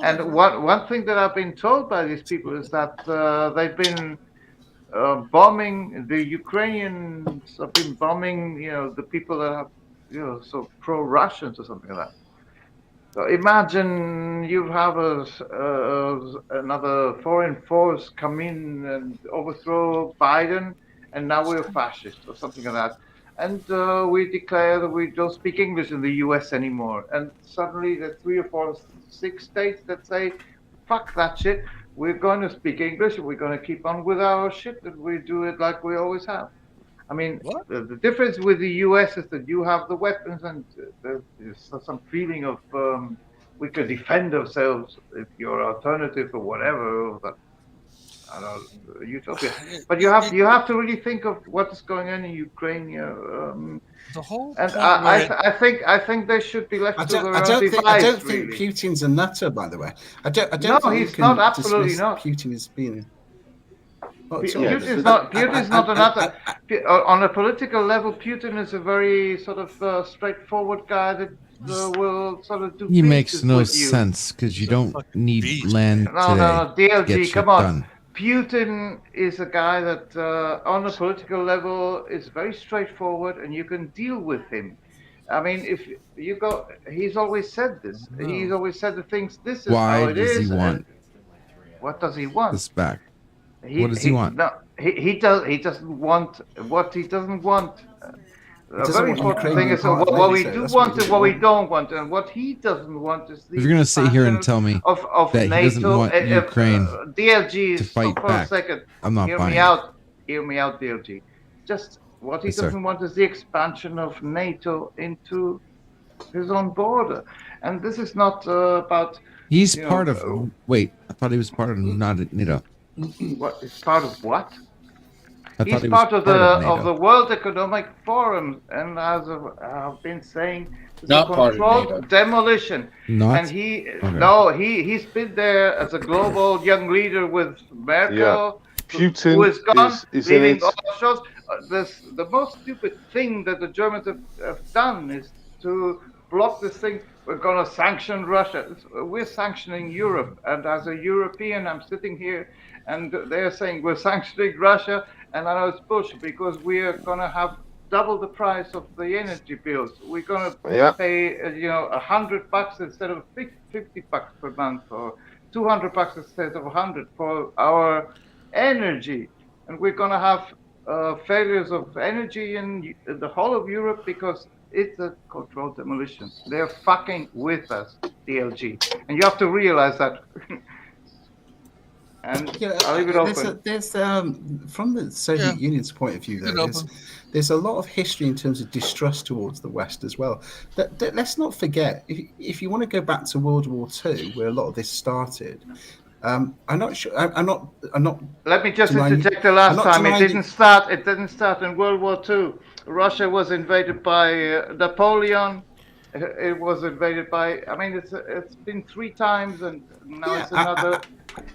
Speaker 7: And one thing that I've been told by these people is that they've been bombing, the Ukrainians have been bombing, the people that have, so pro-Russians or something like that. So imagine you have another foreign force come in and overthrow Biden, and now we're fascist or something like that. And we declare that we don't speak English in the US anymore. And suddenly there's 3 or 4, 6 states that say, fuck that shit. We're going to speak English. We're going to keep on with our shit, and we do it like we always have. I mean, the difference with the US is that you have the weapons, and there's some feeling of we could defend ourselves if you're alternative or whatever. Or that, I don't know, utopia. But you have to really think of what is going on in Ukraine.
Speaker 9: The whole
Speaker 7: and
Speaker 9: point
Speaker 7: I think they should be left to their own device.
Speaker 10: I don't
Speaker 7: really.
Speaker 10: think Putin's a nutter, by the way. I don't
Speaker 7: No,
Speaker 10: think
Speaker 7: he's
Speaker 10: you can
Speaker 7: not. Absolutely
Speaker 10: dismiss
Speaker 7: not.
Speaker 10: Putin as being.
Speaker 7: Putin's not a nutter. on a political level, Putin is a very sort of straightforward guy that will sort of do
Speaker 4: He makes
Speaker 7: business
Speaker 4: no
Speaker 7: with you.
Speaker 4: sense because you don't need land
Speaker 7: No,
Speaker 4: today
Speaker 7: no,
Speaker 4: to get
Speaker 7: DLG,
Speaker 4: shit
Speaker 7: come on.
Speaker 4: done.
Speaker 7: Putin is a guy that on a political level is very straightforward and you can deal with him. I mean, if you go, he's always said this. He's always said the things, this is
Speaker 4: Why
Speaker 7: how it
Speaker 4: does he
Speaker 7: is.
Speaker 4: want
Speaker 7: And what does he want?
Speaker 4: this back? What does he want?
Speaker 7: No, he doesn't want what he doesn't want. A
Speaker 10: doesn't
Speaker 7: very
Speaker 10: want
Speaker 7: important
Speaker 10: Ukraine
Speaker 7: thing
Speaker 10: to be
Speaker 7: is
Speaker 10: part of
Speaker 7: what we
Speaker 10: NATO.
Speaker 7: do
Speaker 10: That's what
Speaker 7: want
Speaker 10: he
Speaker 7: and what we
Speaker 10: doesn't
Speaker 7: don't want. And what he doesn't want is the
Speaker 4: If you're gonna sit here and
Speaker 7: expansion
Speaker 4: tell me
Speaker 7: of
Speaker 4: that he doesn't
Speaker 7: NATO.
Speaker 4: want Ukraine
Speaker 7: DLG,
Speaker 4: to
Speaker 7: stop
Speaker 4: fight
Speaker 7: for
Speaker 4: back,
Speaker 7: a second.
Speaker 4: I'm not
Speaker 7: Hear
Speaker 4: buying
Speaker 7: me
Speaker 4: it.
Speaker 7: out. Hear me out, DLG. Just what he
Speaker 4: Yes, sir.
Speaker 7: doesn't want is the expansion of NATO into his own border. And this is not about.
Speaker 4: He's
Speaker 7: you
Speaker 4: part
Speaker 7: know,
Speaker 4: of. Wait, I thought he was part of not NATO.
Speaker 7: What is part of what?
Speaker 4: I
Speaker 7: He's
Speaker 4: thought he was
Speaker 7: part of
Speaker 4: NATO.
Speaker 7: the World Economic Forum, and as I've been saying, it's
Speaker 1: Not
Speaker 7: a
Speaker 1: part of
Speaker 7: controlled
Speaker 1: NATO.
Speaker 7: demolition.
Speaker 4: Not?
Speaker 7: And
Speaker 4: Okay.
Speaker 7: he's been there as a global young leader with Merkel,
Speaker 6: Putin
Speaker 7: who is gone,
Speaker 6: is in
Speaker 7: leaving
Speaker 6: it.
Speaker 7: all shows. The most stupid thing that the Germans have done is to block this thing. We're going to sanction Russia. We're sanctioning Europe, and as a European, I'm sitting here, and they're saying we're sanctioning Russia. And I know it's bullshit because we're going to have double the price of the energy bills. We're going to pay, $100 instead of $50 per month, or $200 instead of 100 for our energy. And we're going to have failures of energy in the whole of Europe because it's a controlled demolition. They're fucking with us, DLG. And you have to realize that. And I'll leave it open.
Speaker 10: There's from the Soviet Union's point of view, though, there's a lot of history in terms of distrust towards the West as well. Let's not forget, if you want to go back to World War II, where a lot of this started, I'm not sure. I'm not.
Speaker 7: Let me just interject. The last time it didn't start in World War II. Russia was invaded by Napoleon. It was invaded by. I mean, it's been 3 times, and now it's another.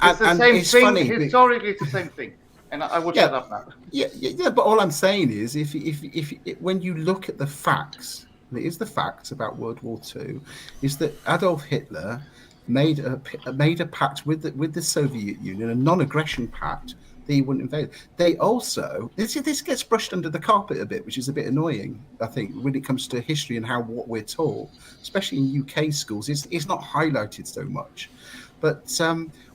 Speaker 7: It's the same thing.
Speaker 10: Funny,
Speaker 7: historically, it's the same thing. And I will shut up now.
Speaker 10: Yeah. But all I'm saying is, if when you look at the facts, it is the facts about World War II, is that Adolf Hitler made a pact with the Soviet Union, a non-aggression pact, that he wouldn't invade. They also this gets brushed under the carpet a bit, which is a bit annoying, I think, when it comes to history and what we're taught, especially in UK schools. It's not highlighted so much. But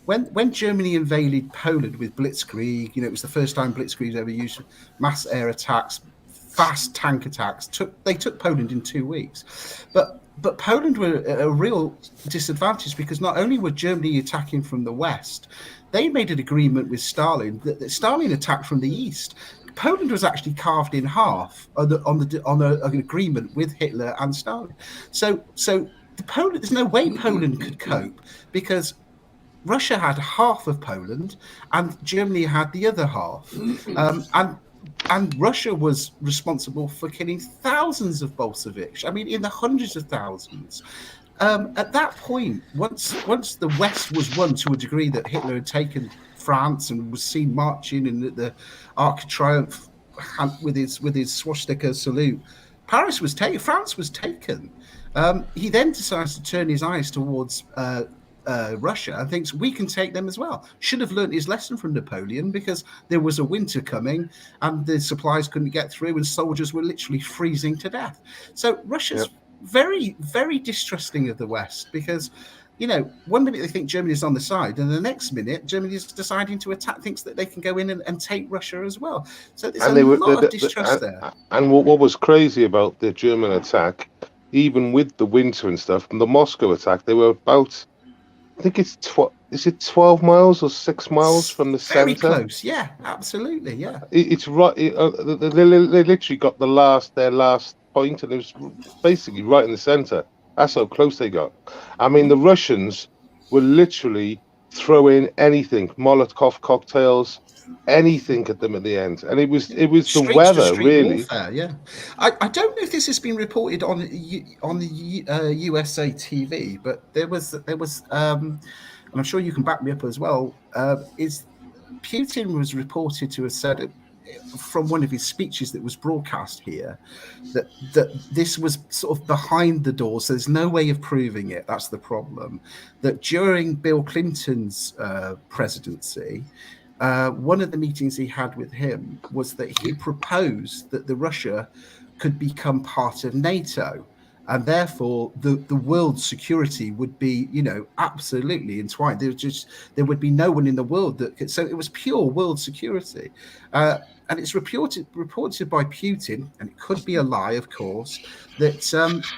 Speaker 10: when Germany invaded Poland with Blitzkrieg, it was the first time Blitzkrieg ever used mass air attacks, fast tank attacks. They took Poland in 2 weeks, but Poland were at a real disadvantage because not only were Germany attacking from the west, they made an agreement with Stalin that Stalin attacked from the east. Poland was actually carved in half on an agreement with Hitler and Stalin. So there's no way Poland could cope because Russia had half of Poland and Germany had the other half. And Russia was responsible for killing thousands of Bolsheviks. I mean, in the hundreds of thousands. At that point, once the West was won to a degree that Hitler had taken France and was seen marching in the Arc of Triumph with his swastika salute, France was taken. He then decides to turn his eyes towards Russia and thinks we can take them as well. Should have learned his lesson from Napoleon because there was a winter coming and the supplies couldn't get through and soldiers were literally freezing to death. So Russia's very, very distrusting of the West because, 1 minute they think Germany is on the side and the next minute Germany is deciding to attack, thinks that they can go in and take Russia as well. So there's a lot of distrust there.
Speaker 6: And what was crazy about the German attack, even with the winter and stuff, and the Moscow attack, they were about, I think it's 12 miles or 6 miles from the center.
Speaker 10: Very close, yeah, absolutely, yeah.
Speaker 6: It's right. They literally got their last point, and it was basically right in the center. That's how close they got. I mean, the Russians were literally throwing anything, Molotov cocktails, anything at them at the end, and it was the weather really.
Speaker 10: Warfare, yeah. I don't know if this has been reported on the USA TV, but there was and I'm sure you can back me up as well. Is Putin was reported to have said from one of his speeches that was broadcast here, that this was sort of behind the door, so there's no way of proving it. That's the problem. That during Bill Clinton's presidency, one of the meetings he had with him was that he proposed that the Russia could become part of NATO. And therefore, the world's security would be, absolutely entwined. There would be no one in the world that could. So it was pure world security, and it's reported by Putin, and it could be a lie, of course, that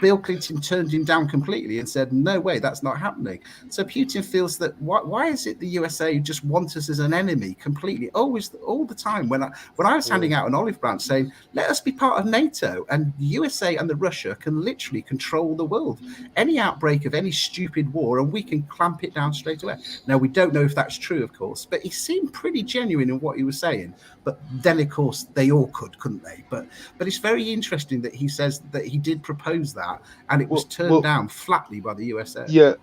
Speaker 10: Bill Clinton turned him down completely and said, "No way, that's not happening." So Putin feels that why is it the USA just want us as an enemy completely, always, all the time? When I was handing out an olive branch saying, "Let us be part of NATO," and the USA and the Russia can literally control the world. Any outbreak of any stupid war, and we can clamp it down straight away. Now, we don't know if that's true, of course, but he seemed pretty genuine in what he was saying. But then, of course, they all couldn't they? But it's very interesting that he says that he did propose that, and it was turned down flatly by the USA.
Speaker 6: Yeah,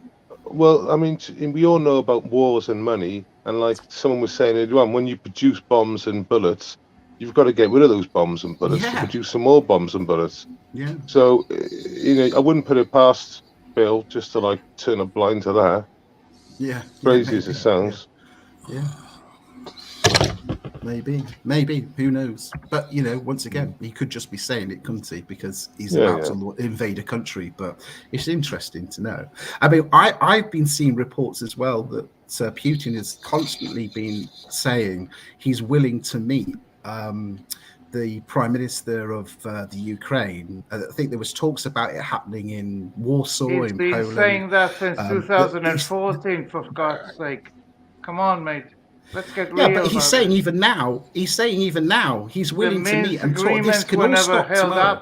Speaker 6: well, I mean, we all know about wars and money, and like someone was saying earlier on, when you produce bombs and bullets, you've got to get rid of those bombs and bullets to produce some more bombs and bullets.
Speaker 10: Yeah.
Speaker 6: So, I wouldn't put it past Bill just to like turn a blind to that.
Speaker 10: Yeah.
Speaker 6: Crazy as it sounds.
Speaker 10: Yeah. Maybe, who knows? But once again, he could just be saying it, couldn't he? Because he's about to invade a country. But it's interesting to know. I mean, I've been seeing reports as well that Putin has constantly been saying he's willing to meet the Prime Minister of the Ukraine. I think there was talks about it happening in Warsaw,
Speaker 7: He's
Speaker 10: in
Speaker 7: been
Speaker 10: Poland.
Speaker 7: saying that since 2014, for God's sake. Come on, mate. Let's get real.
Speaker 10: Yeah, but he's saying even now, he's willing to meet and talk. This can all stop tomorrow.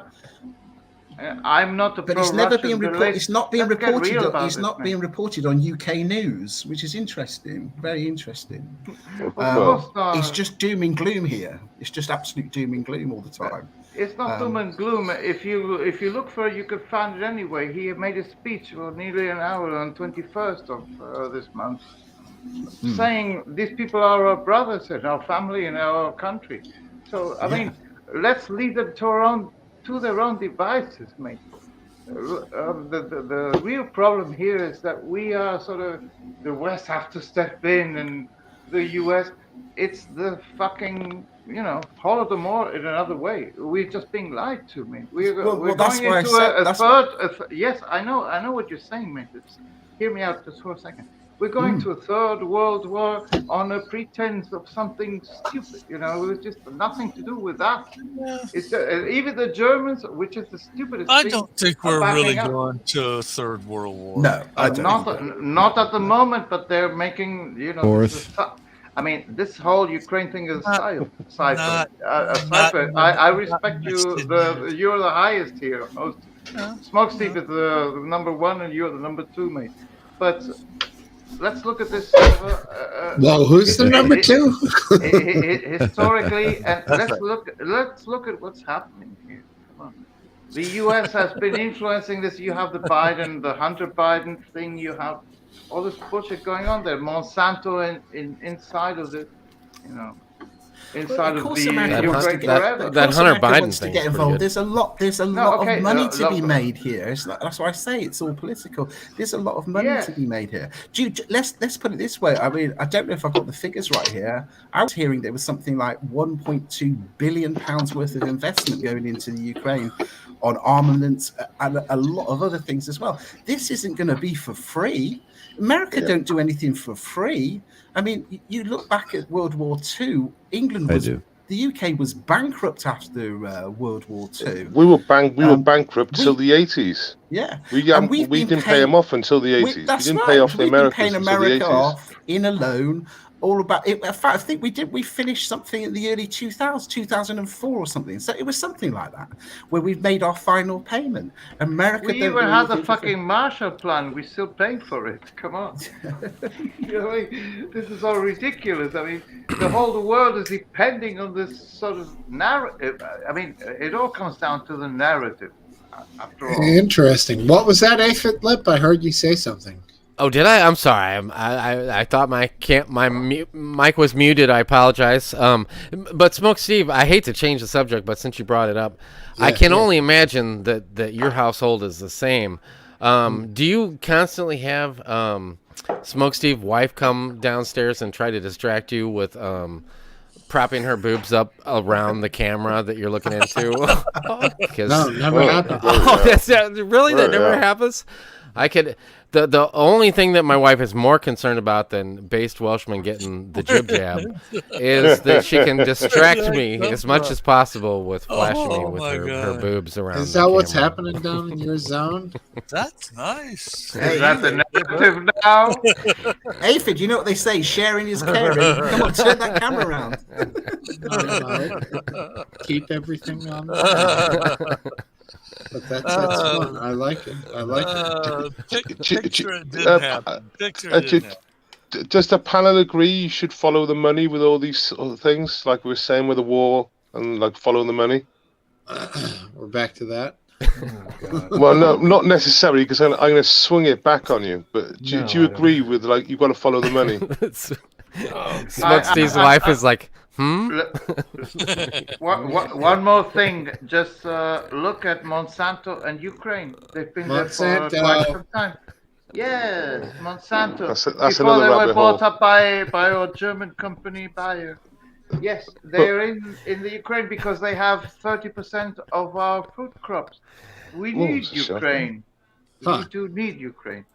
Speaker 7: I'm not a
Speaker 10: but it's never being reported. It's not being reported. It's not being reported on UK news, which is interesting. Very interesting. It's just doom and gloom here. It's just absolute doom and gloom all the time.
Speaker 7: It's not doom and gloom. If you look for it, you could find it anyway. He made a speech for nearly an hour on 21st of this month, saying these people are our brothers and our family and our country. So I mean, let's leave them to their own devices, mate. The real problem here is that we are sort of, the West have to step in, and the US, it's the fucking, Holodomor in another way. We're just being lied to, mate. We're going into a third. Yes, I know what you're saying, mate. Hear me out just for a second. We're going to a third world war on a pretense of something stupid. It's just nothing to do with that. It's even the Germans, which is the stupidest.
Speaker 9: I don't think we're really going to a third world war.
Speaker 10: No,
Speaker 7: not at the moment. But they're making, I mean, this whole Ukraine thing is a cipher. I respect you. You're the highest here. Smokesteve is the number one, and you're the number two, mate. But let's look at this.
Speaker 1: Well, who's the number two?
Speaker 7: Historically, and let's look at what's happening here. Come on. The U.S. has been influencing this. You have the Hunter Biden thing. You have all this bullshit going on there. Monsanto inside of it, inside of the Ukraine forever.
Speaker 3: That Hunter Biden thing.
Speaker 10: To get involved. There's a lot of money to be made here. That's why I say it's all political. There's a lot of money to be made here. Let's put it this way. I mean, I don't know if I've got the figures right here. I was hearing there was something like 1.2 billion pounds worth of investment going into the Ukraine on armaments and a lot of other things as well. This isn't going to be for free. America don't do anything for free. I mean, you look back at World War II. The UK was bankrupt after World War II.
Speaker 6: We were bankrupt till the 80s.
Speaker 10: Yeah,
Speaker 6: we didn't pay them off until the 80s. We didn't pay off the Americans until the 80s.
Speaker 10: Off in a loan. All about it. In fact, I think we finished something in the early 2004 or something. So it was something like that, where we've made our final payment. America.
Speaker 7: We even had the fucking Marshall Plan. We still paying for it. Come on. This is all ridiculous. I mean, the whole world is depending on this sort of narrative. I mean, it all comes down to the narrative. After all.
Speaker 1: Interesting. What was that, Aphid Lip? I heard you say something.
Speaker 3: Oh, did I? I'm sorry. I thought my mic was muted. I apologize. But Smokesteve, I hate to change the subject, but since you brought it up, I can only imagine that your household is the same. Do you constantly have Smokesteve wife come downstairs and try to distract you with propping her boobs up around the camera that you're looking into?
Speaker 1: No, never happened.
Speaker 3: Really? That never happens? I could. The only thing that my wife is more concerned about than based Welshman getting the jib jab is that she can distract me as much as possible with flashing me with her boobs around.
Speaker 1: Is that what's happening down in your zone?
Speaker 9: That's nice.
Speaker 7: Is that the narrative now?
Speaker 10: Aphid, you know what they say? Sharing is caring. Come on, turn that camera around.
Speaker 1: Keep everything on. But that's fun. I like it.
Speaker 9: Picture it didn't happen. Picture it didn't happen.
Speaker 6: Does the panel agree you should follow the money with all these other things, like we were saying with the war and like follow the money?
Speaker 1: We're back to that.
Speaker 6: Well, no, not necessarily, because I'm going to swing it back on you. But do you agree with like you've got to follow the money?
Speaker 3: Smokesteve's wife is like,
Speaker 7: One more thing. Just look at Monsanto and Ukraine. They've been there for quite some time. Yes, Monsanto.
Speaker 6: That's
Speaker 7: Before they were bought
Speaker 6: hole.
Speaker 7: up by our German company Bayer. Yes, they're in the Ukraine because they have 30% of our food crops. We need Ukraine. We do need Ukraine.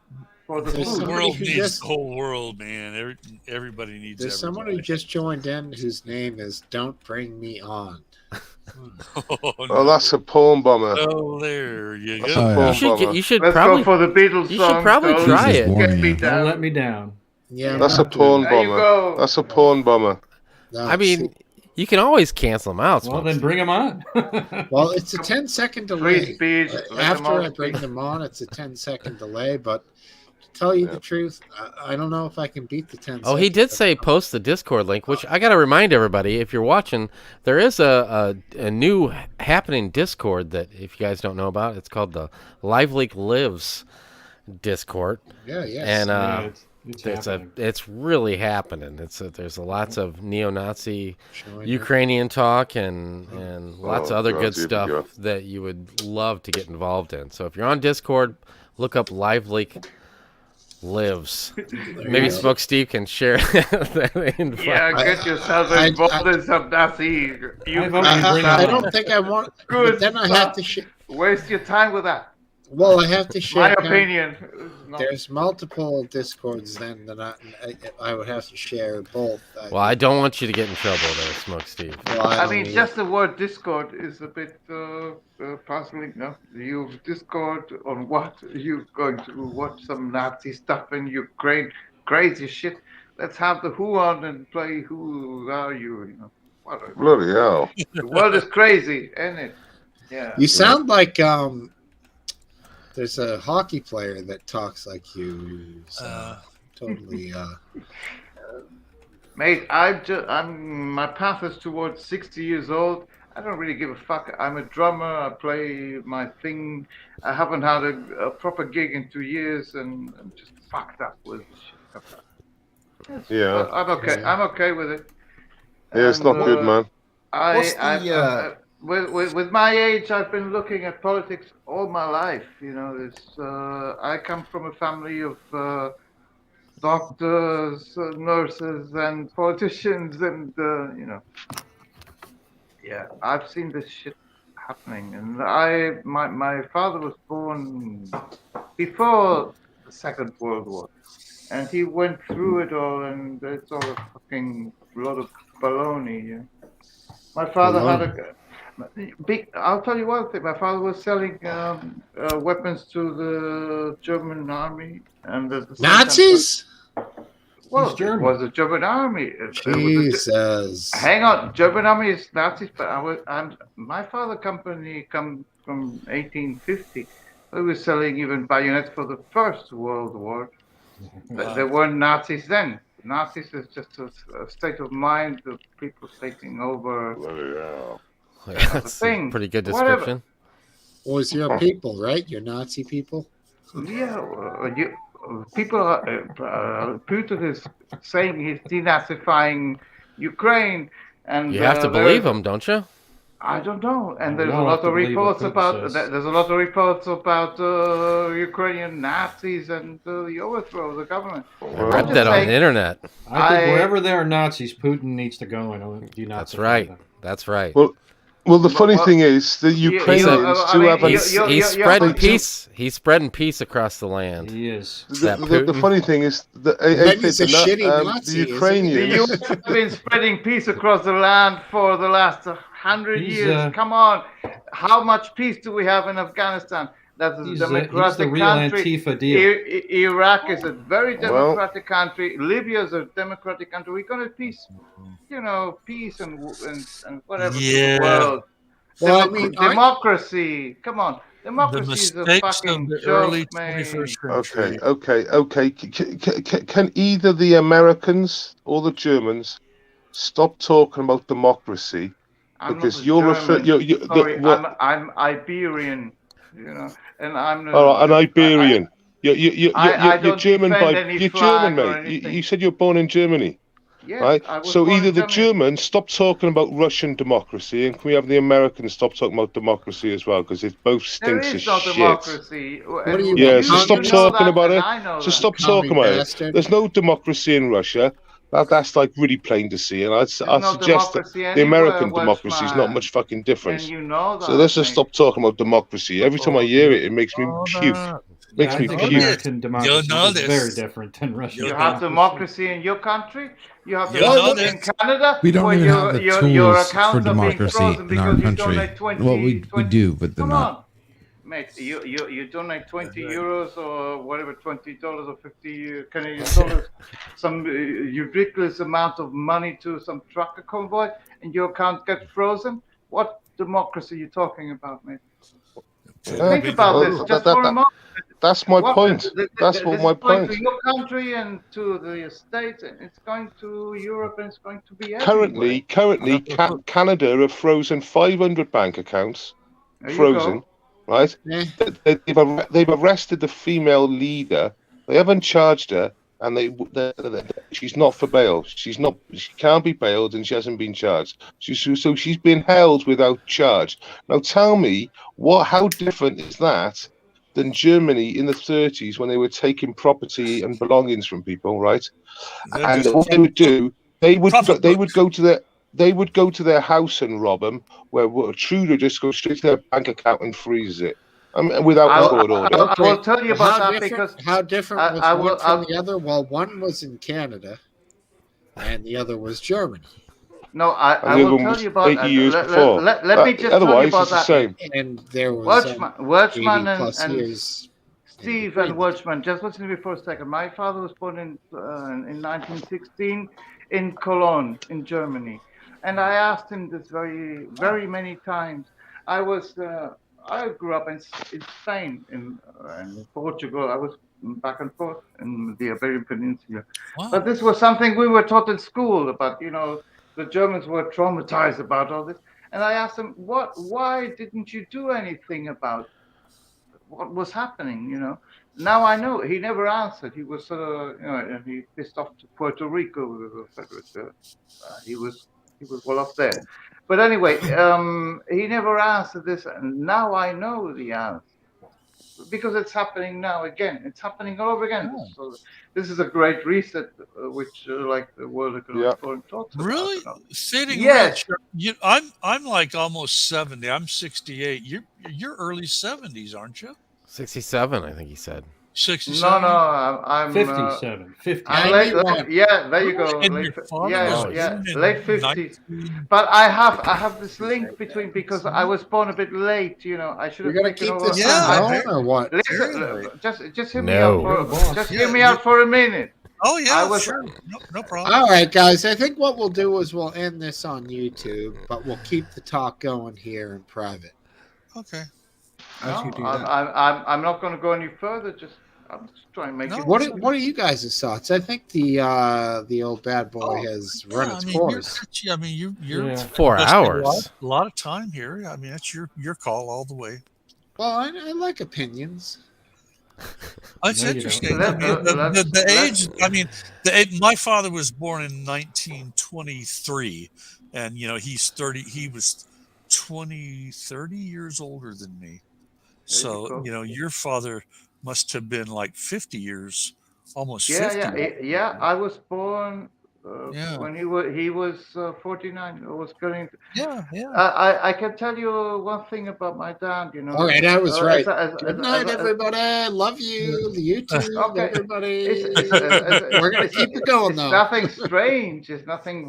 Speaker 7: For the
Speaker 9: whole
Speaker 7: food.
Speaker 9: world needs the whole world, man. Everybody needs.
Speaker 1: There's someone who just joined in whose name is "Don't Bring Me On."
Speaker 6: Oh, that's a porn bomber.
Speaker 9: Oh, there you go.
Speaker 3: You should
Speaker 7: Let's
Speaker 3: probably
Speaker 7: go for the Beatles
Speaker 3: you
Speaker 7: song.
Speaker 3: should probably try it.
Speaker 7: Get me
Speaker 2: Don't
Speaker 7: down.
Speaker 2: let me down.
Speaker 1: Yeah,
Speaker 6: that's a porn
Speaker 7: There you
Speaker 6: bomber.
Speaker 7: go.
Speaker 6: That's a porn bomber.
Speaker 1: No,
Speaker 3: I mean, you can always cancel them out.
Speaker 2: Well, then bring them on.
Speaker 1: well, it's a 10-second delay.
Speaker 7: Free speech.
Speaker 1: After I bring them on, it's a 10-second delay. But to tell you the truth, I don't know if I can beat the 10 seconds.
Speaker 3: Oh, he did say post the Discord link, which I got to remind everybody, if you're watching, there is a new happening Discord that, if you guys don't know about, it's called the Live Leak Lives Discord.
Speaker 1: Yeah, yes.
Speaker 3: And
Speaker 2: it's
Speaker 3: it's really happening. There's lots of neo-Nazi Ukrainian talk and lots of other good stuff that you would love to get involved in. So if you're on Discord, look up Live Leak Lives. Maybe Smokesteve can share that invite.
Speaker 7: Yeah, get yourself involved in some Nazi.
Speaker 1: I don't think I want. But then I have to
Speaker 7: waste your time with that.
Speaker 1: Well, I have to share.
Speaker 7: My opinion.
Speaker 1: There's multiple Discords then that I would have to share both.
Speaker 3: Well, I don't want you to get in trouble there, Smokesteve.
Speaker 1: Well,
Speaker 7: I mean, just the word Discord is a bit puzzling. No, you Discord on what? You going to watch some Nazi stuff in Ukraine? Crazy shit. Let's have the Who on and play Who Are You? You know,
Speaker 6: bloody hell.
Speaker 7: The world is crazy, isn't it? Yeah.
Speaker 1: You sound like there's a hockey player that talks like you. Who's, totally.
Speaker 7: Mate, my path is towards 60 years old. I don't really give a fuck. I'm a drummer. I play my thing. I haven't had a proper gig in 2 years, and I'm just fucked up with shit.
Speaker 6: Yeah.
Speaker 7: I'm okay. I'm okay with it.
Speaker 6: Yeah, it's not good, man.
Speaker 7: With my age, I've been looking at politics all my life. You know, I come from a family of doctors, nurses, and politicians, and you know, yeah, I've seen this shit happening. And my father was born before the Second World War, and he went through it all, and it's all a fucking lot of baloney. Yeah. My father had a I'll tell you one thing. My father was selling weapons to the German army and the
Speaker 1: Nazis.
Speaker 7: Well, it was a German army.
Speaker 1: Jesus.
Speaker 7: Hang on, German army is Nazis, but my father company come from 1850. We were selling even bayonets for the First World War. But there weren't Nazis then. Nazis is just a state of mind of people taking over.
Speaker 3: Yeah, that's a pretty good description.
Speaker 1: Was your people, right? Your Nazi people?
Speaker 7: Yeah, people, Putin is saying he's denazifying Ukraine, and
Speaker 3: You have to believe him, don't you?
Speaker 7: I don't know, and
Speaker 2: We
Speaker 7: there's a
Speaker 2: don't
Speaker 7: lot
Speaker 2: have to
Speaker 7: of
Speaker 2: believe what
Speaker 7: reports
Speaker 2: Putin
Speaker 7: about
Speaker 2: says.
Speaker 7: there's a lot of reports about Ukrainian Nazis and the overthrow of the government.
Speaker 3: I read that on the internet.
Speaker 2: I think wherever there are Nazis, Putin needs to go and denazify
Speaker 3: That's right.
Speaker 2: them.
Speaker 3: That's right.
Speaker 6: Well, the funny thing is the Ukrainians do have an.
Speaker 3: He's spreading peace. He's spreading peace across the land.
Speaker 2: He is.
Speaker 6: The funny thing is the Ukrainians.
Speaker 7: The US have been spreading peace across the land for the last 100 years. Come on, how much peace do we have in Afghanistan? That's a democratic
Speaker 2: real
Speaker 7: country.
Speaker 2: Antifa deal.
Speaker 7: Iraq is a very democratic country. Libya is a democratic country. We're going to peace, peace and whatever
Speaker 9: Yeah.
Speaker 7: to the world.
Speaker 9: Well, I mean,
Speaker 7: democracy. Come on. Democracy is a fucking joke, man.
Speaker 6: Okay. Can either the Americans or the Germans stop talking about democracy? Because you're referring.
Speaker 7: I'm Iberian, and I'm.
Speaker 6: An Iberian. You're German
Speaker 7: you're
Speaker 6: German, mate. You said you're born in Germany.
Speaker 7: Yes,
Speaker 6: right? So either the Germans stop talking about Russian democracy, and can we have the Americans stop talking about democracy as well? Because it both stinks of shit.
Speaker 7: There is no democracy.
Speaker 6: So stop talking about it. So stop talking about it. There's no democracy in Russia. That's like really plain to see, and I suggest that the American democracy is not much fucking difference. So let's just stop talking about democracy. Every time I hear it, it makes me puke. Makes me puke.
Speaker 2: American democracy is very different than Russian.
Speaker 7: You have democracy in your country. You have democracy in Canada.
Speaker 4: We don't even have the tools for democracy in our country. Well, we do, but they're not.
Speaker 7: Mate, you donate 20 euros or whatever, $20 or 50 Canadian dollars, some ridiculous amount of money to some trucker convoy, and your account gets frozen. What democracy are you talking about, mate? Think about this just for a moment.
Speaker 6: That's my point. That's what my point.
Speaker 7: To your country and to the States, and it's going to Europe, and it's going to be everywhere.
Speaker 6: Currently, Canada have frozen 500 bank accounts. Frozen, right? Yeah. They've arrested the female leader. They haven't charged her, and she's not for bail. She can't be bailed, and she hasn't been charged. So she's been held without charge. Now tell me, how different is that than Germany in the 30s when they were taking property and belongings from people, right? And what they would do, they would go to their house and rob them, where Trudeau just goes straight to their bank account and freezes it. Without court order.
Speaker 7: I will tell you about that because
Speaker 1: how different was one from the other? Well, one was in Canada, and the other was Germany.
Speaker 7: No, I will tell you about
Speaker 6: 80 years before.
Speaker 7: Let me just tell you about that.
Speaker 6: Same.
Speaker 1: And there was
Speaker 7: Welchman and
Speaker 1: years.
Speaker 7: Steve and Welchman. Just listen to me for a second. My father was born in 1916 in Cologne, in Germany, and I asked him this very, very many times. I grew up in Spain, in Portugal. I was back and forth in the Iberian Peninsula. Wow. But this was something we were taught in school about, the Germans were traumatized about all this. And I asked him, why didn't you do anything about what was happening, Now I know. He never answered. He was he pissed off to Puerto Rico. He was well off there. But anyway, he never answered this, and now I know the answer. Because it's happening now again. It's happening all over again. Oh. So this is a great reset, which like the World Economic Forum talks about.
Speaker 9: Really? Sitting
Speaker 7: yes.
Speaker 9: Rich, I'm like almost 70. I'm 68. You're early 70s, aren't you?
Speaker 3: 67, I think he said.
Speaker 9: 67?
Speaker 7: No, I'm
Speaker 2: 57. 50.
Speaker 7: Yeah, there you go. Late 50s. But I have this link between, because I was born a bit late. I should have.
Speaker 1: You're gonna keep this on or what?
Speaker 7: Listen, just hear me out. Just hear me out for a minute.
Speaker 9: Oh yeah, sure. No problem.
Speaker 1: All right, guys. I think what we'll do is we'll end this on YouTube, but we'll keep the talk going here in private.
Speaker 9: Okay.
Speaker 7: I'm not going to go any further. I'm just trying to make it.
Speaker 1: What are you guys' thoughts? I think the old bad boy has run its course.
Speaker 9: You're
Speaker 3: 4 hours.
Speaker 9: A lot of time here. I mean, that's your call all the way.
Speaker 1: Well, I like opinions.
Speaker 9: That's
Speaker 2: No, you
Speaker 9: interesting.
Speaker 2: don't.
Speaker 9: I mean, the age. I mean, my father was born in 1923, and he's 30. He was 30 years older than me. So your father must have been like 50 years, almost 50.
Speaker 7: Yeah. I was born
Speaker 9: Yeah.
Speaker 7: when he was 49. I was going.
Speaker 9: Yeah.
Speaker 7: I can tell you one thing about my dad.
Speaker 1: All right, I was right. Good night,
Speaker 7: as-
Speaker 1: everybody. Love you, YouTube,
Speaker 7: Okay.
Speaker 1: everybody.
Speaker 7: It's
Speaker 1: We're gonna keep it going
Speaker 7: it's
Speaker 1: though.
Speaker 7: nothing strange. It's nothing